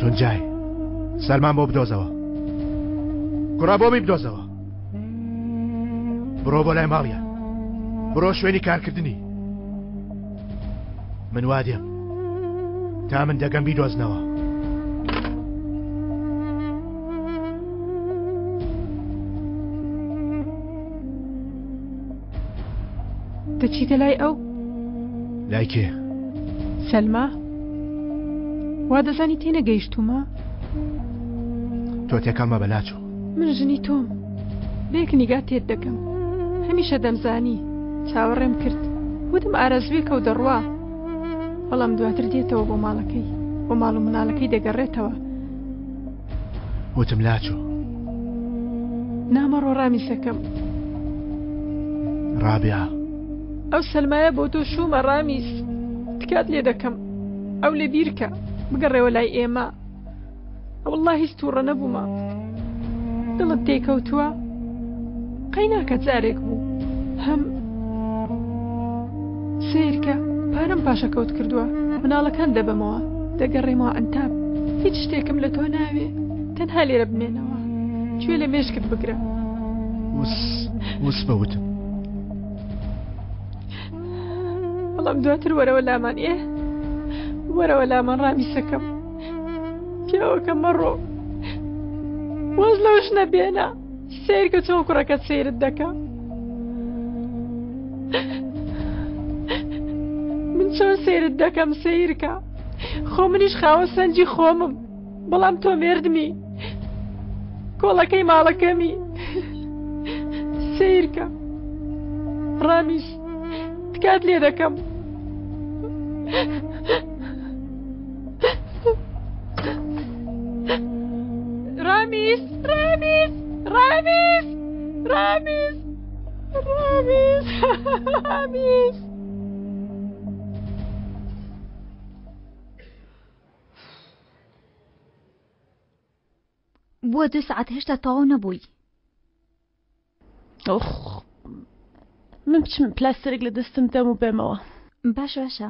تونجای سەلمان بۆ بدۆزەوە کوڕا بۆ می بدۆزەوە بڕۆ بۆ لای ماڵیان بڕۆ شوێنی کارکردنی من وا دێم تا من دەگەم بیدۆزنەوە دەچیتە لای ئەو لای کێ سەلما وا دەزانی تێنەگەیشتومە تۆ تێکەڵمە بەلاچوو من ژنی تۆم بێک نیگات تێت دەکەم هەمیشە دەمزانی چاوەڕێم کرد وتم ئارەزوێکە و دەڕوا بەڵام دواتر دێتەوە بۆ ماڵەکەی بۆ ماڵ و مناڵەکەی دەگەڕێتەوە وتم لاچوو نامەڕۆ ڕامیسەکەم ڕابیا ئەو سەلمایە بۆ تۆ شومە ڕامیس تکات لێ دەکەم ئەو لێ بیرکە بگەڕێەوە لای ئێمە وەڵڵا هیچ تووڕە نەبوومە دڵت تێکەوتووە قەی ناکە جارێک بوو هەم سیرکە پارەم پاشەکەوت کردووە مناڵەکان دەبەمەوە دەگەڕێمەوە ئەنتاب هیچ شتێکم لە تۆ ناوێ تەنها لێرە بمێنەوە کوێ لە مێشکت بگرە وس بەوتم بەڵام دواتر وەرەوە لامان وەرەوە لامان ڕامیسەکەم پیاوەکە مەڕۆ وەز لەوش نەبێنە سیرکە چۆن کوڕەکەت سیرت دەکە من چۆن سیرت دەکەم سیرکە خۆ منیش خاوە سەنجی خۆمم بەڵام تۆ مێردمی کۆڵەکەی ماڵەکەمی سیرکە ڕامیس تکات لێ دەکەم ڕامیس ڕامیس ڕامیس ڕامیس ڕامیس ڕامیس بووە 2 سەعات هێشتا تەواو نەبووی من بچم پلاستێک لە دەستم دەم و بێمەوە باش باشە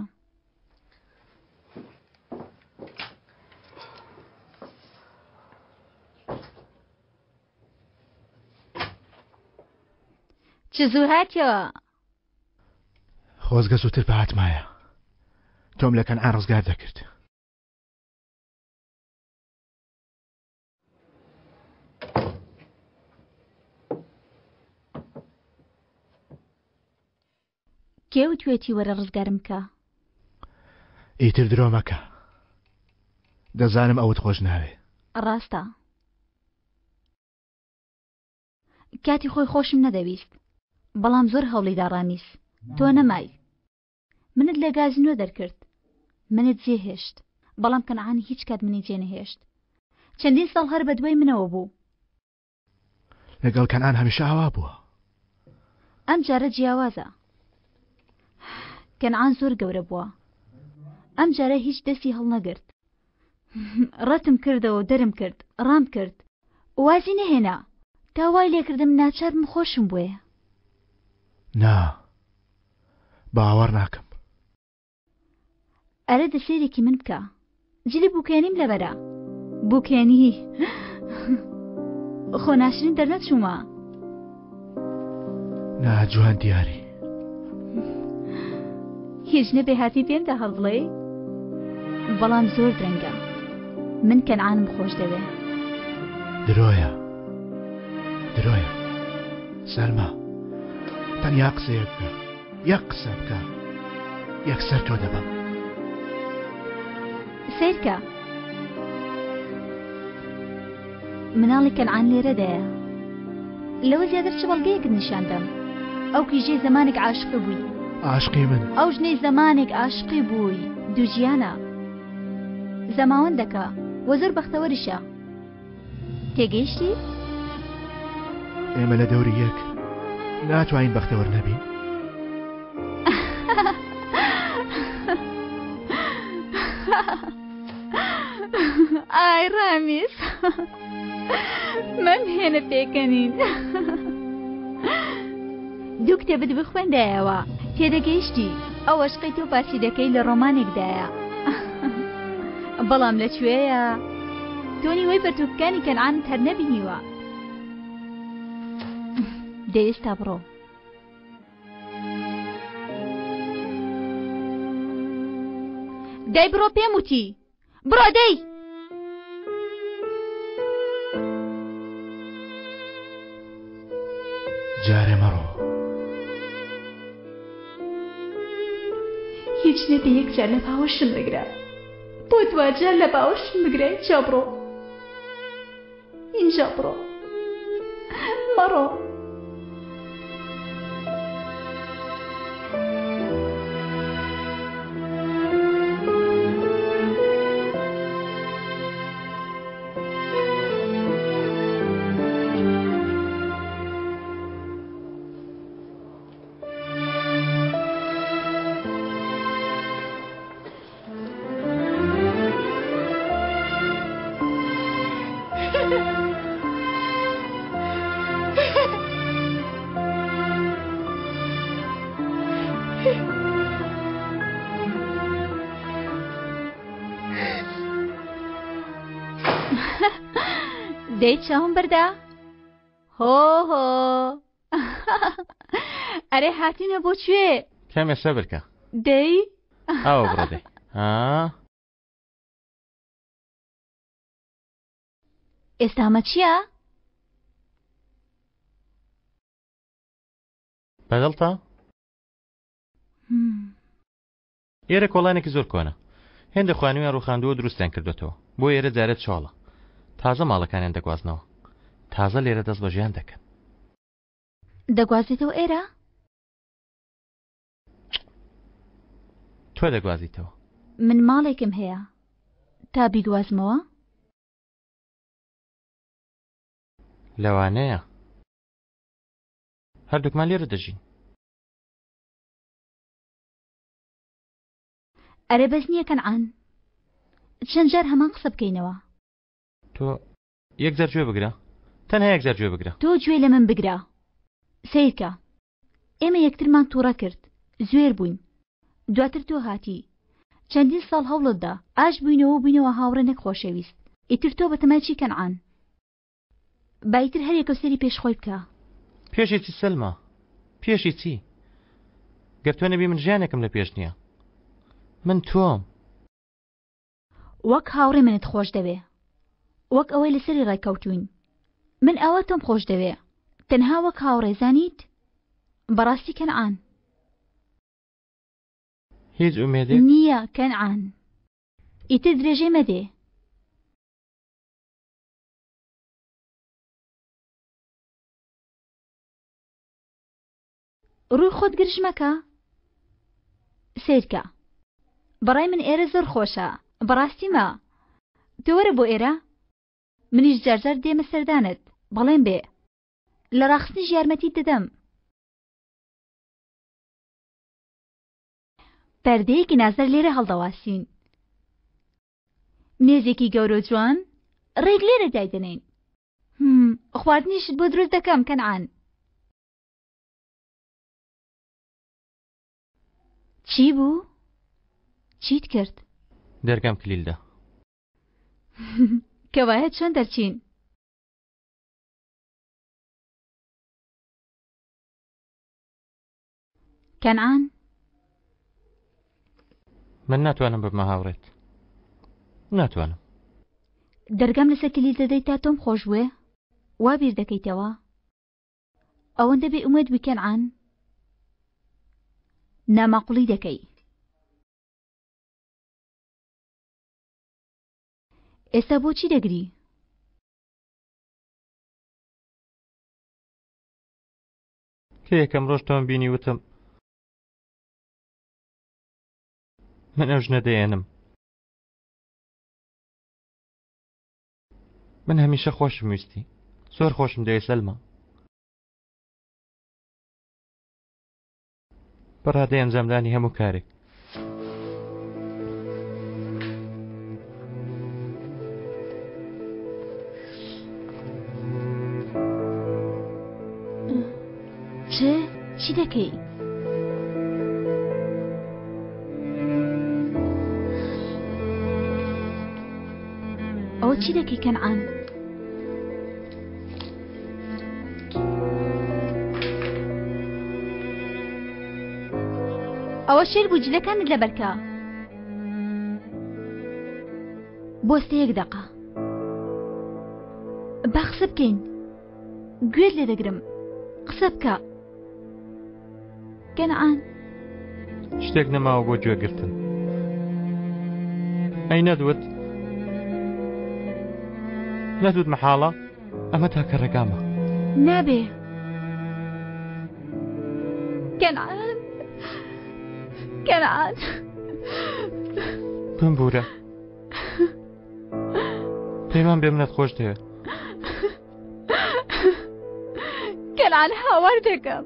چ زوو هاتیەوە خۆزگە زووتر بە هاتمایە تۆم لە کەنعان ڕزگار دەکرد کێو توێتی وەرە ڕزگارم کە ئیتر درۆ مەکە دەزانم ئەوت خۆش ناوێ ڕاستە کاتی خۆی خۆشم نەدەویست بەڵام زۆر هەوڵیدا ڕامیس تۆ نەمای منت لە گازینۆ دەرکرد منت جێهێشت بەڵام کەنعانی هیچ کات منی جێنەهێشت چەندین ساڵ هەر بە دوای منەوە بوو لەگەڵ کەنعان هەمیشە ئاوا بووە ئەم جارە جیاوازە کەنعان زۆر گەورە بووە ئەم جارە هیچ دەستی هەڵنەگرت ڕەتم کردەوە و دەرم کرد ڕام کرد وازی نەهێنا تا وای لێکردم ناچارم خۆشم بۆیە نا باوەڕ ناکەم ئەرە دەسێرێکی من بکە جلی بووکێنیم لەبەرە بووکێنی خۆناشرین دەرنەچوومە نا جوان دیاری هیچ نەبێ هاتی پێمدا هەڵبڵێ بەڵام زۆر درەنگە من کەنعانم خۆش دەوێ درۆیە سەلما تەنیا قسەیە بکە یەک قسە بکە یەکسەر تۆ دەبم سیرکە مناڵی کەنعان لێرەدایە لەوە زیاتر چ بەڵگەیەکت نیشاندەم ئەو کیژەی زمانێک عاشقی بووی عاشقی من ئەو ژنەی زمانێک عاشقی بووی دوو ژیانە زەماوەندەکە وە زۆر بەختەوەریشە تێگەیشتی؟ ئێمە لە دەوری یەک ناتوانین بەختەوەر نەبین ئای ڕامیس من هێنە پێکەنین دوو کتێبت بخوێندایەوە تێدەگەیشتی ئەو عشقی تۆ باسی دەکەی لە ڕۆمانێکدایە بەڵام لەکوێیە تۆنی وەی بەرتووکەکانی کەنعانت هەر نەبینیوە دەی ئێستا بڕۆ دەی بڕۆ پێم وتی بڕۆ دەی جارێ مەڕۆ هیچ نەبێ یەکجار لە باوەشم بگرە بۆ دوجار لە باوەشم بگرە اینجا بڕۆ اینجا بڕۆ مەڕۆ دەی چاوم بەردا هۆ ئەرێ هاتینە بۆ کوێ کامێ سەبر بکە دەی ئەوە بڕۆ دەی ئێستامە چییە؟ بەدڵتە؟ ئێرە کۆڵانێکی زۆر کۆنە هێندە خوانویان ڕوخاندووە دروستیان کردوێتەوە بۆ ئێرە جارێت چۆڵە تازە ماڵەکانیان دەگوازنەوە تازە لێرە دەست بە ژیان دەکەن دەگوازیتەوە ئێرە؟ تۆ دەگوازیتەوە من ماڵێکم هەیە تا بیگوازمەوە؟ لەوانەیە هەردووکمان لێرە دەژین ئەرێ بەس نییە کەنعان چەند جار هەمان قسە بکەینەوە تۆ یەکجار گوێ بگرە تەنها یەکجار گوێ بگرە تۆ گوێ لە من بگرە سیرکە ئێمە یەکترمان تووڕە کرد زوێر بووین دواتر تۆ هاتی چەندین ساڵ هەوڵتدا ئاش بووینەوە هاوڕێ نەک خۆشەویست ئیتر تۆ بەتەمای کەنعان بایتر هەرێکە سەری پێشخۆی بکە پێشی چی سەلما پێشی چی گەر تۆ نەبی من ژیانێکم لە پێش نییە من تۆم وەک هاوڕێ منت خۆش دەوێ وەک ئەوەی لەسەری ڕێکەوتوین من ئەوە تۆم خۆش دەوێ تەنها وەک هاوڕێ زانیت بەڕاستی کەنعان هیچ ئومێدێک نییە کەنعان ئیتر درێژەی مەدێ ڕووی خۆت گرژ مەکە سیرکە بەڕای من ئێرە زۆر خۆشە بەڕاستی ما تۆ وەرە بۆ ئێرە منیش جارجار دێمە سەردانت بەڵێم بێ لە ڕاخستنیش یارمەتی دەدەم پەردەیەکی نازدار لێرە هەڵدەواسین مێزێکی گەورە جوان ڕێک لێرە دایدەنێن. خواردنیشت بۆ دروست دەکەم کەنعان. چی بوو؟ چیت کرد؟ دەرگام کلیلدا. کەوایە چۆن دەرچین؟ کەنعان؟ من ناتوانم ببمە هاوڕێت. ناتوانم. دەرگام لەسەر کلیل دەدەیت تا تۆم خۆش بوێ؟ وا بیر دەکەیتەوە؟ ئەوەندە بێ ئومێد بووی کەنعان؟ ناماقوڵی دەکەی. ئێستا بۆچی دەگری؟ کە یەکەم ڕۆژ تۆم بینی وتم من ئەو ژنە دەیێنم. من هەمیشە خۆشم ویستی. زۆر خۆشم دەوێت سەلمە. بەڕادەی ئەنجامدانی هەموو کارێک. چی دەکەی؟ ئەوە چی دەکەی کەنعان؟ ئەوە شێر بوو جلەکانت لەبەرکە. بۆستە یەک دەقە. با قسە بکەین. گوێت لێ دەگرم. قسە بکە. کەنعان شتێک نەماوە بۆ گوێگرتن. ئەی نەدوت مەحاڵە ئەمە تاکە ڕێگامە. نابێ کەنعان بمبورە پەیمان بێ منەت خۆش دەوێت. کەنعان هاوار دەکەم.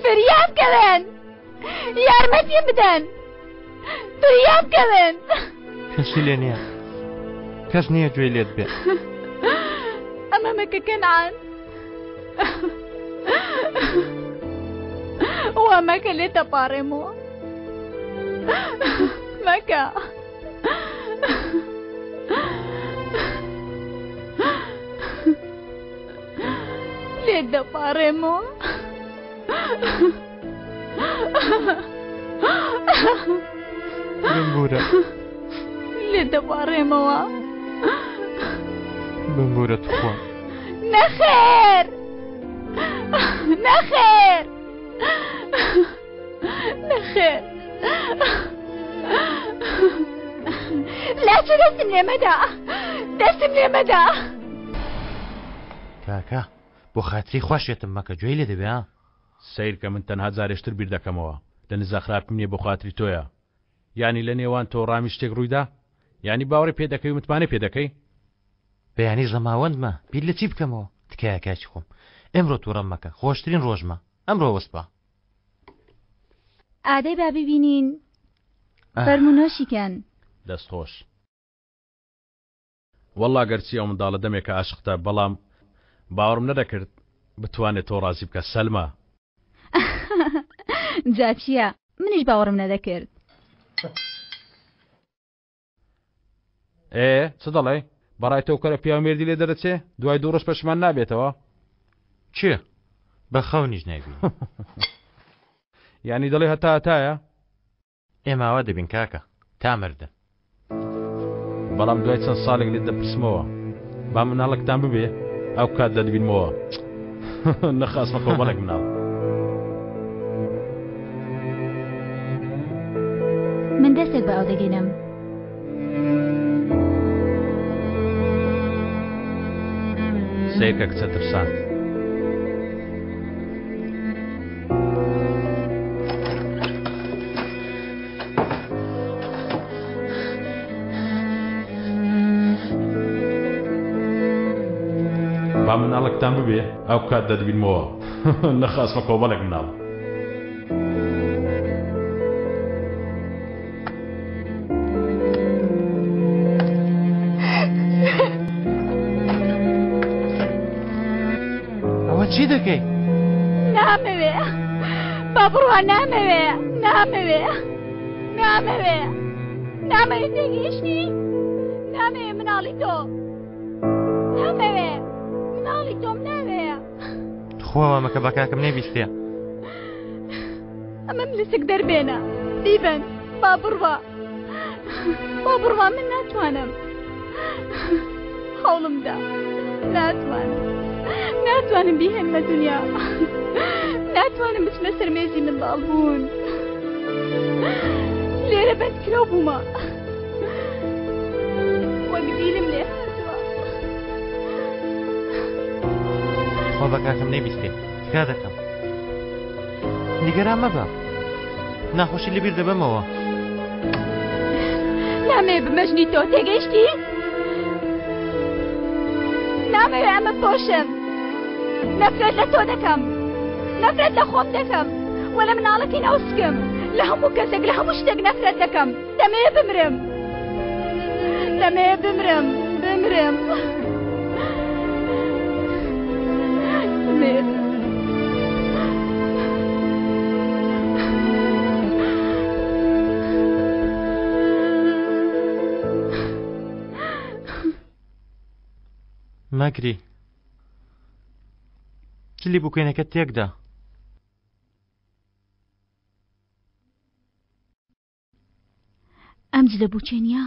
فریاد بکەن، یارمەتیم بدەن، فریاد بکەن. کەسی لێ نییە، کەس نییە گوێ لێت بێ. ئەمە مەکە کەنعان، وا مەکە لێ تەپاڕێمەوە، مەکە. لێ دەپاڕێمەوە. بمبورە لێ دەپاڕێمەوە. بمبورە توخوا. نەخێر نەخێر نەخێر. لاچە دەستم لێ مەدا، دەستم لێ مەدا. کاکە بۆ خاتری خۆشێتم مەکە گوێی لێ دەبێ. سیر کە من تەنها جارێشتر بیر دەکەمەوە لە نزا خراپم نییە بۆ خاتری تۆیە. یانی لە نێوان تۆ ڕامی شتێک ڕوویدا، یانی باوەڕی پێ دەکەی و متمانە پێ دەکەی. بەیانی ڕەماوەندمە بیر لە چی بکەمەوە؟ تکایە کاچی خۆم ئەمڕۆ تووڕەم مەکە، خۆشترین ڕۆژمە ئەمڕۆ وەسپە. ئادەی با ببینین فەرمونۆشیکەن. دەست خۆش. وەڵا گەرچی ئەو منداڵە دەمێکە عاشقتە، بەڵام باوەڕم نەدەکرد بتوانێت تۆ ڕازی بکە سەلمە. جا چییە؟ منیش باوەڕم نەدەکرد. چ دەڵێ؟ بەڕای تۆ کەرە پیامێردی لێ دەرەچێ دوای دوو ڕۆژ پەشمان نابێتەوە؟ چییە؟ بە خەونیش ناوی. یانی دەڵێ هەتایە؟ ئێماوە دەبین کاکە تا مردن. بەڵام دوای چەند ساڵێک لێت دەپرسمەوە با مناڵێکتان ببێ ئەو کات دەدبینمەوە. نەخاسمە کۆمەڵێک مناڵ. من دەستێک بە ئەو دەگەینم. سیرکە کچە ترساند. با مناڵێکتان ببێ ئەو کات دەدبینمەوە. نەخاسمە کۆمەڵێک مناڵ. چی دەکەی؟ نامەوێ با بڕوا نامەوێ نامەوێ نامەوێ نامەوێ تێگەیشتی نامەوێ مناڵی تۆ نامەوێ مناڵی تۆم نامەوێ خۆوە مەکە بە کاکەم نەیبیستێ ئەمەم لەسک دەربێنە بیبن با بڕوا من ناتوانم هەوڵمدا ناتوانم بیهێنمە دنیا ناتوانم بچمە سەرمێزی منداڵ بوون لێرە بەندکراو بوومە وەک بیرم لێ هاتووە خۆ بە کاکەم نەیبیستێ تکا دەکەم نیگەران مەبە ناخۆشی لەبیر دەبەمەوە نامەوێ بمەژنی تۆ تێگەیشتی نامەوێ ئەمە بۆشم نەفرەت لە تۆ دەکەم نەفرەت لە خۆم دەکەم وە لە مناڵەتی ناوسکم لە هەموو کەسێک لە هەموو شتێک نەفرەت دەکەم دەمەوێ بمرم بمرم مەگری چلی بووکەینەکە تێکدا ئەم جلە بووچێنیا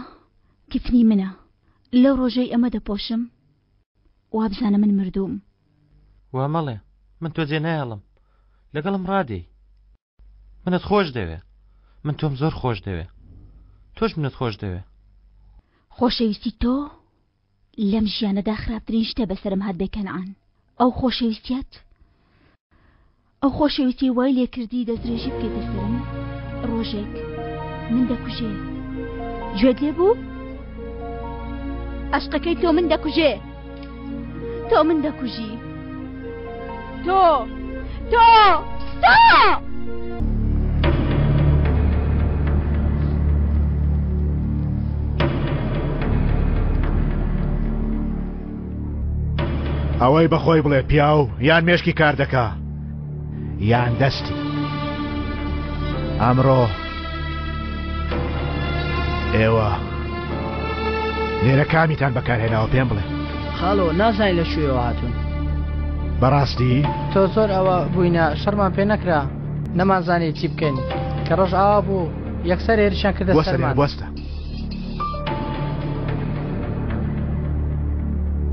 کفنی منە لەو ڕۆژەی ئەمە دەپۆشم وابزانە من مردوم وا مەڵێ من تۆ جێ نایەڵم لەگەڵم ڕادەی منت خۆش دەوێ من تۆم زۆر خۆش دەوێ تۆش منت خۆش دەوێ خۆشەویستی تۆ لەم ژیانەدا خراپترین شتە بەسرم هات بێکەنعان ئەو خۆشەویستی وای لێکردی دەستدرێژی بکەیتە سەرم ڕۆژێک من دەکوژێ گوێت لێ بوو عەشقەکەی تۆ من دەکوژێ تۆ من دەکوژی تۆ ئەوەی بەخۆی بڵێ پیاو یان مێشکی کار دەکا یان دەستی ئەمڕۆ ئێوە لێرە کامیتان بەکارهێناوە پێم بڵێ خاڵۆ نازانی لە شوێوە هاتوون بەڕاستی تۆ زۆر ئەوە بووینە شەرمان پێ نەکرا نەمانزانی چی بکەین کە ڕۆژ ئاوا بوو یەکسەر هێرشیان کردە سەرمان وەستە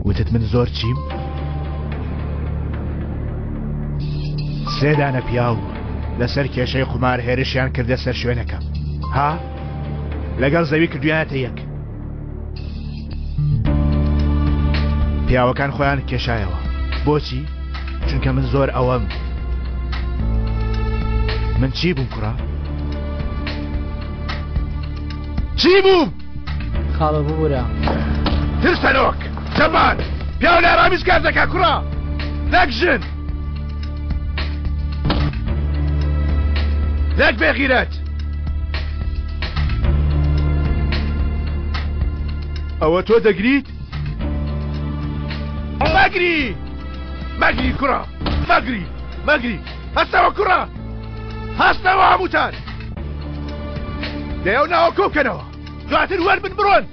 وتت من زۆر چیم سێدانە پیاو لەسەر کێشەی قومار هێرشیان کردە سەر شوێنەکەم ها لەگەڵ زەوی کردویانەتە یەک پیاوەکان خۆیان کێشایەوە بۆچی؟ چونکە من زۆر ئەوەم من چی بووم کوڕا؟ چی بووم؟ خاڵە ببوورە ترسەنۆک زەمان پیاو لە ئارامیز کار دەکا کوڕا نەک ژن نەک بێغیرەت ئەوە تۆ دەگریت؟ مەگری کوڕا مەگری هەستەوە کوڕا هەستەوە هەمووتان لێو ناوە کۆ بکەنەوە دواتر وەربن بڕۆن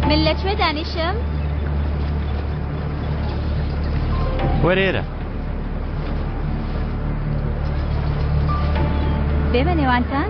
من لەکوێ دانیشم؟ وەرێرە بێمە نێوانتان؟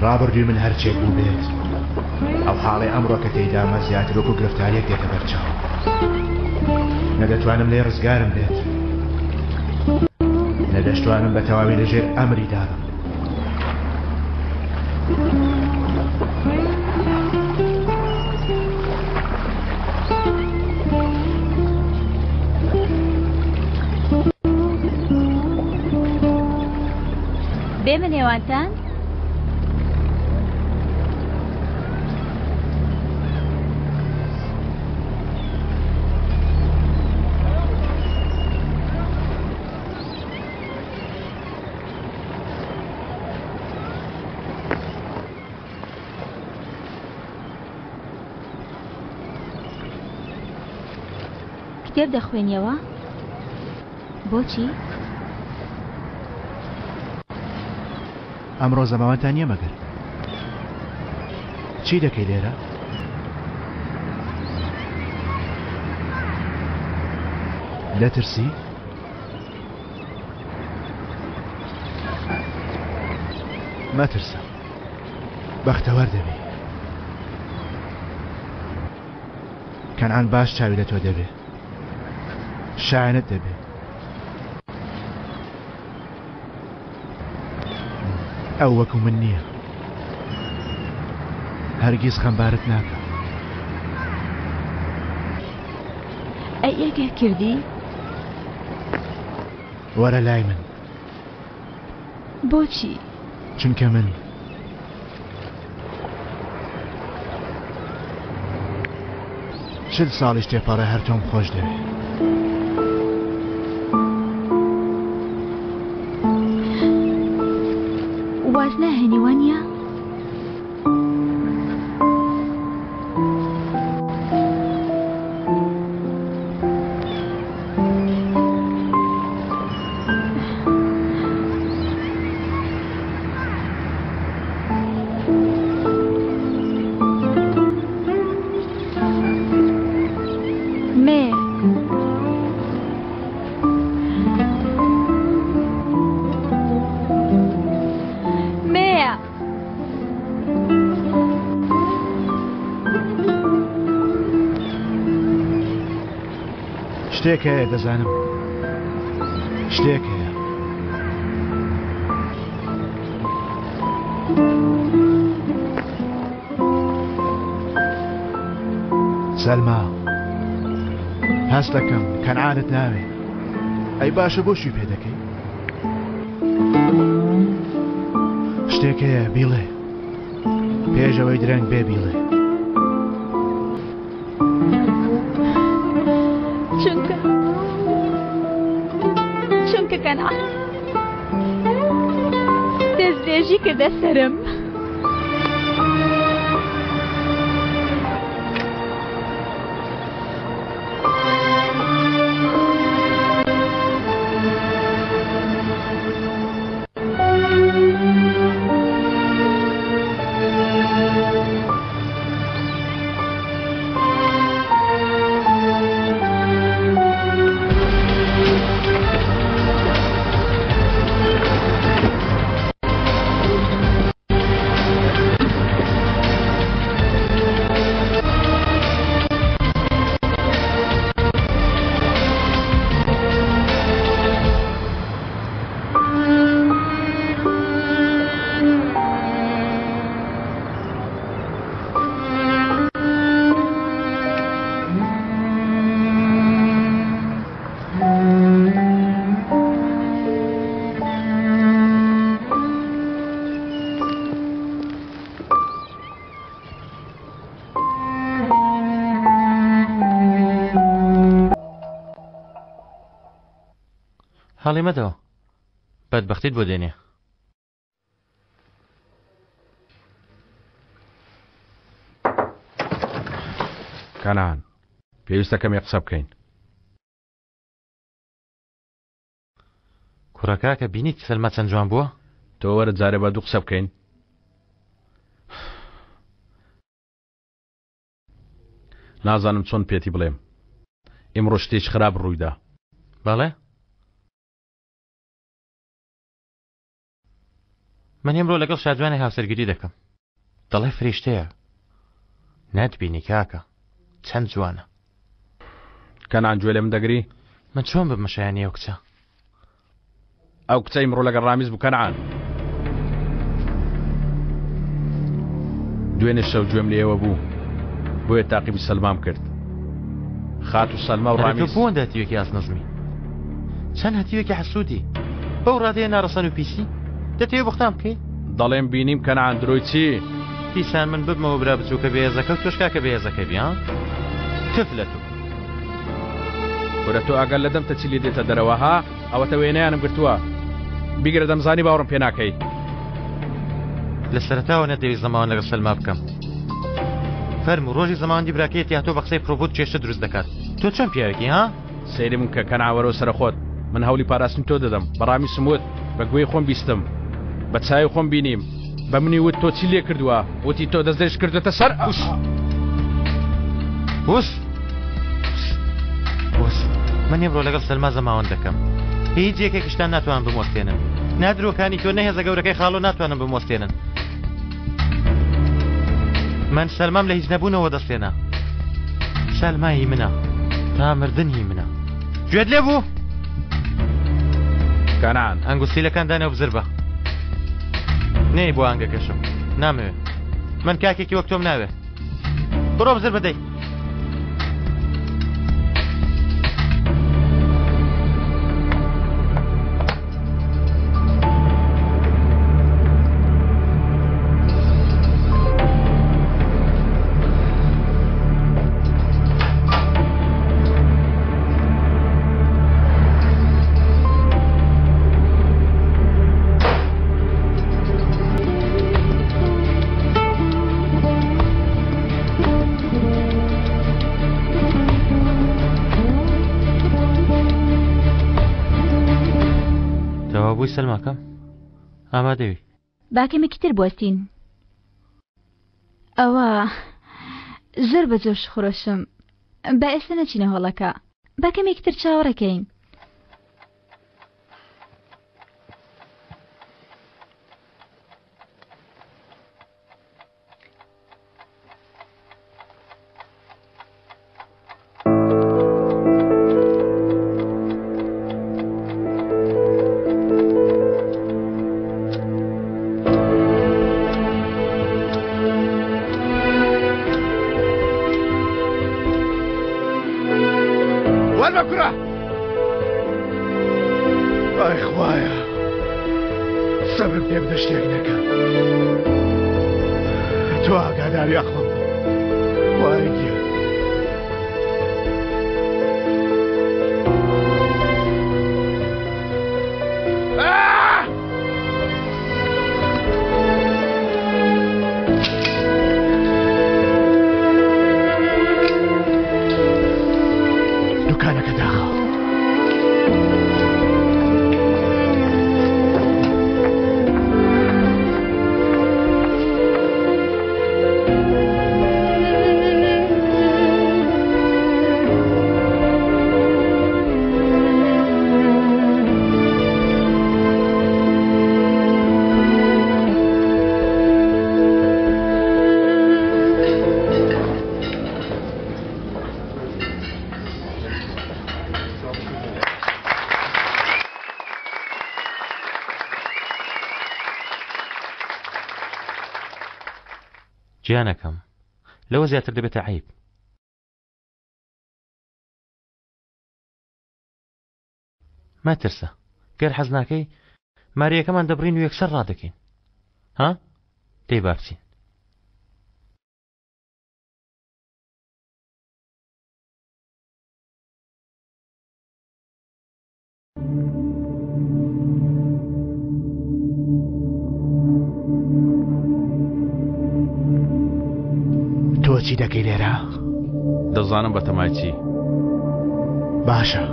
ڕابردووی من هەرچێک بوو بێت ئەو حاڵی ئەمڕۆ کە تێیدامە زیاتر وەکو گرفتاریەک دێتە بەرچاو نەدەتوانم لێ ڕزگارم بێت نەدەشتوانم بە تەواوی لەژێر ئەمری دابم بێمە نێوانتان کتێب دەخوێنیەوە بۆچی؟ ئەمڕۆ زەماوەتان نییە مەگەر چی دەکەی لێرە؟ دەترسی؟ مەترسە بەختەوەر دەبێ کەنعان باش چاوی لە تۆ دەبێ شایەنت دەبێ ئەو وەکو من نییە هەرگیز خەمبارت ناکە ئەی ئەگەر کردی؟ وەرە لای من بۆچی؟ چونکە من چل ساڵیش تێپەڕە هەر تۆم خۆش دەوێ واز ناهێنی وانە؟ شتێک هەیە دەزانم شتێک هەیە سەلما هەست دەکەم کەنعانت ناوێ ئەی باشە بۆشی پێ دەکەی شتێک هەیە بیڵێ پێشەوەی درەنگ بێ بیڵێ چونکە کەنعان دەستێژی کردە سەرم حاڵی مەدەوە بەدبەختیت بۆ دێنێ کەنعان پێویستە کەمێ قسە بکەین کوڕەکە کە بینیت سەلمە چەند جوان بووە تۆ وەرە جارێ بە دوو قسە بکەین نازانم چۆن پێتی بڵێم ئێمڕۆ شتێک خراپ ڕوویدا بەڵێ من ئێمڕۆ لەگەڵ شاجوانی هاوسەرگیری دەکەم دەڵێ فریشتەیە ناتبینی کاکە چەند جوانە کەنان گوێ لێ من دەگری من چۆن بمەشایانی ئەو کچە ئەو کچە ئیمڕۆ لەگەڵ ڕامیز بوو کەنعان دوێنێ شەو گوێم لێەوە بوو بۆیە تاقیبی سەلمام کرد خات و سەلمە و ڕامیز بۆ هەتیوێکی ئاس نەزمی چەند هەتیوێکی حەسوودی بەو ڕادەیە ناڕەسەن و پیسی دەتەوێت بختام بکەیت دەڵێم بینیم کەنعان درۆی چی پیسان من ببمەوە برا بچووکە بێزەکە و تۆش کاکە بێزەکە بیان تف لە تۆ وەرە تۆ ئەگەر لە دەم تەچی لێ دێتە دەرەوە ها ئەوەتە وێنەیانم گرتووە بیگرە دەمزانی باوەڕم پێ ناکەی لە سەرەتاوە نەدەوێت زەمان لەگەڵ سەلما بکەم فەرمو ڕۆژی زەماندی براکەیەتی هاتۆ بە قسەی پرۆبوت کێشە دروست دەکات تۆ چەند پیاوێکی ها سەیری من کە کەناوەرەوە سەرە خۆت من هەولی پاراستنی تۆ دەدەم بەڕامی سموت بە گوێی خۆم بیستم بە چای خۆم بینیم بە منی وت تۆ چی لێ کردووە وتی تۆ دەستێش کردێتە سەر وس من ئێمڕۆ لەگەڵ سەلما زەماوەند دەکەم هیچ یەکێکیشتان ناتوانن بمۆستێنن نادرۆکانی تۆ نەهێزە گەورەکەی خاڵۆ ناتوانن بمۆستێنن من سەلمام لە هیچ نەبوونەوە دەستێنە سەلمایی منە تا مردنی منە گوێت لێ بوو کەنعان ئەنگوستیلەکان دانێ و بزر بە نەی بۆ ئەنگەکەشم نامەوێت من کاکێکی وەک تۆم ناوێ بڕۆ بزر بەدەی بووی سەلماکەم ئامادەوی باکەمێکی تر بوەستین ئەوە زۆر بە جۆش خۆشم با ئێستا نەچینە هەڵەکە باکەمێکی تر چاوەڕەکەین گیانەکەم لەوە زیاتر دەبێتە عیب ماترسە گەر حەز ناکەی ماریەکەمان دەبڕین و یەکسەر ڕادەکەین ها دەی با بچین چی دەکەی لێرە؟ دەزانم بە تەمای چی باشە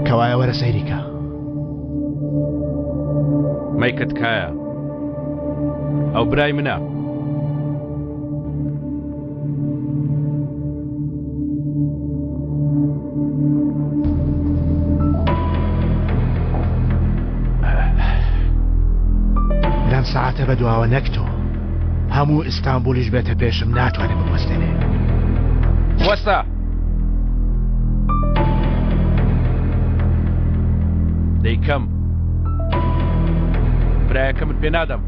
کەوایە وەرە سەیریکە مەیکت کایە ئەو برای منە لەم ساعتە بە دواوە نەکتۆ هەموو ئیستانبولیش بێتە پێشم ناتوانێت بوەستێنێ. وەستا دەیکەم برایەکەمت پێ نادەم،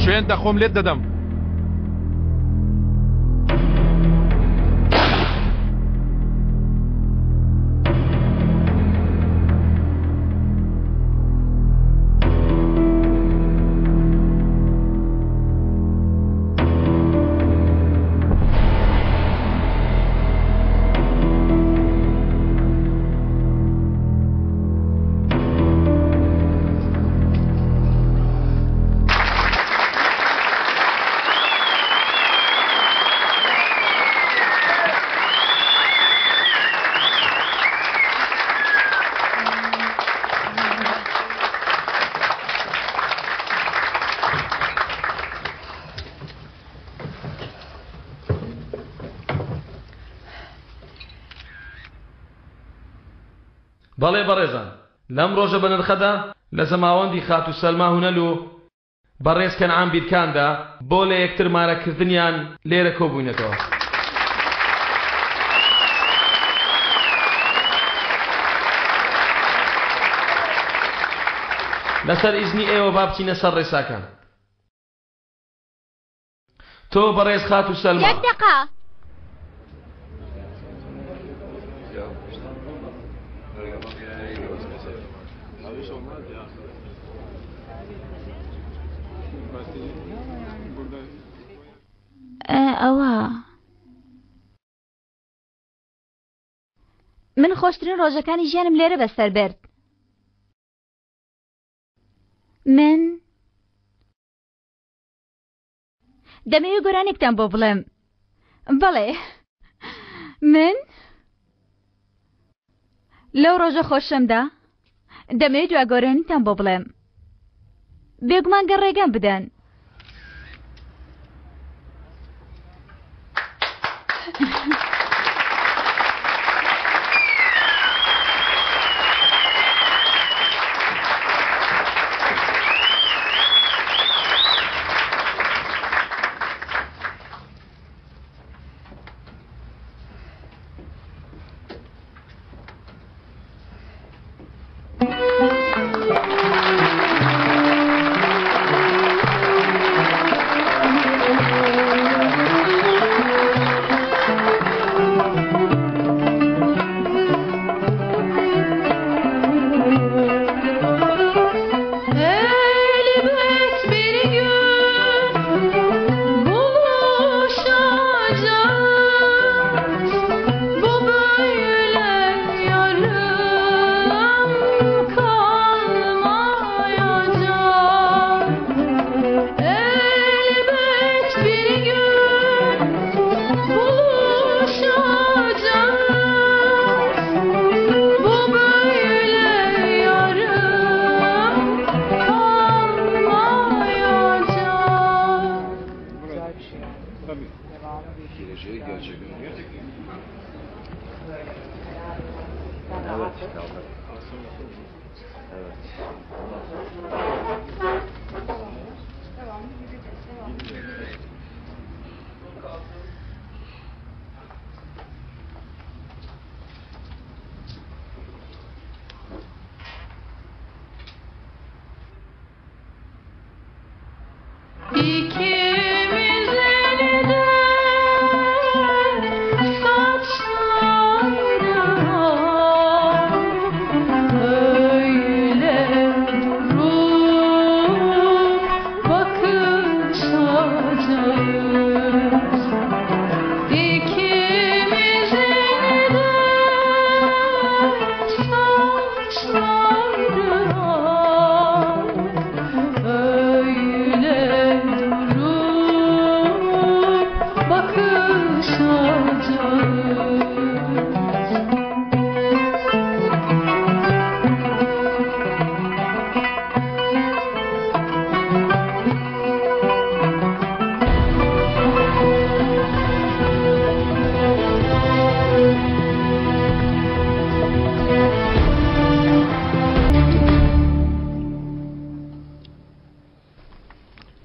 شوێن دەخۆم لێت دەدەم. بەڵێ بەڕێزان، لەم ڕۆژە بە نرخەدا لە زەماوەندی خات و سەلما هونەل و بەڕێز کەنعان بیرکاندا بۆ لە یەکتر مارەکردنیان لێرە کۆبوونەتەوە. لەسەر ئیزنی ئێوە با بچینە سەر ڕێساکان. تۆ بەڕێز خات و سەلما. یەک دقە. ئەوە من خۆشترین ڕۆژەکانی ژیانم لێرە بەسەر برد. من دەمەوێت گۆرانێکتان بۆ بڵێم. بەڵێ من لەو ڕۆژە خۆشەمدا دەمەوێت دوا گۆرانیتان بۆ بڵێم. بێگومان گەڕ ڕێگەم بدەن.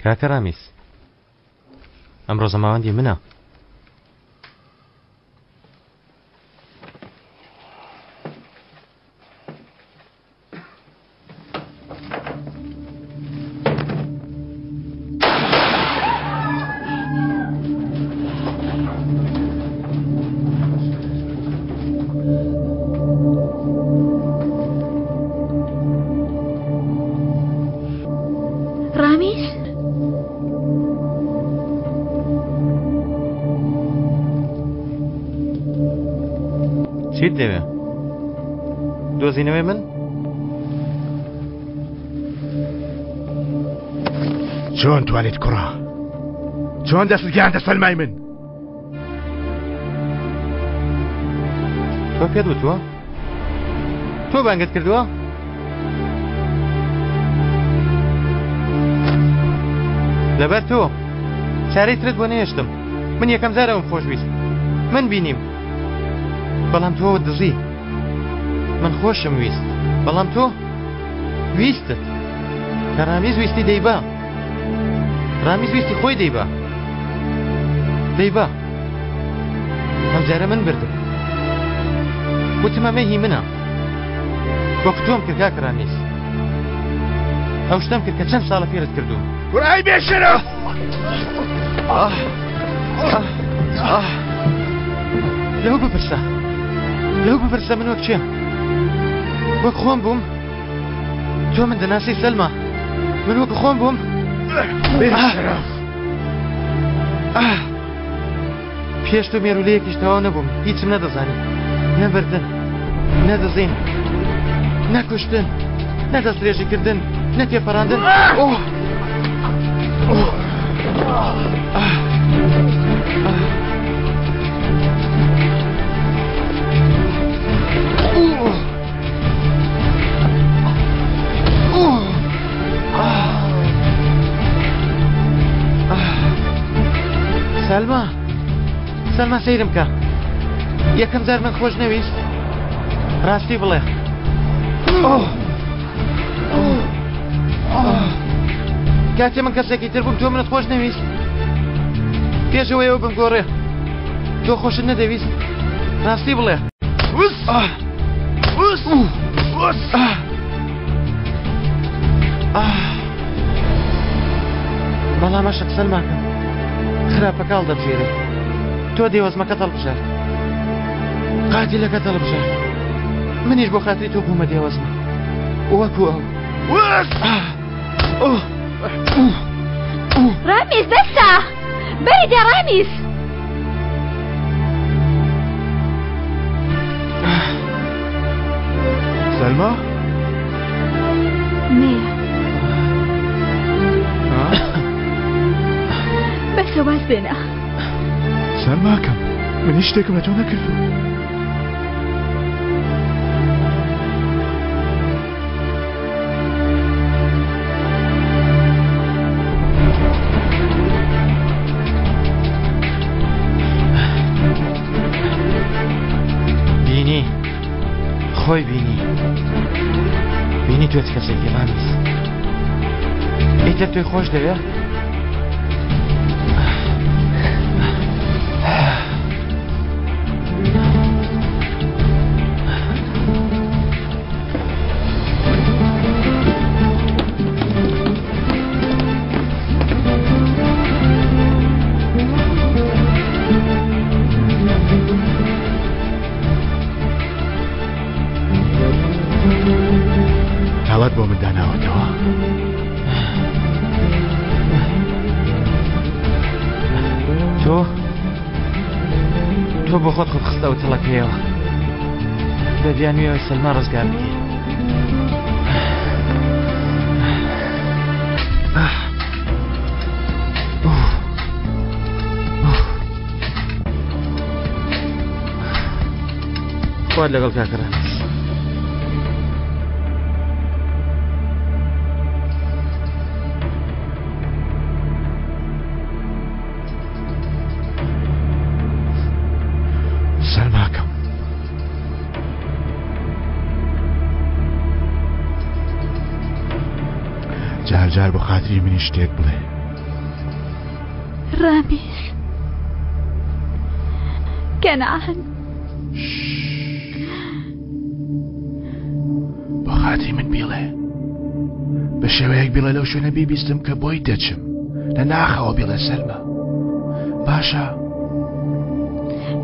کاکە ڕامیس ئەمڕۆ زەماوەندی منە. چیت دەوێ؟ دۆزینەوەی من؟ چۆن توانیت کوڕە؟ چۆن دەست گیاندە سەلمای من؟ تۆ پێت وتووە؟ تۆ بانگت کردووە؟ لەبەر تۆ چارەی ترت بۆ نێشتم. من یەکەم جارەوەم خۆشویست. من بینیم. بەڵام تۆ دزی. من خۆشم ویست. بەڵام تۆ ویستت. کە ڕامیز ویستی دەیبا. ڕامیز ویستی خۆی دەیبا. دەیبا. ئەم جارە من بردم. وتم ئەمە هی منە. وەکو تۆم کرد کاکە ڕامیز. ئەو شتەم کرد کە چەند ساڵە پێرت کردووم. کوڕای بێشەرەف! لەو بپرسە. لەو بپرسە من وەک چێم. وەک خۆم بووم. تۆ من دەناسی سەلما. من وەک خۆم بووم. بێشەرەف! پێش تۆ مێرولەیەکیش تەواو نەبووم. هیچم نەدەزانی. نەبردن. نەدەزین. نەکوشتن. نەدەستێژیکردن. نەتێپەڕاندن. سەلما سەلما سەیرم کە یەکەم جار من خۆش نەویست ڕاستی بڵێ کاتێ من کەسێکی تر بووم تۆ منت خۆش نەویست پێشەوەیەوە بمگۆڕێ تۆ خۆشت نەدەویست ڕاستی بڵێ بەڵام ئەشق سەلماکەم خراپەکاڵ دەبژێرێ تۆ دێوەزمەکە هەڵبژار قاتیلەکە هەڵبژار منیش بۆ خاتری تۆ بوومە دێوەزمە وەکو ئەو ڕامیز دەستە بەری دێ ڕامیز سەلما نێ بەسە باس بێنە سەلماکەم من هیچ شتێکم لە تۆ نەکردو خۆی بینی توێت کەسێکی ڕامیز ئیتر توی خۆش دەوێ تاڵەت بۆ من داناوەتەوە تۆ بۆ خۆت خستەوە تەڵەکەیەوە دەبیانوێەوەی سەلما ڕزگار بکەی خوات لەگەڵ کاکە ڕامیز سەلماکەم جار بۆ خاتری منی شتێک بڵێ رامز كنعان بە خاتی من بیڵێ بە شێوەیەک بیڵێ لەو شوێنە بیبیستم کە بۆی دەچم لە ناخەوە بیڵێ سەلمە باشە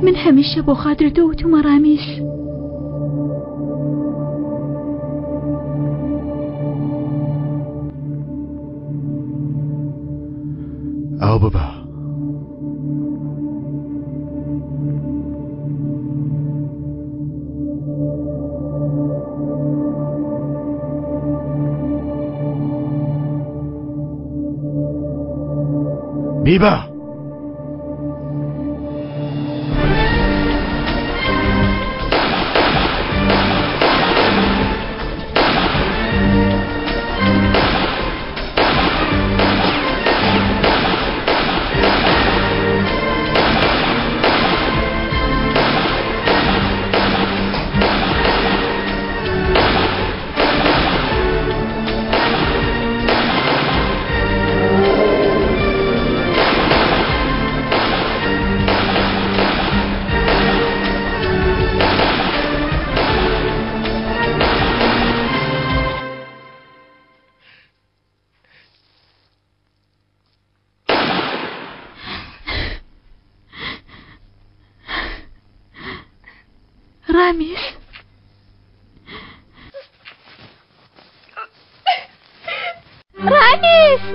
من هەمیشە بۆ خاترتە وتومە ڕامیس ئەو ببە بیبە رامز رامز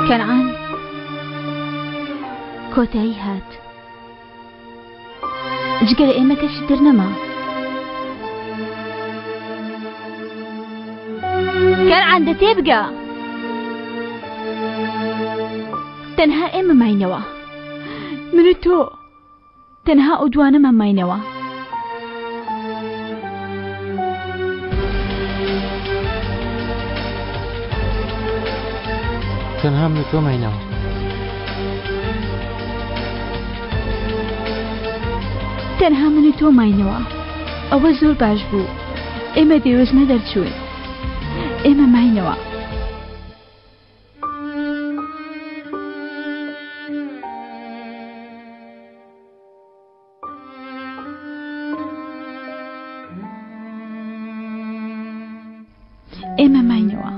كنعان کۆتایی هات جگەر ئێمە کەسی تر نەما کەنعان دەتێ بگە تەنها ئێمە ماینەوە من و تۆ تەنها ئەو دوانەمە ماینەوە تەنها من و تۆ ماینەوە تەنها من و تۆ ماینەوە ئەوە زۆر باش بوو ئێمە بێوەزنە دەرچوون ئێمە ماینەوە ئێمە ماینەوە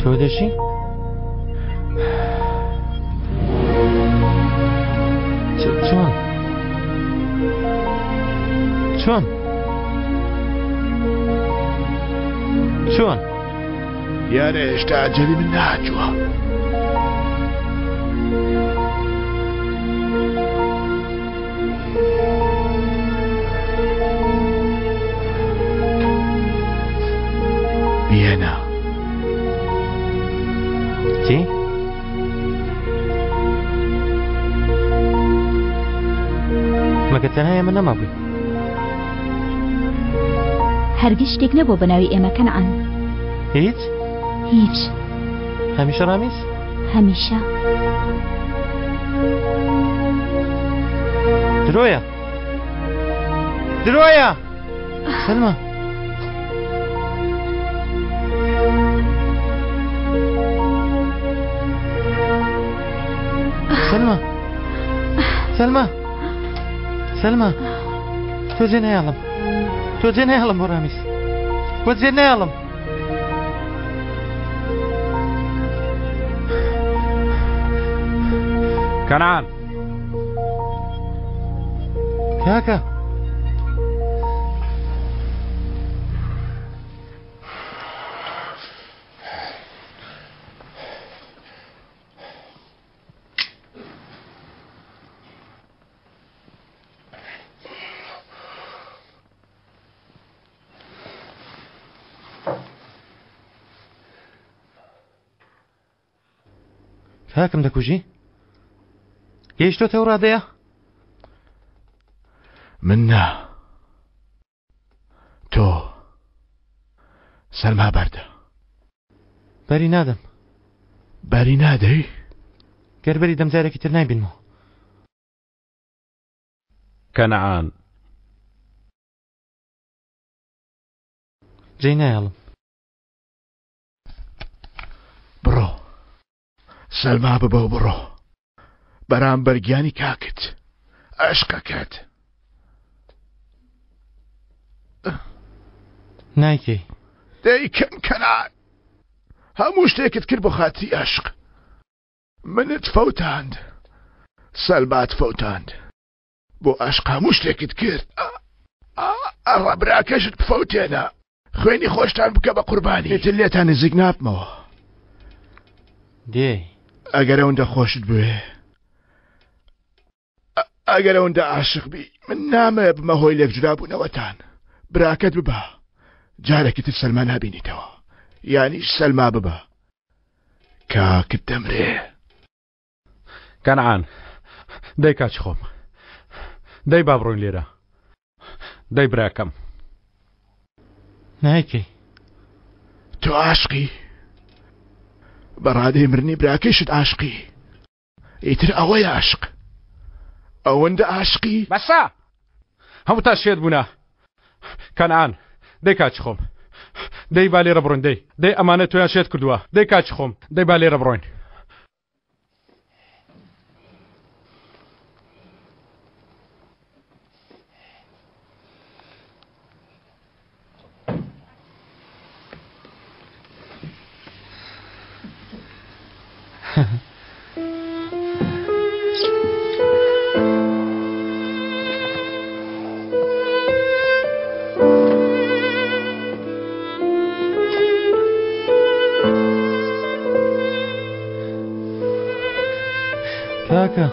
تۆ دەژی؟ چۆن؟ چۆن؟ چۆن؟ یارە هێشتا ئەجەلی من نهاتووە بێنە چی؟ مەگە تەنها ئێمە نەمابووین هەرگیز شتێک نەبوو بە ناوی ئێمە کەنعان هیچ؟ هیچ هەمیشە ڕامیز؟ هەمیشە درۆیە درۆیە سەلمە سەلمە سەلمە سەلمە تۆ جێ نەیاڵم تۆ جێ نەیاڵم بۆ ڕامیز بۆ جێ نەیاڵم کەنعان کاکە کاکەم دەکوژی؟ گەیشتۆتەوە ڕادەیە؟ من نا تۆ سەرما بەردە بەری نادەم بەری نادەی؟ گەربەری دەمجارێکی تر نایبینمەوە کەنعان جێی نایەڵم بڕۆ سەلما ببە و بڕۆ بەرامبەرگیانی کاکت عشقەکەت نایکەی دەیکەم کەنعان هەموو شتێکت کرد بۆ خاتری عشق منت فەوتاند سەلمات فەوتاند بۆ عشق هەموو شتێکت کرد ئەڕەبراکەشت بفەوتێنە خوێنی خۆشتان بکە بە قوربانی ئێتر لێتان نزیک ناپمەوە دێ ئەگەر ئەوەندە خۆشت بوێ ئەگەر ئەوەندە عاشق بی من نامەیە بمە هۆی لێکجرابوونەوەتان براکەت ببە جارێکی تر سەلما نبینیتەوە یانیش سەلما ببە کاکت دەمرێ کەنعان دەی کاچ خۆم دەی با بڕۆین لێرە دەی براکەم نایکەی تۆ عاشقی بەڕادەی مرنی براکەشت عاشقی ئیتر ئەوەی عاشق ئەوەندە عاشقی بەسە هەموو تا شێت بوونە کەنعان دەی کاچ خۆم دەی با لێرە بڕۆین دەی ئەمانە تۆیان شێت کردووە دەی کاچ خۆم دەی با لێرە بڕۆین کاکە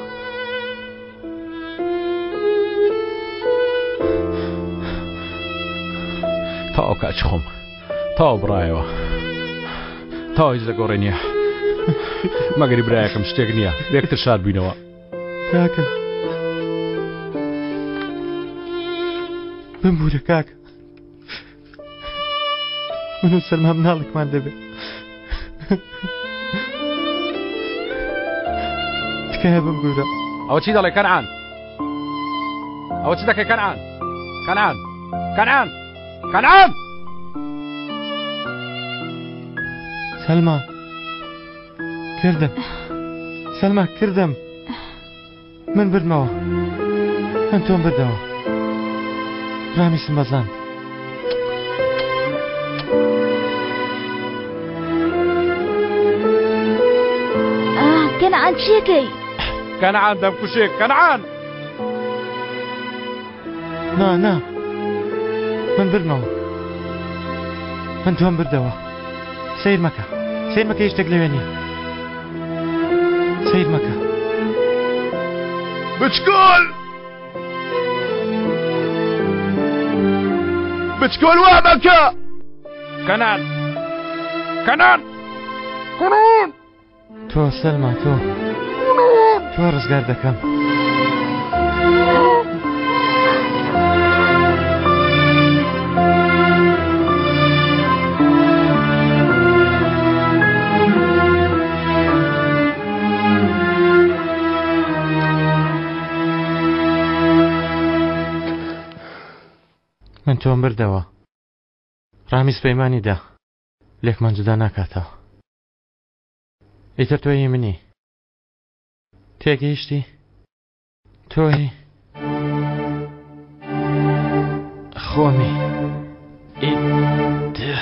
تاو کاچ خۆم تاو بڕایەوە تاو هیچ لەگۆڕێ نییە مەگەری برایەکەم شتێک نییە بێکتر شار بووینەوە کاکە بمبورە کاکە من و سەلما مناڵێکمان دەبێت تکایە بمبورە ئەوە چی دەڵێ کەنعان ئەوە چی دەکەی کەنعان کەنعان کەنعان کەنعان سەلما کردم سەلما کردم من بردمەوە من تۆم بردەوە ڕامیسم بەزان کەنعان چیەکەی کەنعان دەمکوشێ کەنعان نا من بردمەوە من تۆم بردەوە سیر مەکە هیچ شتێک لەوێ نییە سیر مەکە بچکۆل بچکۆل وا مەکە کەنعان کەنعان تۆ سەلما تۆ ڕزگار دەکەم من تۆم بردەوە ڕامیز پەیمانی دا لێکمان جودا ناکاتەوە ئیتر تۆی منی تێگەیشتی تۆی خۆمی ئیتر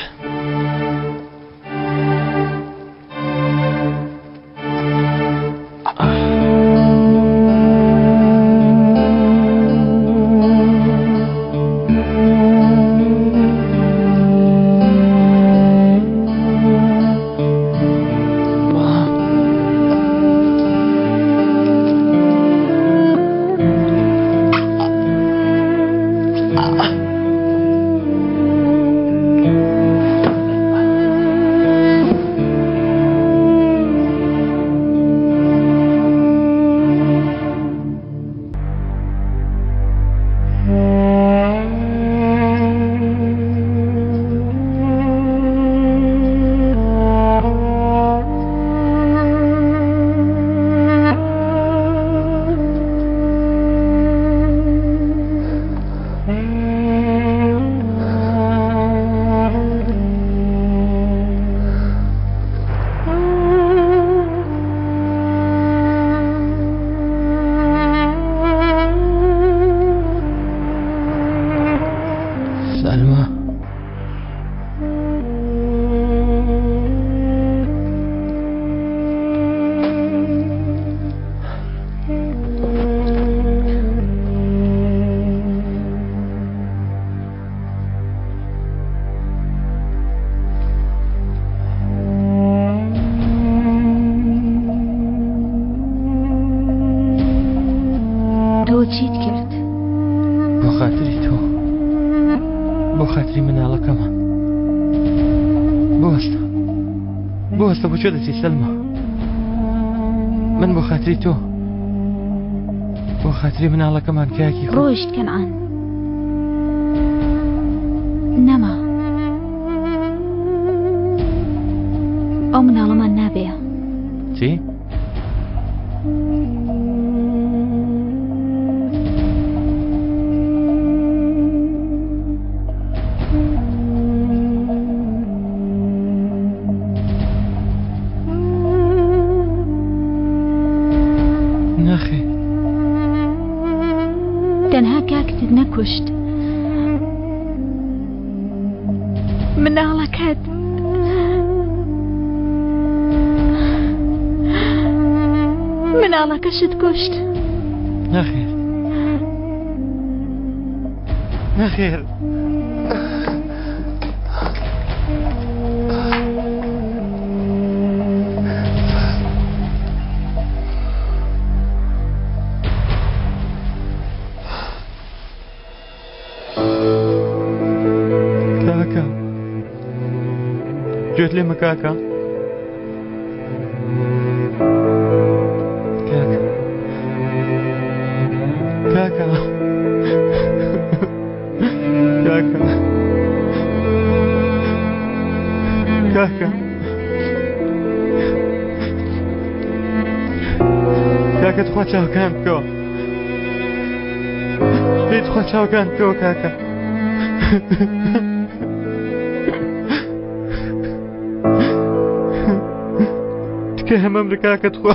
چیت کرد بۆ خاتری تۆ بۆ خاتری مناڵەکەمان بۆستە بۆ چۆ دەچی سەلمە من بۆ خاتری تۆ بۆ خاتری مناڵەکەمان کاکی ڕۆیشت کەنعان نەما ئەو مناڵەمان نابێ چی؟ نەخێ تەنها کاکتت نەکوشت مناڵەکەت مناڵەکەشت کوشت نەخێر نەخێر کاکە گوێت لێمە کاکە کاکە کاکە تخوا چاوەکان بکەوە هیچ خوا چاوەکان بکەوە کاکە تکە هەمەم لە کاکە تخوا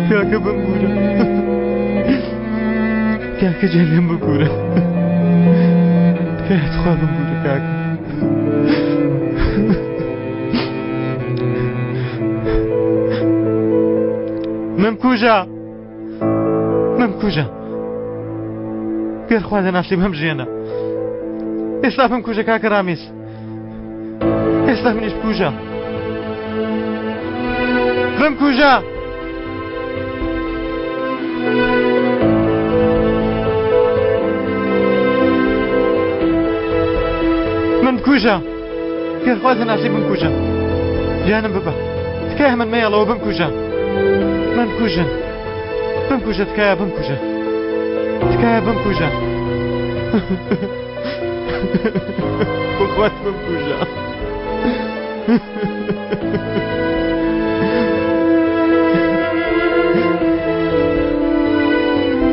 کاکە بمبورە کاکە جا لێم بگورە تکایە تخوا بمبورە کاکە ممکوژە پێر خوا دەناسیم هەم ژێنە ئێستا بمکوژە کاکە ڕامیس ئێستا منیش بکوژە بمکوژە من بکوژە پێر خوا دەناسی بمکوژە گیانم ببە تکایە من مەیەڵەوە بمکوژە من بکوژن بمکوژە تکایە بمکوژە بخوات بمکوژە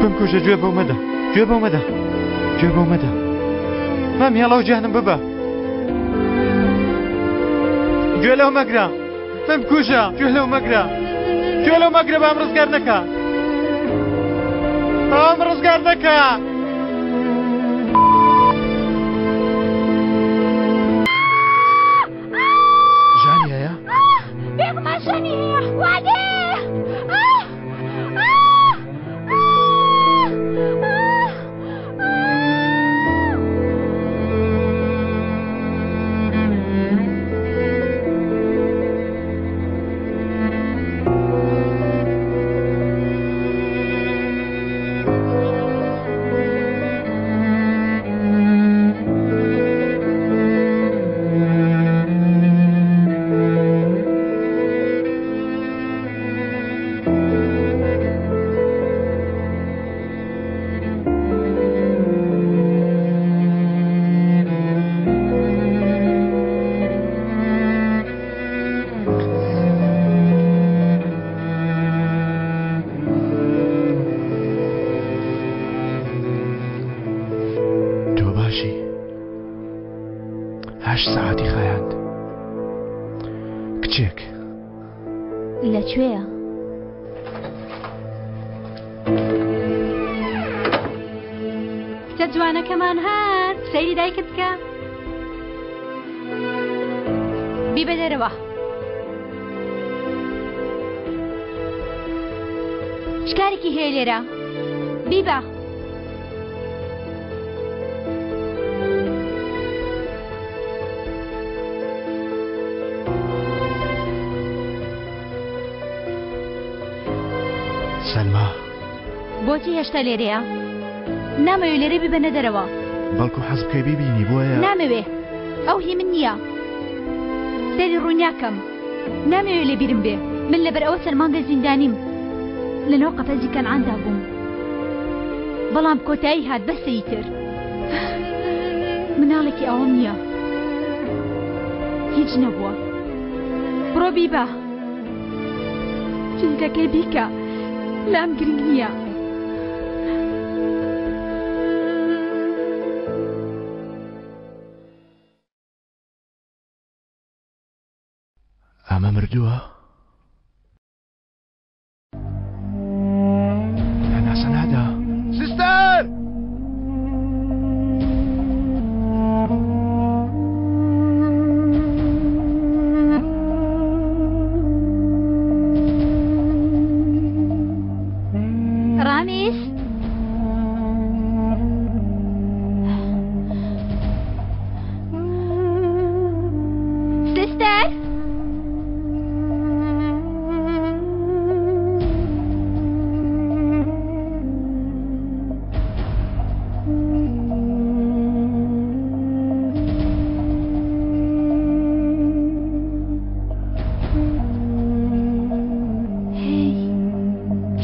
بمکوژە گوێ بەو مەدە مام هێڵەو گیانم ببە گوێ لەو مەگرە بمکوژە گوێ لەو مەگرە بام ڕزگار نەکە ژانی هەیە؟ بێگومان ژانی هەیە وادێ باشی 8 ساعتی خایاند کچێک لەکوێیە؟ کچە جوانەکەمان هات سەیری دایکت بکە بی بە دەرەوە شکارێکی هەیە لێرە بیبە بۆچی هێشتا لێرەیە نامەوێت لێرە ببەنە دەرەوە بەڵکو حەز بکەی بیبینی بۆیە نامەوێ ئەو هی من نییە سەری ڕوونیاکەم نامەوێت لێ بیرم بێ من لەبەر ئەوە چەند مانگە زیندانیم لەنەوە قەفەزی کەنعاندا بووم بەڵام کۆتایی هات بەسەی تر مناڵێکی ئەوەم نییە هیچ نەبووە بڕۆ بیبە چیزەکەی بیکە لام گرنگ نییە ئەمە مردووە هەناسە نادا سیستەر ڕامیس سیستەر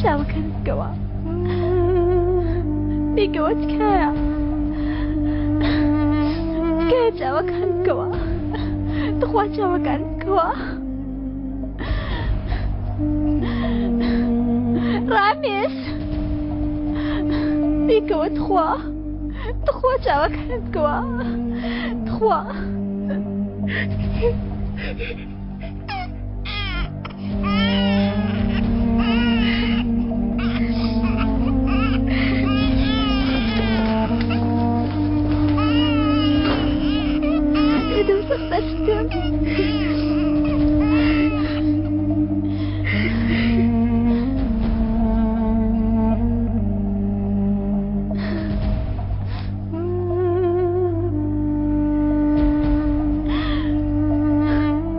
چاوەکانتکەوە بیکەوە تکایە تکایە چاوەکانتکەوە دخوا چاوەکانتکەوە ڕامیس بیکەوە تخوا چاوەکانتکەوە تخوا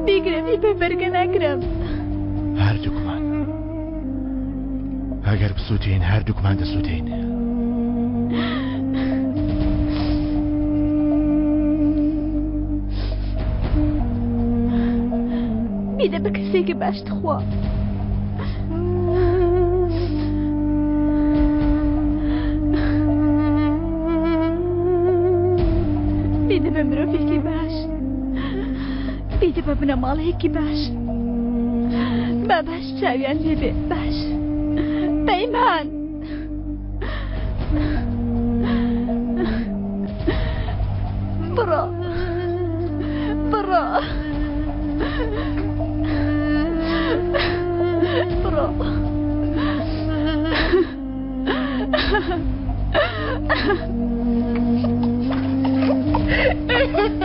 بیگرەمی بە بەرگە ناگرم هەردووکمان ئەگەر بسووتین هەردووکمان دەسووتین بیدە بە کەسێکی باش تخوا بیدە بە مرۆڤێکی باش بیدە بە بنەماڵەیەکی باش با باش چاویان لێبێ باش پەیمان بڕۆ بڕۆ بڕۆ Ha ha ha!